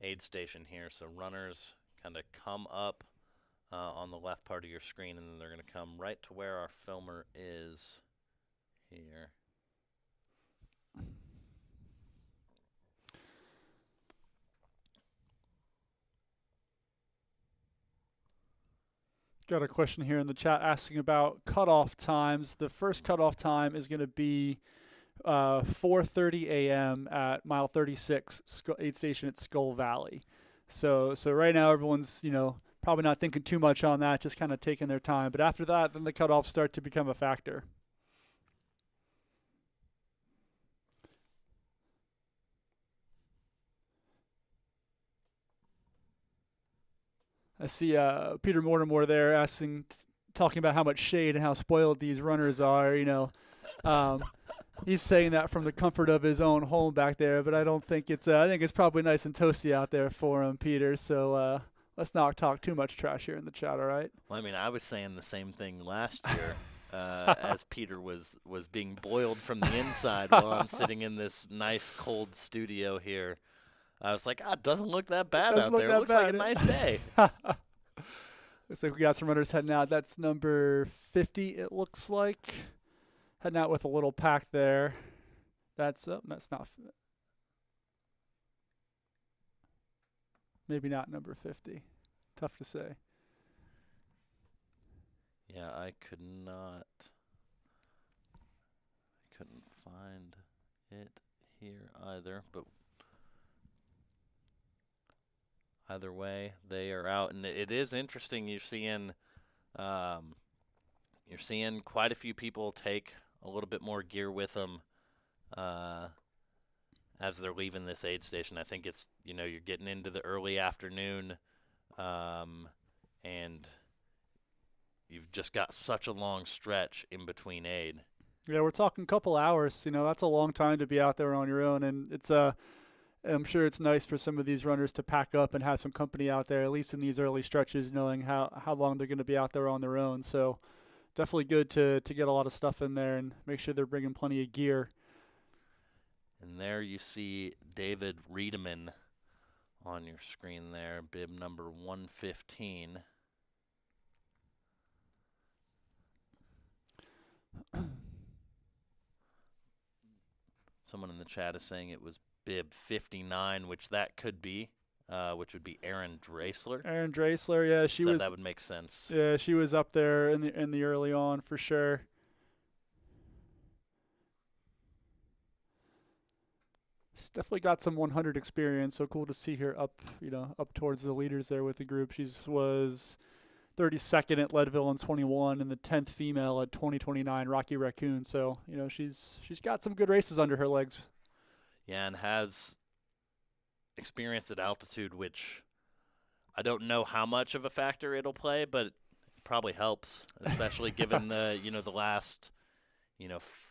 aid station here. So runners kind of come up on the left part of your screen, and then they're going to come right to where our filmer is here. Got a question here in the chat asking about cutoff times. The first cutoff time is going to be 4:30 a.m. at mile 36 aid station at Skull Valley. So right now everyone's probably not thinking too much on that, just kind of taking their time. But after that, then the cutoffs start to become a factor. I see Peter Mortimer there talking about how much shade and how spoiled these runners are. He's saying that from the comfort of his own home back there, but I don't think it's. I think it's probably nice and toasty out there for him, Peter. So let's not talk too much trash here in the chat. All right. Well, I mean, I was saying the same thing last year, as Peter was being boiled from the inside while I'm sitting in this nice cold studio here. I was like, it doesn't look that bad out there. It looks like a nice day. Looks like we got some runners heading out. That's number 50, it looks like. Heading out with a little pack there. That's not. Maybe not number 50. Tough to say. Yeah, I couldn't find it here either, but either way, they are out, and it is interesting. You're seeing quite a few people take a little bit more gear with them as they're leaving this aid station. I think it's you're getting into the early afternoon, and you've just got such a long stretch in between aid. Yeah, we're talking a couple hours. That's a long time to be out there on your own, and it's I'm sure it's nice for some of these runners to pack up and have some company out there, at least in these early stretches, knowing how long they're going to be out there on their own. So definitely good to get a lot of stuff in there and make sure they're bringing plenty of gear. And there you see David Riedemann on your screen there, bib number 115. Someone in the chat is saying it was bib 59, which that could be, which would be Erin Drasler. Erin Drasler, yeah, so that would make sense. Yeah, she was up there in the early on for sure. She's definitely got some 100 experience, so cool to see her up towards the leaders there with the group. She was 32nd at Leadville in 21 and the 10th female at 2029 Rocky Raccoon. So, she's got some good races under her legs. Yeah, and has experience at altitude, which I don't know how much of a factor it'll play, but it probably helps, especially given the last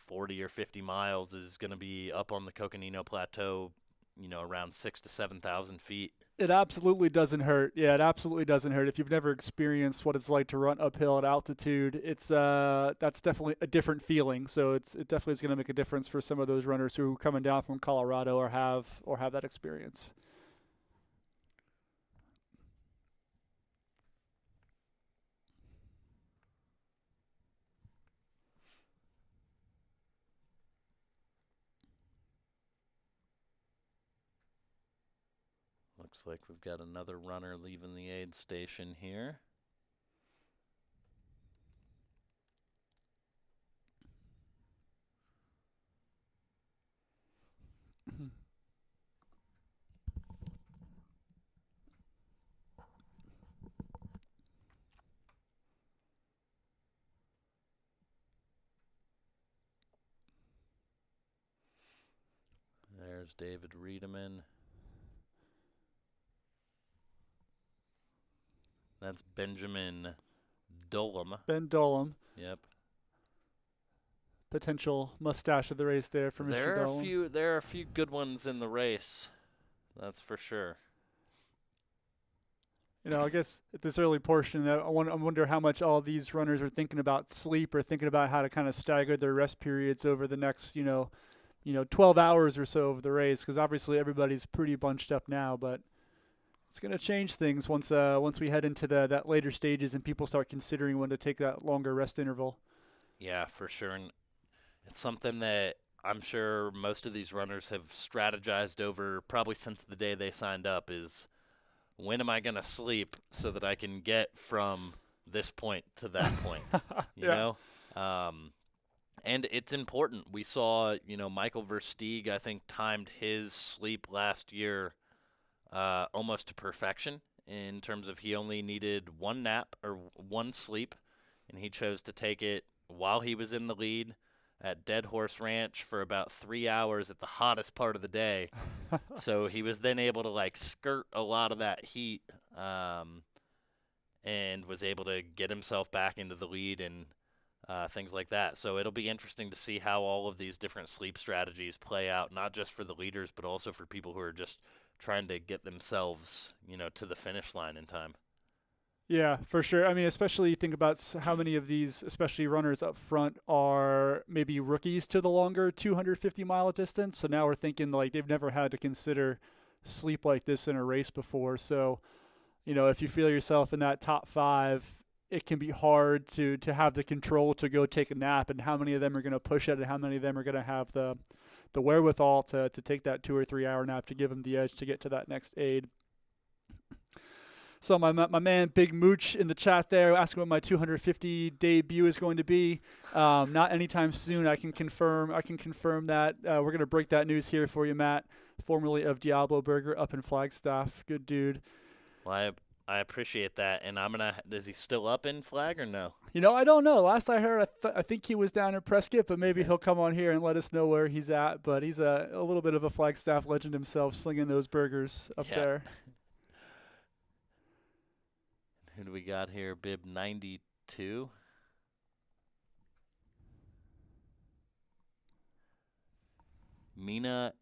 40 or 50 miles is going to be up on the Coconino Plateau, around 6,000 to 7,000 feet. It absolutely doesn't hurt. Yeah, it absolutely doesn't hurt. If you've never experienced what it's like to run uphill at altitude, that's definitely a different feeling. So it definitely is going to make a difference for some of those runners who are coming down from Colorado or have that experience. Looks like we've got another runner leaving the aid station here. There's David Redeman. That's Benjamin Dolam. Ben Dolam, Yep. potential mustache of the race there for Mr. Dolam. There are a few good ones in the race. That's for sure. You know, I guess at this early portion, I wonder how much all these runners are thinking about sleep or thinking about how to kind of stagger their rest periods over the next, 12 hours or so of the race. Because obviously everybody's pretty bunched up now, but it's going to change things once we head into that later stages and people start considering when to take that longer rest interval. Yeah, for sure. And it's something that I'm sure most of these runners have strategized over probably since the day they signed up is, when am I going to sleep so that I can get from this point to that point, you know? And it's important. We saw, Michael Versteeg, I think, timed his sleep last year almost to perfection in terms of he only needed one nap or one sleep, and he chose to take it while he was in the lead at Dead Horse Ranch for about 3 hours at the hottest part of the day. So he was then able to skirt a lot of that heat and was able to get himself back into the lead and things like that. So it'll be interesting to see how all of these different sleep strategies play out, not just for the leaders, but also for people who are just trying to get themselves, to the finish line in time. Yeah, for sure. I mean, especially think about how many of these, especially runners up front, are maybe rookies to the longer 250-mile distance. So now we're thinking they've never had to consider sleep like this in a race before. So, if you feel yourself in that top 5, it can be hard to have the control to go take a nap, and how many of them are going to push it and how many of them are going to have the wherewithal to take that 2 or 3 hour nap to give them the edge to get to that next aid. So my man Big Mooch in the chat there asking what my 250 debut is going to be. Not anytime soon. I can confirm that. We're going to break that news here for you, Matt, formerly of Diablo Burger up in Flagstaff. Good dude. Well, I appreciate that. And is he still up in Flag or no? I don't know. Last I heard, I think he was down in Prescott, but maybe he'll come on here and let us know where he's at. But he's a little bit of a Flagstaff legend himself, slinging those burgers up there. Who do we got here? Bib 92. Mina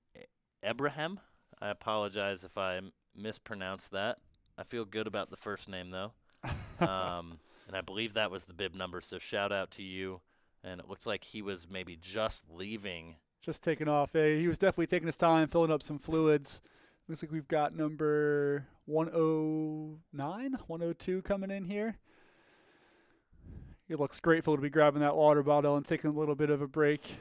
Ebrahim. I apologize if I mispronounced that. I feel good about the first name, though. And I believe that was the bib number, so shout out to you. And it looks like he was maybe just leaving. Just taking off. He was definitely taking his time, filling up some fluids. Looks like we've got number 109, 102 coming in here. He looks grateful to be grabbing that water bottle and taking a little bit of a break.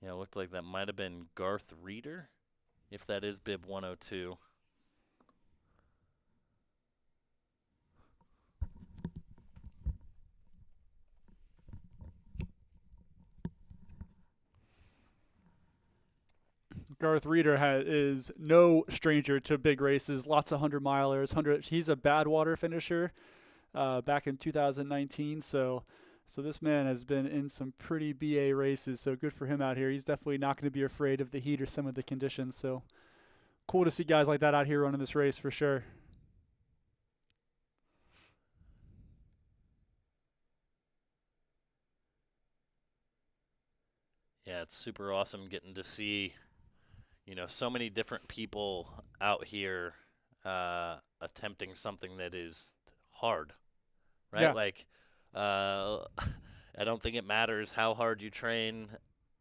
Yeah, it looked like that might have been Garth Reeder, if that is bib 102. Garth Reeder is no stranger to big races, lots of 100-milers. He's a Badwater finisher back in 2019, so this man has been in some pretty BA races, so good for him out here. He's definitely not going to be afraid of the heat or some of the conditions, so cool to see guys like that out here running this race for sure. Yeah, it's super awesome getting to see, so many different people out here attempting something that is hard, right? Yeah. I don't think it matters how hard you train.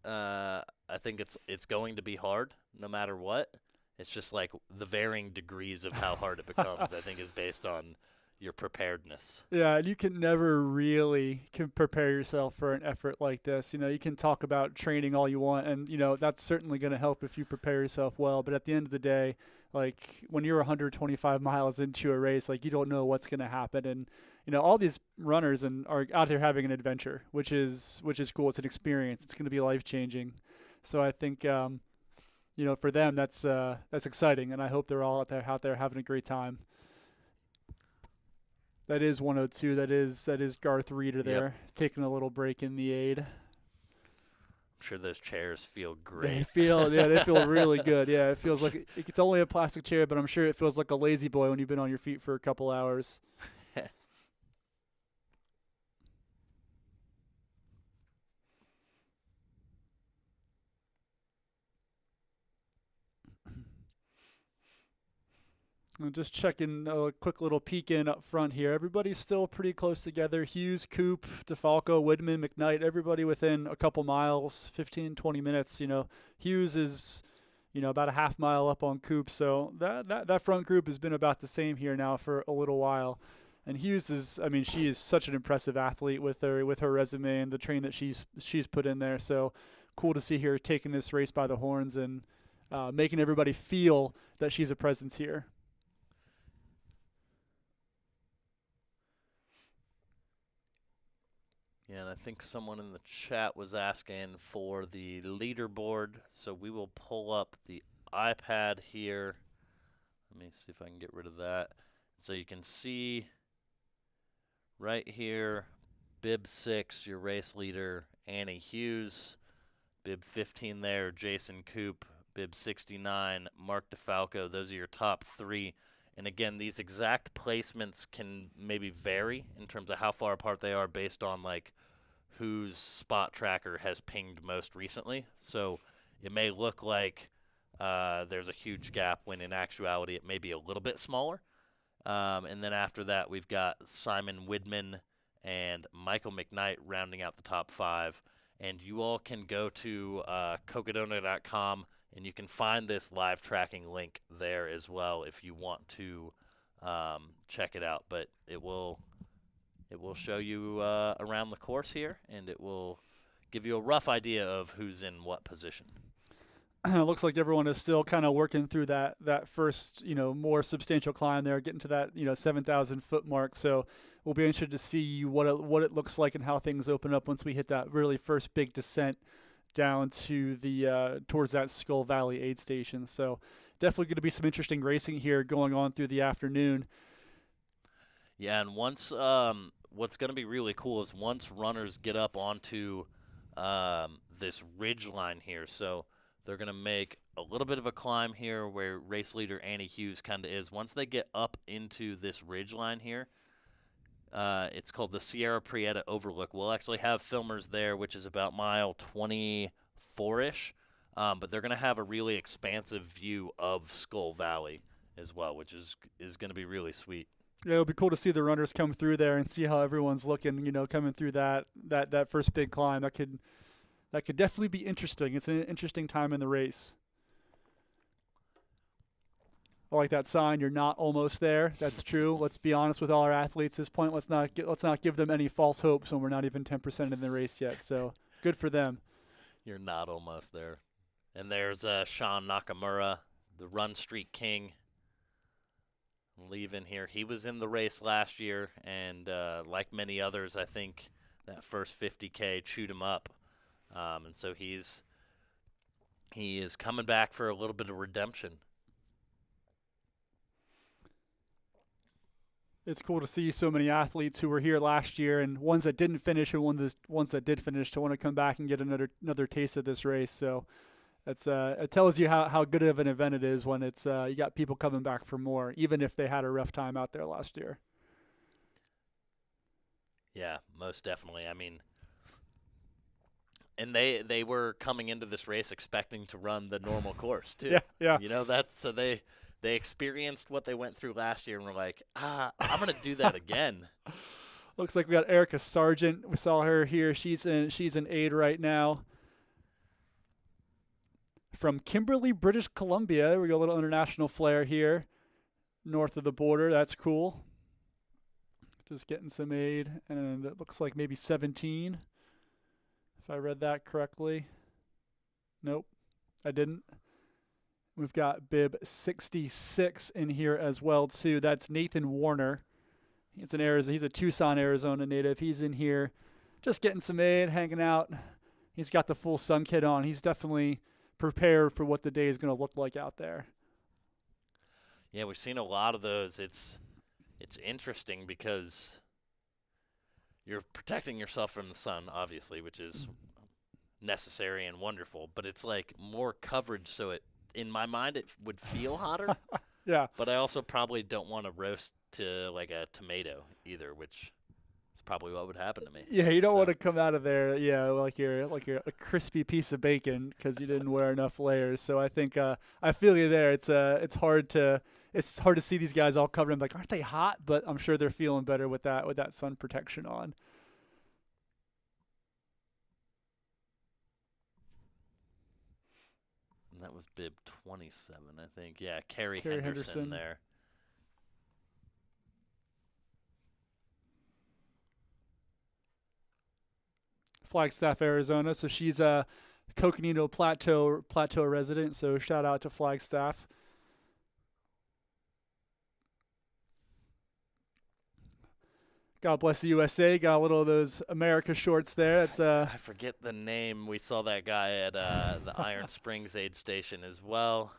I think it's going to be hard no matter what. It's just the varying degrees of how hard it becomes, I think, is based on your preparedness. Yeah, and you can never really prepare yourself for an effort like this. You can talk about training all you want, and, that's certainly going to help if you prepare yourself well. But at the end of the day, when you're 125 miles into a race, you don't know what's going to happen. And, all these runners are out there having an adventure, which is cool. It's an experience. It's going to be life-changing. So I think, for them, that's exciting, and I hope they're all out there having a great time. That is 102. That is Garth Reeder there, taking a little break in the aid. I'm sure those chairs feel They great. feel really good. Yeah, it feels like it's only a plastic chair, but I'm sure it feels like a lazy boy when you've been on your feet for a couple hours. I'm just checking a quick little peek in up front here. Everybody's still pretty close together. Hughes, Coop, DeFalco, Widman, McKnight, everybody within a couple miles, 15, 20 minutes. Hughes is, about a half mile up on Coop. So that front group has been about the same here now for a little while. And Hughes she is such an impressive athlete with her resume and the train that she's put in there. So cool to see her taking this race by the horns and making everybody feel that she's a presence here. Yeah, and I think someone in the chat was asking for the leaderboard, so we will pull up the iPad here. Let me see if I can get rid of that. So you can see right here, bib 6, your race leader, Annie Hughes. Bib 15 there, Jason Coop. Bib 69, Mark DeFalco. Those are your top 3. And again, these exact placements can maybe vary in terms of how far apart they are based on whose spot tracker has pinged most recently. So it may look like there's a huge gap when in actuality it may be a little bit smaller. And then after that, we've got Simon Widman and Michael McKnight rounding out the top 5. And you all can go to Cocodona.com and you can find this live tracking link there as well if you want to check it out. But it will show you around the course here, and it will give you a rough idea of who's in what position. It looks like everyone is still kind of working through that first, more substantial climb there, getting to that, 7,000 foot mark. So we'll be interested to see what it looks like and how things open up once we hit that really first big descent down to the towards that Skull Valley aid station. So definitely going to be some interesting racing here going on through the afternoon. Yeah, and once what's going to be really cool is once runners get up onto this ridge line here. So they're going to make a little bit of a climb here where race leader Annie Hughes kind of is. Once they get up into this ridge line here, it's called the Sierra Prieta Overlook. We'll actually have filmers there, which is about mile 24-ish. But they're going to have a really expansive view of Skull Valley as well, which is going to be really sweet. Yeah, it'll be cool to see the runners come through there and see how everyone's looking, coming through that first big climb. That could definitely be interesting. It's an interesting time in the race. I like that sign. You're not almost there. That's true. Let's be honest with all our athletes at this point. Let's not give them any false hopes when we're not even 10% in the race yet. So good for them. You're not almost there. And there's Sean Nakamura, the Run Streak King, leaving here. He was in the race last year, and like many others, I think that first 50K chewed him up. And so he is coming back for a little bit of redemption. It's cool to see so many athletes who were here last year and ones that didn't finish and ones that did finish to want to come back and get another taste of this race. So that's it tells you how good of an event it is when it's you got people coming back for more, even if they had a rough time out there last year. Yeah, most definitely. I mean, and they were coming into this race expecting to run the normal course too. Yeah. That's so they experienced what they went through last year and were like, I'm gonna do that again. Looks like we got Erica Sargent. We saw her here. She's in aid right now. From Kimberley, British Columbia. There we go, a little international flair here, north of the border. That's cool. Just getting some aid, and it looks like maybe 17, if I read that correctly. Nope, I didn't. We've got bib 66 in here as well too. That's Nathan Warner. He's a Tucson, Arizona native. He's in here, just getting some aid, hanging out. He's got the full sun kit on. He's definitely prepare for what the day is going to look like out there. Yeah, we've seen a lot of those. It's interesting because you're protecting yourself from the sun, obviously, which is necessary and wonderful, but it's like more coverage, so it, in my mind, it would feel hotter. Yeah. But I also probably don't want to roast to like a tomato either, which is probably what would happen to me. Yeah, you don't So- want to come out of there, like you're a crispy piece of bacon because you didn't wear enough layers. So I think I feel you there. It's hard to see these guys all covered. I'm like, aren't they hot? But I'm sure they're feeling better with that sun protection on. And that was bib 27, I think. Yeah, Carrie Carrie Henderson Henderson. there. Flagstaff, Arizona. So she's a Coconino Plateau resident. So shout out to Flagstaff. God bless the USA. Got a little of those America shorts there. That's I forget the name. We saw that guy at the Iron Springs aid station as well.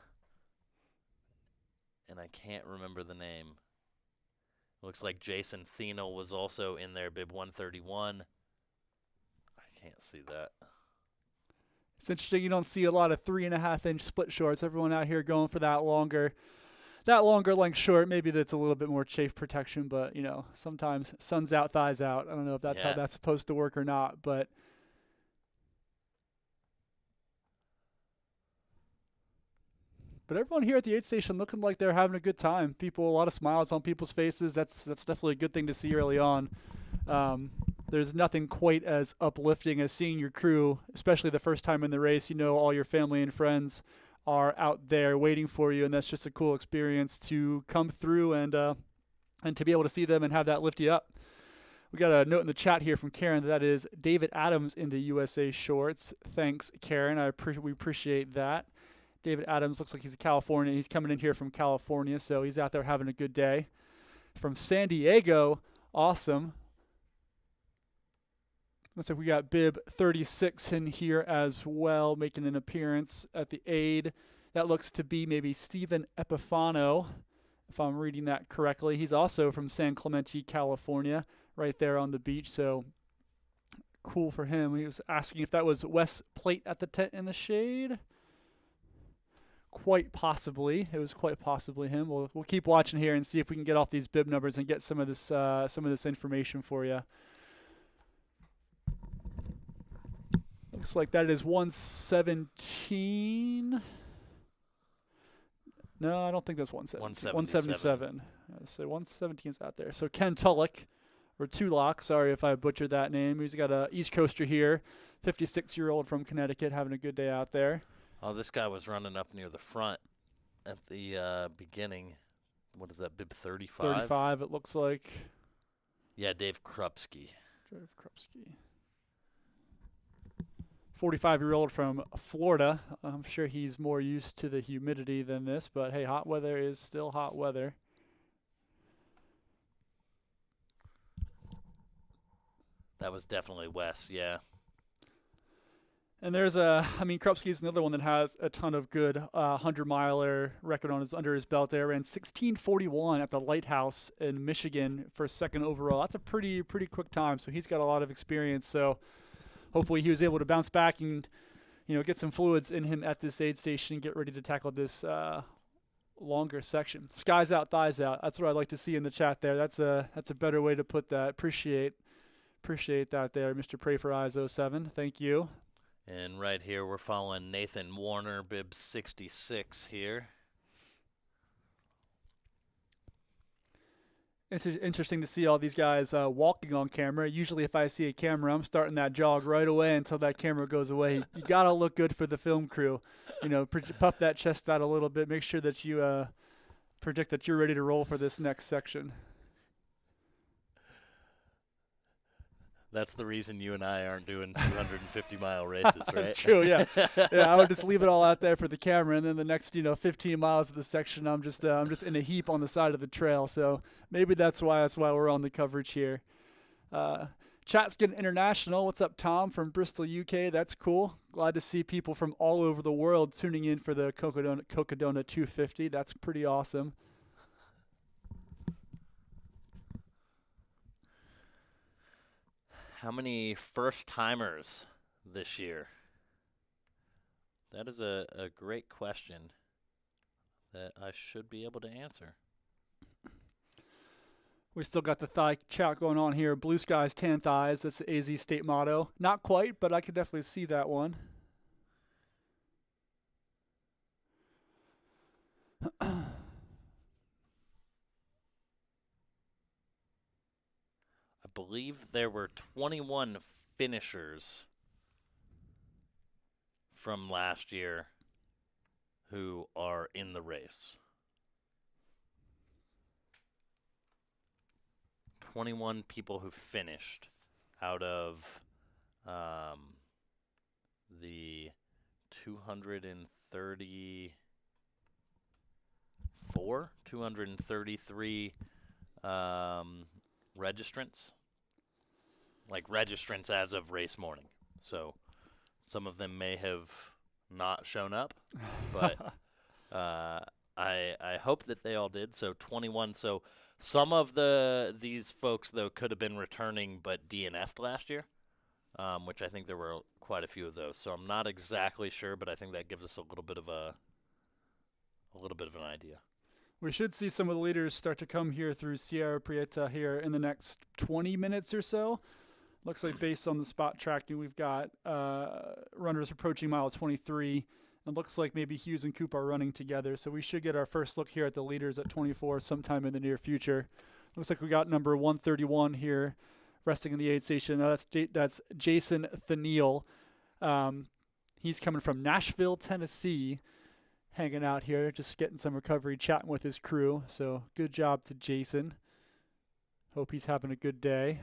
And I can't remember the name. Looks like Jason Thienel was also in there, bib 131. I can't see that. It's interesting. You don't see a lot of 3.5-inch split shorts. Everyone out here going for that longer length short. Maybe that's a little bit more chafe protection, but sometimes sun's out, thighs out. I don't know if that's how Yeah. that's supposed to work or not, but everyone here at the aid station looking like they're having a good time. A lot of smiles on people's faces. That's definitely a good thing to see early on. There's nothing quite as uplifting as seeing your crew, especially the first time in the race. All your family and friends are out there waiting for you, and that's just a cool experience to come through and to be able to see them and have that lift you up. We got a note in the chat here from Karen that is David Adams in the USA shorts. Thanks, Karen. We appreciate that. David Adams looks like he's in California. He's coming in here from California, so he's out there having a good day. From San Diego, awesome. Looks like we got bib 36 in here as well, making an appearance at the aid. That looks to be maybe Stephen Epifano, if I'm reading that correctly. He's also from San Clemente, California, right there on the beach. So cool for him. He was asking if that was Wes Plate at the tent in the shade. Quite possibly. It was quite possibly him. We'll keep watching here and see if we can get off these bib numbers and get some of this information for you. Looks like that is 117. No, I don't think that's 117. 177. So 117 is out there. So Ken Tulloch, or Tulloch, sorry if I butchered that name. He's got a East Coaster here, 56-year-old from Connecticut, having a good day out there. Oh, this guy was running up near the front at the beginning. What is that, bib 35? 35, it looks like. Yeah, Dave Krupski. Dave Krupski. 45-year-old from Florida. I'm sure he's more used to the humidity than this, but hey, hot weather is still hot weather. That was definitely Wes, yeah. And Krupski's another one that has a ton of good 100-miler record under his belt there. Ran 16:41 at the Lighthouse in Michigan for second overall. That's a pretty quick time, so he's got a lot of experience. So hopefully he was able to bounce back and get some fluids in him at this aid station and get ready to tackle this longer section. Skies out, thighs out. That's what I'd like to see in the chat there. That's a better way to put that. Appreciate that there, Mr. Pray for Eyes 07. Thank you. And right here we're following Nathan Warner, bib 66 here. It's interesting to see all these guys walking on camera. Usually if I see a camera, I'm starting that jog right away until that camera goes away. You got to look good for the film crew. Puff that chest out a little bit. Make sure that you predict that you're ready to roll for this next section. That's the reason you and I aren't doing 250-mile races, right? That's true, yeah. Yeah, I would just leave it all out there for the camera, and then the next 15 miles of the section, I'm just in a heap on the side of the trail. So maybe that's why we're on the coverage here. Chat's getting international. What's up, Tom from Bristol, UK? That's cool. Glad to see people from all over the world tuning in for the Cocodona 250. That's pretty awesome. How many first-timers this year? That is a great question that I should be able to answer. We still got the thigh chat going on here. Blue skies, tan thighs. That's the AZ state motto. Not quite, but I could definitely see that one. I believe there were 21 finishers from last year who are in the race. 21 people who finished out of the 233 registrants. Like registrants as of race morning. So some of them may have not shown up, but I hope that they all did. So 21. So some of these folks though could have been returning, but DNF'd last year, which I think there were quite a few of those. So I'm not exactly sure, but I think that gives us a little bit of an idea. We should see some of the leaders start to come here through Sierra Prieta here in the next 20 minutes or so. Looks like based on the spot tracking, we've got runners approaching mile 23. It looks like maybe Hughes and Coop are running together. So we should get our first look here at the leaders at 24 sometime in the near future. Looks like we got number 131 here resting in the aid station. Now that's Jason Thaniel. He's coming from Nashville, Tennessee, hanging out here, just getting some recovery, chatting with his crew. So good job to Jason. Hope he's having a good day.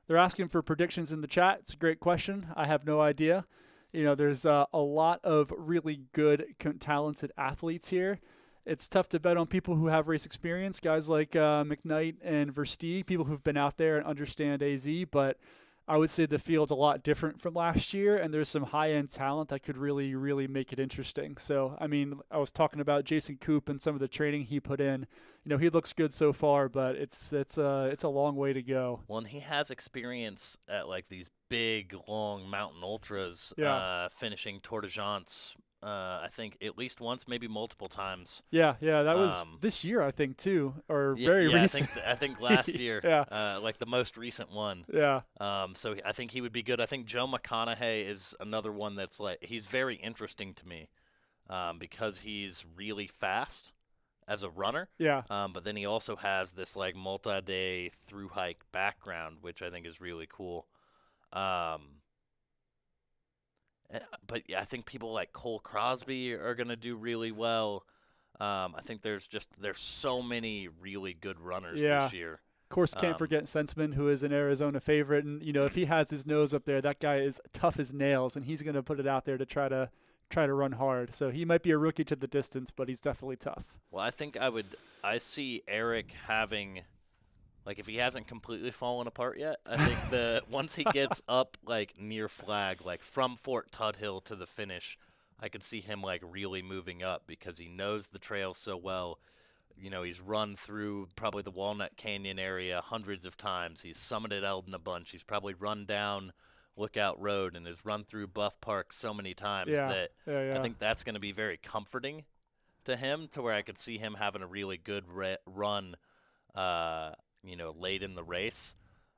They're asking for predictions in the chat. It's a great question. I have no idea. You know, there's a lot of really good, talented athletes here. It's tough to bet on people who have race experience, guys like McKnight and Versteeg, people who've been out there and understand AZ, but I would say the field's a lot different from last year, and there's some high-end talent that could really, really make it interesting. So, I mean, I was talking about Jason Coop and some of the training he put in. You know, he looks good so far, but it's a long way to go. Well, and he has experience at like these big, long mountain ultras, finishing Tour de France. I think at least once, maybe multiple times. Yeah, that was this year, I think, too, or very recent. I think last year, like the most recent one. Yeah. So I think he would be good. I think Joe McConaughey is another one that's like, he's very interesting to me because he's really fast as a runner. Yeah. But then he also has this like multi-day through hike background, which I think is really cool. But yeah, I think people like Cole Crosby are going to do really well. I think there's so many really good runners this year. Of course, can't forget Sensman, who is an Arizona favorite. And, you know, if he has his nose up there, that guy is tough as nails, and he's going to put it out there to try to run hard. So he might be a rookie to the distance, but he's definitely tough. Well, I think I see Eric having, like, if he hasn't completely fallen apart yet, I think once he gets up, like, near flag, like, from Fort Tuthill to the finish, I could see him, like, really moving up because he knows the trail so well. You know, he's run through probably the Walnut Canyon area hundreds of times. He's summited Eldon a bunch. He's probably run down Lookout Road and has run through Buff Park so many times that I think that's going to be very comforting to him, to where I could see him having a really good run you know, late in the race.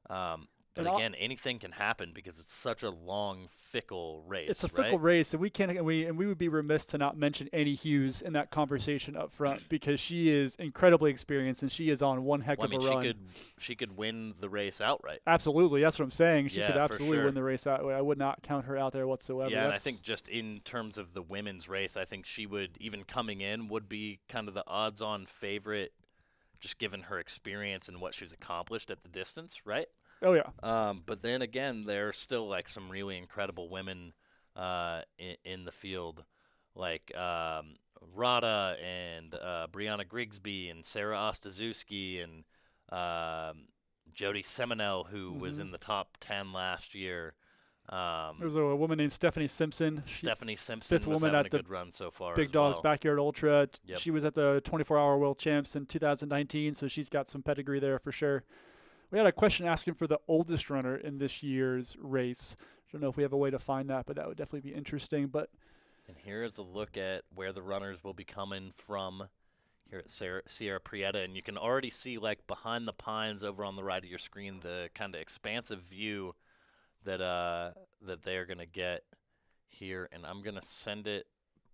But again, anything can happen because it's such a long, fickle race. It's a fickle race, and we would be remiss to not mention Annie Hughes in that conversation up front because she is incredibly experienced and she is on one heck of a run. She could win the race outright. Absolutely, that's what I'm saying. She could absolutely sure. win the race outright. I would not count her out there whatsoever. Yeah, and I think just in terms of the women's race, I think she would, even coming in, would be kind of the odds-on favorite, just given her experience and what she's accomplished at the distance, right? Oh, yeah. But then again, there are still like some really incredible women in the field, like Rada and Brianna Grigsby and Sarah Ostaszewski and Jody Seminole, who was Mhm. in the top 10 last year. There's a woman named Stephanie Simpson. Stephanie Simpson fifth was woman having at a the good run so far Big as Dogs well. Backyard Ultra. Yep. She was at the 24-hour World Champs in 2019, so she's got some pedigree there for sure. We had a question asking for the oldest runner in this year's race. I don't know if we have a way to find that, but that would definitely be interesting. But And here is a look at where the runners will be coming from here at Sierra Prieta. And you can already see, like, behind the pines over on the right of your screen, the kind of expansive view that that they are going to get here. And I'm going to send it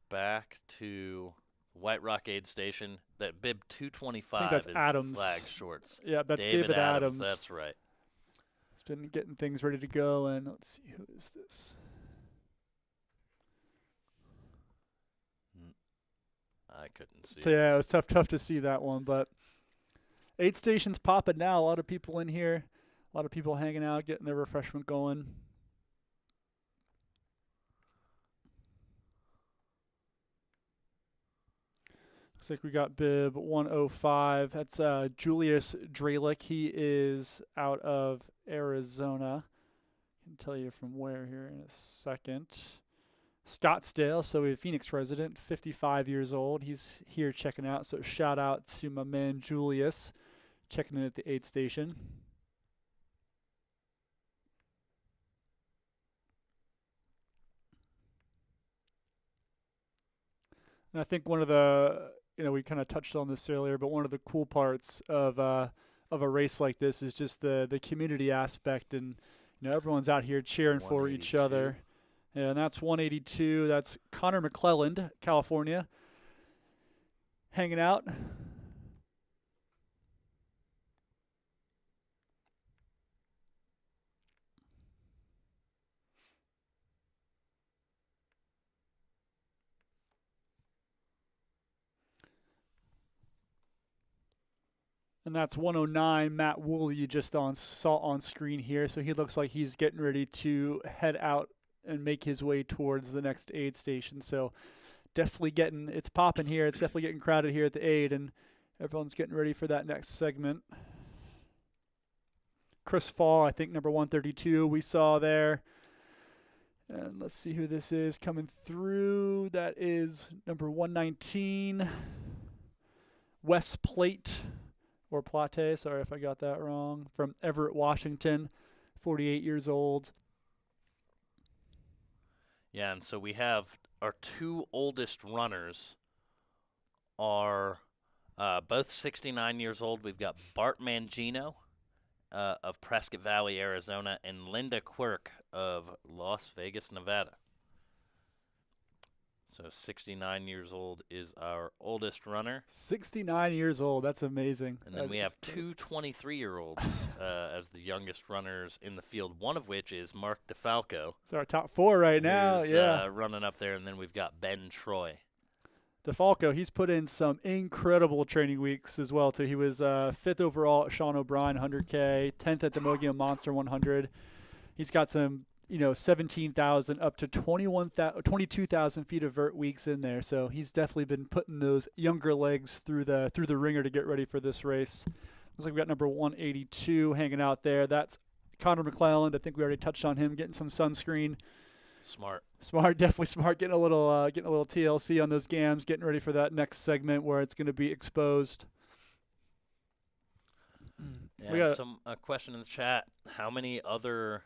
back to White Rock Aid Station. That bib 225 that's is Adams. the flag shorts. yeah, that's David Adams. That's right. He's been getting things ready to go. And let's see, who is this? I couldn't see. So, yeah, it was tough to see that one. But aid stations popping now. A lot of people in here. A lot of people hanging out, getting their refreshment going. Looks like we got bib 105. That's Julius Dralick. He is out of Arizona. I can tell you from where here in a second. Scottsdale, so a Phoenix resident, 55 years old. He's here checking out. So shout out to my man Julius, checking in at the aid station. And I think one of the, we kind of touched on this earlier, but one of the cool parts of a race like this is just the community aspect, and everyone's out here cheering for each 182. other. Yeah, and that's 182. That's Connor McClelland, California, hanging out. And that's 109, Matt Wool, you just saw on screen here. So he looks like he's getting ready to head out and make his way towards the next aid station. So definitely it's popping here. It's definitely getting crowded here at the aid, and everyone's getting ready for that next segment. Chris Fall, I think number 132 we saw there. And let's see who this is coming through. That is number 119, Wes Plate. Or Plate, sorry if I got that wrong, from Everett, Washington, 48 years old. Yeah, and so we have our two oldest runners are both 69 years old. We've got Bart Mangino of Prescott Valley, Arizona, and Linda Quirk of Las Vegas, Nevada. So 69 years old is our oldest runner. 69 years old. That's amazing. And then we have two 23-year-olds as the youngest runners in the field, one of which is Mark DeFalco. It's our top four right now. Who's, yeah. Running up there. And then we've got Ben Troy. DeFalco, he's put in some incredible training weeks as well, too. He was 5th overall at Sean O'Brien 100K, 10th at the Mogollon Monster 100. He's got some 17,000 up to 22,000 feet of vert weeks in there. So he's definitely been putting those younger legs through the ringer to get ready for this race. Looks like we got number 182 hanging out there. That's Connor McClelland. I think we already touched on him getting some sunscreen. Smart, Definitely smart. Getting a little TLC on those gams. Getting ready for that next segment where it's going to be exposed. Yeah, We got a question in the chat. How many other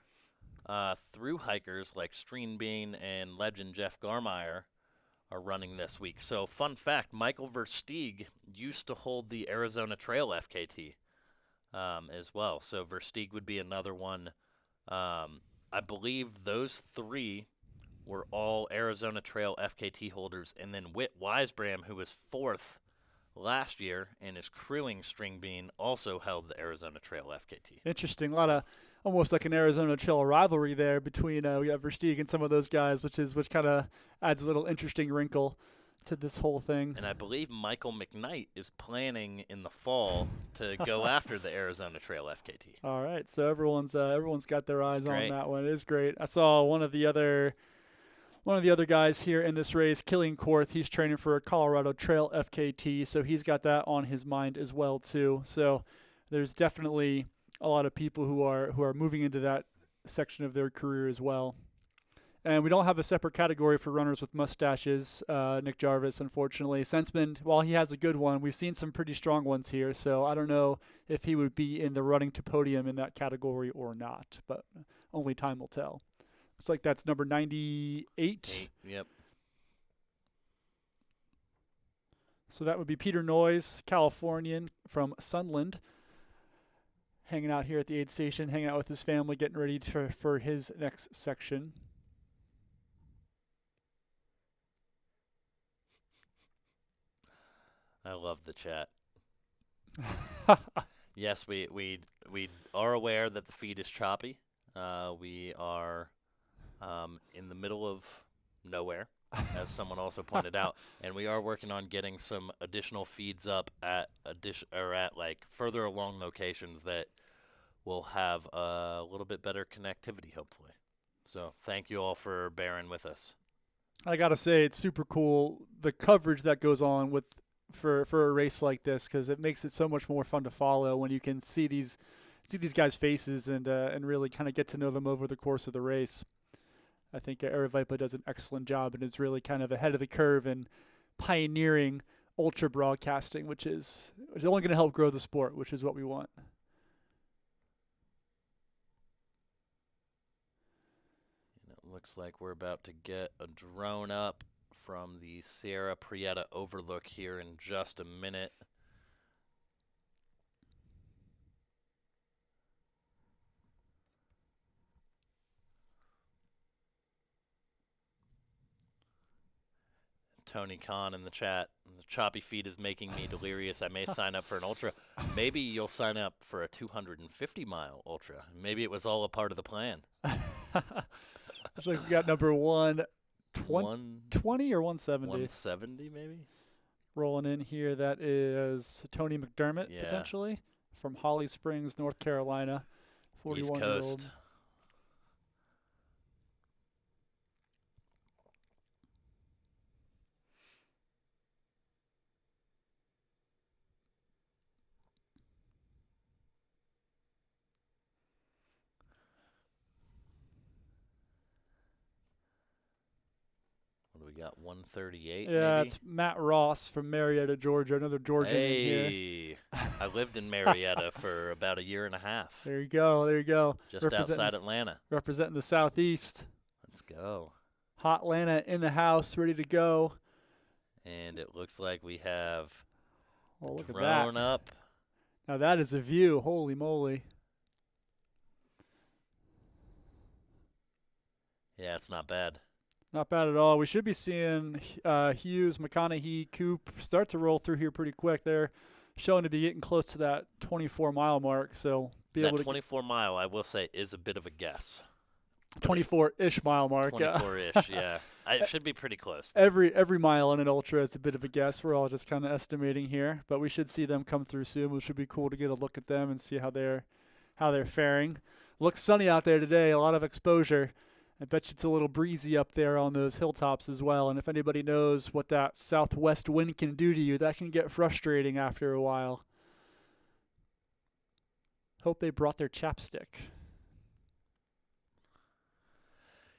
through hikers like Streen Bean and legend Jeff Garmeyer are running this week? So fun fact, Michael Versteeg used to hold the Arizona Trail FKT as well. So Versteeg would be another one. I believe those three were all Arizona Trail FKT holders. And then Whit Weisbram, who was 4th last year and is crewing String Bean, also held the Arizona Trail FKT. Interesting. A lot of almost like an Arizona Trail rivalry there between we have Versteeg and some of those guys, which kind of adds a little interesting wrinkle to this whole thing. And I believe Michael McKnight is planning in the fall to go after the Arizona Trail FKT. All right, so everyone's got their eyes on great. that one. It is great. I saw one of the other guys here in this race, Killian Korth. He's training for a Colorado Trail FKT, so he's got that on his mind as well too. So there's definitely a lot of people who are moving into that section of their career as well. And we don't have a separate category for runners with mustaches, Nick Jarvis, unfortunately. Sensman, while he has a good one, we've seen some pretty strong ones here, so I don't know if he would be in the running to podium in that category or not, but only time will tell. Looks like that's number 98. Yep. So that would be Peter Noyes, Californian from Sunland, hanging out here at the aid station, hanging out with his family, getting ready for his next section. I love the chat. Yes, we are aware that the feed is choppy. We are in the middle of nowhere, as someone also pointed out, and we are working on getting some additional feeds up at like further along locations that will have a little bit better connectivity, hopefully. So thank you all for bearing with us. I gotta say, it's super cool the coverage that goes on for a race like this, because it makes it so much more fun to follow when you can see these guys' faces and really kind of get to know them over the course of the race. I think Aravaipa does an excellent job and is really kind of ahead of the curve in pioneering ultra broadcasting, which is only going to help grow the sport, which is what we want. And it looks like we're about to get a drone up from the Sierra Prieta overlook here in just a minute. Tony Khan in the chat. The choppy feed is making me delirious. I may sign up for an ultra. Maybe you'll sign up for a 250-mile ultra. Maybe it was all a part of the plan. Looks like we got number 120 or 170. 170 maybe? Rolling in here. That is Tony McDermott, Yeah. potentially, from Holly Springs, North Carolina. East 41-year-old. Coast. What do we got? 138 Yeah, maybe? it's Matt Ross from Marietta, Georgia. Another Georgian in here. Hey, I lived in Marietta for about a year and a half, There you go. There you go. just Representing outside Atlanta. Representing the Southeast. Let's go. Hot Atlanta in the house, ready to go. And it looks like we have Well, look at drone that. up. Now that is a view. Holy moly. Yeah, it's not bad. Not bad at all. We should be seeing Hughes, McConaughey, Coop start to roll through here pretty quick. They're showing to be getting close to that 24-mile mark. So be That able to 24-mile, I will say, is a bit of a guess. 24-ish mile mark. 24-ish, yeah. It should be pretty close. Every mile on an ultra is a bit of a guess. We're all just kind of estimating here, but we should see them come through soon, which should be cool to get a look at them and see how they're faring. Looks sunny out there today. A lot of exposure. I bet you it's a little breezy up there on those hilltops as well. And if anybody knows what that southwest wind can do to you, that can get frustrating after a while. Hope they brought their chapstick.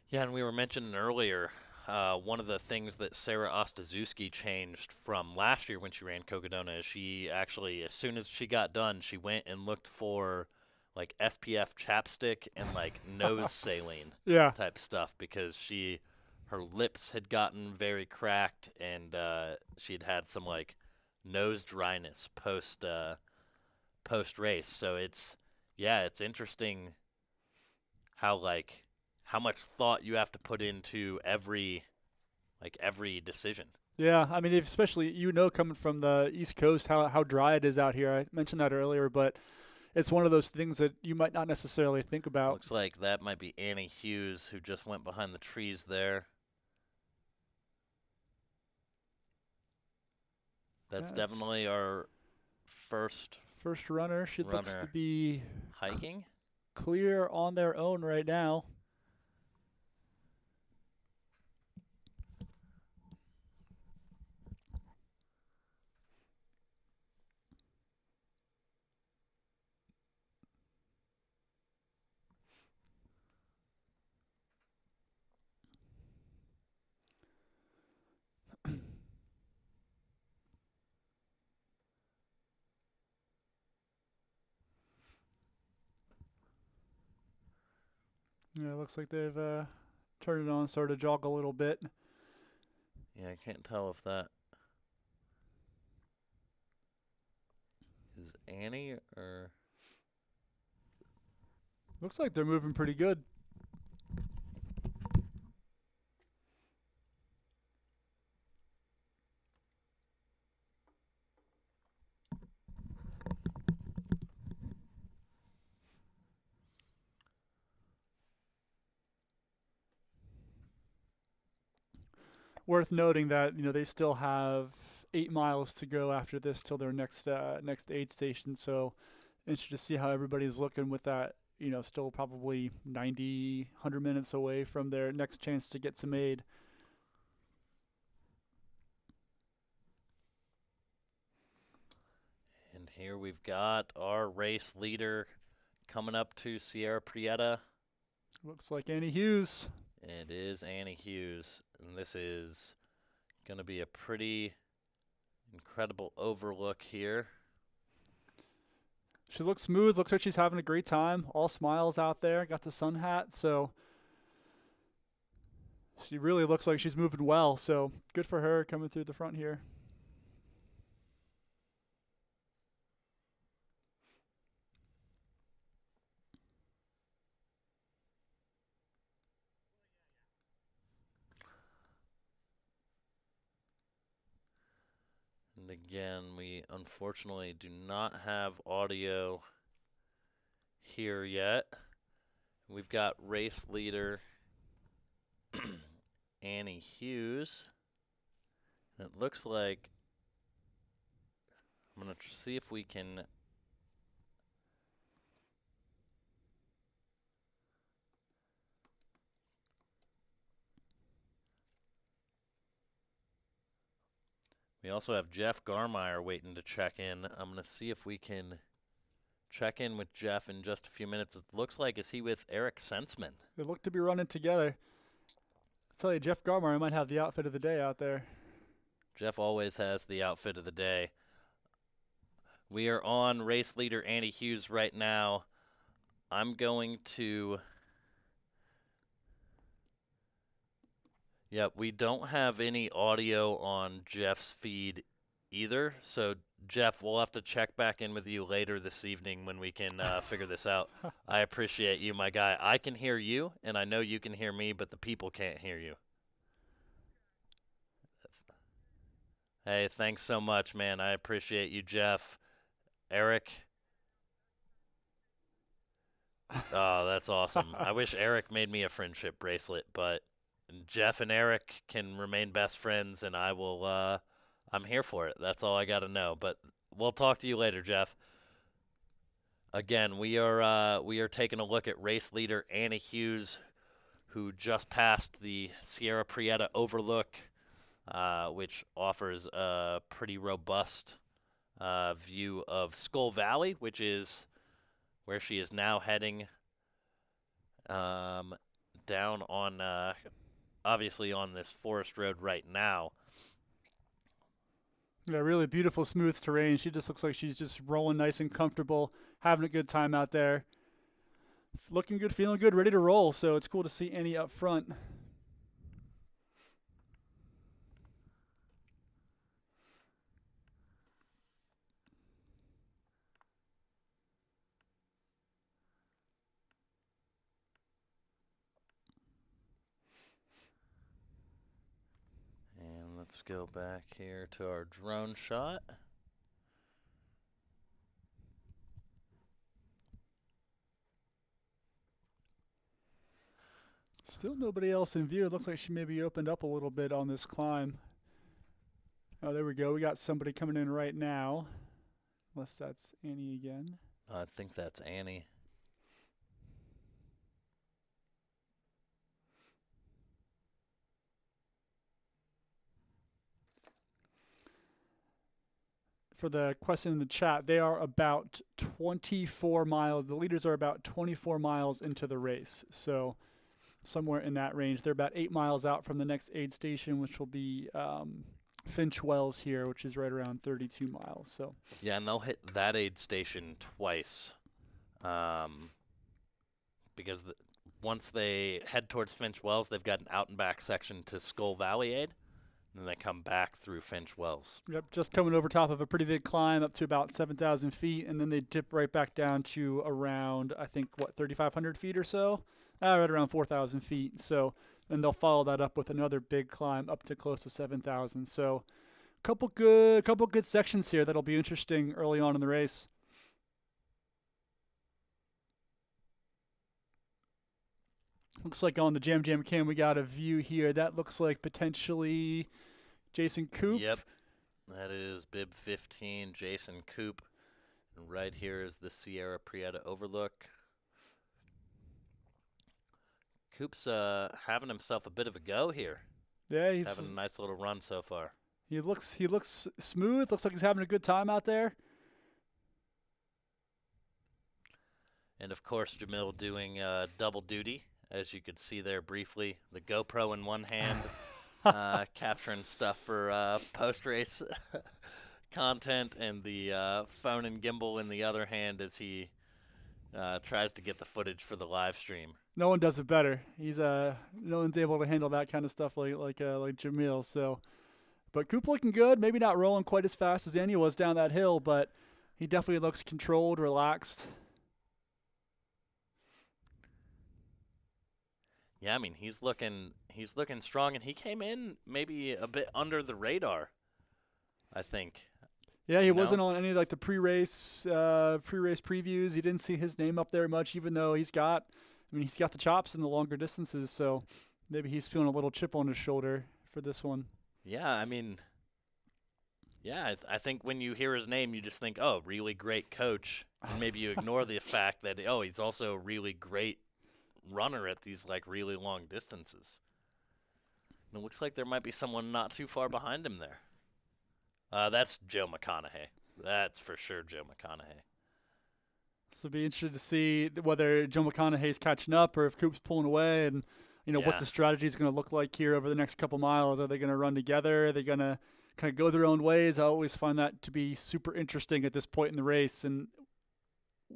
Yeah, and we were mentioning earlier, one of the things that Sarah Ostaszewski changed from last year when she ran Cocodona is she actually, as soon as she got done, she went and looked for like SPF chapstick and like nose saline Yeah. type stuff because her lips had gotten very cracked and she'd had some like nose dryness post race. So it's interesting how much thought you have to put into every decision. Yeah, I mean, especially coming from the East Coast, how dry it is out here. I mentioned that earlier, but it's one of those things that you might not necessarily think about. Looks like that might be Annie Hughes who just went behind the trees there. That's definitely our first runner. She looks to runner. be Hiking? clear on their own right now. Yeah, it looks like they've turned it on, started to jog a little bit. Yeah, I can't tell if that is Annie or... Looks like they're moving pretty good. Worth noting that they still have 8 miles to go after this till their next aid station. So interested to see how everybody's looking with that. Still probably 90, 100 minutes away from their next chance to get some aid. And here we've got our race leader coming up to Sierra Prieta. Looks like Annie Hughes. It is Annie Hughes, and this is going to be a pretty incredible overlook here. She looks smooth. Looks like she's having a great time. All smiles out there. Got the sun hat, so she really looks like she's moving well. So good for her coming through the front here. And again, we unfortunately do not have audio here yet. We've got race leader Annie Hughes. And it looks like I'm going to see if we can We also have Jeff Garmeyer waiting to check in. I'm going to see if we can check in with Jeff in just a few minutes. It looks like, is he with Eric Sensman? They look to be running together. I tell you, Jeff Garmeyer might have the outfit of the day out there. Jeff always has the outfit of the day. We are on race leader Annie Hughes right now. I'm going to... Yep, we don't have any audio on Jeff's feed either. So, Jeff, we'll have to check back in with you later this evening when we can figure this out. I appreciate you, my guy. I can hear you, and I know you can hear me, but the people can't hear you. Hey, thanks so much, man. I appreciate you, Jeff. Eric. Oh, that's awesome. I wish Eric made me a friendship bracelet, but Jeff and Eric can remain best friends, and I will, I'm here for it. That's all I got to know. But we'll talk to you later, Jeff. Again, we are taking a look at race leader Annie Hughes, who just passed the Sierra Prieta Overlook, which offers a pretty robust view of Skull Valley, which is where she is now heading down on, obviously on this forest road right now. Yeah, really beautiful, smooth terrain. She just looks like she's just rolling nice and comfortable, having a good time out there. Looking good, feeling good, ready to roll. So it's cool to see Annie up front. And let's go back here to our drone shot. Still nobody else in view. It looks like she maybe opened up a little bit on this climb. Oh, there we go. We got somebody coming in right now. Unless that's Annie again. I think that's Annie. For the question in the chat, they are about 24 miles. The leaders are about 24 miles into the race. So somewhere in that range. They're about 8 miles out from the next aid station, which will be Finch Wells here, which is right around 32 miles. So yeah, and they'll hit that aid station twice, because once they head towards Finch Wells, they've got an out and back section to Skull Valley Aid, and then they come back through Finch Wells. Yep, just coming over top of a pretty big climb up to about 7,000 feet, and then they dip right back down to around, I think, 3,500 feet or so? Right around 4,000 feet. So, and they'll follow that up with another big climb up to close to 7,000. So, couple good sections here that'll be interesting early on in the race. Looks like on the Jam Jam cam we got a view here. That looks like potentially Jason Koop. Yep. That is bib 15, Jason Koop. And right here is the Sierra Prieta Overlook. Koop's having himself a bit of a go here. Yeah, he's having a nice little run so far. He looks smooth. Looks like he's having a good time out there. And of course, Jamil doing double duty, as you could see there briefly. The GoPro in one hand, capturing stuff for post-race content, and the phone and gimbal in the other hand as he tries to get the footage for the live stream. No one does it better. He's no one's able to handle that kind of stuff like Jamil. So, but Koop looking good. Maybe not rolling quite as fast as Andy was down that hill, but he definitely looks controlled, relaxed. Yeah, I mean he's looking strong, and he came in maybe a bit under the radar, I think. Yeah, he wasn't on any like the pre-race previews. You didn't see his name up there much, even though he's got the chops in the longer distances. So maybe he's feeling a little chip on his shoulder for this one. Yeah, I mean, I think when you hear his name, you just think, oh, really great coach, and maybe you ignore the fact that he's also a really great runner at these like really long distances. And it looks like there might be someone not too far behind him there. That's Joe McConaughey. That's for sure Joe McConaughey. So it'll be interesting to see whether Joe McConaughey's catching up or if Koop's pulling away, and what the strategy is going to look like here over the next couple miles. Are they going to run together? Are they going to kind of go their own ways? I always find that to be super interesting at this point in the race, and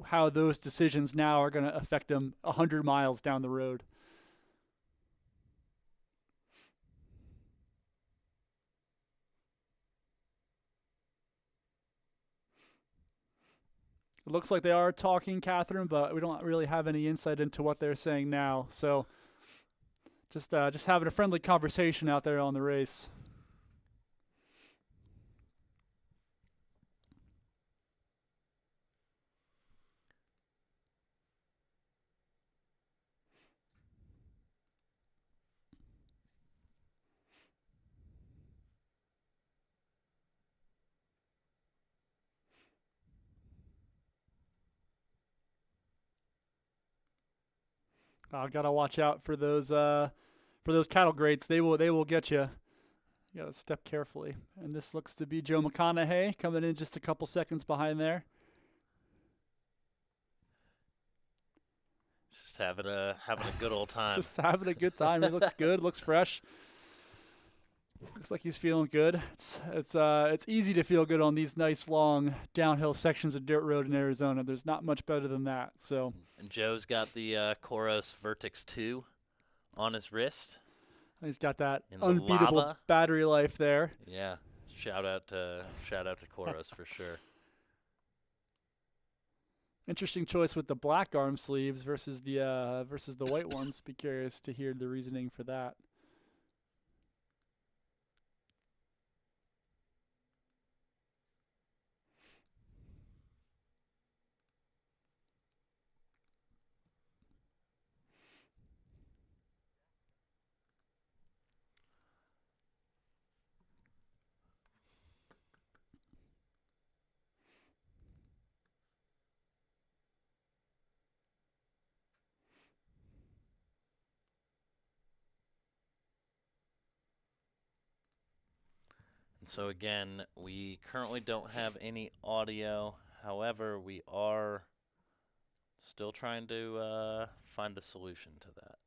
how those decisions now are going to affect them 100 miles down the road. It looks like they are talking, Catherine, but we don't really have any insight into what they're saying now. So just having a friendly conversation out there on the race. I gotta watch out for those cattle grates. They will get you. You gotta step carefully. And this looks to be Joe McConaughey coming in just a couple seconds behind there. Just having a good old time. Just having a good time. He looks good. Looks fresh. Looks like he's feeling good. It's easy to feel good on these nice long downhill sections of dirt road in Arizona. There's not much better than that. So. And Joe's got the Coros Vertex 2 on his wrist. He's got that in the unbeatable lava. Battery life there. Yeah, shout out to Coros for sure. Interesting choice with the black arm sleeves versus the white ones. Be curious to hear the reasoning for that. So again, we currently don't have any audio. However, we are still trying to find a solution to that.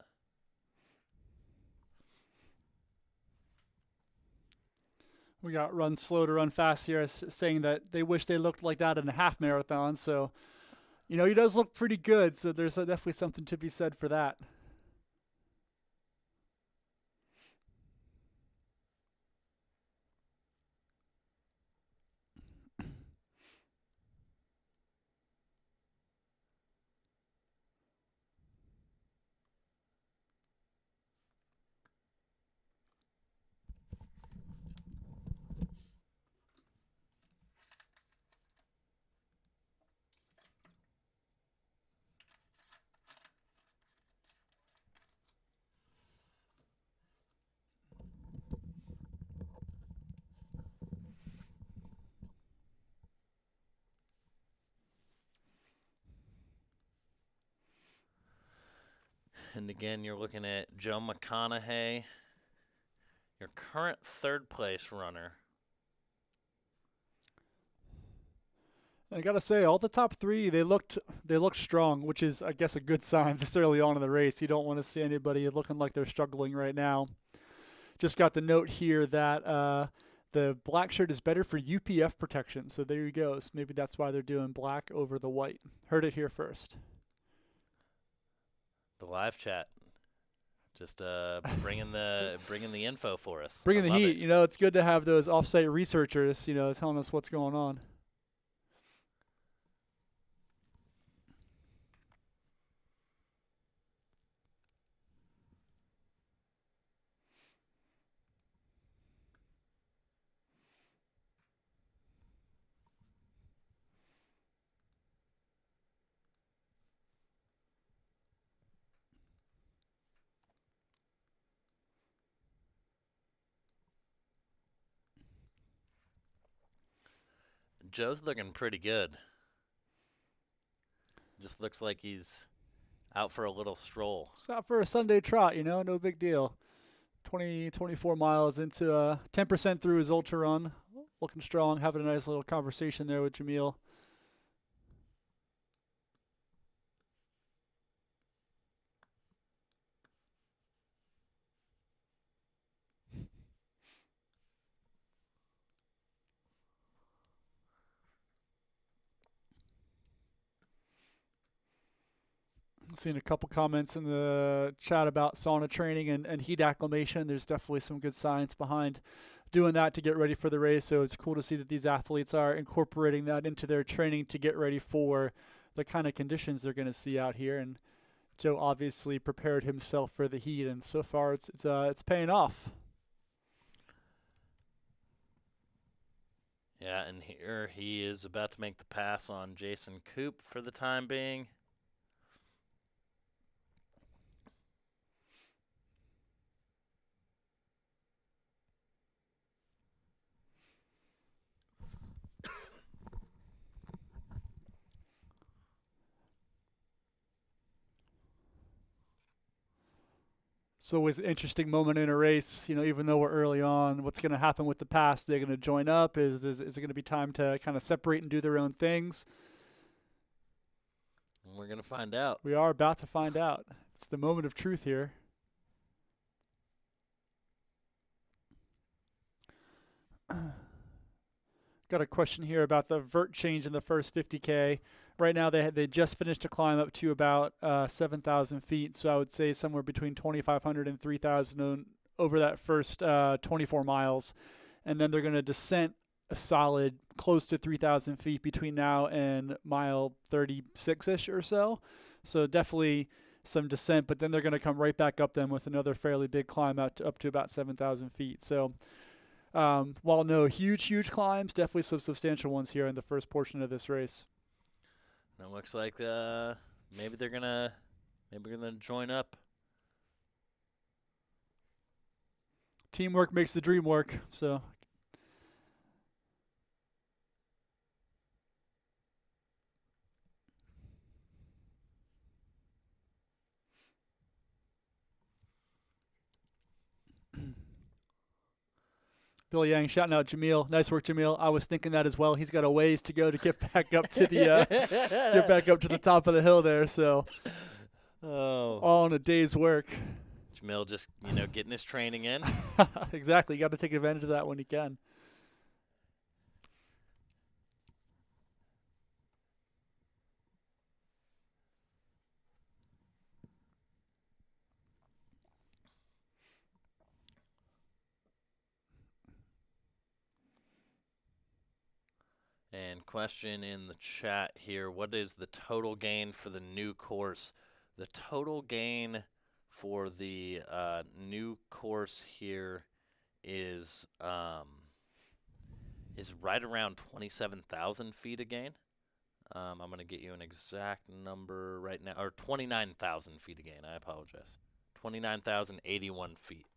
We got Run Slow to Run Fast here saying that they wish they looked like that in a half marathon. So, he does look pretty good. So there's definitely something to be said for that. And again, you're looking at Joe McConaughey, your current third place runner. I gotta say, all the top three, they looked strong, which is, I guess, a good sign this early on in the race. You don't want to see anybody looking like they're struggling right now. Just got the note here that the black shirt is better for UPF protection. So there you go. So maybe that's why they're doing black over the white. Heard it here first. The live chat, just bringing the info for us. Bringing I the love heat. it. You know, it's good to have those off-site researchers, telling us what's going on. Joe's looking pretty good. Just looks like he's out for a little stroll. It's out for a Sunday trot, no big deal. 24 miles into 10% through his ultra run. Looking strong, having a nice little conversation there with Jamil. Seen a couple comments in the chat about sauna training and heat acclimation. There's definitely some good science behind doing that to get ready for the race. So it's cool to see that these athletes are incorporating that into their training to get ready for the kind of conditions they're going to see out here. And Joe obviously prepared himself for the heat, and so far it's paying off. Yeah, and here he is about to make the pass on Jason Koop for the time being. It's always an interesting moment in a race, even though we're early on. What's going to happen with the pass? They're going to join up? Is it going to be time to kind of separate and do their own things? We're going to find out. We are about to find out. It's the moment of truth here. Got a question here about the vert change in the first 50K. Right now, they just finished a climb up to about 7,000 feet, so I would say somewhere between 2,500 and 3,000 over that first 24 miles. And then they're going to descent a solid close to 3,000 feet between now and mile 36-ish or so. So definitely some descent, but then they're going to come right back up then with another fairly big climb up to about 7,000 feet. So while no huge climbs, definitely some substantial ones here in the first portion of this race. It looks like maybe they're gonna join up. Teamwork makes the dream work. So. Bill Yang shouting out Jamil. Nice work, Jamil. I was thinking that as well. He's got a ways to go to get back up to the top of the hill there. So, all in a day's work. Jamil just getting his training in. Exactly. You got to take advantage of that when you can. And question in the chat here, what is the total gain for the new course? The total gain for the new course here is right around 27,000 feet a gain. I'm going to get you an exact number right now, or 29,000 feet a gain. I apologize. 29,081 feet.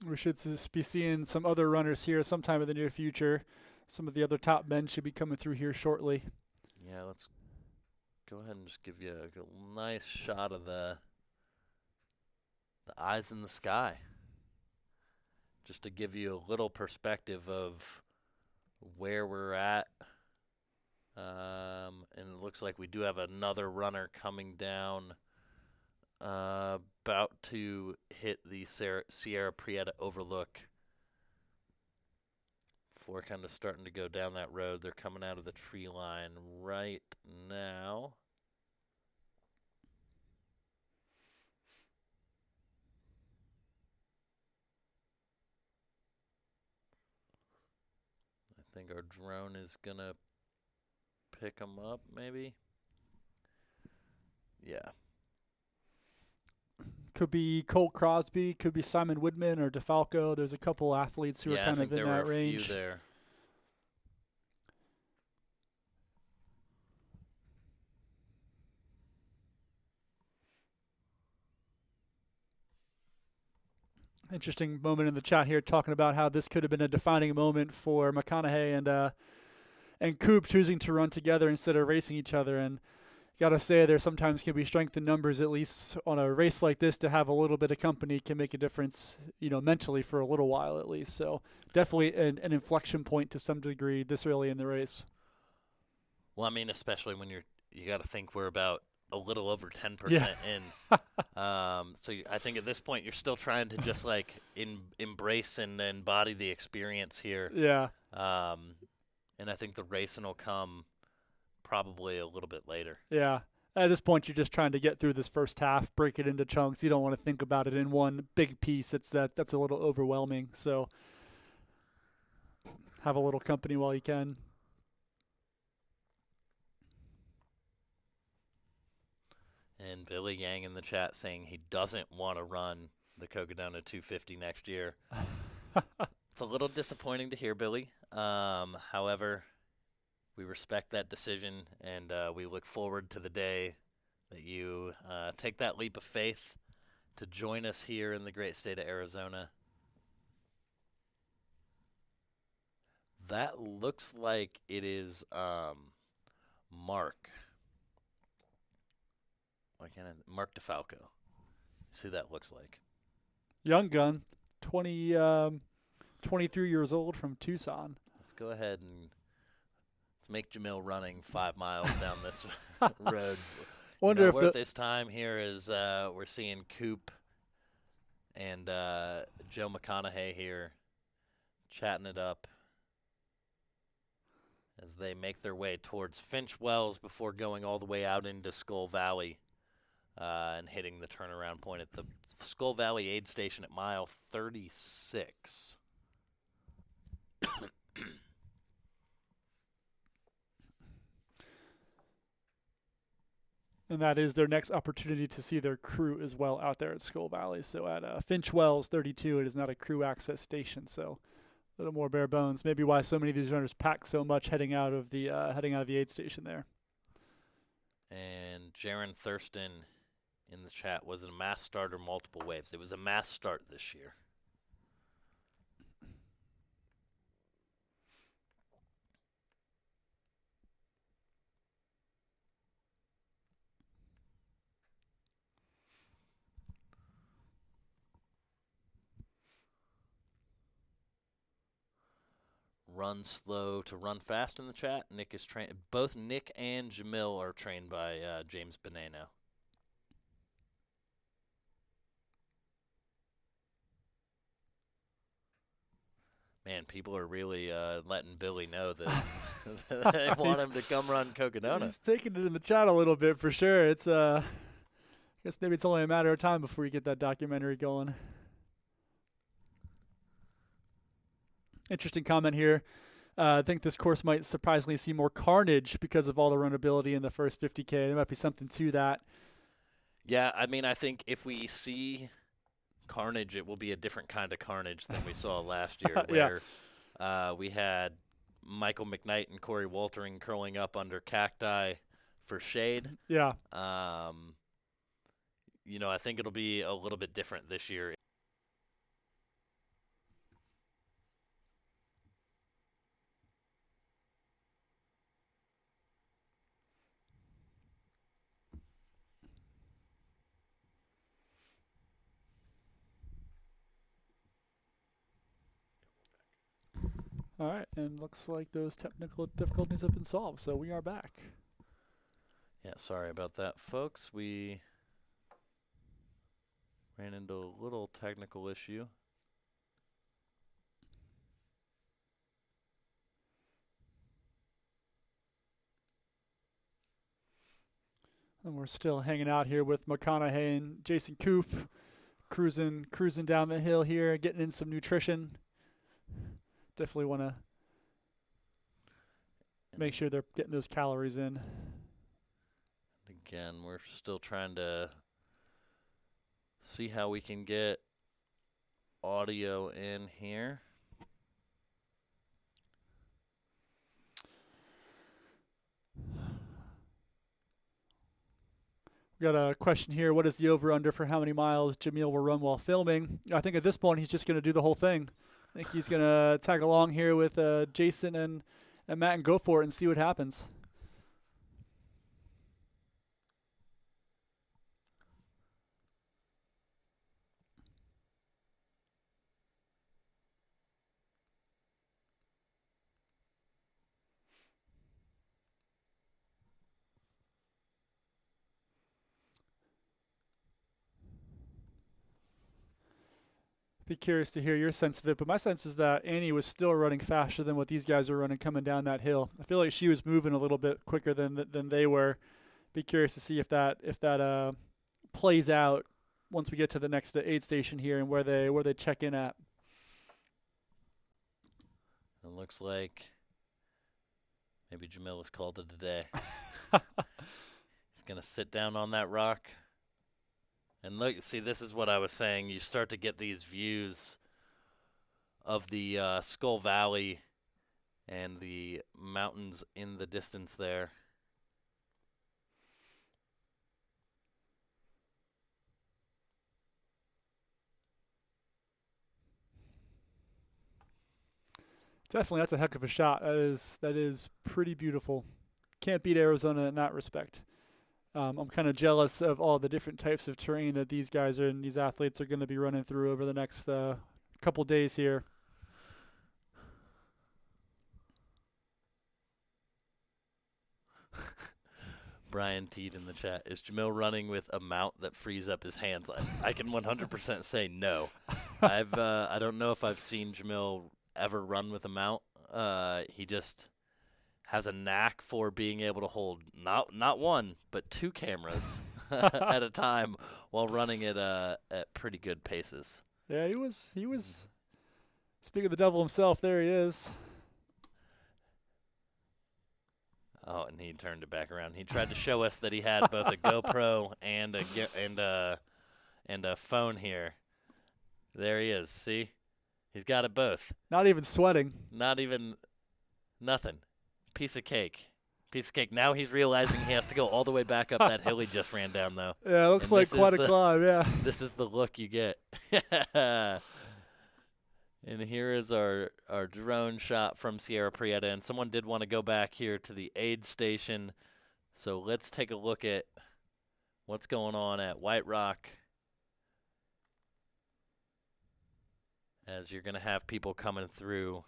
We should be seeing some other runners here sometime in the near future. Some of the other top men should be coming through here shortly. Yeah, let's go ahead and just give you a nice shot of the eyes in the sky, just to give you a little perspective of where we're at. And it looks like we do have another runner coming down, about to hit the Sierra Prieta overlook. Before kind of starting to go down that road, they're coming out of the tree line right now. I think our drone is gonna pick them up, maybe. Yeah. Could be Colt Crosby, could be Simon Woodman or DeFalco. There's a couple athletes who are I kind think of in there that were a range. few there. Interesting moment in the chat here talking about how this could have been a defining moment for McConaughey and Coop choosing to run together instead of racing each other. And gotta say, there sometimes can be strength in numbers, at least on a race like this. To have a little bit of company can make a difference, mentally for a little while at least. So definitely an inflection point to some degree this early in the race. Well, I mean, especially when you got to think we're about a little over 10% in. So I think at this point you're still trying to just like embrace and embody the experience here. Yeah. And I think the racing will come probably a little bit later. Yeah. At this point, you're just trying to get through this first half, break it into chunks. You don't want to think about it in one big piece. That's a little overwhelming. So have a little company while you can. And Billy Yang in the chat saying he doesn't want to run the Cocodona 250 next year. It's a little disappointing to hear, Billy. However, we respect that decision, and we look forward to the day that you take that leap of faith to join us here in the great state of Arizona. That looks like it is Mark. Mark DeFalco. See who that looks like. Young gun, 23 years old from Tucson. Let's go ahead and let's make Jamil running 5 miles down this road. Wonder if this time here is we're seeing Coop and Joe McConaughey here chatting it up as they make their way towards Finch Wells before going all the way out into Skull Valley and hitting the turnaround point at the Skull Valley aid station at mile 36. And that is their next opportunity to see their crew as well out there at Skull Valley. So at Finch Wells 32, it is not a crew access station, so a little more bare bones. Maybe why so many of these runners pack so much heading out of the aid station there. And Jaron Thurston in the chat, was it a mass start or multiple waves? It was a mass start this year. Run slow to run fast in the chat. Nick is trained. Both Nick and Jamil are trained by James Benet now. Man, people are really letting Billy know that they want him to come run Cocodona. He's taking it in the chat a little bit for sure. It's I guess maybe it's only a matter of time before you get that documentary going. Interesting comment here. I think this course might surprisingly see more carnage because of all the runnability in the first 50K. There might be something to that. Yeah, I mean, I think if we see carnage, it will be a different kind of carnage than we saw last year, where we had Michael McKnight and Corey Waltering curling up under cacti for shade. Yeah. I think it'll be a little bit different this year. All right, and looks like those technical difficulties have been solved, so we are back. Yeah, sorry about that, folks. We ran into a little technical issue. And we're still hanging out here with McConaughey and Jason Koop, cruising down the hill here, getting in some nutrition. Definitely want to make sure they're getting those calories in. Again, we're still trying to see how we can get audio in here. We got a question here. What is the over-under for how many miles Jamil will run while filming? I think at this point he's just going to do the whole thing. I think he's going to tag along here with Jason and Matt and go for it and see what happens. Be curious to hear your sense of it, but my sense is that Annie was still running faster than what these guys are running coming down that hill. I feel like she was moving a little bit quicker than they were. Be curious to see if that plays out once we get to the next aid station here and where they check in at. It looks like maybe Jamil has called it a day. He's going to sit down on that rock. And look, see, this is what I was saying. You start to get these views of the Skull Valley and the mountains in the distance there. Definitely, that's a heck of a shot. That is pretty beautiful. Can't beat Arizona in that respect. I'm kind of jealous of all the different types of terrain that these guys and these athletes are going to be running through over the next couple days here. Brian Teed in the chat. Is Jamil running with a mount that frees up his hands? I can 100% say no. I don't know if I've seen Jamil ever run with a mount. He just has a knack for being able to hold not one but two cameras at a time while running at pretty good paces. Yeah, he was. Speaking of the devil himself, there he is. Oh, and he turned it back around. He tried to show us that he had both a GoPro and a phone here. There he is. See, he's got it both. Not even sweating. Not even nothing. Piece of cake. Piece of cake. Now he's realizing he has to go all the way back up that hill he just ran down, though. Yeah, it looks like quite a climb, yeah. This is the look you get. And here is our drone shot from Sierra Prieta. And someone did want to go back here to the aid station. So let's take a look at what's going on at White Rock. As you're going to have people coming through.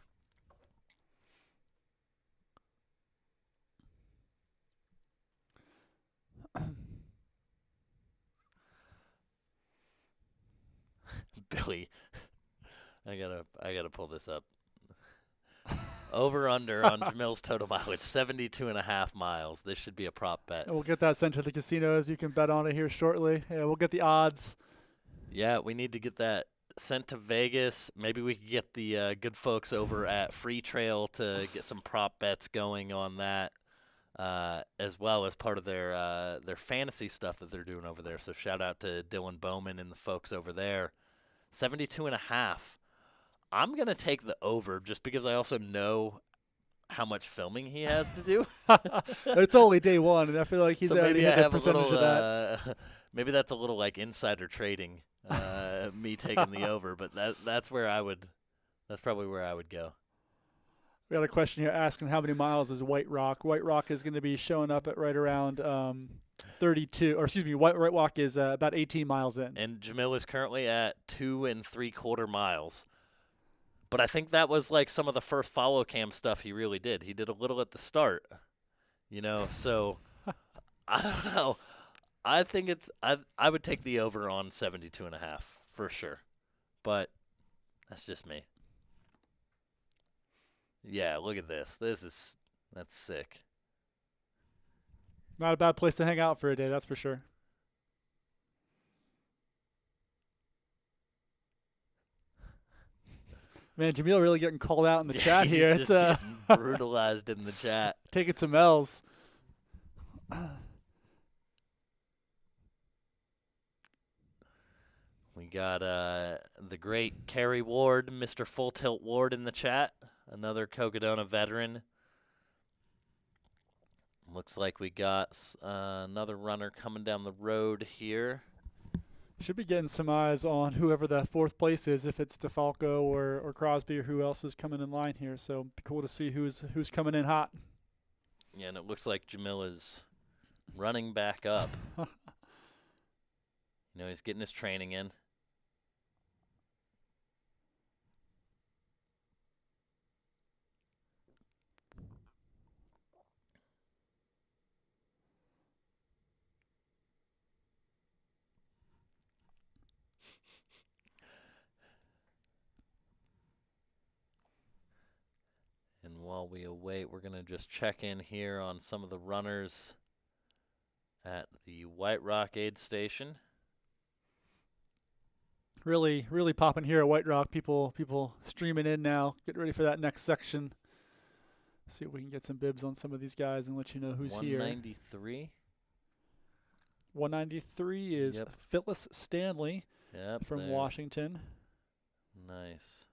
Billy, I gotta pull this up. Over under on Jamil's total mileage, 72.5 miles. This should be a prop bet. And we'll get that sent to the casinos. You can bet on it here shortly. Yeah, we'll get the odds. Yeah, we need to get that sent to Vegas. Maybe we could get the good folks over at Free Trail to get some prop bets going on that, as well as part of their fantasy stuff that they're doing over there. So shout out to Dylan Bowman and the folks over there. 72.5. I'm going to take the over just because I also know how much filming he has to do. It's only day one, and I feel like he's so already maybe hit a percentage of that. Maybe that's a little like insider trading, me taking the over, but that's probably where I would go. We got a question here asking how many miles is White Rock. White Rock is going to be showing up at right around 32, or excuse me, White Rock is about 18 miles in. And Jamil is currently at 2 3/4 miles. But I think that was like some of the first follow cam stuff he really did. He did a little at the start, so I don't know. I think I would take the over on 72.5 for sure. But that's just me. Yeah, look at this. That's sick. Not a bad place to hang out for a day, that's for sure. Man, Jamil really getting called out in the chat He's here. just It's getting brutalized in the chat. taking some L's. We got the great Kerry Ward, Mr. Full Tilt Ward in the chat, another Cocodona veteran. Looks like we got another runner coming down the road here. Should be getting some eyes on whoever that fourth place is, if it's DeFalco or Crosby or who else is coming in line here. So it'd be cool to see who's coming in hot. Yeah, and it looks like Jamil is running back up. He's getting his training in. And while we await, we're going to just check in here on some of the runners at the White Rock aid station. Really, really popping here at White Rock. People streaming in now. Get ready for that next section. See if we can get some bibs on some of these guys and let you know who's here. 193. 193 is Yep. Phyllis Stanley Yep. from there. Washington. Nice.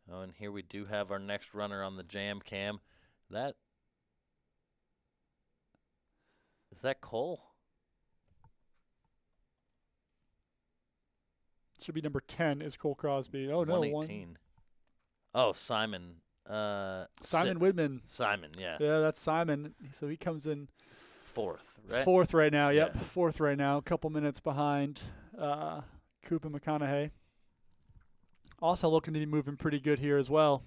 Oh, and here we do have our next runner on the jam cam. Is that Cole? Should be number 10 is Cole Crosby. Oh, no. 118. Oh, Simon. Simon Widman. Simon, yeah. Yeah, that's Simon. So he comes in Fourth, right? fourth right now. Yep, Yeah. fourth right now. A couple minutes behind Coop and McConaughey. Also looking to be moving pretty good here as well.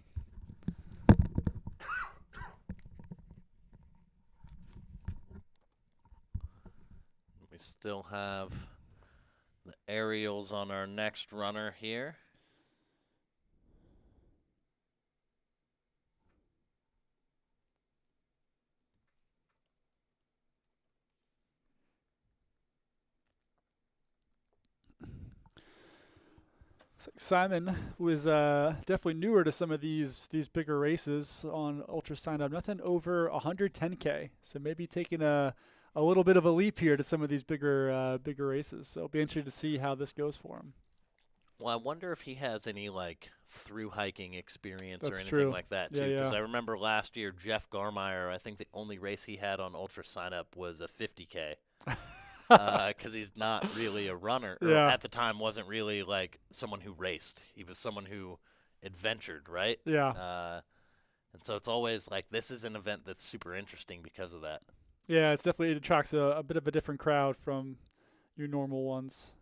We still have the aerials on our next runner here. Simon was definitely newer to some of these bigger races on Ultra Signed Up. Nothing over 110K. So maybe taking a little bit of a leap here to some of these bigger races. So it'll be interesting to see how this goes for him. Well, I wonder if he has any through hiking experience or That's anything true. like that Yeah, too. Because yeah. I remember last year Jeff Garmeyer, I think the only race he had on Ultra Sign Up was a 50K. Because he's not really a runner. Or Yeah. at the time, wasn't really someone who raced. He was someone who adventured, right? Yeah. And so it's always this is an event that's super interesting because of that. Yeah, it attracts a bit of a different crowd from your normal ones.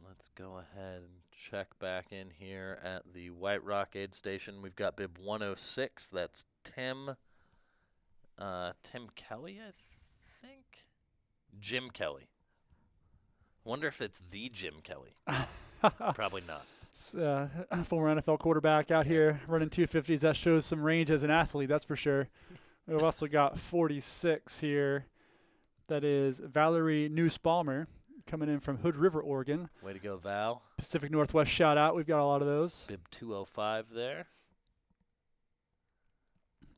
Let's go ahead and check back in here at the White Rock aid station. We've got bib 106. That's Tim Kelly, I think. Jim Kelly. Wonder if it's the Jim Kelly. Probably not. Former NFL quarterback out here running 250s. That shows some range as an athlete, that's for sure. We've also got 46 here. That is Valerie Nussbaumer coming in from Hood River, Oregon. Way to go, Val. Pacific Northwest shout out. We've got a lot of those. Bib 205 there.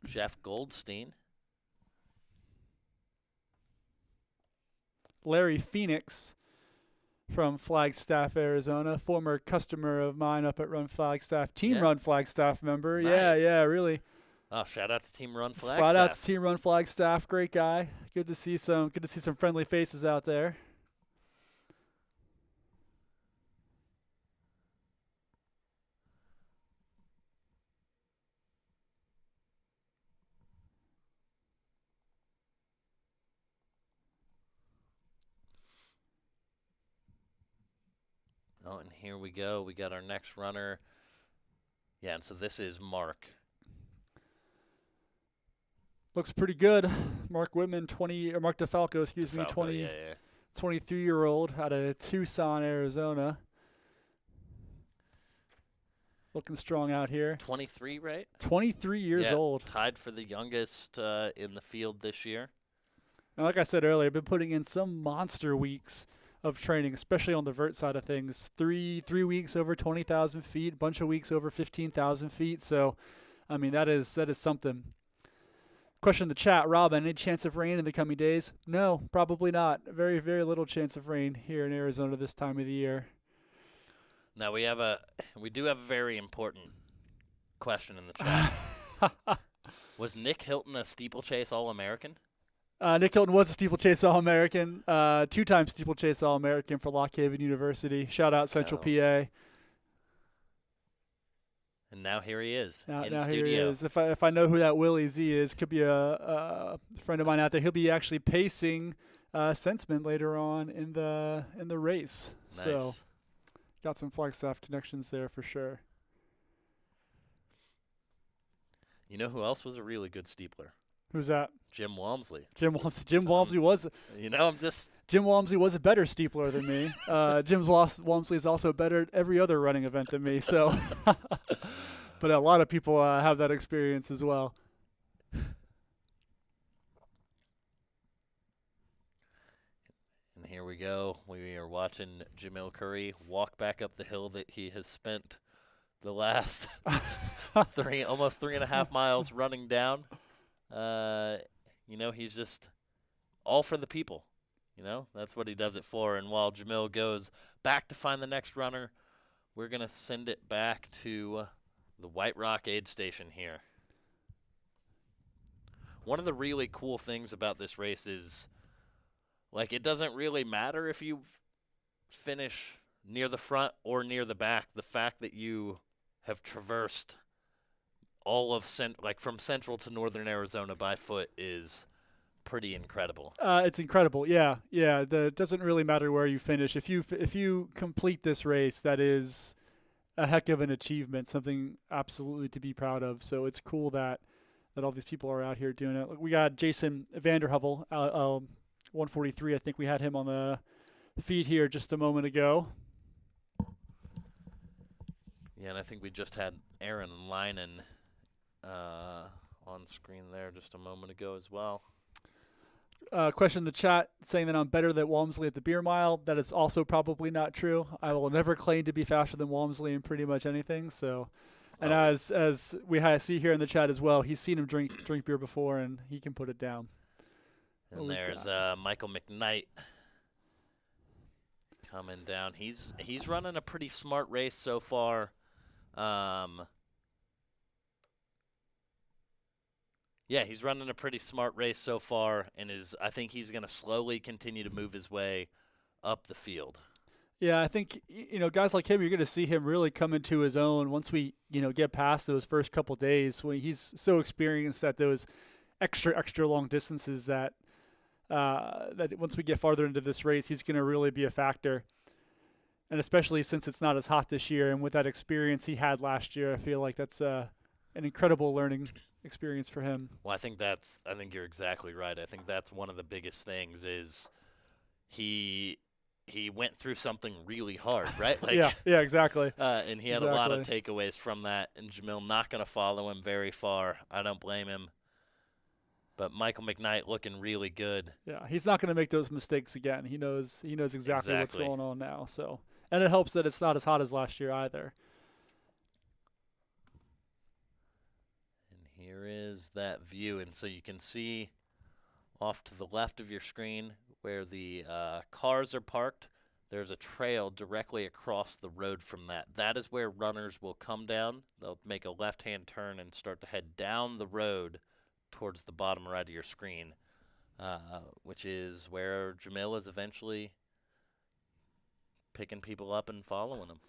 Jeff Goldstein. Larry Phoenix from Flagstaff, Arizona. Former customer of mine up at Run Flagstaff. Team Yeah. Run Flagstaff member. Nice. Yeah, really. Oh, shout out to Team Run Flagstaff. Shout out to Team Run Flagstaff. Great guy. Good to see some friendly faces out there. Oh, and here we go. We got our next runner. Yeah, and so this is Mark. Looks pretty good. Mark Whitman, Mark DeFalco, excuse me, Falco, yeah. 23-year-old out of Tucson, Arizona. Looking strong out here. 23, right? 23 years Yeah, old. Tied for the youngest in the field this year. And like I said earlier, I've been putting in some monster weeks of training, especially on the vert side of things. Three weeks over 20,000 feet, a bunch of weeks over 15,000 feet. So, I mean, that is something. Question in the chat, Rob, any chance of rain in the coming days? No, probably not. Very, very little chance of rain here in Arizona this time of the year. Now we do have a very important question in the chat. Was Nick Hilton a steeplechase All-American? Nick Hilton was a steeplechase All-American, 2-time steeplechase All-American for Lock Haven University. Shout out Central PA. And now here he is in Now studio. here he is. If I know who that Willie Z is, could be a friend of mine out there. He'll be actually pacing Sensman later on in the race. Nice. So got some Flagstaff connections there for sure. You know who else was a really good steepler? Who's that? Jim Walmsley. Jim Walmsley. Jim Walmsley was. You know, Jim Walmsley was a better steepler than me. Jim Walmsley is also better at every other running event than me. So, but a lot of people have that experience as well. And here we go. We are watching Jamil Curry walk back up the hill that he has spent the last almost 3.5 miles running down. You know, he's just all for the people. You know, that's what he does it for. And while Jamil goes back to find the next runner, we're going to send it back to the White Rock aid station here. One of the really cool things about this race is, like, it doesn't really matter if you finish near the front or near the back. The fact that you have traversed all of from central to northern Arizona by foot is pretty incredible. It's incredible. Yeah. It doesn't really matter where you finish. If you complete this race, that is a heck of an achievement, something absolutely to be proud of. So it's cool that all these people are out here doing it. We got Jason Vanderhovel, 143. I think we had him on the feed here just a moment ago. Yeah, and I think we just had Aaron Linen on screen there just a moment ago as well. Question in the chat saying that I'm better than Walmsley at the beer mile. That is also probably not true. I will never claim to be faster than Walmsley in pretty much anything. So, and as we see here in the chat as well, he's seen him drink beer before, and he can put it down. And there's Michael McKnight coming down. He's running a pretty smart race so far. Yeah, he's running a pretty smart race so far, and I think he's going to slowly continue to move his way up the field. Yeah, I think, guys like him, you're going to see him really come into his own once we, get past those first couple days when he's so experienced at those extra long distances that once we get farther into this race, he's going to really be a factor. And especially since it's not as hot this year, and with that experience he had last year, I feel like that's an incredible learning experience for him. Well, I think you're exactly right. I think that's one of the biggest things is he went through something really hard, right? Like, yeah, exactly. And he had a lot of takeaways from that, and Jamil not going to follow him very far. I don't blame him. But Michael McKnight looking really good. Yeah, he's not going to make those mistakes again. He knows exactly what's going on now. So, and it helps that it's not as hot as last year either. And here is that view, and so you can see off to the left of your screen where the cars are parked. There's a trail directly across the road from that. That is where runners will come down. They'll make a left-hand turn and start to head down the road towards the bottom right of your screen, which is where Jamil is eventually picking people up and following them.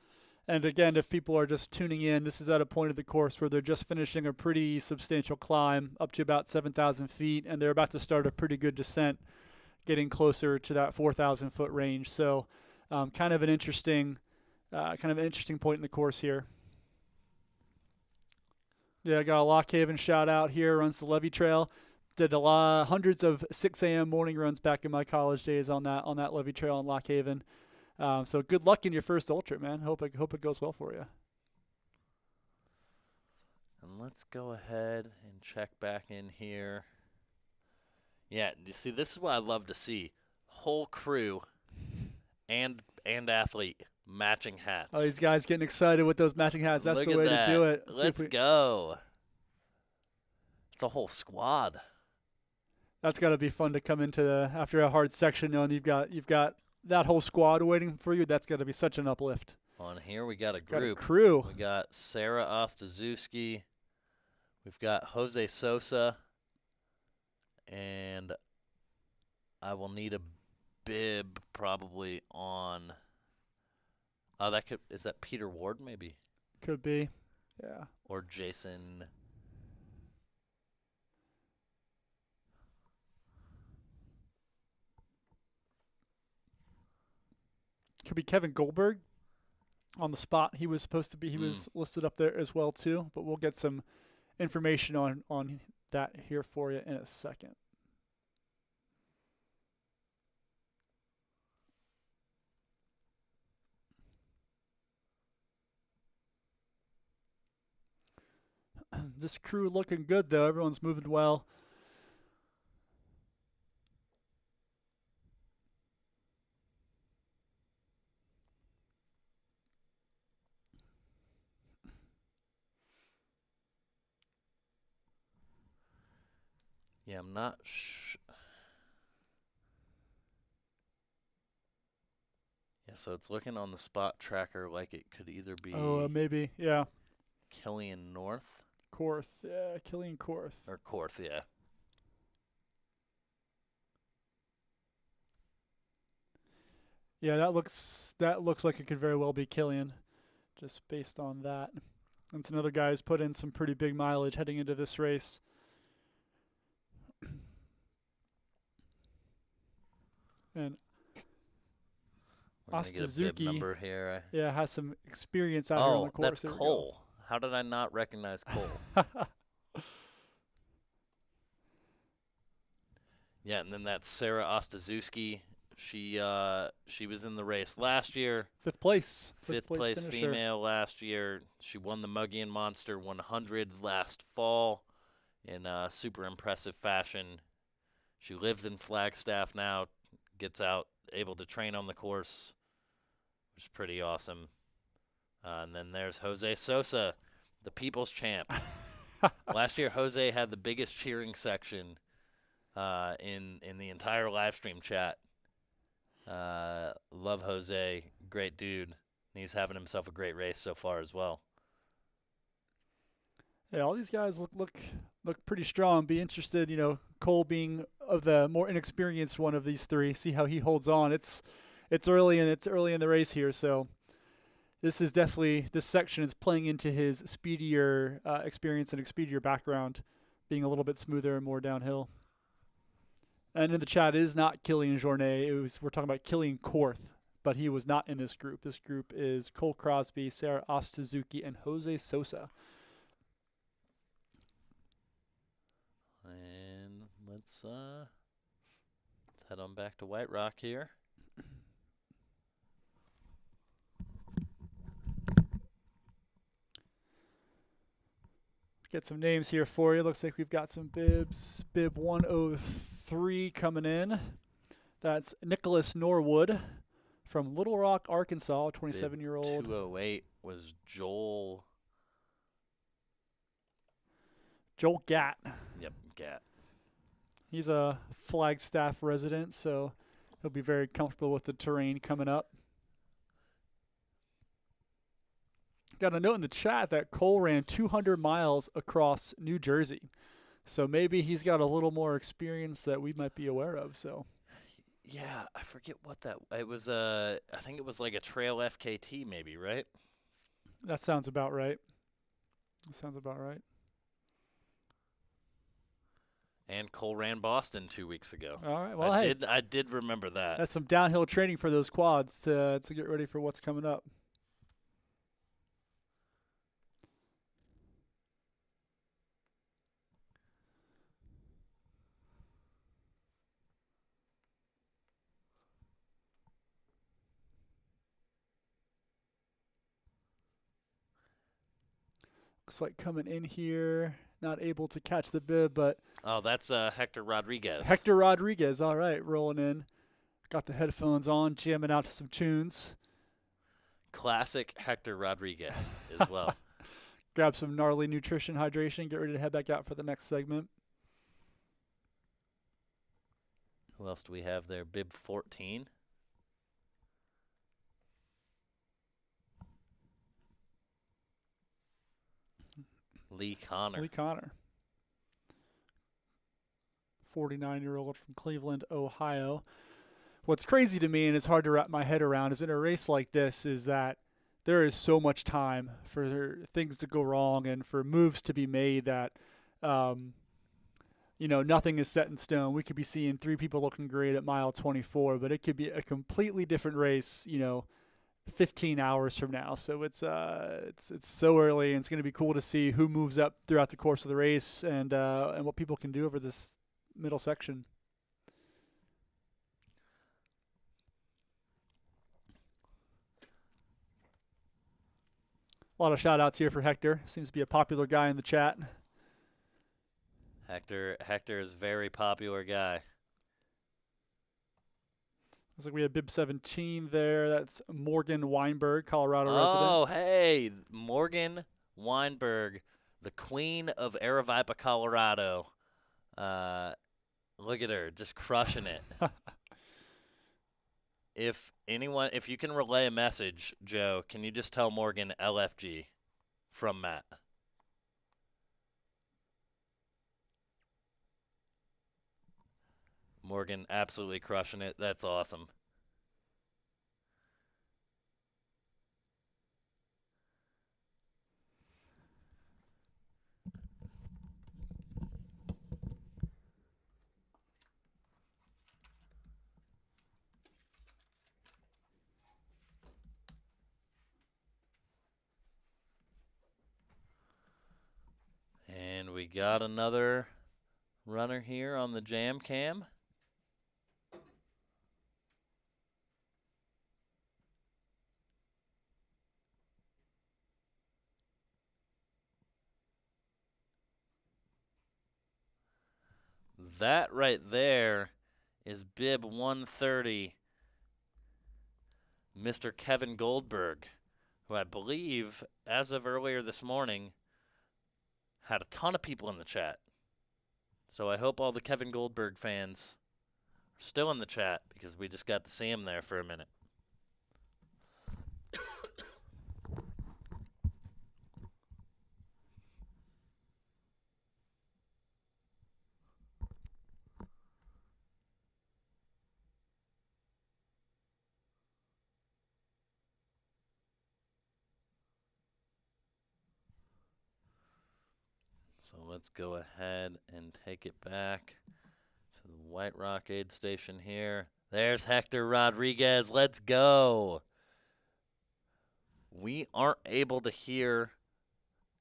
And again, if people are just tuning in, this is at a point of the course where they're just finishing a pretty substantial climb up to about 7,000 feet, and they're about to start a pretty good descent, getting closer to that 4,000 foot range. So kind of an interesting kind of an interesting point in the course here. Yeah, I got a Lock Haven shout out here. Runs the Levee Trail. Did a lot, hundreds of 6 a.m. morning runs back in my college days on that Levee Trail in Lock Haven. So good luck in your first ultra, man. Hope it goes well for you. And let's go ahead and check back in here. Yeah, you see, this is what I love to see. Whole crew and athlete matching hats. Oh, these guys getting excited with those matching hats. That's Look the at way that. to do it. Let's go. It's a whole squad. That's got to be fun to come into after a hard section, knowing you've got that whole squad waiting for you. That's got to be such an uplift. On here we got a Got a group. crew. We got Sarah Ostaszewski. We've got Jose Sosa. And I will need a bib probably on. Oh, is that Peter Ward maybe? Could be. Yeah. Or Jason. Could be Kevin Goldberg on the spot. He was supposed to be. He was listed up there as well too. But we'll get some information on that here for you in a second. This crew looking good though. Everyone's moving well. Yeah, I'm not Yeah, so it's looking on the spot tracker like it could either be Maybe. Yeah. Killian North Korth. Yeah, Killian Korth. or Korth, yeah. Yeah, that looks like it could very well be Killian, just based on that. And it's another guy who's put in some pretty big mileage heading into this race. And We're gonna get a bib Ostaszewski, number here. yeah, has some experience out here on the course. That's There we go. Cole. How did I not recognize Cole? Yeah, and then that's Sarah Ostaszewski. She was in the race last year. Fifth place. Fifth place finisher. female last year. She won the Muggy and Monster 100 last fall in super impressive fashion. She lives in Flagstaff now, gets out, able to train on the course, which is pretty awesome. And then there's Jose Sosa, the people's champ. Last year, Jose had the biggest cheering section in the entire live stream chat. Love Jose, great dude. And he's having himself a great race so far as well. Yeah, all these guys look pretty strong. Be interested, Cole being of the more inexperienced one of these three. See how he holds on. It's early in the race here, so this section is playing into his speedier experience and speedier background, being a little bit smoother and more downhill. And in the chat is not Killian Jornet. We're talking about Killian Korth, but he was not in this group. This group is Cole Crosby, Sarah Ostaszewski, and Jose Sosa. And let's head on back to White Rock here. Get some names here for you. Looks like we've got some bibs. Bib 103 coming in. That's Nicholas Norwood from Little Rock, Arkansas, 27-year-old. 208 was Joel Gatt. Yep, Gat. He's a Flagstaff resident, so he'll be very comfortable with the terrain coming up. Got a note in the chat that Cole ran 200 miles across New Jersey. So maybe he's got a little more experience that we might be aware of. So, yeah, I forget what it was. I think it was like a trail FKT, maybe, right? that sounds about right. And Cole ran Boston 2 weeks ago. All right. Well, I did remember that. That's some downhill training for those quads to get ready for what's coming up. Looks like coming in here, not able to catch the bib, but Oh, that's Hector Rodriguez. Hector Rodriguez, all right, rolling in. Got the headphones on, jamming out to some tunes. Classic Hector Rodriguez as well. Grab some gnarly nutrition, hydration, get ready to head back out for the next segment. Who else do we have there? Bib 14. Lee Connor. Lee Connor. 49-year-old from Cleveland, Ohio. What's crazy to me, and it's hard to wrap my head around, is in a race like this, is that there is so much time for things to go wrong and for moves to be made that, nothing is set in stone. We could be seeing 3 people looking great at mile 24, but it could be a completely different race, 15 hours from now. So it's so early, and it's going to be cool to see who moves up throughout the course of the race and what people can do over this middle section. A lot of shout outs here for Hector. Seems to be a popular guy in the chat. Hector is a very popular guy. Looks like we have bib 17 there. That's Morgan Weinberg, Colorado resident. Oh, hey, Morgan Weinberg, the queen of Aravaipa, Colorado. Look at her, just crushing it. If you can relay a message, Joe, can you just tell Morgan LFG from Matt? Morgan absolutely crushing it. That's awesome. And we got another runner here on the jam cam. That right there is bib 130, Mr. Kevin Goldberg, who I believe, as of earlier this morning, had a ton of people in the chat. So I hope all the Kevin Goldberg fans are still in the chat, because we just got to see him there for a minute. So let's go ahead and take it back to the White Rock aid station here. There's Hector Rodriguez. Let's go. We aren't able to hear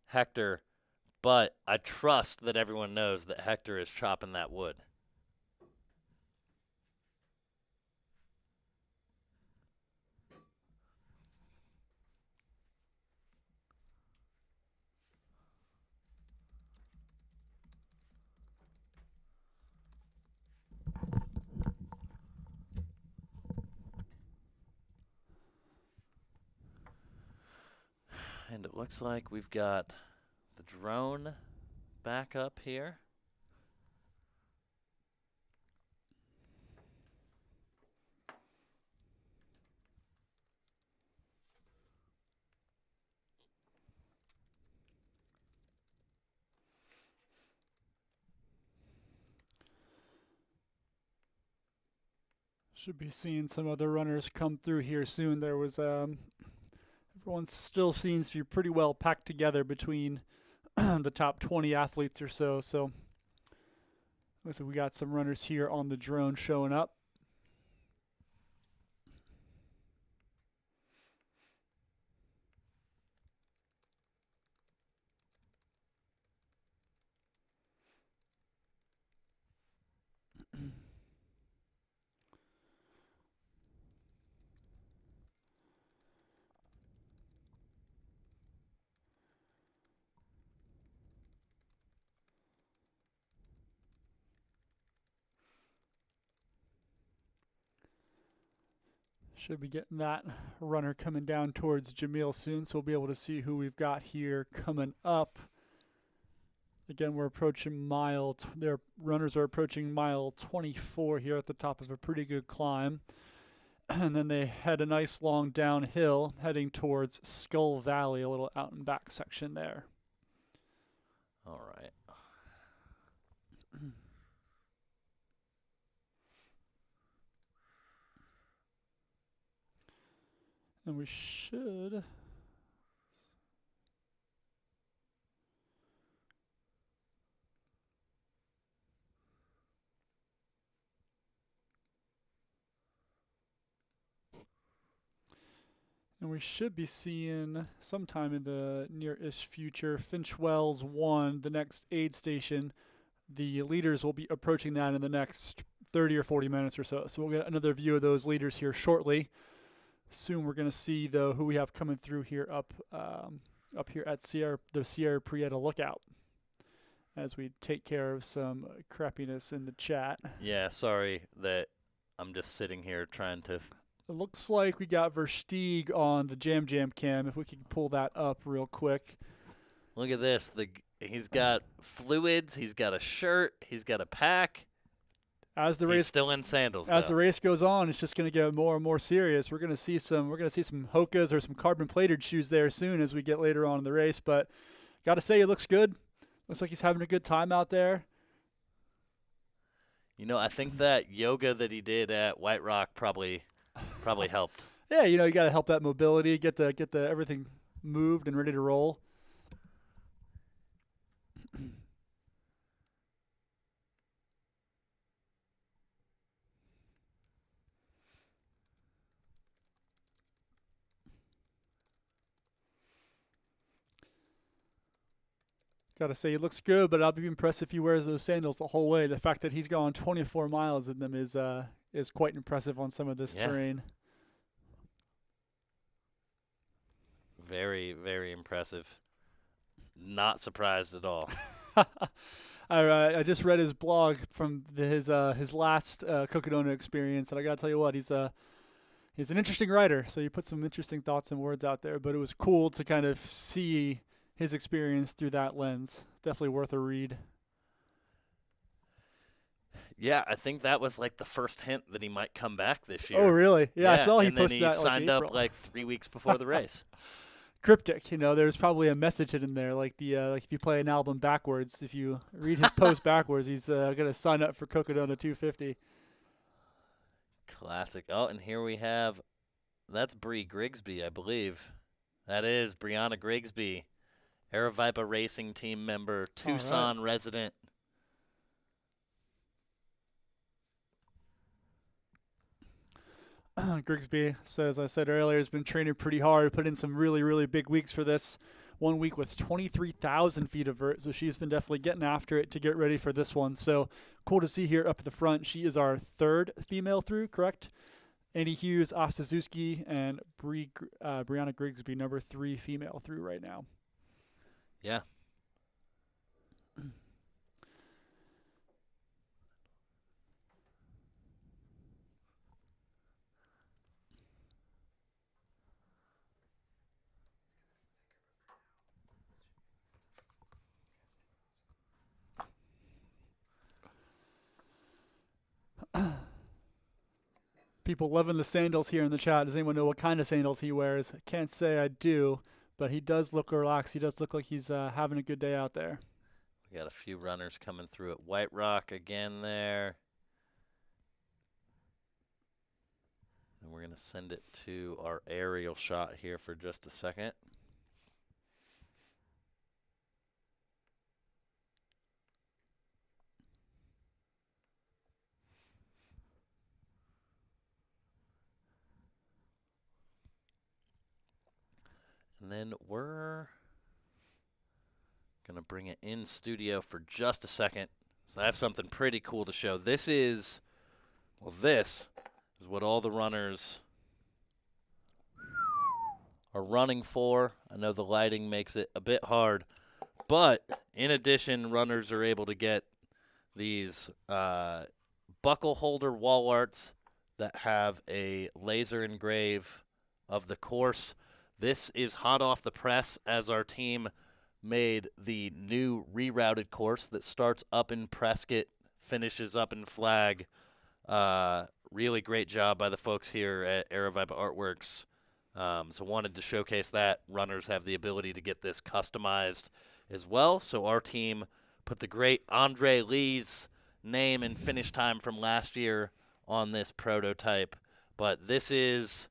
Hector, but I trust that everyone knows that Hector is chopping that wood. And it looks like we've got the drone back up here. Should be seeing some other runners come through here soon. There was everyone still seems to be pretty well packed together between the top 20 athletes or so. So looks like we got some runners here on the drone showing up. Should be getting that runner coming down towards Jamil soon, so we'll be able to see who we've got here coming up. Again, we're approaching their runners are approaching mile 24 here at the top of a pretty good climb. And then they head a nice long downhill heading towards Skull Valley, a little out and back section there. All right. And we should... And we should be seeing sometime in the near-ish future, Finch Wells 1, the next aid station. The leaders will be approaching that in the next 30 or 40 minutes or so. So we'll get another view of those leaders here shortly. Soon we're going to see, though, who we have coming through here up here at the Sierra Prieta Lookout as we take care of some crappiness in the chat. Yeah, sorry that I'm just sitting here trying to... It looks like we got Versteeg on the Jam cam. If we can pull that up real quick. Look at this. He's got fluids. He's got a shirt. He's got a pack. As the He's race still in sandals. As though. the race goes on, it's just going to get more and more serious. We're going to see some Hokas or some carbon plated shoes there soon as we get later on in the race. But got to say, it looks good. Looks like he's having a good time out there. You know, I think that yoga that he did at White Rock probably helped. Yeah, you got to help that mobility, get the everything moved and ready to roll. Got to say, he looks good, but I'll be impressed if he wears those sandals the whole way. The fact that he's gone 24 miles in them is quite impressive on some of this terrain. Very, very impressive. Not surprised at all. I just read his blog from his last Cocodona experience, and I got to tell you what, he's an interesting writer. So you put some interesting thoughts and words out there, but it was cool to kind of see his experience through that lens. Definitely worth a read. Yeah, I think that was like the first hint that he might come back this year. Oh, really? Yeah, I saw he and posted then that. he signed like up like 3 weeks before the race. Cryptic, there's probably a message in there, like like if you play an album backwards, if you read his post backwards, he's gonna sign up for Cocodona 250. Classic. Oh, and here we have, that's Bree Grigsby, I believe. That is Brianna Grigsby, Aravaipa Racing Team member, Tucson resident. Grigsby, so as I said earlier, has been training pretty hard, put in some really, really big weeks for this. 1 week with 23,000 feet of vert, so she's been definitely getting after it to get ready for this one. So cool to see here up at the front. She is our third female through, correct? Andy Hughes, Asta Zuski, and Brianna Grigsby, number 3 female through right now. Yeah. People loving the sandals here in the chat. Does anyone know what kind of sandals he wears? Can't say I do, but he does look relaxed. He does look like he's having a good day out there. We got a few runners coming through at White Rock again there. And we're going to send it to our aerial shot here for just a second. And then we're going to bring it in studio for just a second. So I have something pretty cool to show. This is what all the runners are running for. I know the lighting makes it a bit hard, but in addition, runners are able to get these buckle holder wall arts that have a laser engrave of the course. This is hot off the press as our team made the new rerouted course that starts up in Prescott, finishes up in Flag. Really great job by the folks here at Aravaipa Artworks. So wanted to showcase that. Runners have the ability to get this customized as well. So our team put the great Andre Lee's name and finish time from last year on this prototype. But this is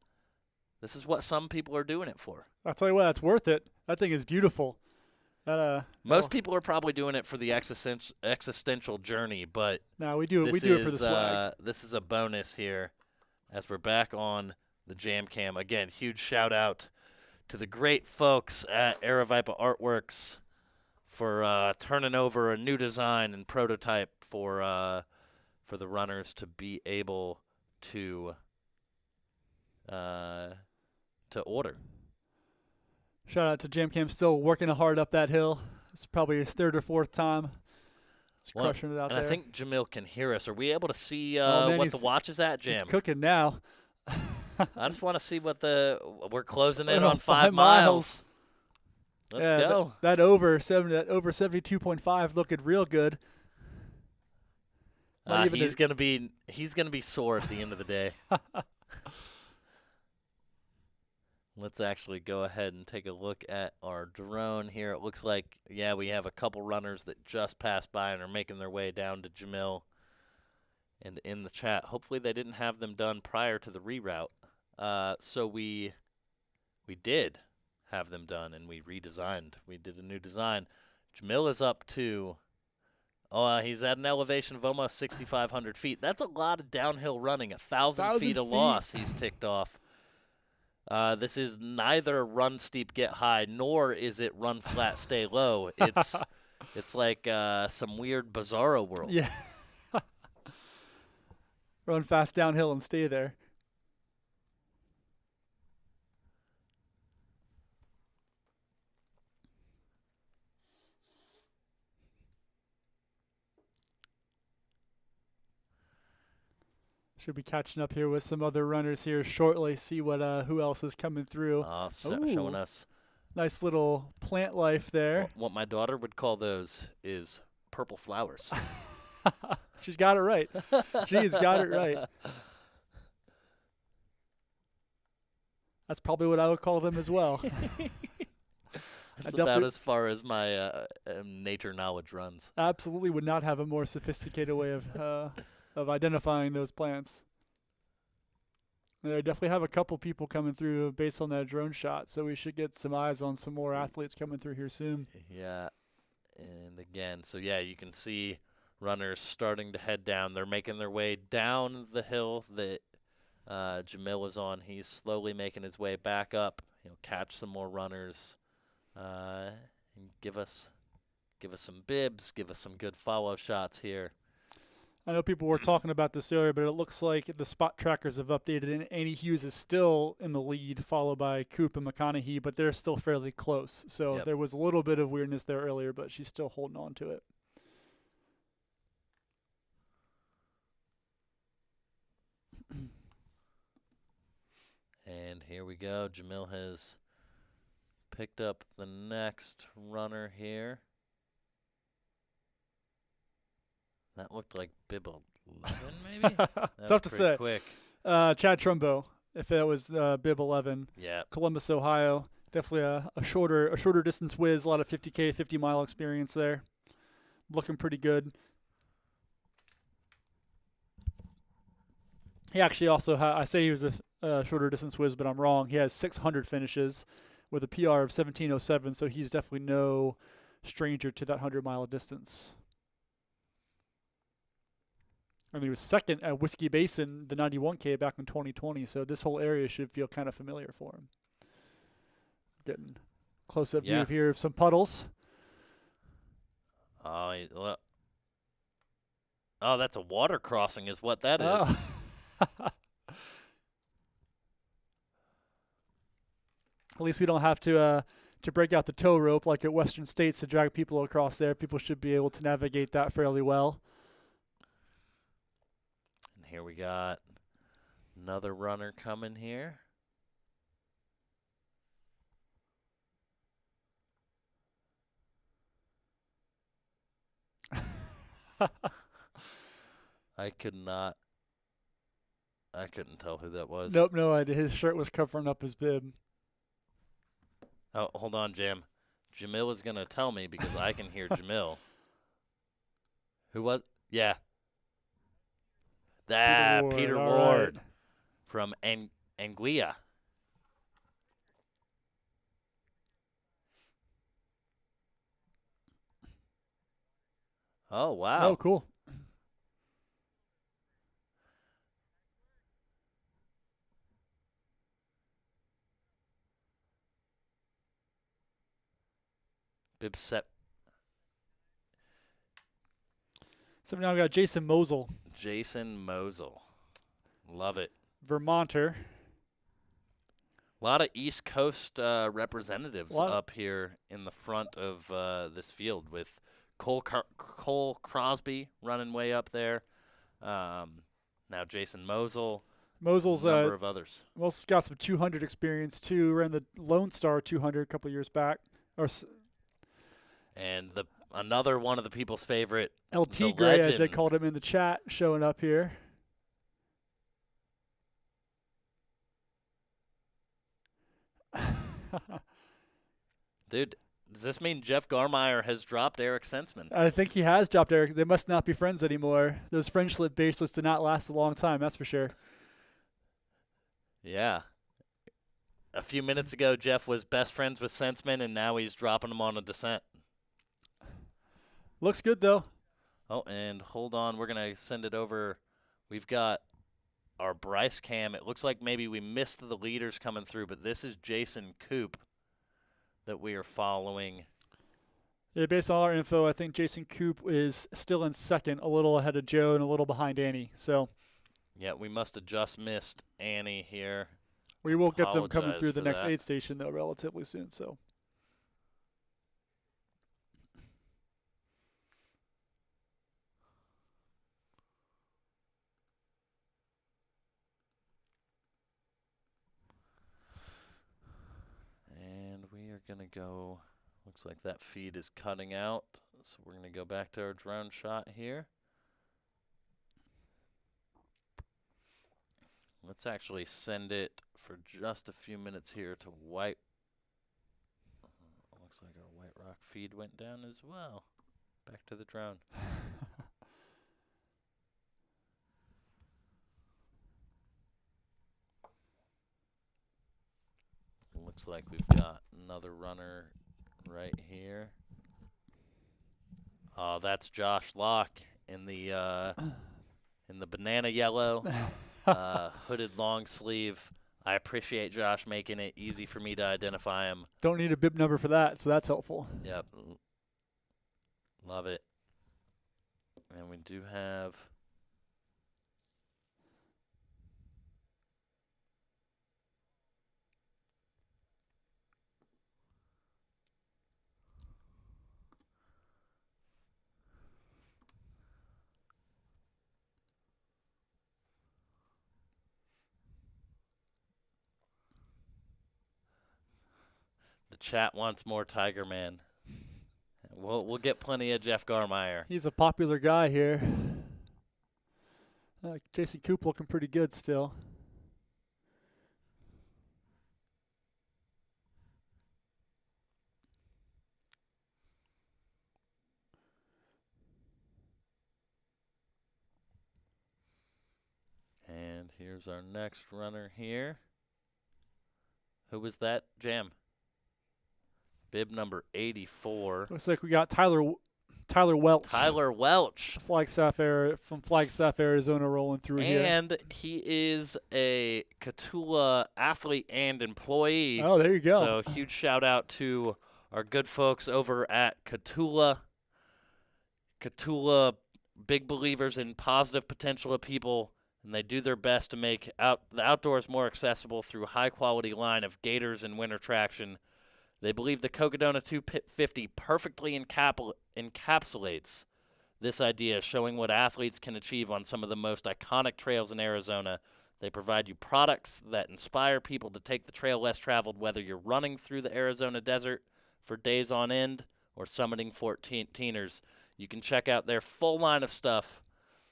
what some people are doing it for. I'll tell you what, that's worth it. That thing is beautiful. Most people are probably doing it for the existential journey, but no, we do it for the swag. This is a bonus here as we're back on the Jam Cam. Again, huge shout out to the great folks at Aravaipa Artworks for turning over a new design and prototype for the runners to be able to order. Shout out to Jam Cam, still working hard up that hill. It's probably his third or fourth time. It's crushing it out there. And I think Jamil can hear us. Are we able to see man, what the watch is at, Jam? He's cooking now. I just want to see what we're closing in Oh, on 5 miles. Let's go. That over 72.5 looking real good. He's gonna be sore at the end of the day. Let's actually go ahead and take a look at our drone here. It looks like, yeah, we have a couple runners that just passed by and are making their way down to Jamil. And in the chat, hopefully they didn't have them done prior to the reroute. So we did have them done, and we redesigned. We did a new design. Jamil is up to, he's at an elevation of almost 6,500 feet. That's a lot of downhill running. 1,000 feet of loss he's ticked off. This is neither run steep, get high, nor is it run flat, stay low. It's like some weird Bizarro world. Yeah. Run fast downhill and stay there. Should be catching up here with some other runners here shortly. See what who else is coming through. Showing us nice little plant life there. What my daughter would call those is purple flowers. She's got it right. She's got it right. That's probably what I would call them as well. That's about as far as my nature knowledge runs. Absolutely would not have a more sophisticated way of identifying those plants. And I definitely have a couple people coming through based on that drone shot, so we should get some eyes on some more athletes coming through here soon. Yeah, and again, so yeah, you can see runners starting to head down. They're making their way down the hill that Jamil is on. He's slowly making his way back up. He'll catch some more runners and give us some bibs, give us some good follow shots here. I know people were talking about this earlier, but it looks like the spot trackers have updated, and Annie Hughes is still in the lead, followed by Coop and McConaughey, but they're still fairly close. So There was a little bit of weirdness there earlier, but she's still holding on to it. And here we go. Jamil has picked up the next runner here. That looked like bib 11, maybe? Tough to say. Quick. Chad Trumbo, if that was bib 11. Yeah. Columbus, Ohio. Definitely a shorter distance whiz. A lot of 50K, 50-mile experience there. Looking pretty good. He actually also I say he was a shorter distance whiz, but I'm wrong. He has 600 finishes with a PR of 17:07, so he's definitely no stranger to that 100-mile distance. And he was second at Whiskey Basin, the 91K back in 2020, so this whole area should feel kind of familiar for him. Getting close-up view here of some puddles. Oh, that's a water crossing is what that is. At least we don't have to break out the tow rope like at Western States to drag people across there. People should be able to navigate that fairly well. And here we got Another runner coming here. I couldn't tell who that was. Nope, no idea. His shirt was covering up his bib. Oh, hold on, Jam. Jamil is going to tell me because I can hear Jamil. Who was? Yeah. Peter All Ward right. from Anguilla. Oh, wow. Oh, cool. Bib set. So now we got Jason Mosel, Jason Mosel. Love it. Vermonter. A lot of East Coast representatives Lot- up here in the front of this field with Cole Crosby running way up there. Now Jason Mosel, Mosel's number of others. Mosel's got some 200 experience too. Ran the Lone Star 200 a couple years back. And another one of the people's favorite, LT the Gray, as they legend. called him in the chat, showing up here. Dude, does this mean Jeff Garmeyer has dropped Eric Sensman? I think he has dropped Eric. They must not be friends anymore. Those friendship bracelets did not last a long time, that's for sure. Yeah. A few minutes ago, Jeff was best friends with Sensman, and now he's dropping him on a descent. Looks good, though. Oh, and hold on. We're going to send it over. We've got our Bryce cam. It looks like maybe we missed the leaders coming through, but this is Jason Coop that we are following. Yeah, based on our info, I think Jason Coop is still in second, a little ahead of Joe and a little behind Annie. So Yeah, we must have just missed Annie here. we will get them coming Apologize through the for next that. aid station, though, relatively soon. So And we are going to go. Looks like that feed is cutting out. So we're going to go back to our drone shot here. Let's actually send it for just a few minutes here to White. Looks like our White Rock feed went down as well. Back to the drone. Looks like we've got another runner right here. Oh, that's Josh Locke in the banana yellow, hooded long sleeve. I appreciate Josh making it easy for me to identify him. don't need a bib number for that, so that's helpful. Yep. Love it. And we do have the chat wants more Tiger Man. We'll get plenty of Jeff Garmeyer. He's a popular guy here. Jason Coop looking pretty good still. And here's our next runner here. Who was that, Jam? Bib number 84. Looks like we got Tyler Welch. Tyler Welch. From Flagstaff, Arizona, rolling through here. And he is a Catula athlete and employee. Oh, there you go. So huge shout out to our good folks over at Catula. Catula, big believers in positive potential of people, and they do their best to make the outdoors more accessible through a high-quality line of gaiters and winter traction. They believe the Cocodona 250 perfectly encapsulates this idea, showing what athletes can achieve on some of the most iconic trails in Arizona. They provide you products that inspire people to take the trail less traveled, whether you're running through the Arizona desert for days on end or summiting 14ers. You can check out their full line of stuff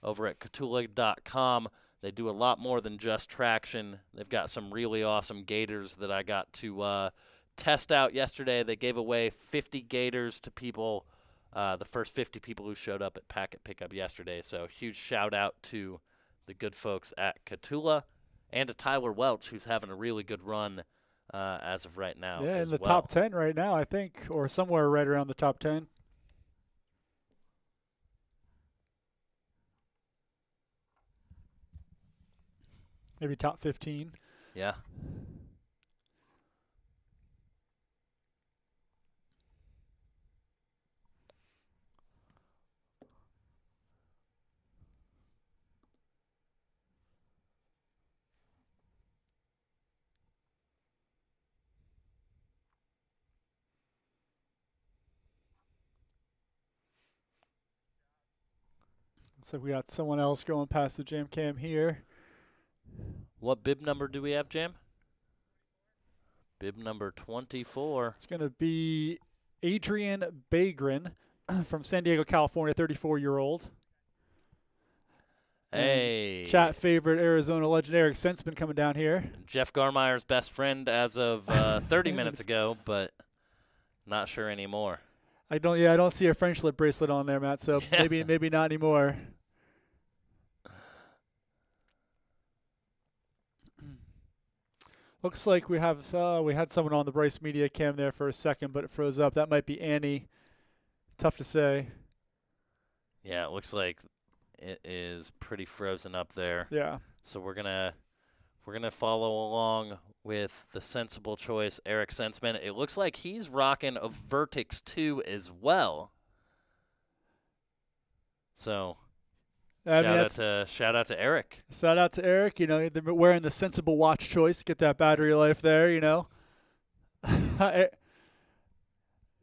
over at Kahtoola.com. They do a lot more than just traction. They've got some really awesome gaiters that I got to test out yesterday. They gave away 50 gaiters to people, the first 50 people who showed up at Packet Pickup yesterday. So huge shout out to the good folks at Kahtoola and to Tyler Welch, who's having a really good run as of right now. Yeah, as in the well. top 10 right now, I think, or somewhere right around the top 10. Maybe top 15. Yeah. So we got someone else going past the jam cam here. What bib number do we have, Jam? Bib number 24. It's going to be Adrian Bagrin from San Diego, California, 34-year-old. Hey. Chat favorite Arizona legend Eric Sensman coming down here. Jeff Garmire's best friend as of 30 minutes ago, but not sure anymore. I don't see a French lip bracelet on there, Matt. So Yeah. maybe not anymore. Looks like we had someone on the Bryce Media cam there for a second, but it froze up. That might be Annie. Tough to say. Yeah, it looks like it is pretty frozen up there. Yeah. So we're gonna follow along with the sensible choice, Eric Sensman. It looks like he's rocking a Vertix 2 as well. So shout out to Eric. Shout out to Eric. You know, they're wearing the sensible watch choice. Get that battery life there. You know.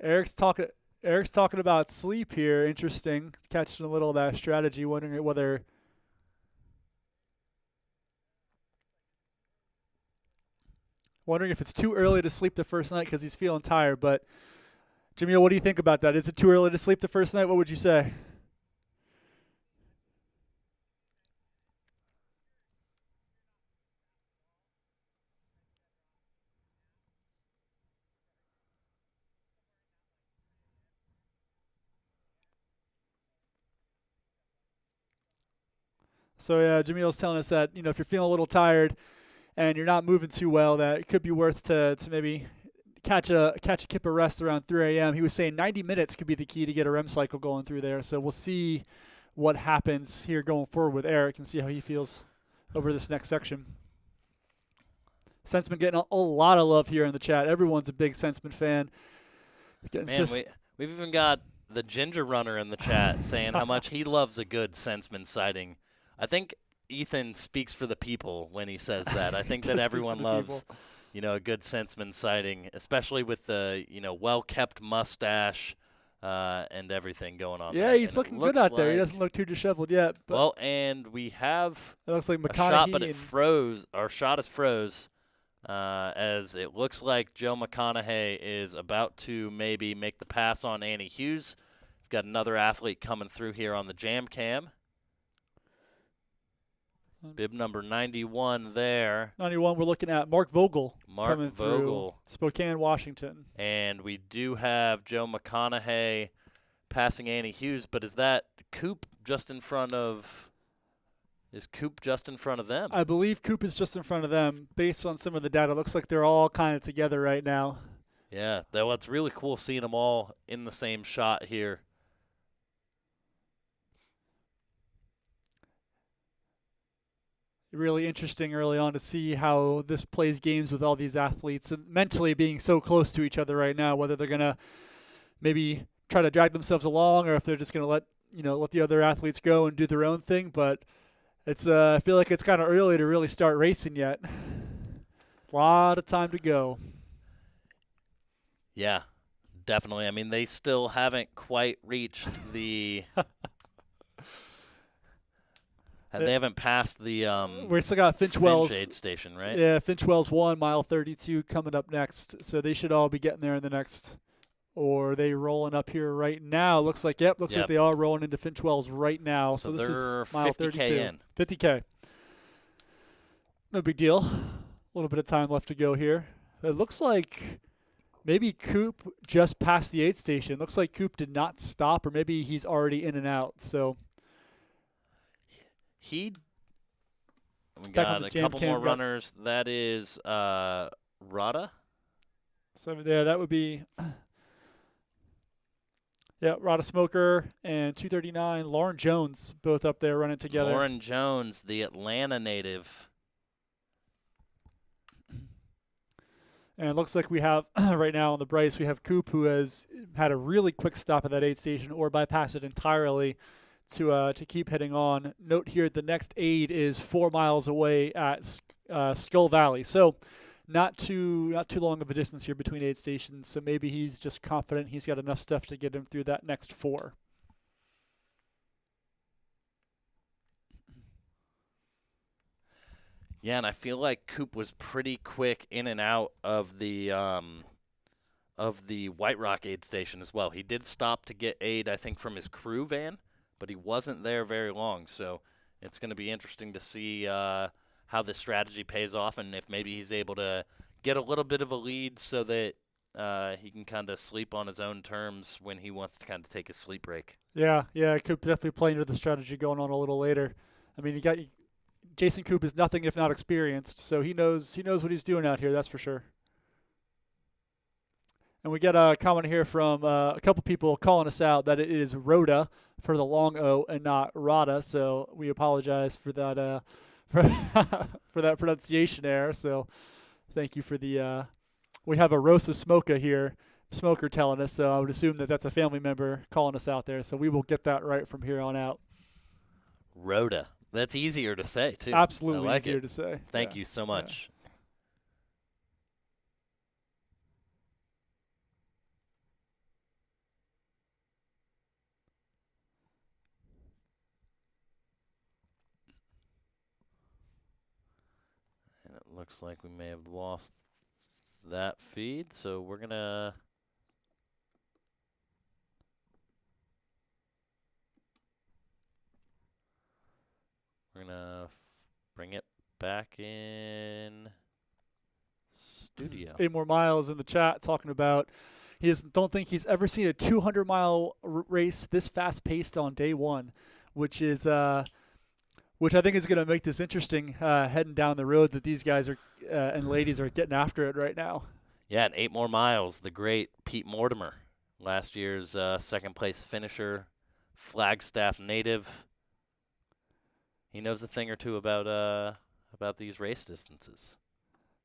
Eric's talking about sleep here. Interesting. Catching a little of that strategy. Wondering if it's too early to sleep the first night because he's feeling tired. But Jamil, what do you think about that? Is it too early to sleep the first night? What would you say? So yeah, Jamil's telling us that, you know, if you're feeling a little tired and you're not moving too well, that it could be worth to maybe catch a kip of rest around 3 a.m. He was saying 90 minutes could be the key to get a REM cycle going through there. So we'll see what happens here going forward with Eric and see how he feels over this next section. Sensman getting a lot of love here in the chat. Everyone's a big Sensman fan. Man, we've even got the Ginger Runner in the chat saying how much he loves a good Sensman sighting. I think Ethan speaks for the people when he says that. I think that everyone loves, you know, a good Sensman sighting, especially with the, you know, well-kept mustache and everything going on. Yeah, there. he's And looking good out there. He doesn't look too disheveled yet. But well, and we have it looks like a shot, but McConaughey it froze. Our shot is froze. As it looks like Joe McConaughey is about to maybe make the pass on Annie Hughes. We've got another athlete coming through here on the jam cam. Bib number 91 there. 91, we're looking at Mark Vogel coming Vogel. through Spokane, Washington. And we do have Joe McConaughey passing Annie Hughes, but is that Coop just in front of – is Coop just in front of them? I believe Coop is just in front of them. Based on some of the data, it looks like they're all kind of together right now. Yeah, well, it's really cool seeing them all in the same shot here. Really interesting early on to see how this plays games with all these athletes and mentally being so close to each other right now, whether they're going to maybe try to drag themselves along or if they're just going to let the other athletes go and do their own thing. But it's I feel like it's kind of early to really start racing yet. A lot of time to go. Yeah, definitely. I mean, they still haven't quite reached the They haven't passed the We still got Finch Wells. aid station, right? Yeah, Finch Wells 1, mile 32 coming up next. So they should all be getting there in the next. Or are they rolling up here right now? Looks like like they are rolling into Finch Wells right now. So this they're is mile 50K 32. in. 50K. No big deal. A little bit of time left to go here. It looks like maybe Coop just passed the aid station. Looks like Coop did not stop, or maybe he's already in and out. So We Back on got the a jam couple cam, more got- runners. That is Rada. So there, that would be, yeah, Rada Smoker and 239, Lauren Jones, both up there running together. Lauren Jones, the Atlanta native. And it looks like we have right now on the Bryce, we have Coop, who has had a really quick stop at that aid station or bypass it entirely to keep heading on. Note here, the next aid is 4 miles away at Skull Valley. So not too long of a distance here between aid stations. So maybe he's just confident he's got enough stuff to get him through that next 4. Yeah, and I feel like Coop was pretty quick in and out of the White Rock aid station as well. He did stop to get aid, I think, from his crew van, but he wasn't there very long. So it's going to be interesting to see how this strategy pays off, and if maybe he's able to get a little bit of a lead so that he can kind of sleep on his own terms when he wants to kind of take a sleep break. Yeah, Coop definitely playing into the strategy going on a little later. I mean, Jason Coop is nothing if not experienced, so he knows what he's doing out here, that's for sure. And we get a comment here from a couple people calling us out that it is Rhoda for the long O and not Rada, so we apologize for that for that pronunciation error. So thank you for the we have a Rosa Smoker telling us, so I would assume that that's a family member calling us out there, so we will get that right from here on out. Rhoda. That's easier to say, too. Absolutely I like easier it. to say. Thank Yeah. you so much. And it looks like we may have lost that feed, so we're going to bring it back in studio. 8 more miles in the chat talking about don't think he's ever seen a 200-mile race this fast-paced on day one, which I think is going to make this interesting heading down the road that these guys are and ladies are getting after it right now. Yeah, and 8 more miles. The great Pete Mortimer, last year's second-place finisher, Flagstaff native. He knows a thing or two about these race distances.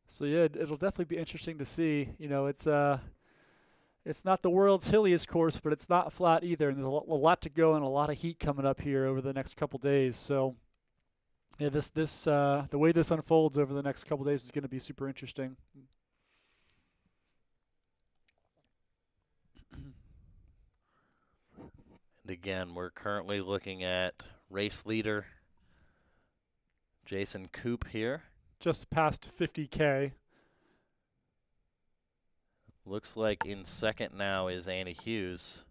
So yeah, it'll definitely be interesting to see. You know, it's not the world's hilliest course, but it's not flat either, and there's a lot to go and a lot of heat coming up here over the next couple days. So yeah, the way this unfolds over the next couple days is going to be super interesting. And again, we're currently looking at race leader Jason Coop here. Just past 50K. Looks like in second now is Annie Hughes.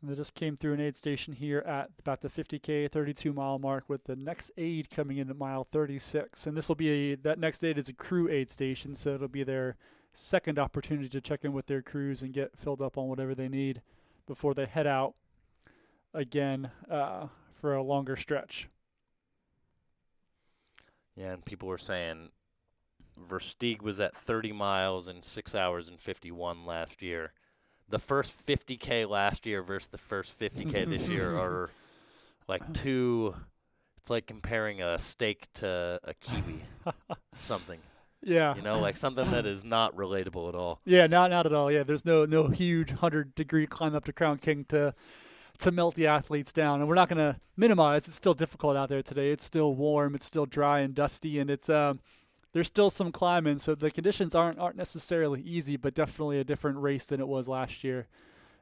And they just came through an aid station here at about the 50K, 32-mile mark with the next aid coming in at mile 36. And this will be that next aid is a crew aid station, so it'll be their second opportunity to check in with their crews and get filled up on whatever they need before they head out again for a longer stretch. Yeah, and people were saying Versteeg was at 30 miles in 6 hours and 51 last year. The first 50K last year versus the first 50K this year are like it's like comparing a steak to a kiwi, something. Yeah. You know, like something that is not relatable at all. Yeah, not at all. Yeah, there's no huge 100-degree climb up to Crown King to melt the athletes down. And we're not going to minimize. It's still difficult out there today. It's still warm. It's still dry and dusty, and it's there's still some climbing, so the conditions aren't necessarily easy, but definitely a different race than it was last year.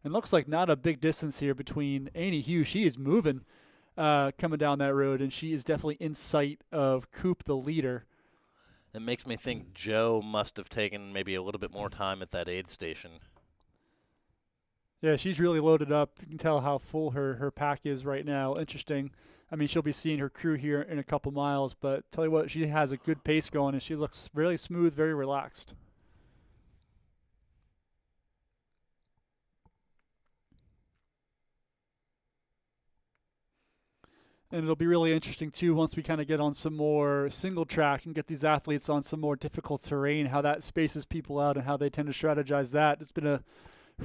And looks like not a big distance here between Annie Hughes. She is moving coming down that road, and she is definitely in sight of Coop, the leader. It makes me think Joe must have taken maybe a little bit more time at that aid station. Yeah, she's really loaded up. You can tell how full her pack is right now. Interesting. I mean, she'll be seeing her crew here in a couple miles, but tell you what, she has a good pace going, and she looks really smooth, very relaxed. And it'll be really interesting, too, once we kind of get on some more single track and get these athletes on some more difficult terrain, how that spaces people out and how they tend to strategize that. It's been a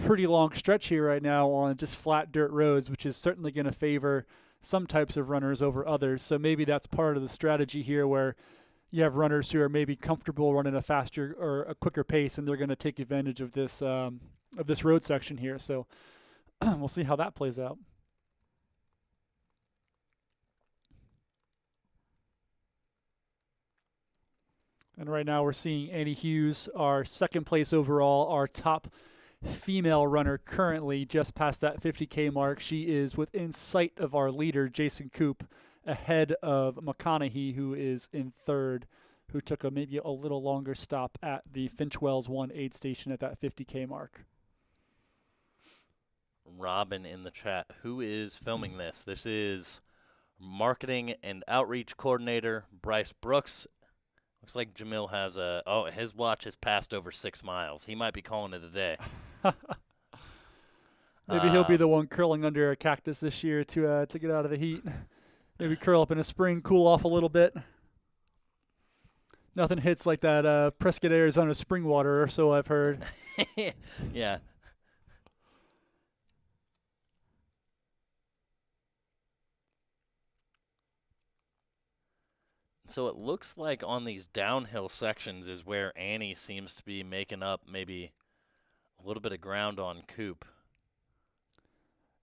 pretty long stretch here right now on just flat dirt roads, which is certainly going to favor some types of runners over others. So maybe that's part of the strategy here, where you have runners who are maybe comfortable running a faster or a quicker pace, and they're going to take advantage of this road section here. So we'll see how that plays out. And right now we're seeing Annie Hughes, our second place overall, our top female runner currently, just past that 50K mark. She is within sight of our leader, Jason Coop, ahead of McConaughey, who is in third, who took maybe a little longer stop at the Finchwells 1 aid station at that 50K mark. Robin in the chat, who is filming this? This is marketing and outreach coordinator Bryce Brooks. Looks like Jamil has his watch has passed over 6 miles. He might be calling it a day. Maybe he'll be the one curling under a cactus this year to get out of the heat. Maybe curl up in a spring, cool off a little bit. Nothing hits like that Prescott, Arizona spring water, or so I've heard. Yeah. So it looks like on these downhill sections is where Annie seems to be making up maybe a little bit of ground on Coop.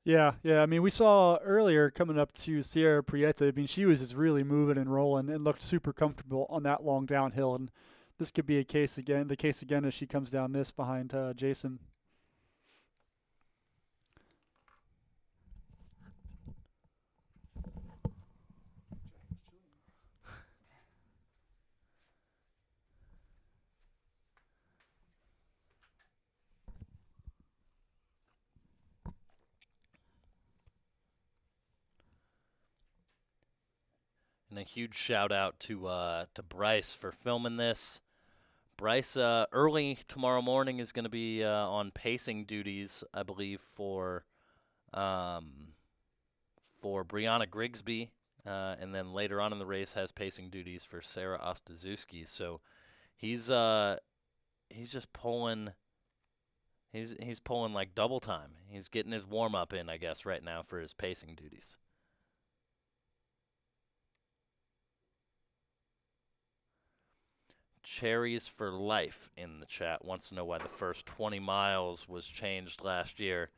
Yeah. I mean, we saw earlier coming up to Sierra Prieta. I mean, she was just really moving and rolling and looked super comfortable on that long downhill. And this could be the case again as she comes down this behind Jason. And a huge shout out to Bryce for filming this. Bryce, early tomorrow morning is going to be on pacing duties, I believe, for Brianna Grigsby, and then later on in the race has pacing duties for Sarah Ostaszewski. So he's just pulling. He's pulling like double time. He's getting his warm up in, I guess, right now for his pacing duties. Cherries for Life in the chat wants to know why the first 20 miles was changed last year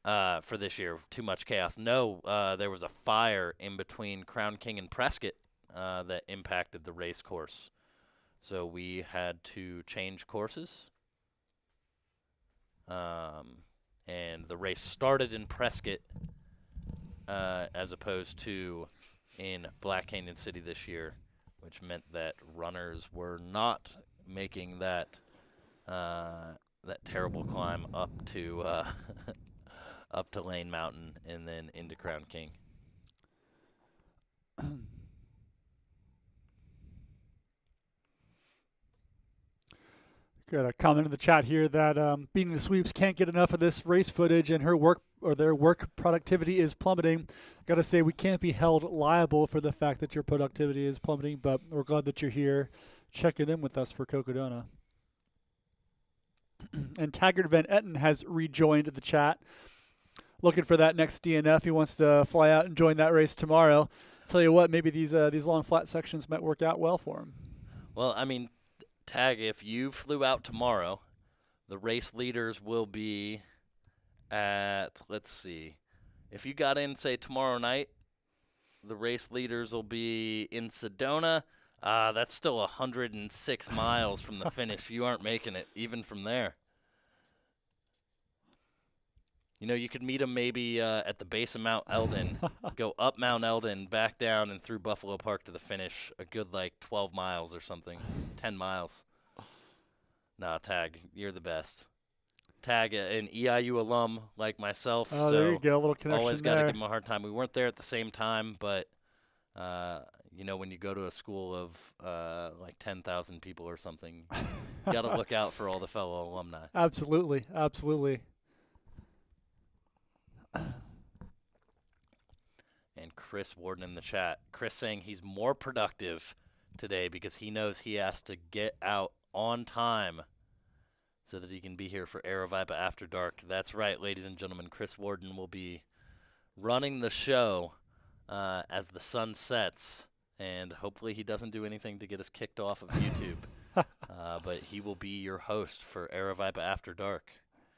for this year. Too much chaos. No, there was a fire in between Crown King and Prescott that impacted the race course. So we had to change courses. And the race started in Prescott as opposed to in Black Canyon City this year, which meant that runners were not making that terrible climb up to up to Lane Mountain and then into Crown King. Got a comment in the chat here that Beating the Sweeps can't get enough of this race footage, and their work productivity is plummeting. Got to say, we can't be held liable for the fact that your productivity is plummeting, but we're glad that you're here checking in with us for Cocodona. And Taggart Van Etten has rejoined the chat, looking for that next DNF. He wants to fly out and join that race tomorrow. Tell you what, maybe these long flat sections might work out well for him. Well, I mean, Tag, if you flew out tomorrow, the race leaders will be at, let's see, if you got in, say, tomorrow night, the race leaders will be in Sedona. That's still 106 miles from the finish. You aren't making it, even from there. You know, you could meet him maybe at the base of Mount Eldon, go up Mount Eldon, back down, and through Buffalo Park to the finish. A good, 12 miles or something. 10 miles. Nah, Tag, you're the best. Tag, an EIU alum like myself. Oh, so there you go. A little connection always got to there. give him a hard time. We weren't there at the same time, but, when you go to a school of 10,000 people or something, you got to look out for all the fellow alumni. Absolutely. Absolutely. And Chris Warden in the chat. Chris saying he's more productive today because he knows he has to get out on time so that he can be here for Aravaipa After Dark. That's right, ladies and gentlemen. Chris Warden will be running the show as the sun sets, and hopefully he doesn't do anything to get us kicked off of YouTube. But he will be your host for Aravaipa After Dark.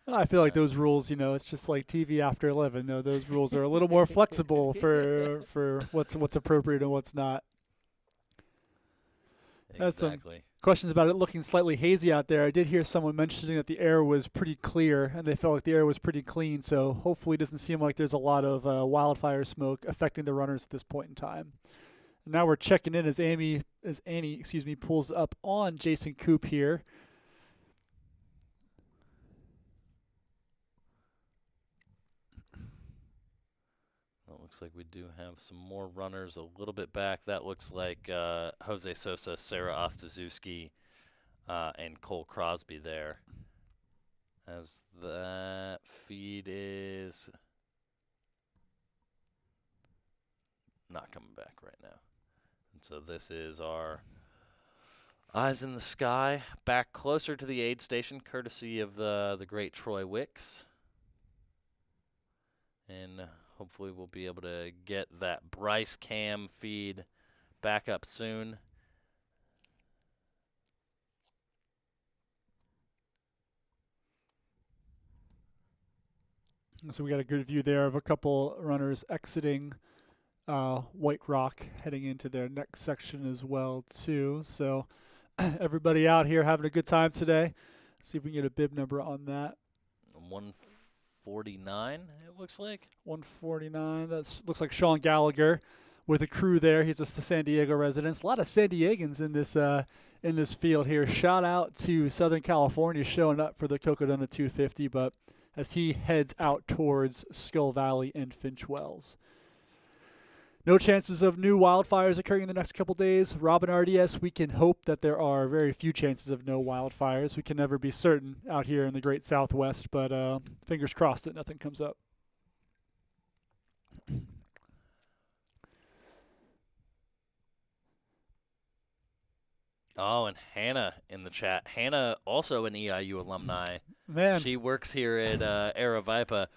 I feel like those rules, it's just like TV after 11. No, those rules are a little more flexible for what's appropriate and what's not. That's Exactly. Questions about it looking slightly hazy out there. I did hear someone mentioning that the air was pretty clear, and they felt like the air was pretty clean. So hopefully it doesn't seem like there's a lot of wildfire smoke affecting the runners at this point in time. And now we're checking in as Annie pulls up on Jason Koop here. Looks like we do have some more runners a little bit back. That looks like Jose Sosa, Sarah Ostaszewski, and Cole Crosby there. As that feed is not coming back right now. And so this is our Eyes in the Sky, back closer to the aid station, courtesy of the great Troy Wicks. And hopefully we'll be able to get that Bryce Cam feed back up soon. So we got a good view there of a couple runners exiting White Rock, heading into their next section as well too. So everybody out here having a good time today. See if we can get a bib number on that. 149, it looks like. 149. That looks like Sean Gallagher with a crew there. He's a San Diego resident. A lot of San Diegans in this field here. Shout out to Southern California showing up for the Cocodona 250, but as he heads out towards Skull Valley and Finch Wells. No chances of new wildfires occurring in the next couple days. Robin RDS, we can hope that there are very few chances of no wildfires. We can never be certain out here in the great Southwest, but fingers crossed that nothing comes up. Oh, and Hannah in the chat. Hannah, also an EIU alumni. Man. She works here at Aravaipa.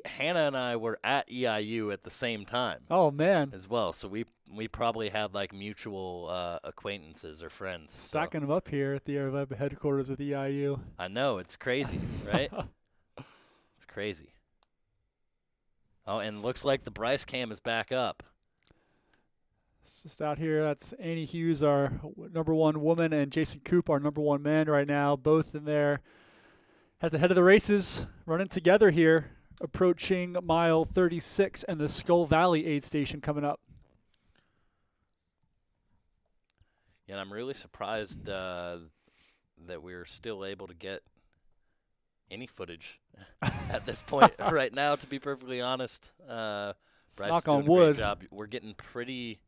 Hannah and I were at EIU at the same time. Oh, man. As well. So we probably had mutual acquaintances or friends. Stacking them up here at the Aravaipa headquarters with EIU. I know. It's crazy, right? It's crazy. Oh, and looks like the Bryce Cam is back up. It's just out here. That's Annie Hughes, our number one woman, and Jason Koop, our number one man right now. Both in there at the head of the races, running together here, approaching mile 36 and the Skull Valley aid station coming up. Yeah, and I'm really surprised that we're still able to get any footage at this point right now, to be perfectly honest. Bryce knock is doing on a great wood. job. We're getting pretty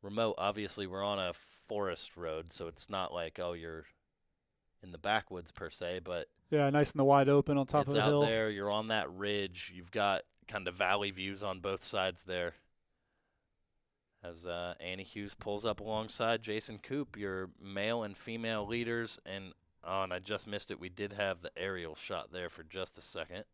remote. Obviously, we're on a forest road, so it's not like, oh, you're in the backwoods per se, but Yeah, nice and the wide open on top of it's the out hill. there. You're on that ridge. You've got kind of valley views on both sides there. As Annie Hughes pulls up alongside Jason Koop, your male and female leaders. And I just missed it. We did have the aerial shot there for just a second.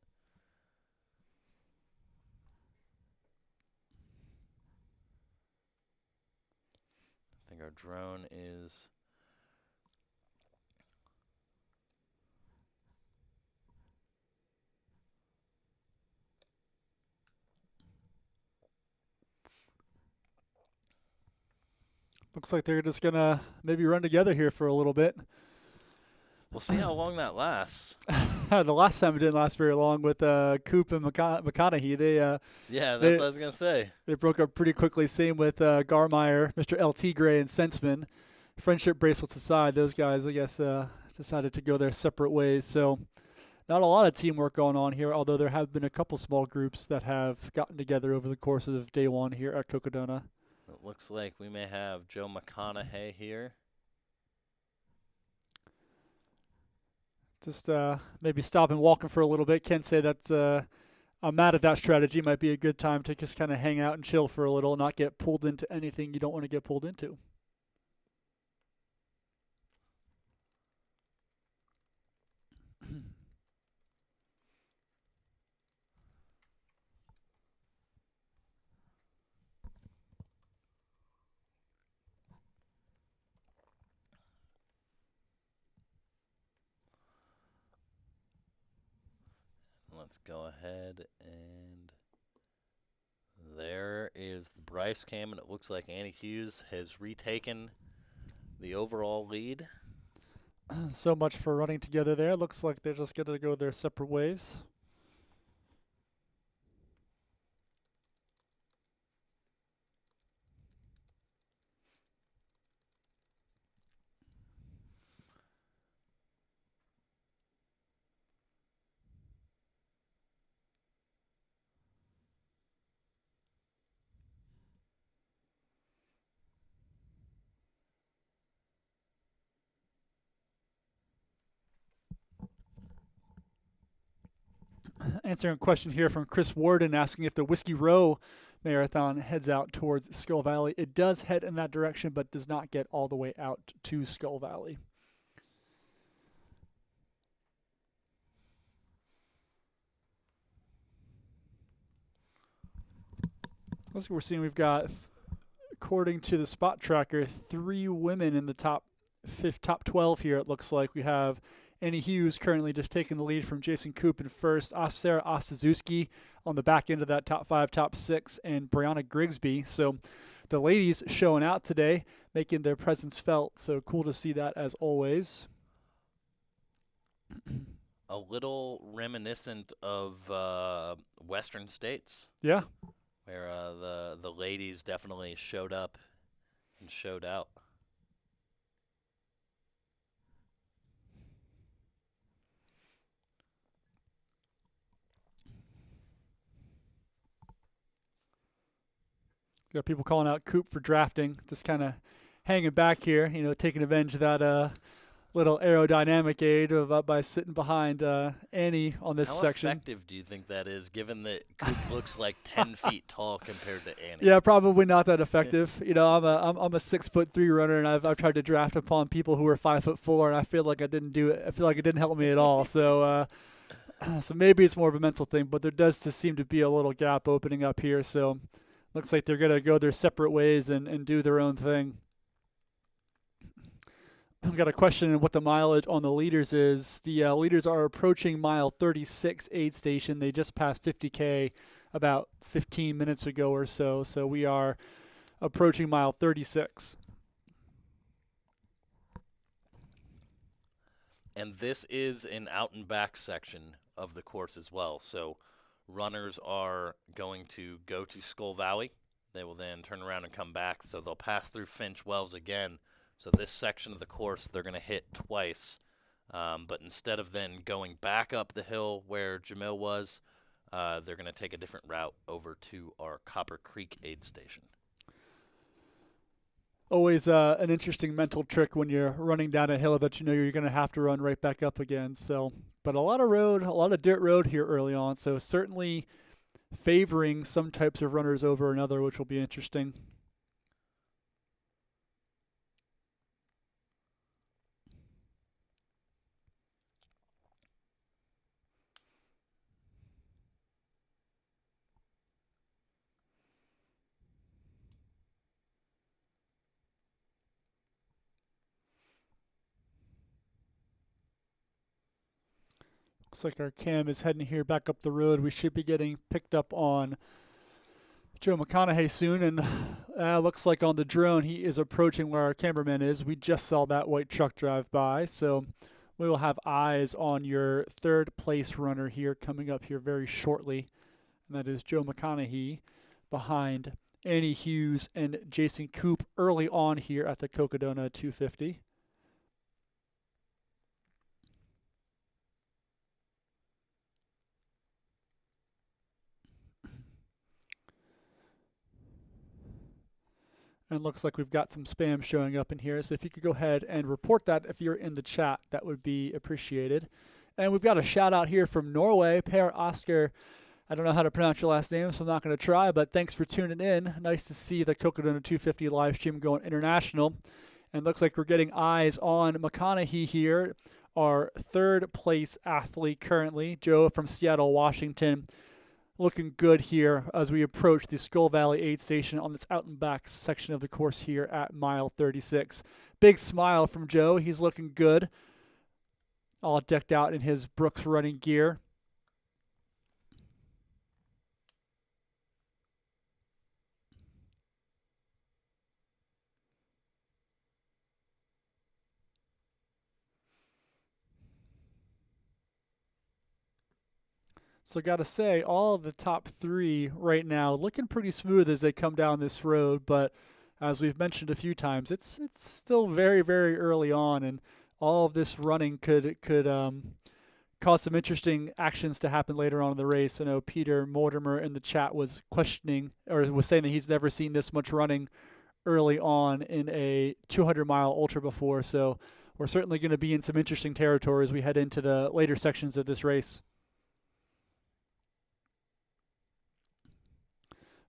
I think our drone is Looks like they're just going to maybe run together here for a little bit. We'll see how long that lasts. The last time it didn't last very long with Coop and McConaughey. Yeah, that's what I was going to say. They broke up pretty quickly. Same with Garmire, Mr. LT Gray, and Sensman. Friendship bracelets aside, those guys, I guess, decided to go their separate ways. So not a lot of teamwork going on here, although there have been a couple small groups that have gotten together over the course of day one here at Cocodona. It looks like we may have Joe McConaughey here. Just maybe stopping walking for a little bit. Can't say that's I'm mad at that strategy. Might be a good time to just kind of hang out and chill for a little, not get pulled into anything you don't want to get pulled into. Let's go ahead, and there is the Bryce cam, and it looks like Annie Hughes has retaken the overall lead. So much for running together there. Looks like they're just going to go their separate ways. Answering a question here from Chris Warden asking if the Whiskey Row Marathon heads out towards Skull Valley. It does head in that direction, but does not get all the way out to Skull Valley. Looks like we're seeing we've got, according to the spot tracker, 3 women in the top 12 here. It looks like we have Annie Hughes currently just taking the lead from Jason Koop in first. Sarah Ostaszewski on the back end of that top 5, top 6, and Brianna Grigsby. So the ladies showing out today, making their presence felt. So cool to see that as always. A little reminiscent of Western States. Yeah. Where the ladies definitely showed up and showed out. Got people calling out Coop for drafting, just kind of hanging back here, taking advantage of that little aerodynamic aid by sitting behind Annie on this section. How effective do you think that is, given that Coop looks like 10 feet tall compared to Annie? Yeah, probably not that effective. I'm a 6'3" runner, and I've tried to draft upon people who are 5'4", and I feel like I didn't do it. I feel like it didn't help me at all. So, so maybe it's more of a mental thing, but there does seem to be a little gap opening up here. So, looks like they're gonna go their separate ways and do their own thing. I've got a question on what the mileage on the leaders is. The leaders are approaching mile 36 aid station. They just passed 50K about 15 minutes ago or so. So we are approaching mile 36. And this is an out and back section of the course as well. So runners are going to go to Skull Valley. They will then turn around and come back. So they'll pass through Finch Wells again. So this section of the course they're going to hit twice. But instead of then going back up the hill where Jamil was, they're going to take a different route over to our Copper Creek aid station. Always an interesting mental trick when you're running down a hill that you're going to have to run right back up again. So, but a lot of dirt road here early on. So certainly favoring some types of runners over another, which will be interesting. Looks like our cam is heading here back up the road. We should be getting picked up on Joe McConaughey soon, and Looks like on the drone he is approaching where our cameraman is. We just saw that white truck drive by, so we will have eyes on your third place runner here coming up here very shortly, and that is Joe McConaughey behind Annie Hughes and Jason Koop early on here at the Cocodona 250. And looks like we've got some spam showing up in here. So if you could go ahead and report that if you're in the chat, that would be appreciated. And we've got a shout out here from Norway, Per Oscar. I don't know how to pronounce your last name, so I'm not going to try, but thanks for tuning in. Nice to see the Cocodona 250 live stream going international. And looks like we're getting eyes on McConaughey here, our third place athlete currently, Joe from Seattle, Washington. Looking good here as we approach the Skull Valley aid station on this out and back section of the course here at mile 36. Big smile from Joe. He's looking good. All decked out in his Brooks running gear. So got to say, all of the top three right now looking pretty smooth as they come down this road. But as we've mentioned a few times, it's still very, very early on, and all of this running could cause some interesting actions to happen later on in the race. I know Peter Mortimer in the chat was questioning, or was saying that he's never seen this much running early on in a 200-mile ultra before. So we're certainly going to be in some interesting territory as we head into the later sections of this race.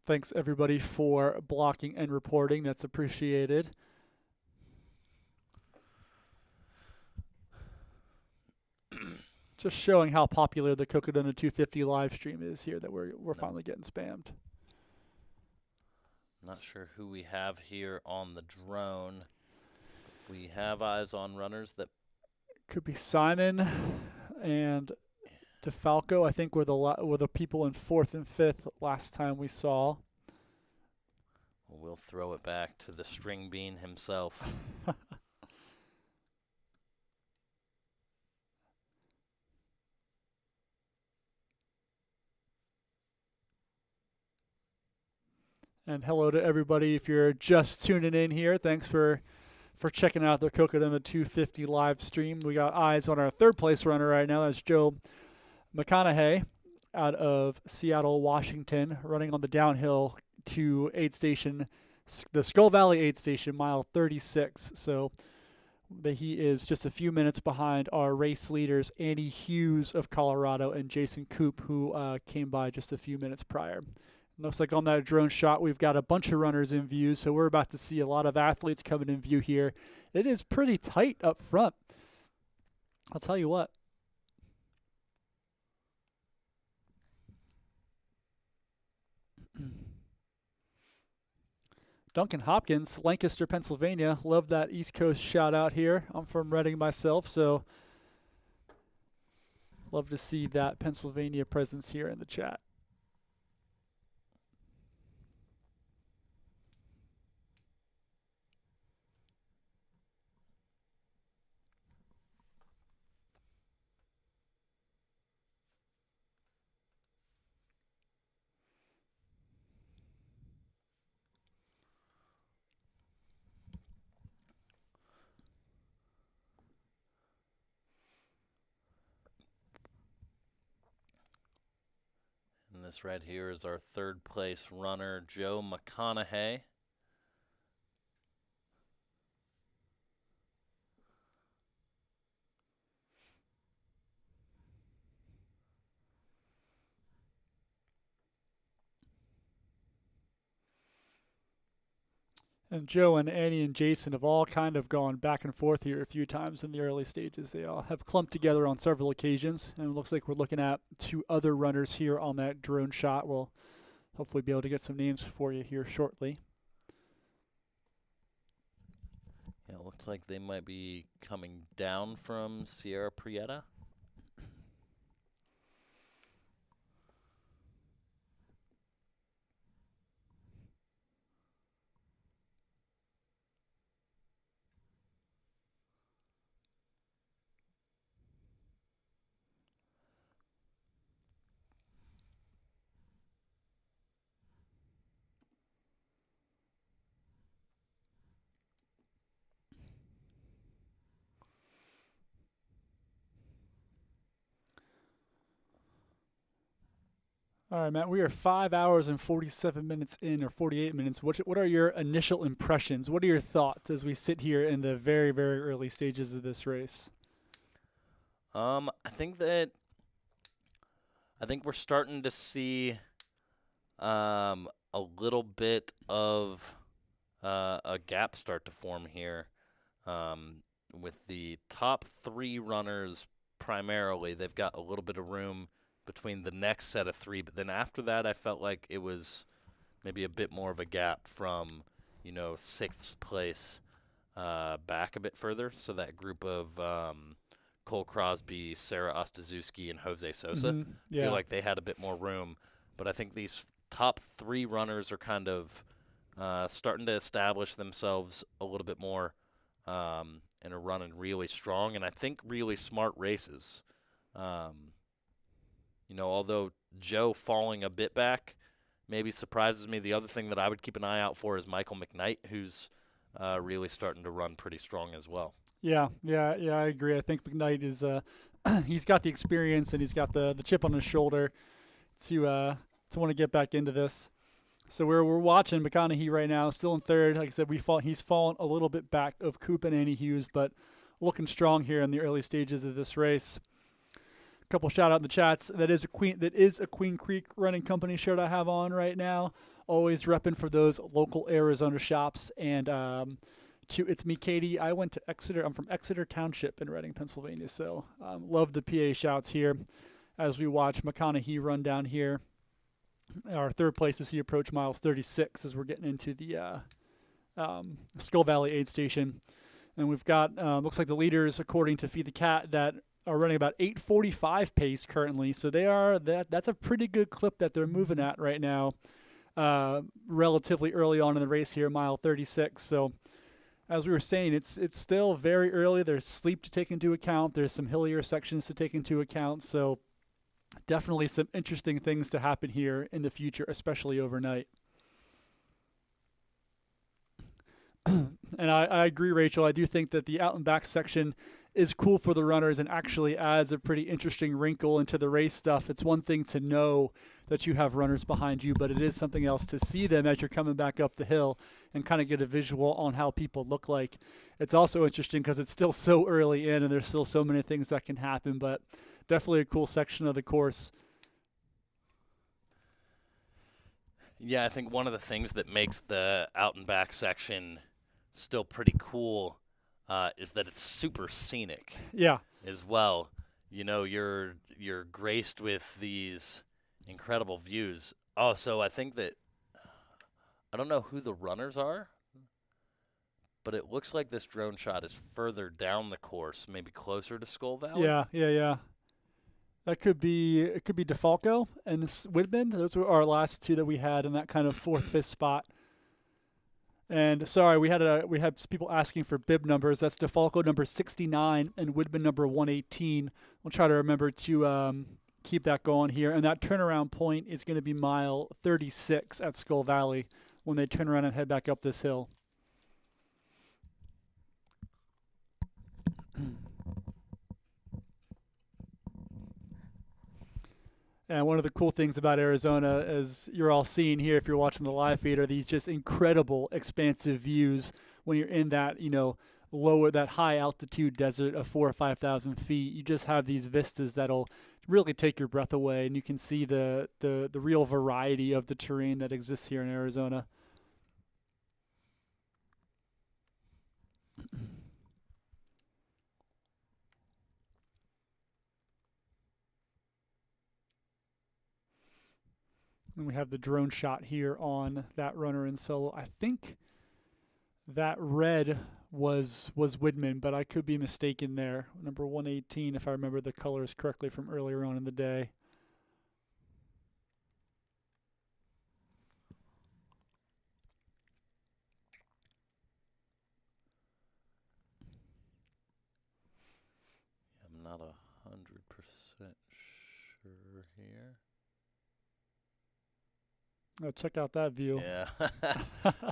Thanks, everybody, for blocking and reporting. That's appreciated. Just showing how popular the Cocodona 250 live stream is here that we're finally getting spammed. Not sure who we have here on the drone. We have eyes on runners that could be Simon and DeFalco. I think were the people in fourth and fifth last time we saw. We'll throw it back to the string bean himself. And hello to everybody. If you're just tuning in here, thanks for checking out the Cocodona 250 live stream. We got eyes on our third place runner right now. That's Joe McConaughey out of Seattle, Washington, running on the downhill to aid station, the Skull Valley aid station, mile 36. So he is just a few minutes behind our race leaders, Andy Hughes of Colorado and Jason Koop, who came by just a few minutes prior. Looks like on that drone shot, we've got a bunch of runners in view, so we're about to see a lot of athletes coming in view here. It is pretty tight up front. I'll tell you what. Duncan Hopkins, Lancaster, Pennsylvania. Love that East Coast shout out here. I'm from Reading myself, so love to see that Pennsylvania presence here in the chat. This right here is our third place runner, Joe McConaughey. And Joe and Annie and Jason have all kind of gone back and forth here a few times in the early stages. They all have clumped together on several occasions, and it looks like we're looking at two other runners here on that drone shot. We'll hopefully be able to get some names for you here shortly. Yeah, it looks like they might be coming down from Sierra Prieta. All right, Matt, we are 5 hours and 47 minutes in, or 48 minutes. What are your initial impressions? What are your thoughts as we sit here in the very, very early stages of this race? I think we're starting to see a little bit of a gap start to form here with the top 3 runners primarily. They've got a little bit of room between the next set of 3, but then after that I felt like it was maybe a bit more of a gap from, 6th place back a bit further. So that group of Cole Crosby, Sarah Ostaszewski, and Jose Sosa, Yeah. feel like they had a bit more room. But I think these top 3 runners are kind of starting to establish themselves a little bit more and are running really strong, and I think really smart races. Although Joe falling a bit back maybe surprises me. The other thing that I would keep an eye out for is Michael McKnight, who's really starting to run pretty strong as well. Yeah, I agree. I think McKnight is he's got the experience and he's got the chip on his shoulder to want to get back into this. So we're watching McConaughey right now, still in third. Like I said, he's fallen a little bit back of Coop and Annie Hughes, but looking strong here in the early stages of this race. A couple shout out in the chats. That is a Queen Creek running company shirt I have on right now. Always repping for those local Arizona shops. And it's me, Katie. I went to Exeter. I'm from Exeter Township in Reading, Pennsylvania. So love the PA shouts here as we watch McConaughey run down here. Our third place as he approached miles 36 as we're getting into the Skull Valley aid station. And we've got, looks like the leaders, according to Feed the Cat, that are running about 8:45 pace currently. So that's a pretty good clip that they're moving at right now, relatively early on in the race here, mile 36. So as we were saying, it's still very early. There's sleep to take into account. There's some hillier sections to take into account. So definitely some interesting things to happen here in the future, especially overnight. And I agree, Rachel. I do think that the out and back section is cool for the runners and actually adds a pretty interesting wrinkle into the race stuff. It's one thing to know that you have runners behind you, but it is something else to see them as you're coming back up the hill and kind of get a visual on how people look like. It's also interesting because it's still so early in and there's still so many things that can happen, but definitely a cool section of the course. Yeah, I think one of the things that makes the out and back section still pretty cool is that it's super scenic. Yeah. As well. You're graced with these incredible views. Also, I think that I don't know who the runners are, but it looks like this drone shot is further down the course, maybe closer to Skull Valley. Yeah. It could be DeFalco and Widman. Those were our last two that we had in that kind of 4th, 5th spot. And sorry, we had people asking for bib numbers. That's DeFalco number 69 and Widman number 118. We'll try to remember to keep that going here. And that turnaround point is going to be mile 36 at Skull Valley when they turn around and head back up this hill. And one of the cool things about Arizona, as you're all seeing here if you're watching the live feed, are these just incredible expansive views when you're in that, lower, that high altitude desert of 4,000 or 5,000 feet. You just have these vistas that'll really take your breath away, and you can see the real variety of the terrain that exists here in Arizona. And we have the drone shot here on that runner in solo. I think that red was Widman, but I could be mistaken there. Number 118, if I remember the colors correctly from earlier on in the day. I'm not 100% sure here. Oh, check out that view. Yeah.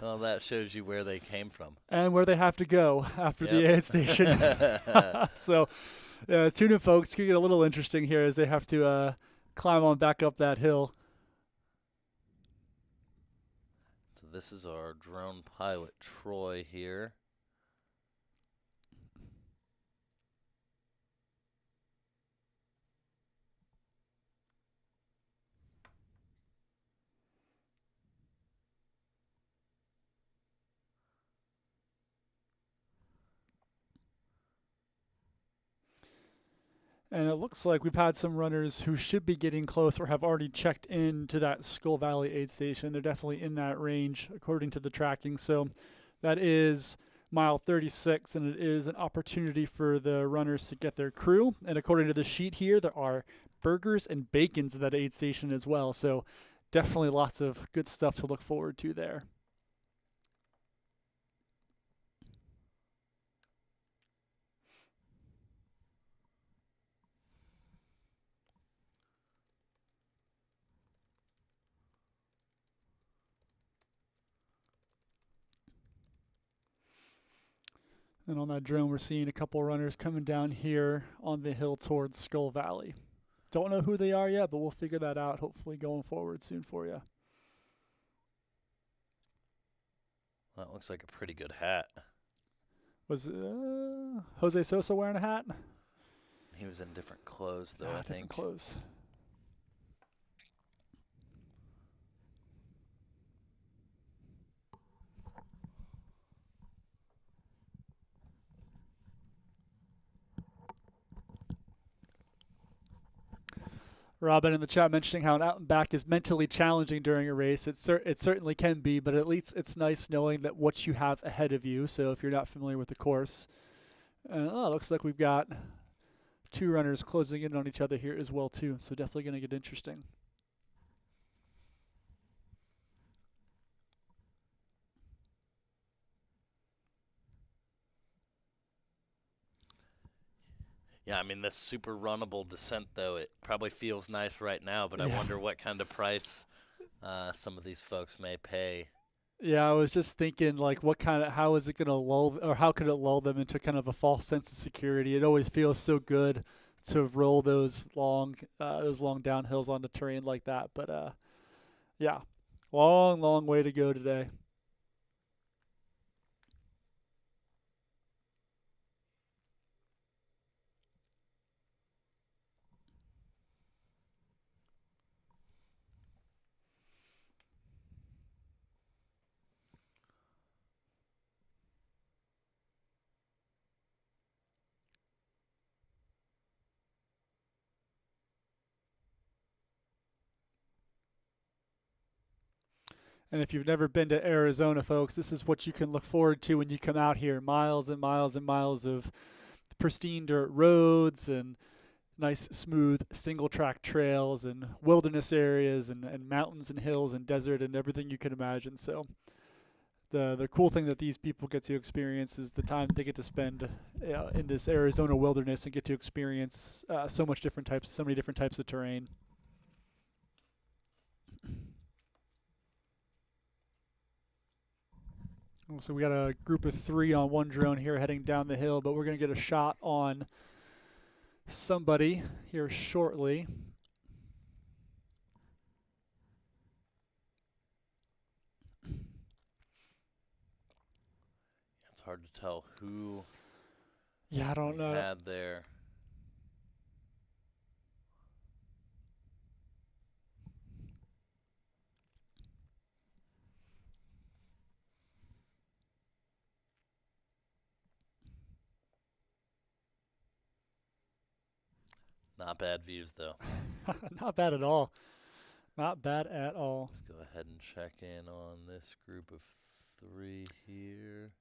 Well, that shows you where they came from. And where they have to go after the aid station. So tune in, folks. It's going to get a little interesting here as they have to climb on back up that hill. this is our drone pilot, Troy, here. And it looks like we've had some runners who should be getting close or have already checked in to that Skull Valley aid station. They're definitely in that range according to the tracking. So that is mile 36, and it is an opportunity for the runners to get their crew. And according to the sheet here, there are burgers and bacons at that aid station as well. So definitely lots of good stuff to look forward to there. And on that drone, we're seeing a couple runners coming down here on the hill towards Skull Valley. Don't know who they are yet, but we'll figure that out hopefully going forward soon for you. That looks like a pretty good hat. Was Jose Sosa wearing a hat? He was in different clothes, though, I Different think. clothes. Robin in the chat mentioning how an out and back is mentally challenging during a race. It certainly can be, but at least it's nice knowing that what you have ahead of you. So if you're not familiar with the course, looks like we've got two runners closing in on each other here as well too. So definitely going to get interesting. Yeah, I mean, this super runnable descent, though, it probably feels nice right now, but I wonder what kind of price some of these folks may pay. Yeah, I was just thinking, like, how is it going to lull, or how could it lull them into kind of a false sense of security? It always feels so good to roll those long downhills on the terrain like that. But, yeah, long way to go today. And if you've never been to Arizona, folks, this is what you can look forward to when you come out here. Miles and miles and miles of pristine dirt roads and nice, smooth, single-track trails and wilderness areas and mountains and hills and desert and everything you can imagine. So the cool thing that these people get to experience is the time they get to spend in this Arizona wilderness and get to experience so many different types of terrain. So we got a group of 3 on one drone here heading down the hill, but we're going to get a shot on somebody here shortly. It's hard to tell who I don't know. had there. Not bad views, though. Not bad at all. Not bad at all. Let's go ahead and check in on this group of 3 here.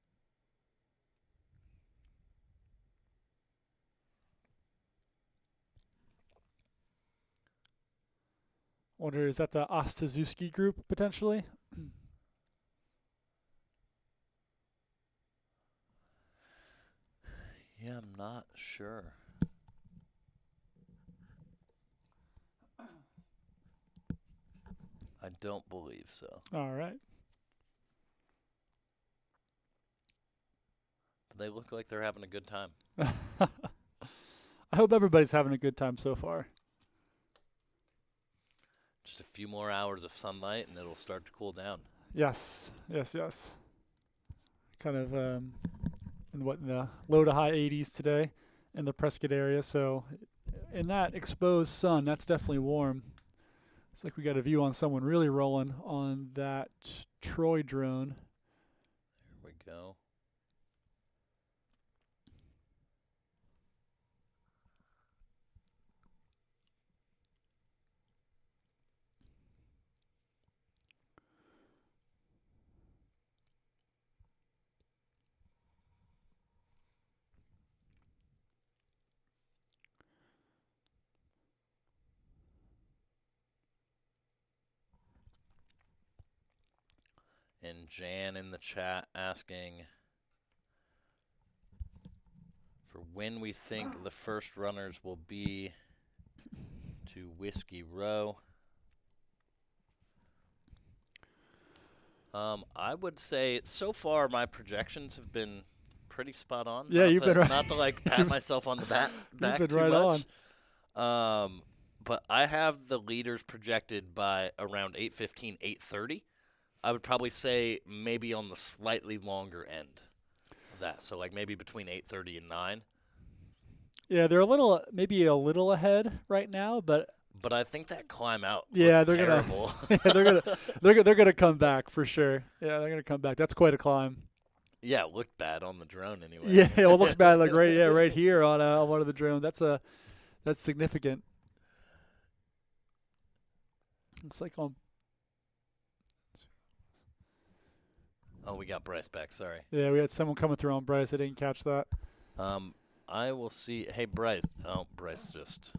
Wonder, is that the Ostazuski group potentially? Yeah, I'm not sure. I don't believe so. All right. But they look like they're having a good time. I hope everybody's having a good time so far. Just a few more hours of sunlight and it'll start to cool down. Yes. Kind of in the low to high 80s today in the Prescott area. So in that exposed sun, that's definitely warm. It's like we got a view on someone really rolling on that Troy drone. Here we go. And Jan in the chat asking for when we think the first runners will be to Whiskey Row. I would say so far my projections have been pretty spot on. Yeah, you've been right. Not to like pat myself on the back been too right much. But I have the leaders projected by around 8:15, 8:30. I would probably say maybe on the slightly longer end of that. So like maybe between 8:30 and 9. Yeah, they're maybe a little ahead right now, but I think that climb out yeah, looked they're terrible. they're gonna come back for sure. Yeah, they're gonna come back. That's quite a climb. Yeah, it looked bad on the drone anyway. Yeah, it looks bad like right here on one of the drones. That's significant. Looks like on. Oh, we got Bryce back. Sorry. Yeah, we had someone coming through on Bryce. I didn't catch that. I will see. Hey, Bryce. Oh, Bryce just.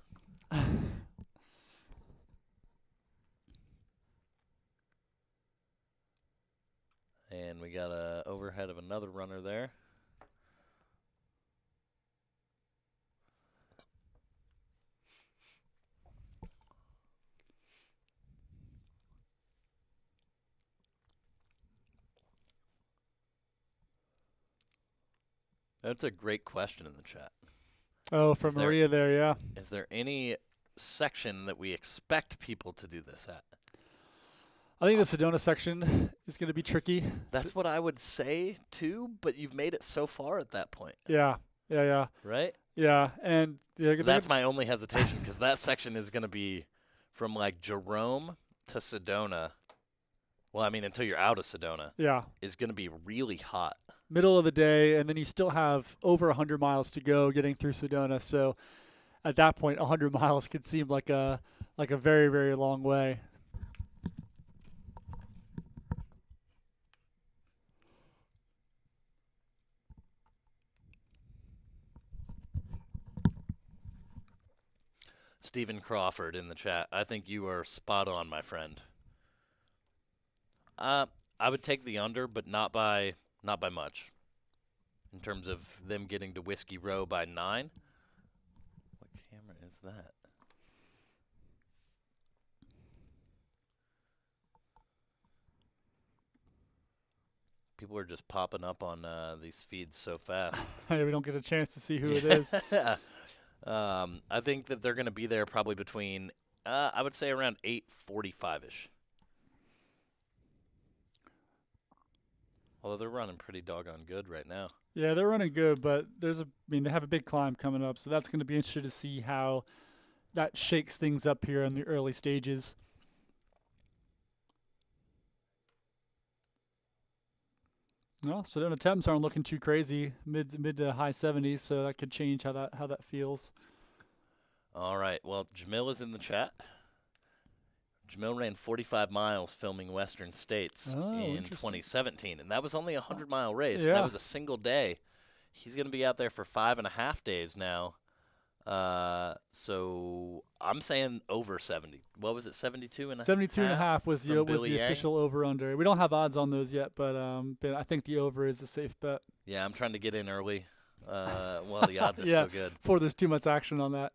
And we got a overhead of another runner there. That's a great question in the chat. Oh, from Maria there, yeah. Is there any section that we expect people to do this at? I think the Sedona section is going to be tricky. That's what I would say too, but you've made it so far at that point. Yeah. Right? Yeah, and that's my only hesitation because that section is going to be from like Jerome to Sedona. Well, I mean, until you're out of Sedona. Yeah. Is going to be really hot. Middle of the day, and then you still have over 100 miles to go getting through Sedona. So at that point, 100 miles could seem like a very, very long way. Stephen Crawford in the chat. I think you are spot on, my friend. I would take the under, but not by much. In terms of them getting to Whiskey Row by 9. What camera is that? People are just popping up on these feeds so fast. We don't get a chance to see who it is. I think that they're going to be there probably between, I would say around 8:45-ish. Although they're running pretty doggone good right now. Yeah, they're running good, but they have a big climb coming up, so that's going to be interesting to see how that shakes things up here in the early stages. Well, Sedona temps aren't looking too crazy, mid to high 70s, so that could change how that feels. All right. Well, Jamil is in the chat. Jamil ran 45 miles filming Western States in 2017, and that was only a 100-mile race. Yeah. That was a single day. He's going to be out there for 5.5 days now. So I'm saying over 70. What was it, 72 and a 72 and a half was the Billy Yang? official over-under. We don't have odds on those yet, but I think the over is a safe bet. Yeah, I'm trying to get in early while the odds are still good. Before there's too much action on that.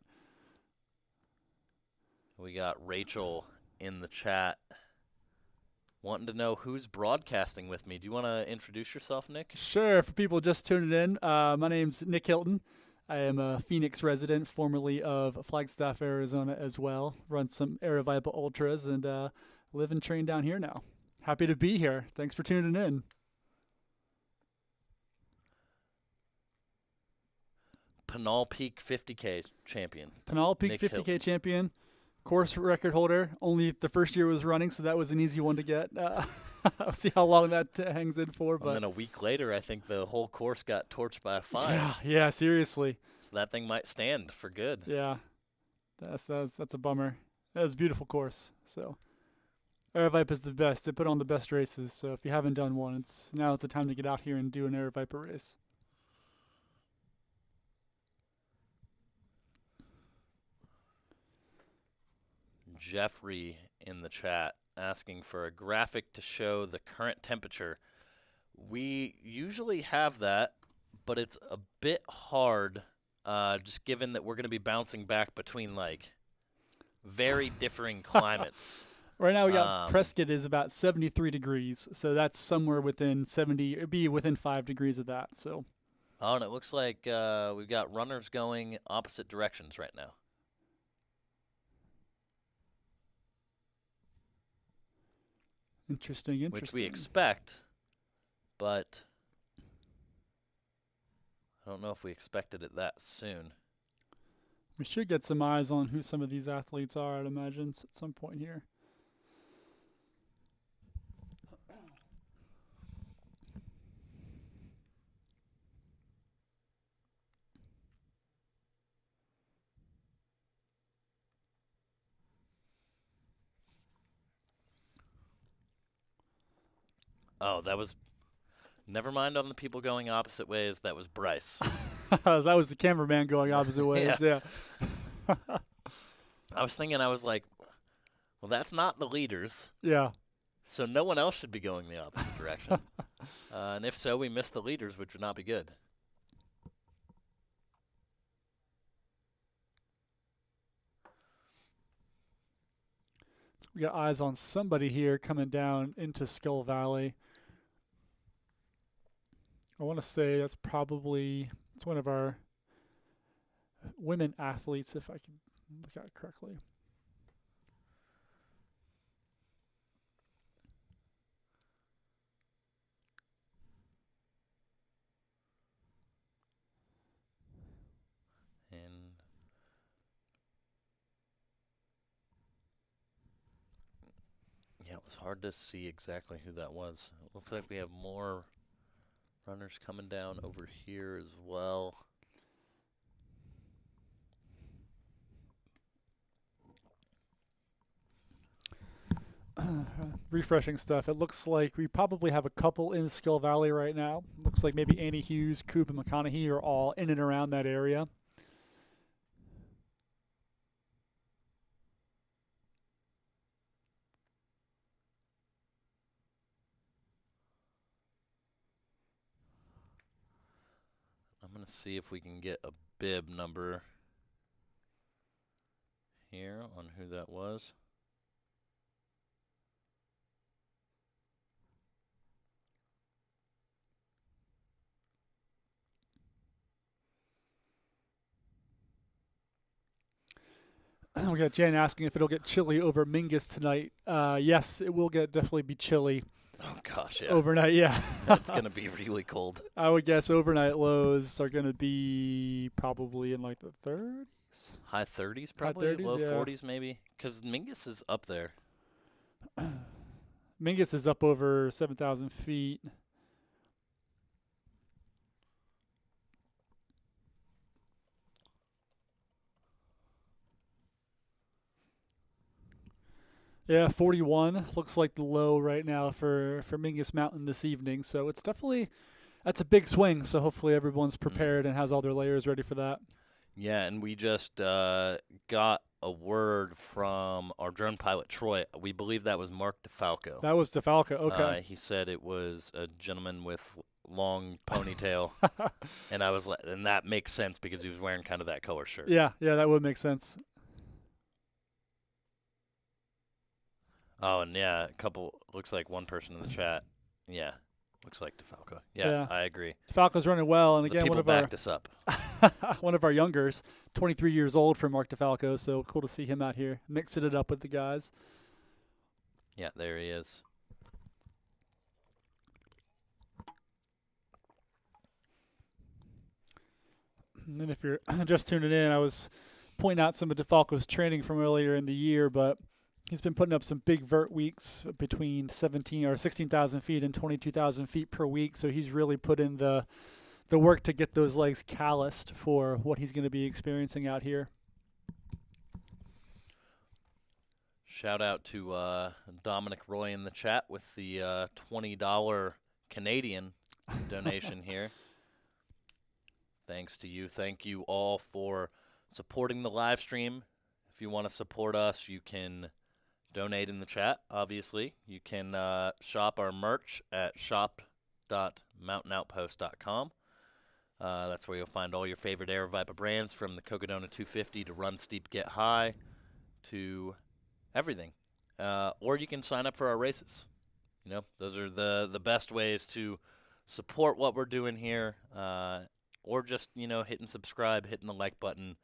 We got Rachel in the chat wanting to know who's broadcasting with me. Do you want to introduce yourself, Nick? Sure. For people just tuning in, my name's Nick Hilton. I am a Phoenix resident, formerly of Flagstaff, Arizona as well. Run some Aravaipa Ultras and live and train down here now. Happy to be here. Thanks for tuning in. Pinal Peak 50K champion. Pinal Peak Nick 50K Hilton. champion, course record holder. Only the first year was running, so that was an easy one to get. I'll see how long that hangs in for. But And then a week later, I think the whole course got torched by a fire. yeah, seriously. So that thing might stand for good. Yeah, that's a bummer. That was a beautiful course. So Aravaipa is the best. They put on the best races. So if you haven't done one, now's the time to get out here and do an Aravaipa race. Jeffrey in the chat asking for a graphic to show the current temperature. We usually have that, but it's a bit hard just given that we're going to be bouncing back between like very differing climates. Right now we got Prescott is about 73 degrees, so that's somewhere within 70. It'd be within 5 degrees of that. So Oh, and it looks like we've got runners going opposite directions right now. interesting. Which we expect, but I don't know if we expected it that soon. We should get some eyes on who some of these athletes are, I'd imagine, at some point here. Oh, that was. Never mind on the people going opposite ways. That was Bryce. That was the cameraman going opposite ways. Yeah. I was thinking, I was like, well, that's not the leaders. Yeah. So no one else should be going the opposite direction. And if so, we missed the leaders, which would not be good. So we got eyes on somebody here coming down into Skull Valley. I want to say it's one of our women athletes, if I can look at it correctly. And yeah, it was hard to see exactly who that was. It looks like we have more runners coming down over here as well. Refreshing stuff. It looks like we probably have a couple in Skull Valley right now. Looks like maybe Annie Hughes, Coop, and McConaughey are all in and around that area. I'm going to see if we can get a bib number here on who that was. We got Jen asking if it'll get chilly over Mingus tonight. Yes, it will definitely be chilly Oh, gosh, yeah. overnight. Yeah. It's going to be really cold. I would guess overnight lows are going to be probably in like the 30s. High 30s probably, 30s, low yeah. 40s maybe, because Mingus is up there. Mingus is up over 7,000 feet. Yeah, 41 looks like the low right now for Mingus Mountain this evening. So it's that's a big swing. So hopefully everyone's prepared and has all their layers ready for that. Yeah, and we just got a word from our drone pilot, Troy. We believe that was Mark DeFalco. That was DeFalco. Okay. He said it was a gentleman with long ponytail, and I was and that makes sense because he was wearing kind of that color shirt. Yeah, that would make sense. Oh, and yeah, looks like one person in the chat. Yeah, looks like DeFalco. Yeah, I agree. DeFalco's running well, and The again, people one of backed us up. one of our youngers, 23 years old for Mark DeFalco. So cool to see him out here mixing it up with the guys. Yeah, there he is. And then if you're just tuning in, I was pointing out some of DeFalco's training from earlier in the year, but he's been putting up some big vert weeks between 16,000 feet and 22,000 feet per week. So he's really put in the work to get those legs calloused for what he's going to be experiencing out here. Shout out to Dominic Roy in the chat with the $20 Canadian donation here. Thanks to you. Thank you all for supporting the live stream. If you want to support us, you can donate in the chat, obviously. You can shop our merch at shop.mountainoutpost.com. That's where you'll find all your favorite Aravaipa brands, from the Cocodona 250 to Run Steep Get High to everything. Or you can sign up for our races. You know, those are the best ways to support what we're doing here. Or just, you know, hitting subscribe, hitting the like button,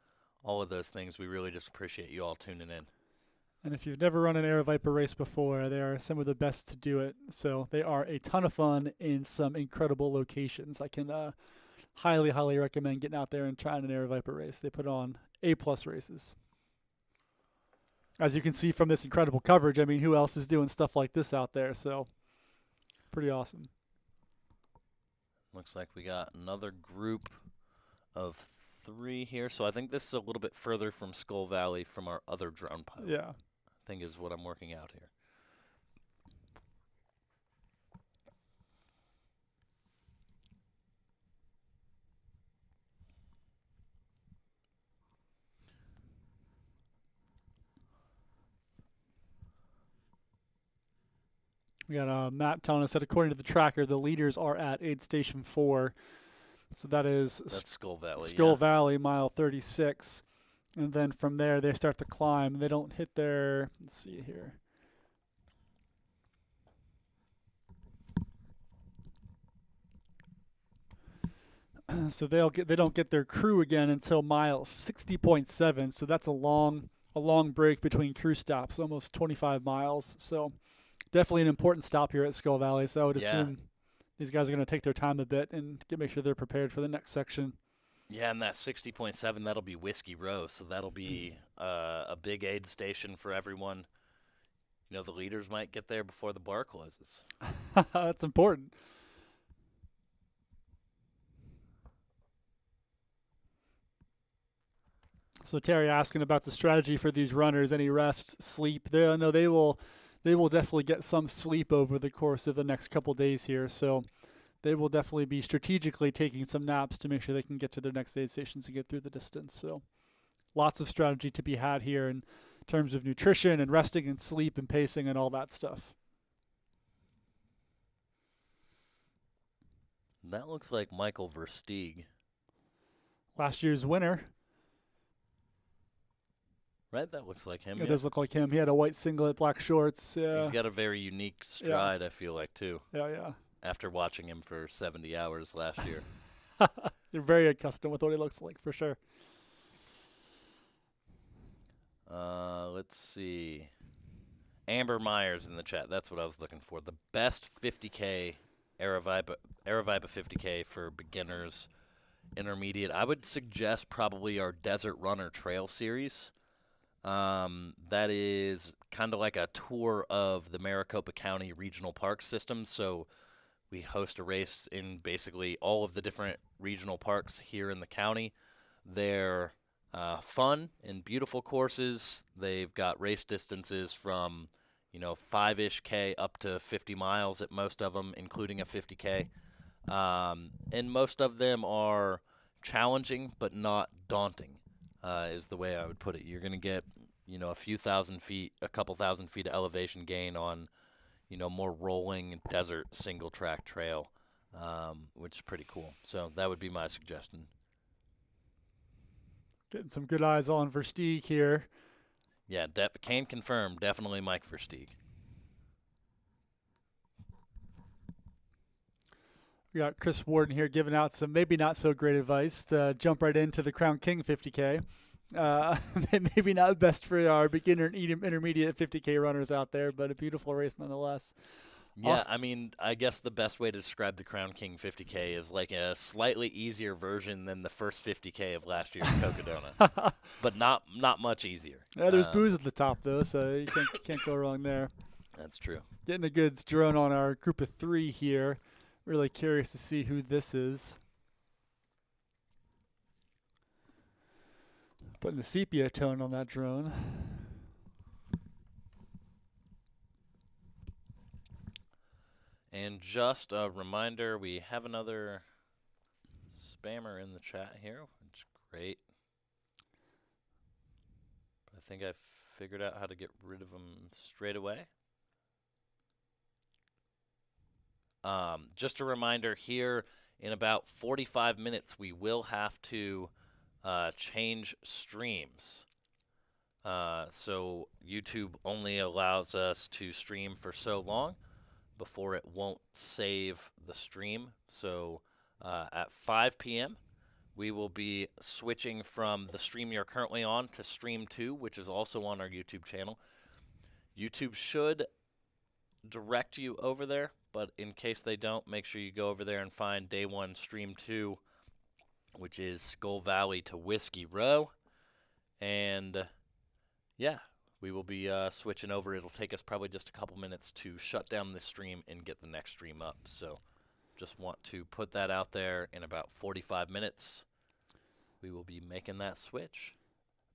all of those things. We really just appreciate you all tuning in. And if you've never run an Aravaipa race before, they are some of the best to do it. So they are a ton of fun in some incredible locations. I can highly, highly recommend getting out there and trying an Aravaipa race. They put on A-plus races. As you can see from this incredible coverage, I mean, who else is doing stuff like this out there? So pretty awesome. Looks like we got another group of 3 here. So I think this is a little bit further from Skull Valley from our other drone pilot. Yeah. I think is what I'm working out here. We got Matt telling us that according to the tracker, the leaders are at aid station 4. So that's Skull Valley. Skull Valley, mile 36. And then from there, they start to climb. They don't hit their, let's see here. So they don't get their crew again until mile 60.7. So that's a long break between crew stops, almost 25 miles. So definitely an important stop here at Skull Valley. So I would assume these guys are going to take their time a bit and make sure they're prepared for the next section. Yeah, and that 60.7, that'll be Whiskey Row, so that'll be a big aid station for everyone. You know, the leaders might get there before the bar closes. That's important. So Terry asking about the strategy for these runners, any rest, sleep. They will definitely get some sleep over the course of the next couple days here. So they will definitely be strategically taking some naps to make sure they can get to their next aid stations and get through the distance. So lots of strategy to be had here in terms of nutrition and resting and sleep and pacing and all that stuff. That looks like Michael Versteeg. Last year's winner. Right, that looks like him. It does look like him. He had a white singlet, black shorts. He's got a very unique stride, I feel like, too. Yeah. After watching him for 70 hours last year. They're very accustomed with what he looks like, for sure. Let's see. Amber Myers in the chat. That's what I was looking for. The best 50K Aravaipa 50K for beginners, intermediate. I would suggest probably our Desert Runner Trail series. That is kind of like a tour of the Maricopa County Regional Park system. So we host a race in basically all of the different regional parks here in the county. They're fun and beautiful courses. They've got race distances from, 5-ish K up to 50 miles at most of them, including a 50K. And most of them are challenging but not daunting. Is the way I would put it. You're going to get, a few thousand feet, a couple thousand feet of elevation gain on, more rolling desert single track trail, which is pretty cool. So that would be my suggestion. Getting some good eyes on Versteeg here. Yeah, can confirm. Definitely Mike Versteeg. We got Chris Warden here giving out some maybe not so great advice to jump right into the Crown King 50K. Maybe not best for our beginner and intermediate 50K runners out there, but a beautiful race nonetheless. Yeah, I mean, I guess the best way to describe the Crown King 50K is like a slightly easier version than the first 50K of last year's Cocodona, but not much easier. Yeah, there's booze at the top though, so you can't go wrong there. That's true. Getting a good drone on our group of 3 here. Really curious to see who this is. Putting the sepia tone on that drone. And just a reminder, we have another spammer in the chat here, which is great. But I think I figured out how to get rid of them straight away. Just a reminder here, in about 45 minutes, we will have to change streams. So YouTube only allows us to stream for so long before it won't save the stream. So at 5 p.m., we will be switching from the stream you're currently on to Stream 2, which is also on our YouTube channel. YouTube should direct you over there, but in case they don't, make sure you go over there and find Day 1 Stream 2, which is Skull Valley to Whiskey Row. And yeah, we will be switching over. It'll take us probably just a couple minutes to shut down this stream and get the next stream up. So just want to put that out there. In about 45 minutes, we will be making that switch.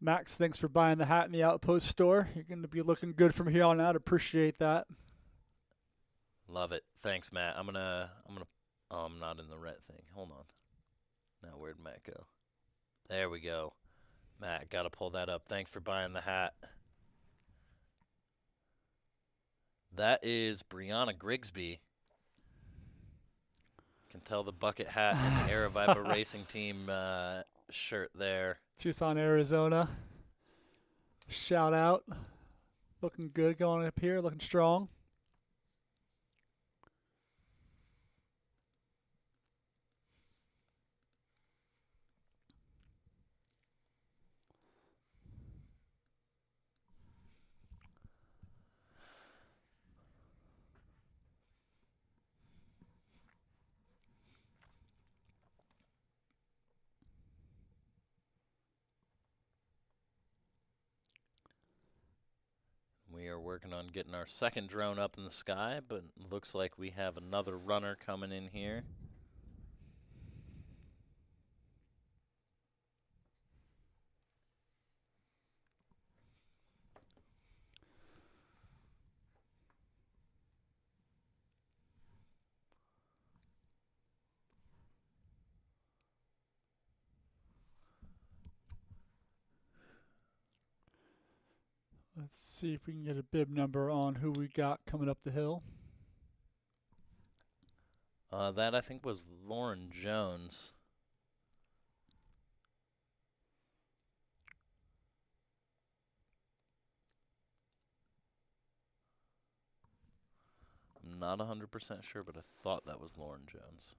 Max, thanks for buying the hat in the Outpost store. You're going to be looking good from here on out. Appreciate that. Love it. Thanks, Matt. I'm not in the right thing. Hold on. Now where'd Matt go? There we go. Matt, got to pull that up. Thanks for buying the hat. That is Brianna Grigsby. Can tell the bucket hat and the Aeroviper Racing Team shirt there. Tucson, Arizona. Shout out. Looking good going up here. Looking strong. We are working on getting our second drone up in the sky, but it looks like we have another runner coming in here. Let's see if we can get a bib number on who we got coming up the hill. That I think was Lauren Jones. I'm not 100% sure, but I thought that was Lauren Jones.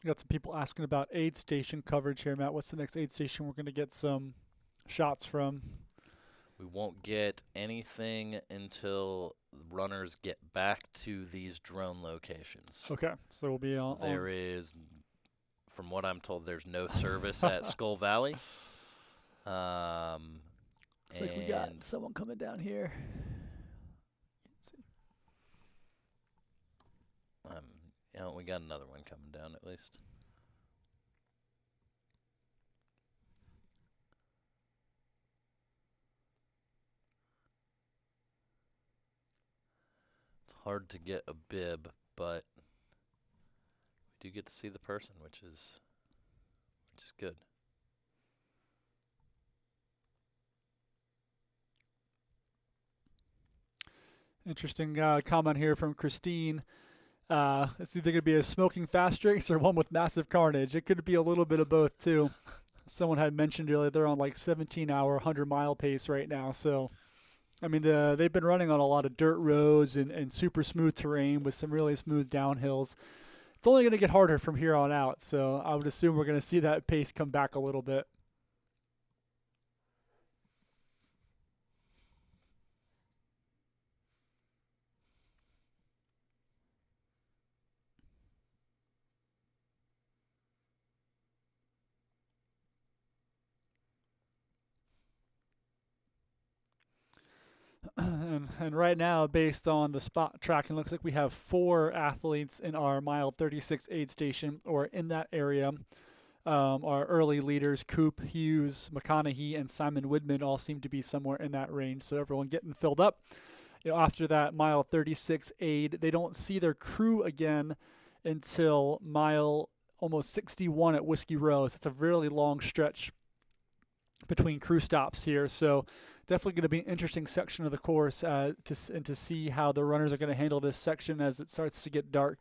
Got some people asking about aid station coverage here, Matt. What's the next aid station we're going to get some shots from? We won't get anything until runners get back to these drone locations. Okay, so we'll be on. There is, from what I'm told, there's no service at Skull Valley. Looks like we got someone coming down here. Let's see. Yeah, we got another one coming down at least. It's hard to get a bib, but we do get to see the person, which is good. Interesting comment here from Christine. It's either going to be a smoking fast race or one with massive carnage. It could be a little bit of both, too. Someone had mentioned earlier they're on like 17-hour, 100-mile pace right now. So, I mean, they've been running on a lot of dirt roads and super smooth terrain with some really smooth downhills. It's only going to get harder from here on out. So I would assume we're going to see that pace come back a little bit. And right now, based on the spot tracking, looks like we have 4 athletes in our mile 36 aid station or in that area. Our early leaders, Coop, Hughes, McConaughey, and Simon Widman all seem to be somewhere in that range. So everyone getting filled up. After that mile 36 aid, they don't see their crew again until mile almost 61 at Whiskey Rose. It's a really long stretch between crew stops here. So definitely going to be an interesting section of the course to see how the runners are going to handle this section as it starts to get dark.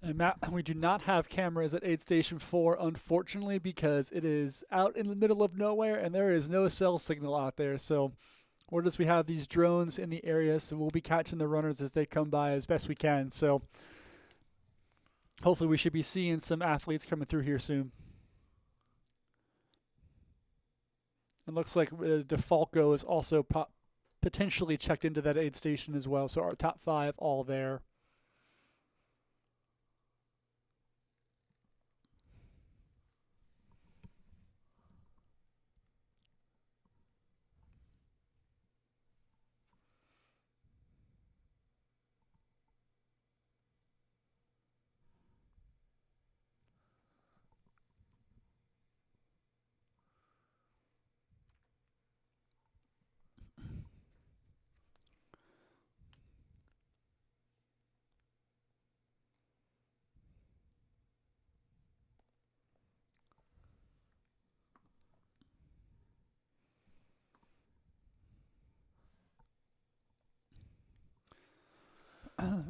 And Matt, we do not have cameras at Aid Station 4, unfortunately, because it is out in the middle of nowhere and there is no cell signal out there. So or does we have these drones in the area, so we'll be catching the runners as they come by as best we can. So hopefully we should be seeing some athletes coming through here soon. It looks like DeFalco is also potentially checked into that aid station as well. So our top 5 all there.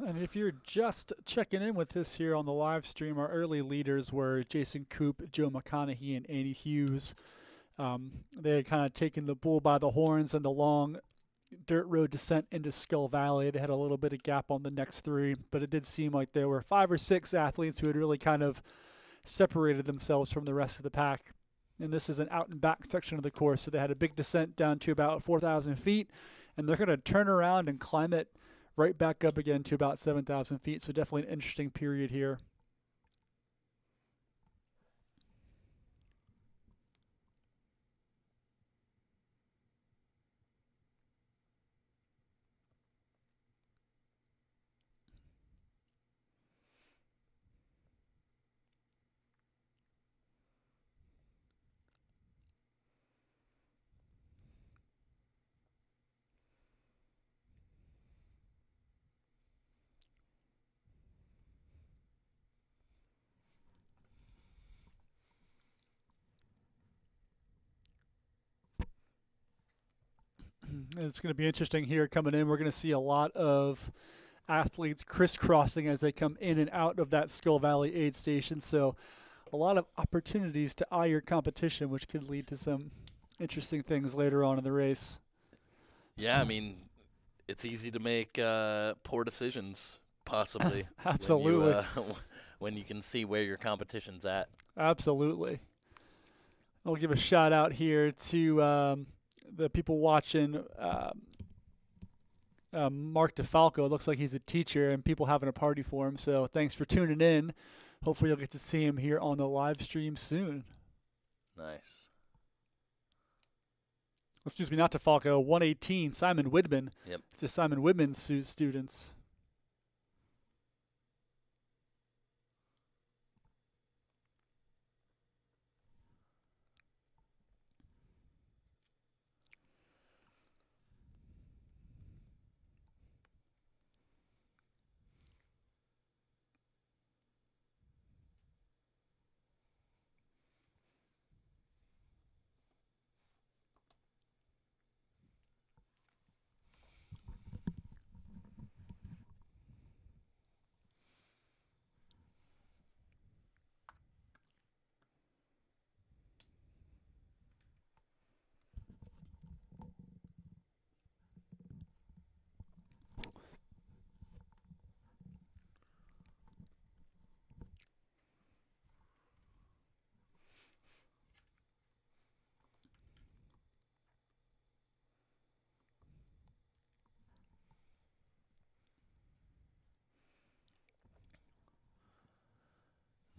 And if you're just checking in with us here on the live stream, our early leaders were Jason Coop, Joe McConaughey, and Andy Hughes. They had kind of taken the bull by the horns and the long dirt road descent into Skull Valley. They had a little bit of gap on the next 3, but it did seem like there were 5 or 6 athletes who had really kind of separated themselves from the rest of the pack. And this is an out and back section of the course, so they had a big descent down to about 4,000 feet, and they're going to turn around and climb it right back up again to about 7,000 feet. So definitely an interesting period here. It's going to be interesting here coming in. We're going to see a lot of athletes crisscrossing as they come in and out of that Skull Valley aid station. So a lot of opportunities to eye your competition, which could lead to some interesting things later on in the race. Yeah, I mean, it's easy to make poor decisions, possibly. Absolutely. When you can see where your competition's at. Absolutely. I'll give a shout out here to the people watching Mark DeFalco. It looks like he's a teacher and people having a party for him. So thanks for tuning in. Hopefully you'll get to see him here on the live stream soon. Nice. Excuse me, not DeFalco. 118, Simon Widman. Yep. It's just Simon Widman's students.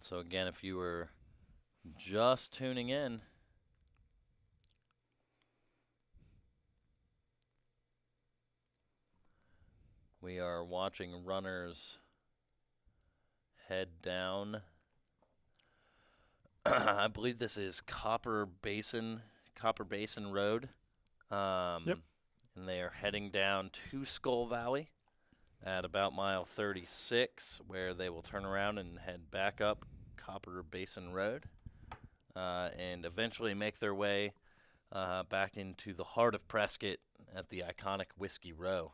So again, if you were just tuning in, we are watching runners head down. I believe this is Copper Basin Road. Yep. And they are heading down to Skull Valley at about mile 36, where they will turn around and head back up Copper Basin Road and eventually make their way back into the heart of Prescott at the iconic Whiskey Row.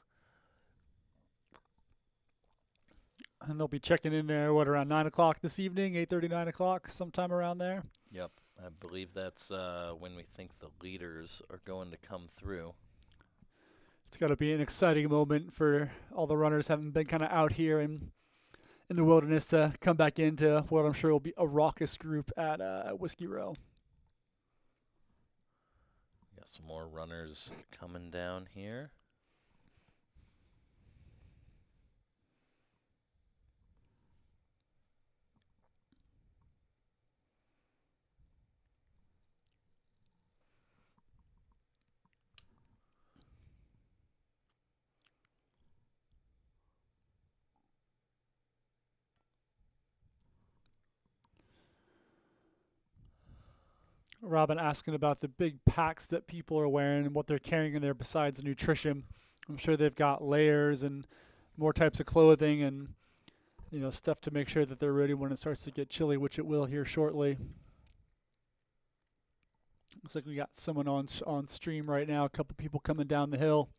And they'll be checking in there, around 9 o'clock this evening, 8:30, 9 o'clock, sometime around there. Yep, I believe that's when we think the leaders are going to come through. It's got to be an exciting moment for all the runners having been kind of out here in the wilderness to come back into what I'm sure will be a raucous group at Whiskey Row. Got some more runners coming down here. Robin asking about the big packs that people are wearing and what they're carrying in there besides nutrition. I'm sure they've got layers and more types of clothing and stuff to make sure that they're ready when it starts to get chilly, which it will here shortly. Looks like we got someone on stream right now. A couple people coming down the hill.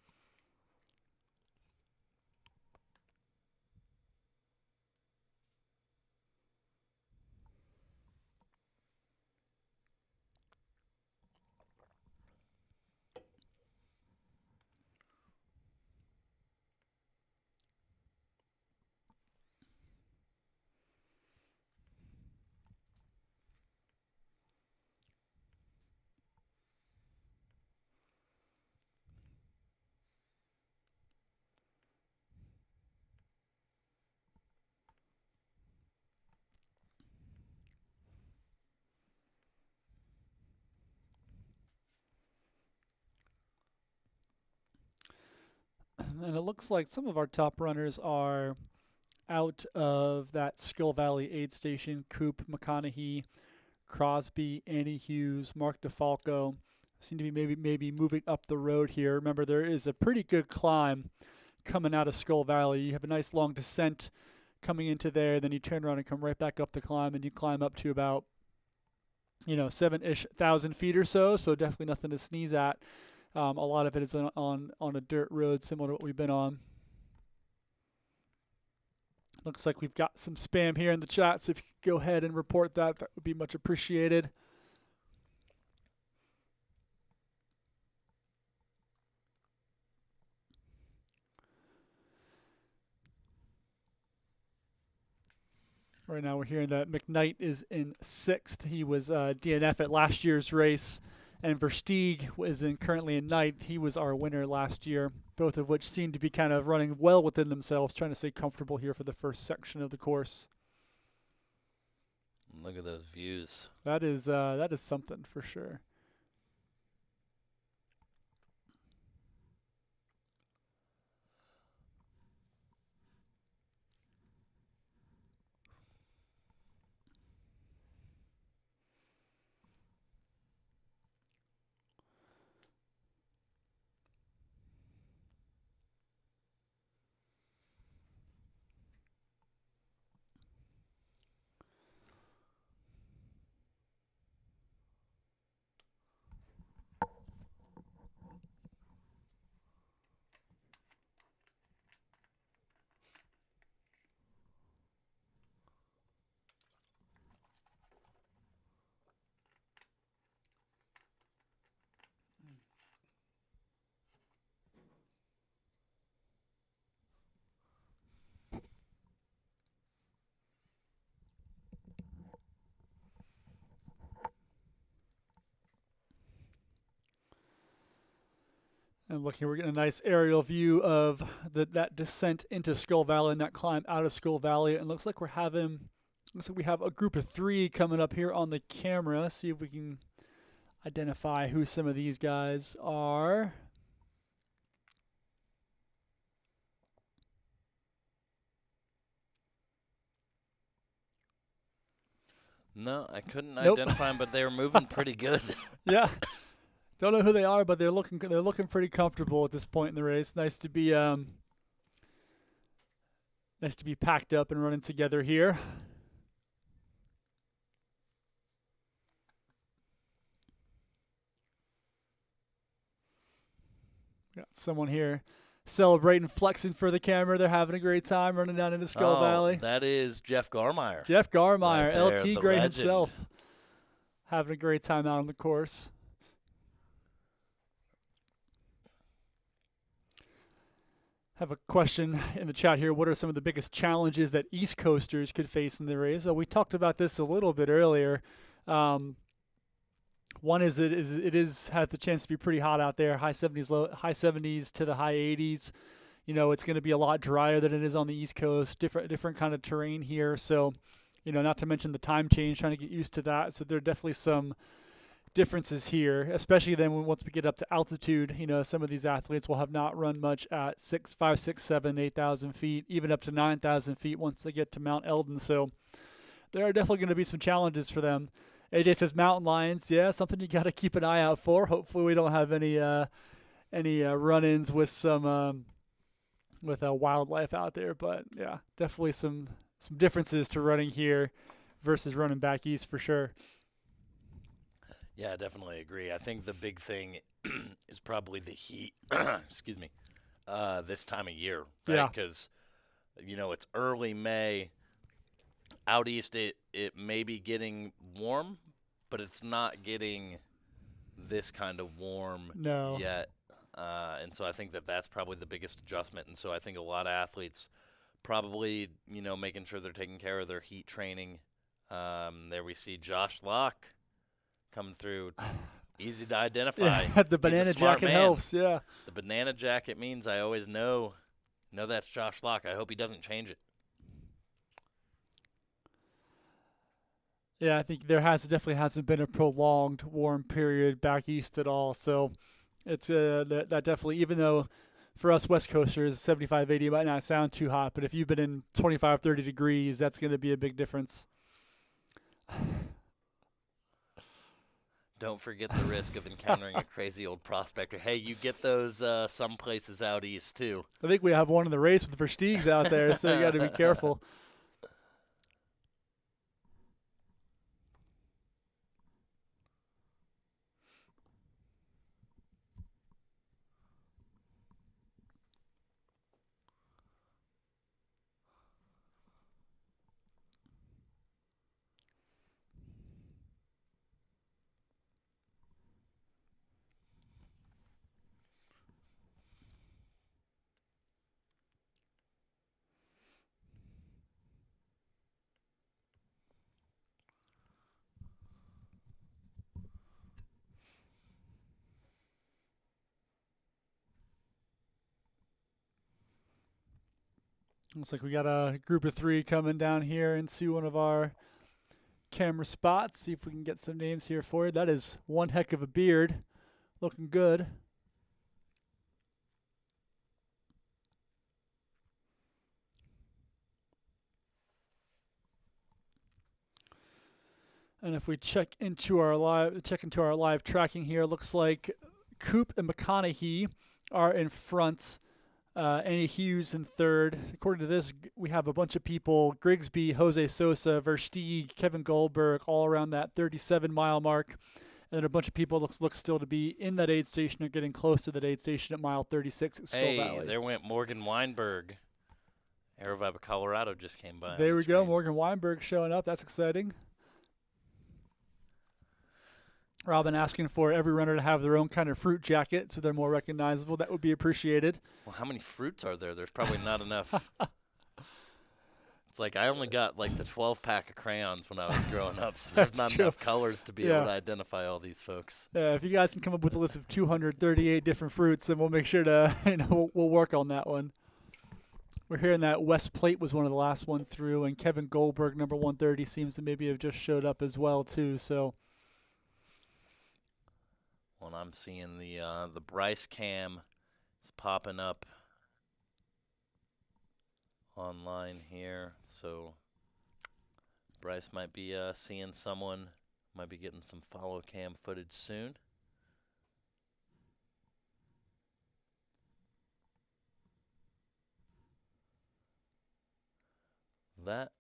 And it looks like some of our top runners are out of that Skull Valley aid station. Coop, McConaughey, Crosby, Annie Hughes, Mark DeFalco seem to be maybe moving up the road here. Remember, there is a pretty good climb coming out of Skull Valley. You have a nice long descent coming into there, then you turn around and come right back up the climb, and you climb up to about 7-ish thousand feet or so. So definitely nothing to sneeze at. A lot of it is on a dirt road similar to what we've been on. Looks like we've got some spam here in the chat, so if you could go ahead and report that, that would be much appreciated. Right now we're hearing that McKnight is in 6th. He was DNF at last year's race. And Versteeg is currently in 9th. He was our winner last year, both of which seem to be kind of running well within themselves, trying to stay comfortable here for the first section of the course. Look at those views. That is something for sure. And look here, we're getting a nice aerial view of that descent into Skull Valley and that climb out of Skull Valley. And it looks like we're having So we have a group of 3 coming up here on the camera. See if we can identify who some of these guys are. No, I couldn't Nope. identify them, but they were moving pretty good. Yeah. Don't know who they are, but they're looking pretty comfortable at this point in the race. Nice to be packed up and running together here. Got someone here celebrating, flexing for the camera. They're having a great time running down into Skull Valley. That is Jeff Garmeyer. Jeff Garmeyer, Right there, LT the Gray legend. himself, having a great time out on the course. Have a question in the chat here. What are some of the biggest challenges that East Coasters could face in the race? Well, we talked about this a little bit earlier. One is it has the chance to be pretty hot out there, high 70s to the high 80s. You know, it's going to be a lot drier than it is on the East Coast. Different kind of terrain here. So, you know, not to mention the time change, trying to get used to that. So there are definitely some differences here, especially then once we get up to altitude. You know, some of these athletes will have not run much at 5, 6, 7, 8,000 feet, even up to 9,000 feet once they get to Mount Eldon. So there are definitely going to be some challenges for them. AJ says mountain lions, yeah, something you got to keep an eye out for. Hopefully we don't have any run-ins with some wildlife out there, but yeah, definitely some differences to running here versus running back east for sure. Yeah, I definitely agree. I think the big thing is probably the heat. Excuse me. This time of year, right? Yeah. Because you know it's early May. Out east, it may be getting warm, but it's not getting this kind of warm No. yet. And so I think that's probably the biggest adjustment. And so I think a lot of athletes probably, you know, making sure they're taking care of their heat training. There we see Josh Locke coming through. Easy to identify. Yeah, the He's a banana smart jacket man. helps, yeah. The banana jacket means I always know that's Josh Locke. I hope he doesn't change it. Yeah, I think definitely hasn't been a prolonged warm period back east at all. So it's that definitely, even though for us West Coasters, 75, 80 might not sound too hot, but if you've been in 25, 30 degrees, that's going to be a big difference. Don't forget the risk of encountering a crazy old prospector. Hey, you get those some places out east too. I think we have one in the race with Versteegs out there, so you got to be careful. Looks like we got a group of 3 coming down here into one of our camera spots. See if we can get some names here for you. That is one heck of a beard. Looking good. And if we check into our live tracking here, looks like Coop and McConaughey are in front. Annie Hughes in third. According to this, we have a bunch of people: Grigsby, Jose Sosa, Versteeg, Kevin Goldberg, all around that 37-mile mark. And then a bunch of people look still to be in that aid station or getting close to that aid station at mile 36 at Skull Valley. There went Morgan Weinberg. Aerovibe of Colorado just came by. There we go. Morgan Weinberg showing up. That's exciting. Robin asking for every runner to have their own kind of fruit jacket so they're more recognizable. That would be appreciated. Well, how many fruits are there? There's probably not enough. It's like I only got like the 12-pack of crayons when I was growing up, so there's That's not true. enough colors to be Yeah. able to identify all these folks. If you guys can come up with a list of 238 different fruits, then we'll make sure to, we'll work on that one. we're hearing that West Plate was one of the last one through, and Kevin Goldberg, number 130, seems to maybe have just showed up as well too. So, Well, I'm seeing the Bryce cam is popping up online here, so Bryce might be seeing someone, might be getting some follow cam footage soon. That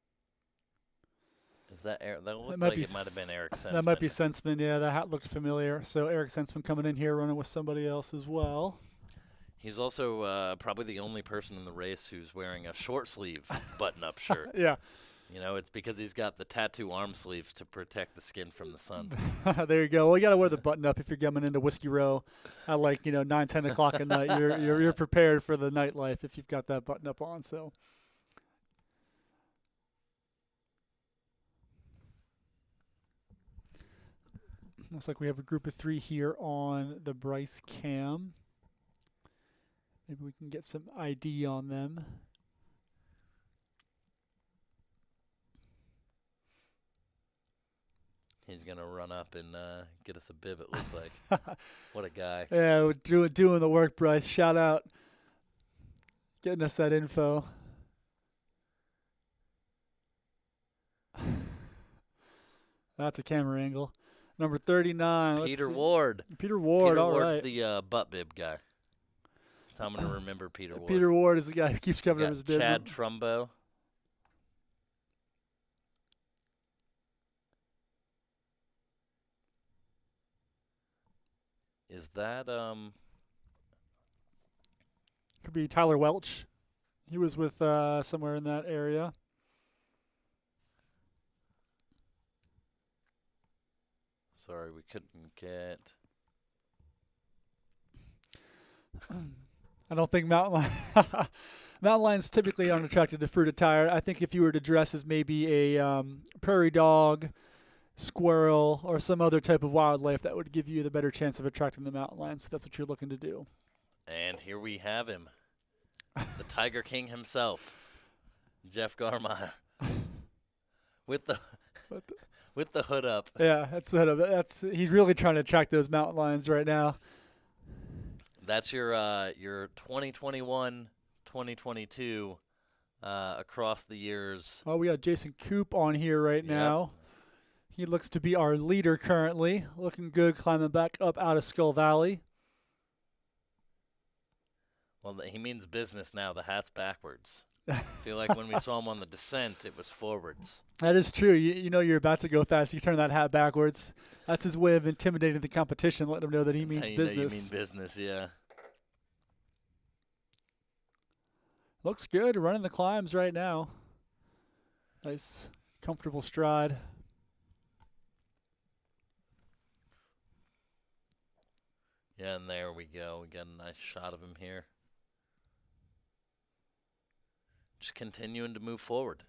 is that Eric? That looked might like be it might have been Eric Sensman. that might be Sensman. Yeah, that hat looked familiar. So Eric Sensman coming in here running with somebody else as well. He's also probably the only person in the race who's wearing a short sleeve button-up shirt. Yeah. You know, it's because he's got the tattoo arm sleeves to protect the skin from the sun. There you go. Well, you got to wear the button up if you're coming into Whiskey Row at 9, 10 o'clock at night. You're prepared for the nightlife if you've got that button up on. So. Looks like we have a group of 3 here on the Bryce cam. Maybe we can get some ID on them. He's going to run up and get us a bib, it looks like. What a guy. Yeah, we're doing the work, Bryce. Shout out. Getting us that info. That's a camera angle. Number 39. Peter Ward. Peter Ward, Peter all Ward's right. the butt bib guy. So I'm going to remember Peter Ward. Peter Ward is the guy who keeps covering up his bib. Chad Trumbo. Is that Could be Tyler Welch. He was with somewhere in that area. Sorry, we couldn't get. I don't think mountain lions typically aren't attracted to fruit attire. I think if you were to dress as maybe a prairie dog, squirrel, or some other type of wildlife, that would give you the better chance of attracting the mountain lions. So that's what you're looking to do. And here we have him, the Tiger King himself, Jeff Garmire, with the hood up. Yeah, that's he's really trying to attract those mountain lions right now. That's your 2021, 2022 across the years. Oh, we got Jason Coop on here right now. He looks to be our leader currently. Looking good, climbing back up out of Skull Valley. Well, he means business now. The hat's backwards. I feel like when we saw him on the descent, it was forwards. That is true. You know you're about to go fast. You turn that hat backwards. That's his way of intimidating the competition, letting them know that he means That's how you business. know you mean business, yeah. Looks good. Running the climbs right now. Nice, comfortable stride. Yeah, and there we go. We got a nice shot of him here. Just continuing to move forward.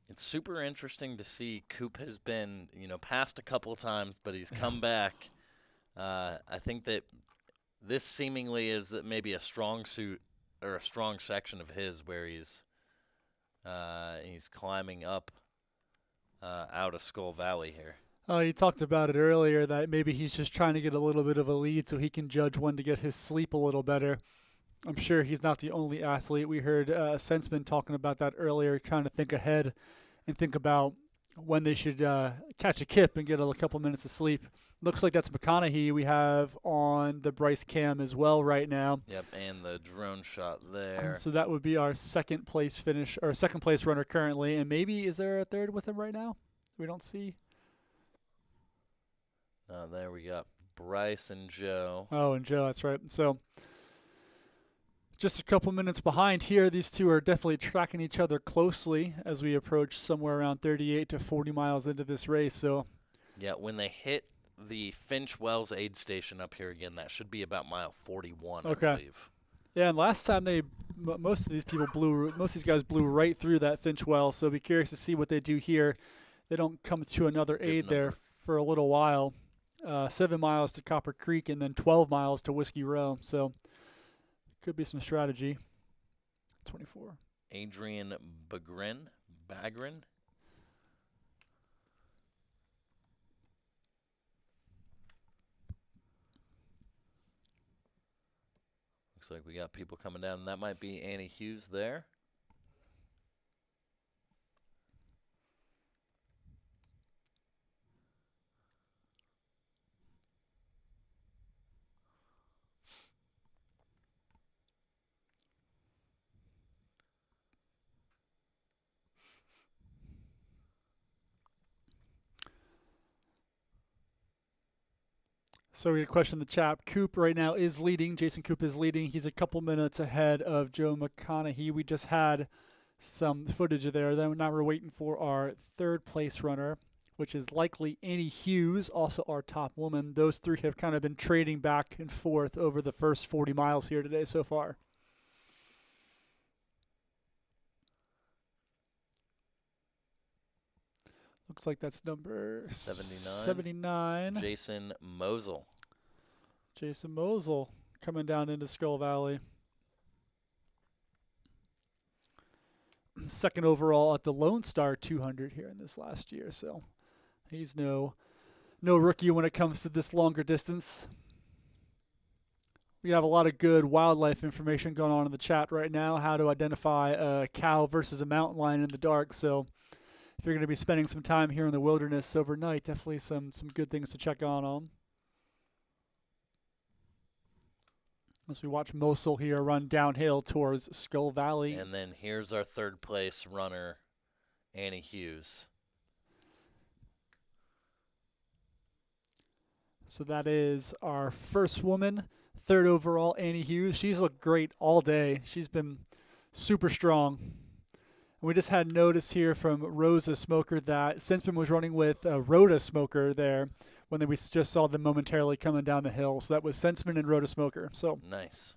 It's super interesting to see. Coop has been, passed a couple of times, but he's come back. I think that this seemingly is maybe a strong suit or a strong section of his where he's climbing up out of Skull Valley here. Oh, you talked about it earlier that maybe he's just trying to get a little bit of a lead so he can judge when to get his sleep a little better. I'm sure he's not the only athlete. We heard Sensman talking about that earlier, trying to think ahead and think about when they should catch a kip and get a couple minutes of sleep. Looks like that's McConaughey we have on the Bryce cam as well right now. Yep, and the drone shot there. So that would be our second place runner currently. And maybe is there a third with him right now? We don't see. There we got Bryce and Joe. Oh, and Joe, that's right. So Just a couple minutes behind here. These two are definitely tracking each other closely as we approach somewhere around 38 to 40 miles into this race. So, Yeah, when they hit the Finch Wells aid station up here again, that should be about mile 41, Okay. I believe. yeah, and last time most of these guys blew right through that Finch well. So be curious to see what they do here. They don't come to another Good aid there number. for a little while. 7 miles to Copper Creek and then 12 miles to Whiskey Row. So could be some strategy. 24. Adrian Bagrin. Looks like we got people coming down. That might be Annie Hughes there. So we had a question in the chat. Coop right now is leading. Jason Coop is leading. He's a couple minutes ahead of Joe McConaughey. We just had some footage of there. Then now we're waiting for our third place runner, which is likely Annie Hughes, also our top woman. Those three have kind of been trading back and forth over the first 40 miles here today so far. Looks like that's number 79. Jason Mosel. Jason Mosel coming down into Skull Valley. Second overall at the Lone Star 200 here in this last year. So he's no rookie when it comes to this longer distance. We have a lot of good wildlife information going on in the chat right now. How to identify a cow versus a mountain lion in the dark. So if you're going to be spending some time here in the wilderness overnight, definitely some good things to check on. As we watch Mosel here run downhill towards Skull Valley. And then here's our third place runner, Annie Hughes. So that is our first woman, third overall, Annie Hughes. She's looked great all day. She's been super strong. And we just had notice here from Rosa Smoker that Sensman was running with Rhoda Smoker there when we just saw them momentarily coming down the hill. So that was Sensman and Rhoda Smoker. So Nice.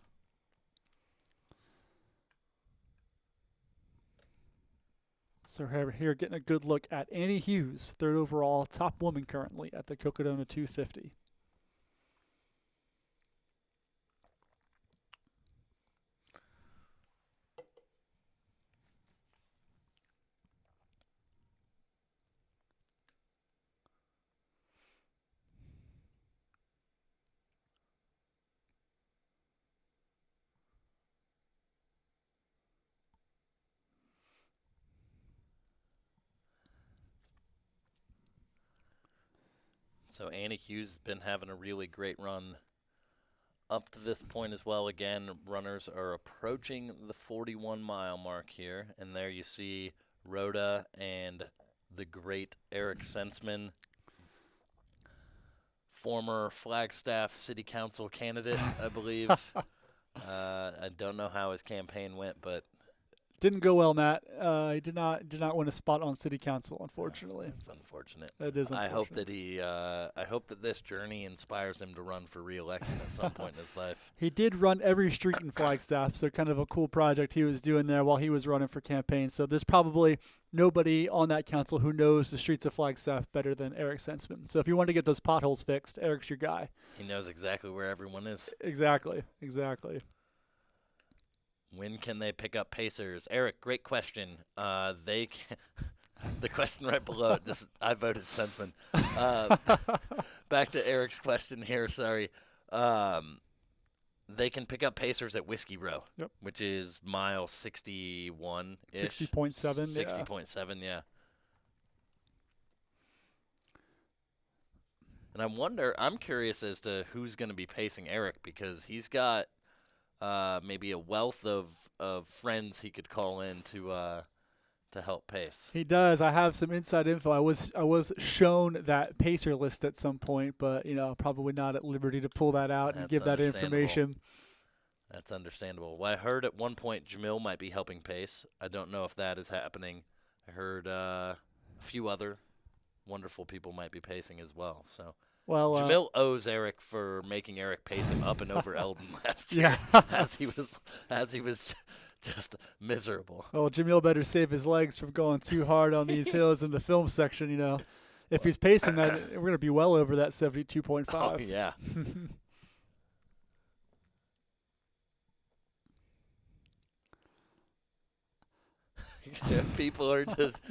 So we're here getting a good look at Annie Hughes, third overall, top woman currently at the Cocodona 250. So Annie Hughes has been having a really great run up to this point as well. Again, runners are approaching the 41-mile mark here. And there you see Rhoda and the great Eric Sensman, former Flagstaff City Council candidate, I believe. I don't know how his campaign went, but Didn't go well, Matt. He did not win a spot on City Council, unfortunately. it's unfortunate. That is I unfortunate. hope that this journey inspires him to run for re-election at some point in his life. He did run every street in Flagstaff, so kind of a cool project he was doing there while he was running for campaign. So there's probably nobody on that council who knows the streets of Flagstaff better than Eric Sensman. So if you want to get those potholes fixed, Eric's your guy. He knows exactly where everyone is. Exactly. When can they pick up Pacers? Eric, great question. They can. The question right below it. I voted Sensman. Back to Eric's question here. Sorry. They can pick up Pacers at Whiskey Row, Yep. which is mile 61. 60.7. 60.7. Yeah. And I'm curious as to who's going to be pacing Eric, because he's got maybe a wealth of friends he could call in to help pace. He does. I have some inside info. I was shown that Pacer list at some point, but probably not at liberty to pull that out and That's give that understandable. information. That's understandable. Well, I heard at one point Jamil might be helping pace. I don't know if that is happening. I heard a few other wonderful people might be pacing as well. So Well, Jamil owes Eric for making Eric pace him up and over Eldon last year, yeah. as he was just miserable. Well, Jamil better save his legs from going too hard on these hills in the film section. You know, if he's pacing that, we're gonna be well over that 72.5. Oh yeah. People are just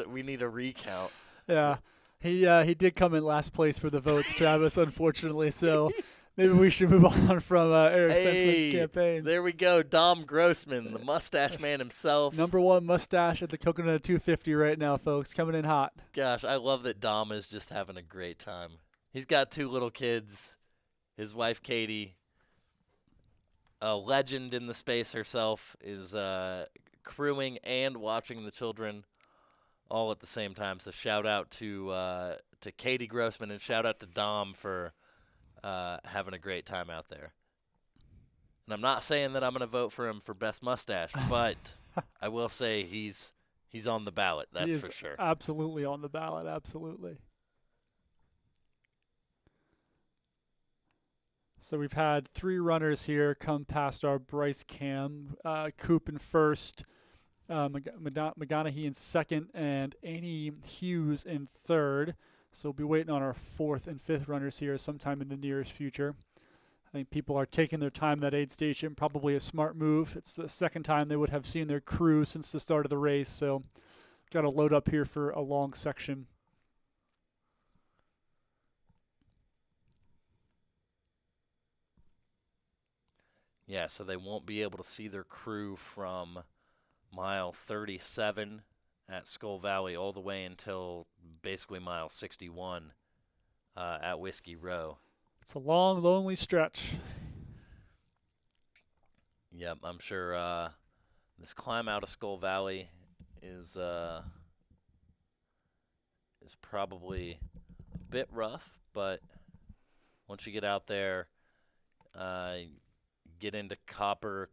we need a recount. Yeah, he did come in last place for the votes, Travis. Unfortunately, so maybe we should move on from Eric Sensman's campaign. There we go. Dom Grossman, the mustache man himself. Number one mustache at the Coconut 250 right now, folks. Coming in hot. Gosh, I love that Dom is just having a great time. He's got 2 little kids. His wife, Katie, a legend in the space herself, is crewing and watching the children all at the same time. So shout out to Katie Grossman and shout out to Dom for having a great time out there. And I'm not saying that I'm going to vote for him for best mustache, but I will say he's on the ballot. He That's is for sure. absolutely on the ballot. Absolutely. So we've had 3 runners here come past our Bryce Cam. Coop in first, McGonaghy in second, and Annie Hughes in third. So we'll be waiting on our 4th and 5th runners here sometime in the nearest future. I think people are taking their time at that aid station, probably a smart move. It's the second time they would have seen their crew since the start of the race, so got to load up here for a long section. Yeah, so they won't be able to see their crew from mile 37 at Skull Valley all the way until basically mile 61 at Whiskey Row. It's a long, lonely stretch. Yep, I'm sure this climb out of Skull Valley is probably a bit rough, but once you get out there, get into Copper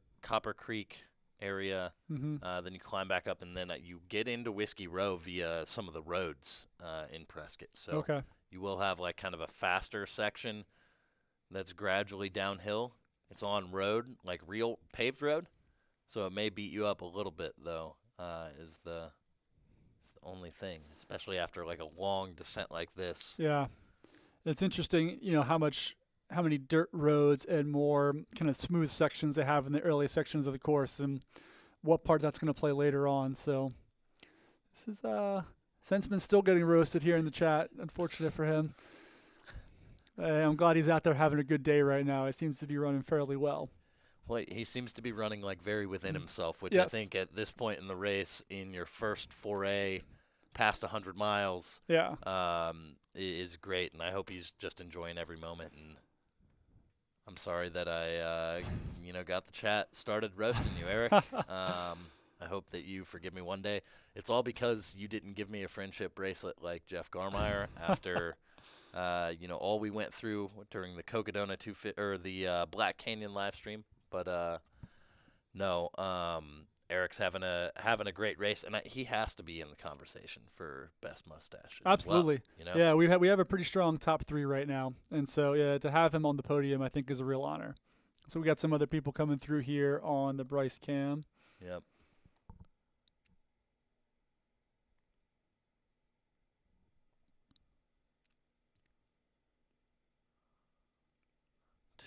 Creek area, Mm-hmm. then you climb back up, and then you get into Whiskey Row via some of the roads in Prescott. So Okay. you will have like kind of a faster section that's gradually downhill. It's on road, like real paved road, so it may beat you up a little bit though. Is the only thing, especially after like a long descent like this. Yeah. It's interesting, you know, how many dirt roads and more kind of smooth sections they have in the early sections of the course and what part that's going to play later on. So this is Sensman's still getting roasted here in the chat. Unfortunate for him. I'm glad he's out there having a good day right now. It seems to be running fairly well. Well, he seems to be running like very within himself, which Yes. I think at this point in the race, in your first foray past 100 miles, Yeah. is great. And I hope he's just enjoying every moment. And I'm sorry that I, got the chat started roasting you, Eric. I hope that you forgive me one day. It's all because you didn't give me a friendship bracelet like Jeff Garmeyer after, all we went through during the Cocodona or the Black Canyon live stream. But no, Eric's having a great race, and he has to be in the conversation for best mustache. Absolutely. Well, Yeah, we have a pretty strong top 3 right now. And so, yeah, to have him on the podium, I think is a real honor. So we got some other people coming through here on the Bryce Cam. Yep.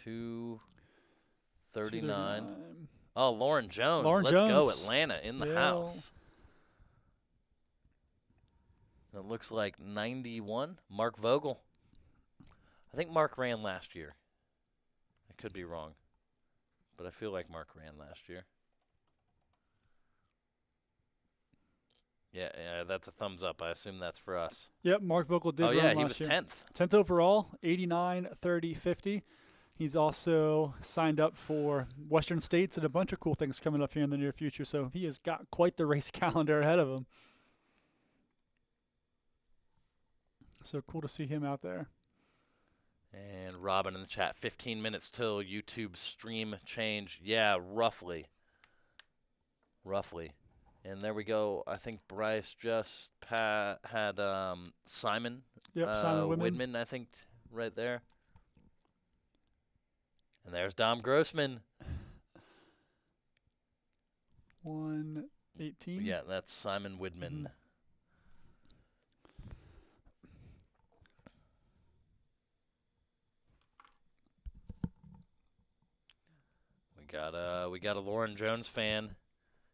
Two 39. Oh, Lauren Jones. Let's go, Atlanta in the house. It looks like 91. Mark Vogel. I think Mark ran last year. I could be wrong, but I feel like Mark ran last year. Yeah, that's a thumbs up. I assume that's for us. Yep, Mark Vogel did Oh, run yeah, last he was year. 10th. 10th overall, 89, 30, 50. He's also signed up for Western States and a bunch of cool things coming up here in the near future. So he has got quite the race calendar ahead of him. So cool to see him out there. And Robin in the chat, 15 minutes till YouTube stream change. Yeah, roughly. Roughly. And there we go. I think Bryce just had Simon Yep, Simon Whitman. Widman, I think, right there. And there's Dom Grossman. 1:18. Yeah, that's Simon Widman. Mhm. We got a Lauren Jones fan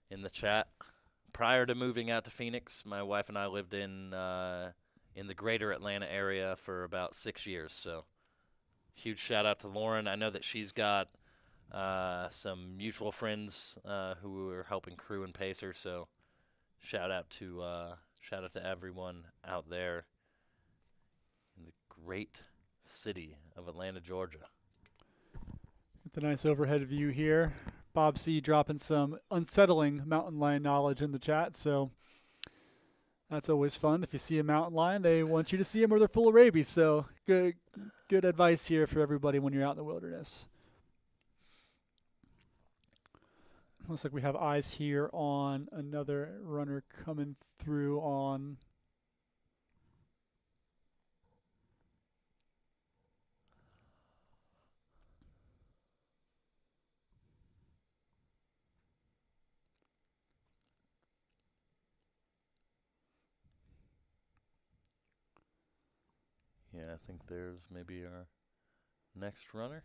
in the chat. Prior to moving out to Phoenix, my wife and I lived in the greater Atlanta area for about 6 years. So huge shout out to Lauren. I know that she's got some mutual friends who are helping crew and Pacer. So shout out to everyone out there in the great city of Atlanta, Georgia. With the nice overhead view here. Bob C dropping some unsettling mountain lion knowledge in the chat, so that's always fun. If you see a mountain lion, they want you to see them or they're full of rabies. So good advice here for everybody when you're out in the wilderness. Looks like we have eyes here on another runner coming through on Yeah, I think there's maybe our next runner.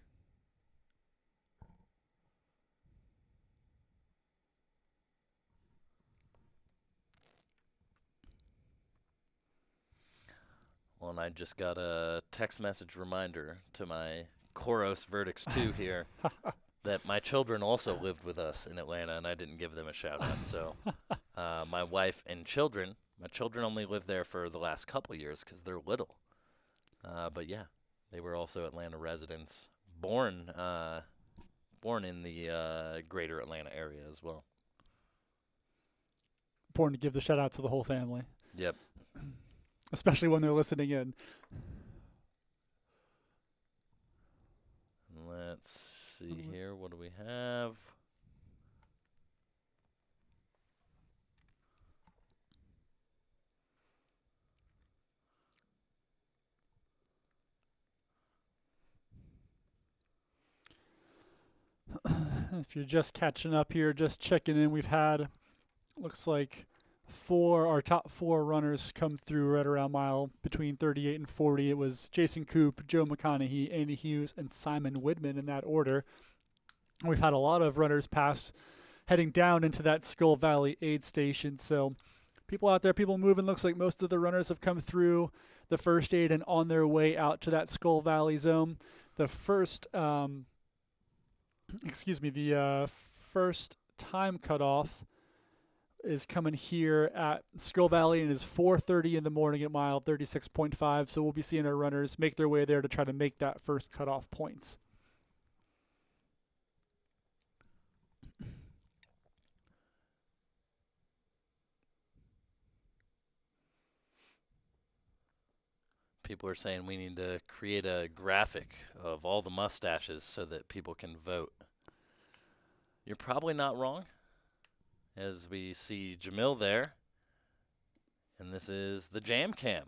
Well, and I just got a text message reminder to my Koros Verdicts 2 here that my children also lived with us in Atlanta, and I didn't give them a shout out. So my wife and children, my children only lived there for the last couple years because they're little. But yeah, they were also Atlanta residents, born in the greater Atlanta area as well. important to give the shout out to the whole family, Yep. especially when they're listening in. Let's see here. What do we have? If you're just catching up here, just checking in, we've had, looks like our top four runners come through right around mile between 38 and 40. It was Jason Koop, Joe McConaughey, Andy Hughes, and Simon Widman in that order. We've had a lot of runners pass heading down into that Skull Valley aid station. So people out there, people moving. Looks like most of the runners have come through the first aid and on their way out to that Skull Valley zone. The first first time cutoff is coming here at Skull Valley and is 4:30 in the morning at mile 36.5. So we'll be seeing our runners make their way there to try to make that first cutoff points. People are saying we need to create a graphic of all the mustaches so that people can vote. You're probably not wrong, as we see Jamil there. And this is the Jam Cam.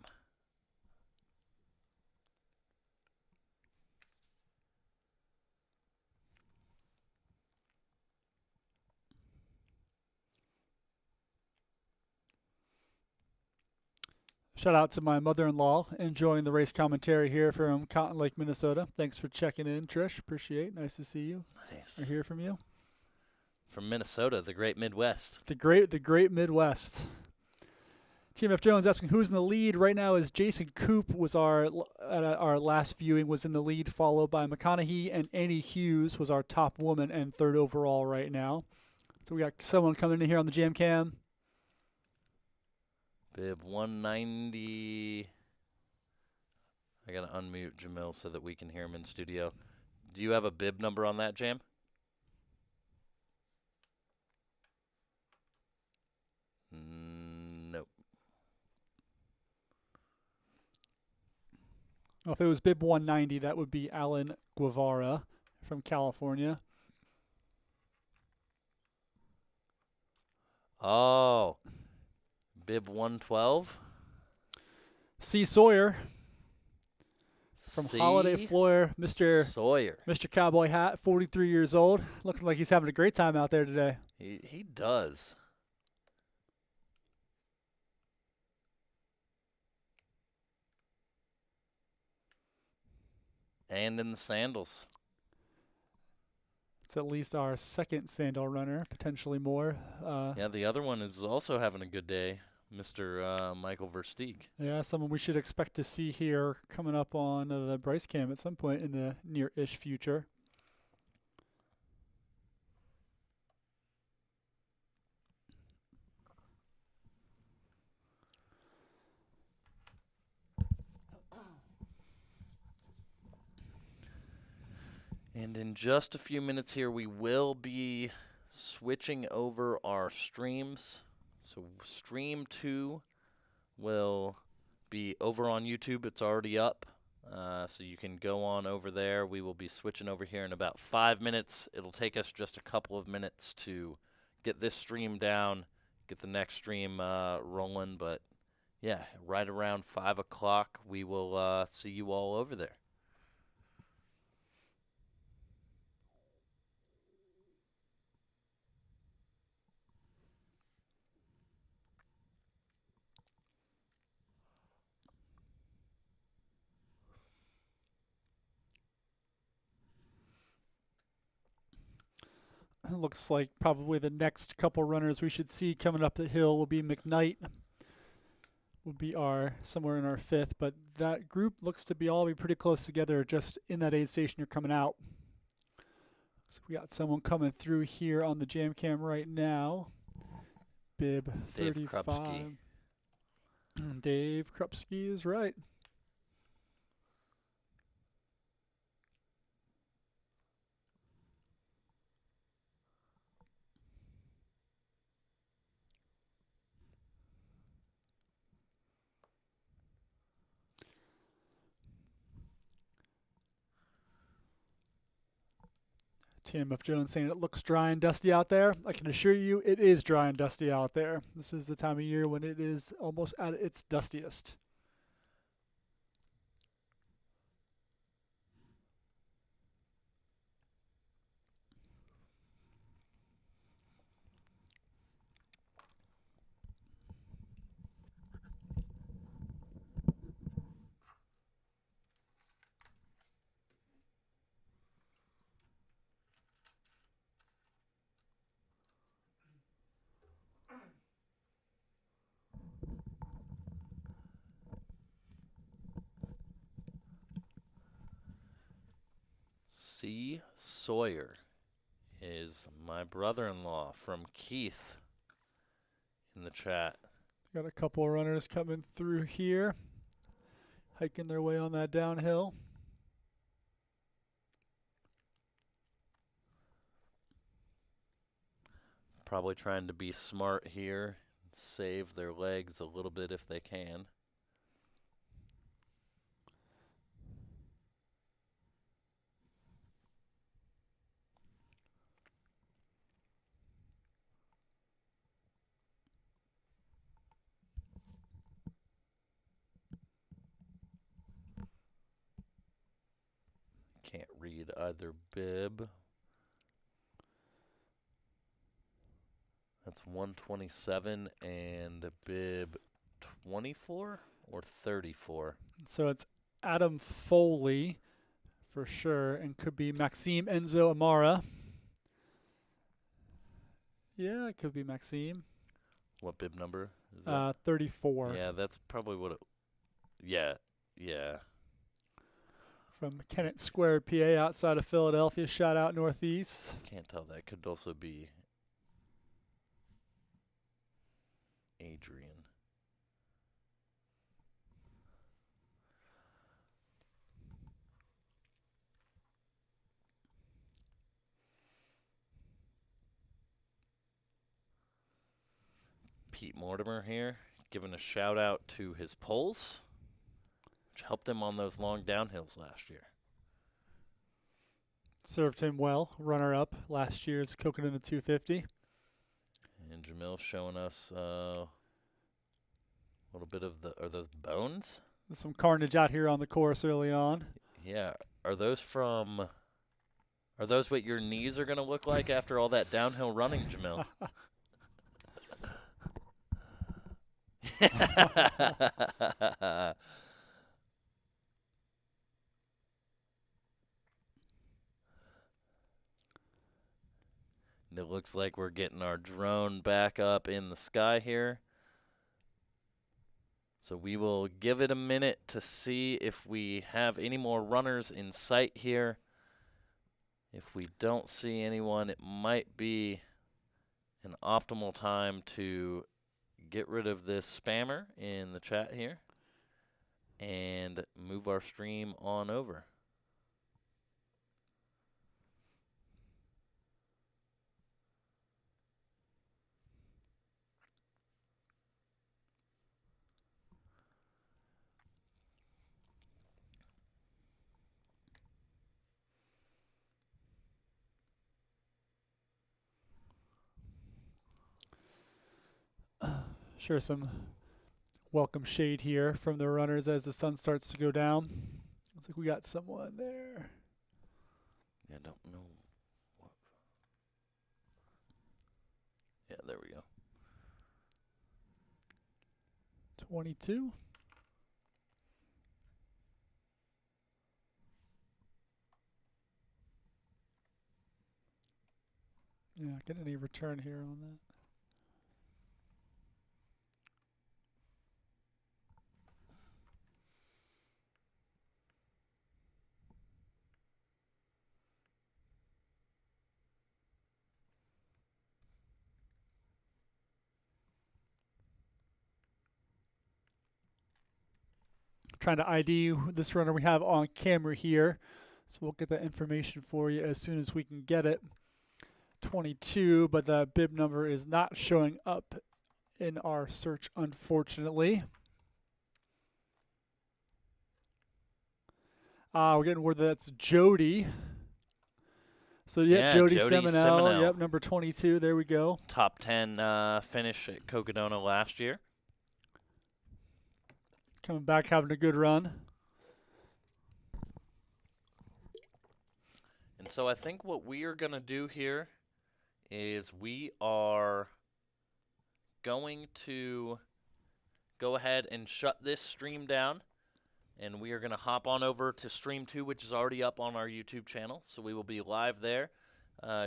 Shout out to my mother-in-law enjoying the race commentary here from Cotton Lake, Minnesota. Thanks for checking in, Trish. Appreciate it. Nice to see you Nice. or hear from you. From Minnesota, the great Midwest. The great Midwest. TMF Jones asking who's in the lead right now. Is Jason Koop was our last viewing was in the lead, followed by McConaughey, and Annie Hughes was our top woman and third overall right now. So we got someone coming in here on the Jam Cam. Bib 190. I gotta unmute Jamil so that we can hear him in studio. Do you have a bib number on that, Jam? Nope. Well, if it was bib 190, that would be Alan Guevara from California. Oh, bib 112. C. Sawyer from C. Holiday Flyer, Sawyer. Mr. Cowboy Hat, 43 years old. Looks like he's having a great time out there today. He does. And in the sandals. It's at least our second sandal runner, potentially more. Yeah, the other one is also having a good day, Mr. Michael Versteeg. Yeah, someone we should expect to see here coming up on the Bryce Cam at some point in the near-ish future. And in just a few minutes here, we will be switching over our streams. So stream 2 will be over on YouTube. It's already up. So you can go on over there. We will be switching over here in about 5 minutes. It'll take us just a couple of minutes to get this stream down, get the next stream rolling. But yeah, right around 5 o'clock, we will see you all over there. Looks like probably the next couple runners we should see coming up the hill will be McKnight. Will be somewhere in our fifth, but that group looks to be pretty close together just in that aid station you're coming out. So we got someone coming through here on the jam cam right now. Bib Dave 35. Krupski. Dave Krupski is right. Tim F. Jones saying it looks dry and dusty out there. I can assure you it is dry and dusty out there. This is the time of year when it is almost at its dustiest. C. Sawyer is my brother-in-law from Keith in the chat. Got a couple of runners coming through here, hiking their way on that downhill. Probably trying to be smart here, save their legs a little bit if they can. Can't read either bib. That's 127 and bib 24 or 34. So it's Adam Foley for sure, and could be Maxime Enzo Amara. Yeah, it could be Maxime. What bib number is that? 34. Yeah, that's probably what it. Yeah. From Kennett Square, PA, outside of Philadelphia. Shout out Northeast. Can't tell. That could also be Adrian. Pete Mortimer here, giving a shout out to his polls, which helped him on those long downhills last year. Served him well. Runner-up last year's Coconut 250. And Jamil showing us a little bit of are those bones? There's some carnage out here on the course early on. Yeah. Are those what your knees are going to look like after all that downhill running, Jamil? And it looks like we're getting our drone back up in the sky here. So we will give it a minute to see if we have any more runners in sight here. If we don't see anyone, it might be an optimal time to get rid of this spammer in the chat here and move our stream on over. Sure, some welcome shade here from the runners as the sun starts to go down. Looks like we got someone there. Yeah, I don't know what. Yeah, there we go. 22. Yeah, get any return here on that. Trying to ID this runner we have on camera here. So we'll get that information for you as soon as we can get it. 22, but the bib number is not showing up in our search, unfortunately. We're getting word that's Jody. So, yeah, Jody Seminole. Yep, number 22. There we go. Top 10 finish at Cocodona last year. Coming back, having a good run. And so I think what we are going to do here is we are going to go ahead and shut this stream down. And we are going to hop on over to Stream 2, which is already up on our YouTube channel. So we will be live there.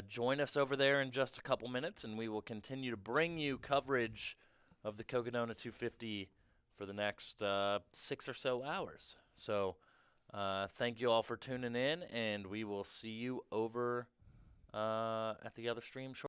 Join us over there in just a couple minutes, and we will continue to bring you coverage of the Cocodona 250 for the next 6 or so hours. So thank you all for tuning in, and we will see you over at the other stream shortly.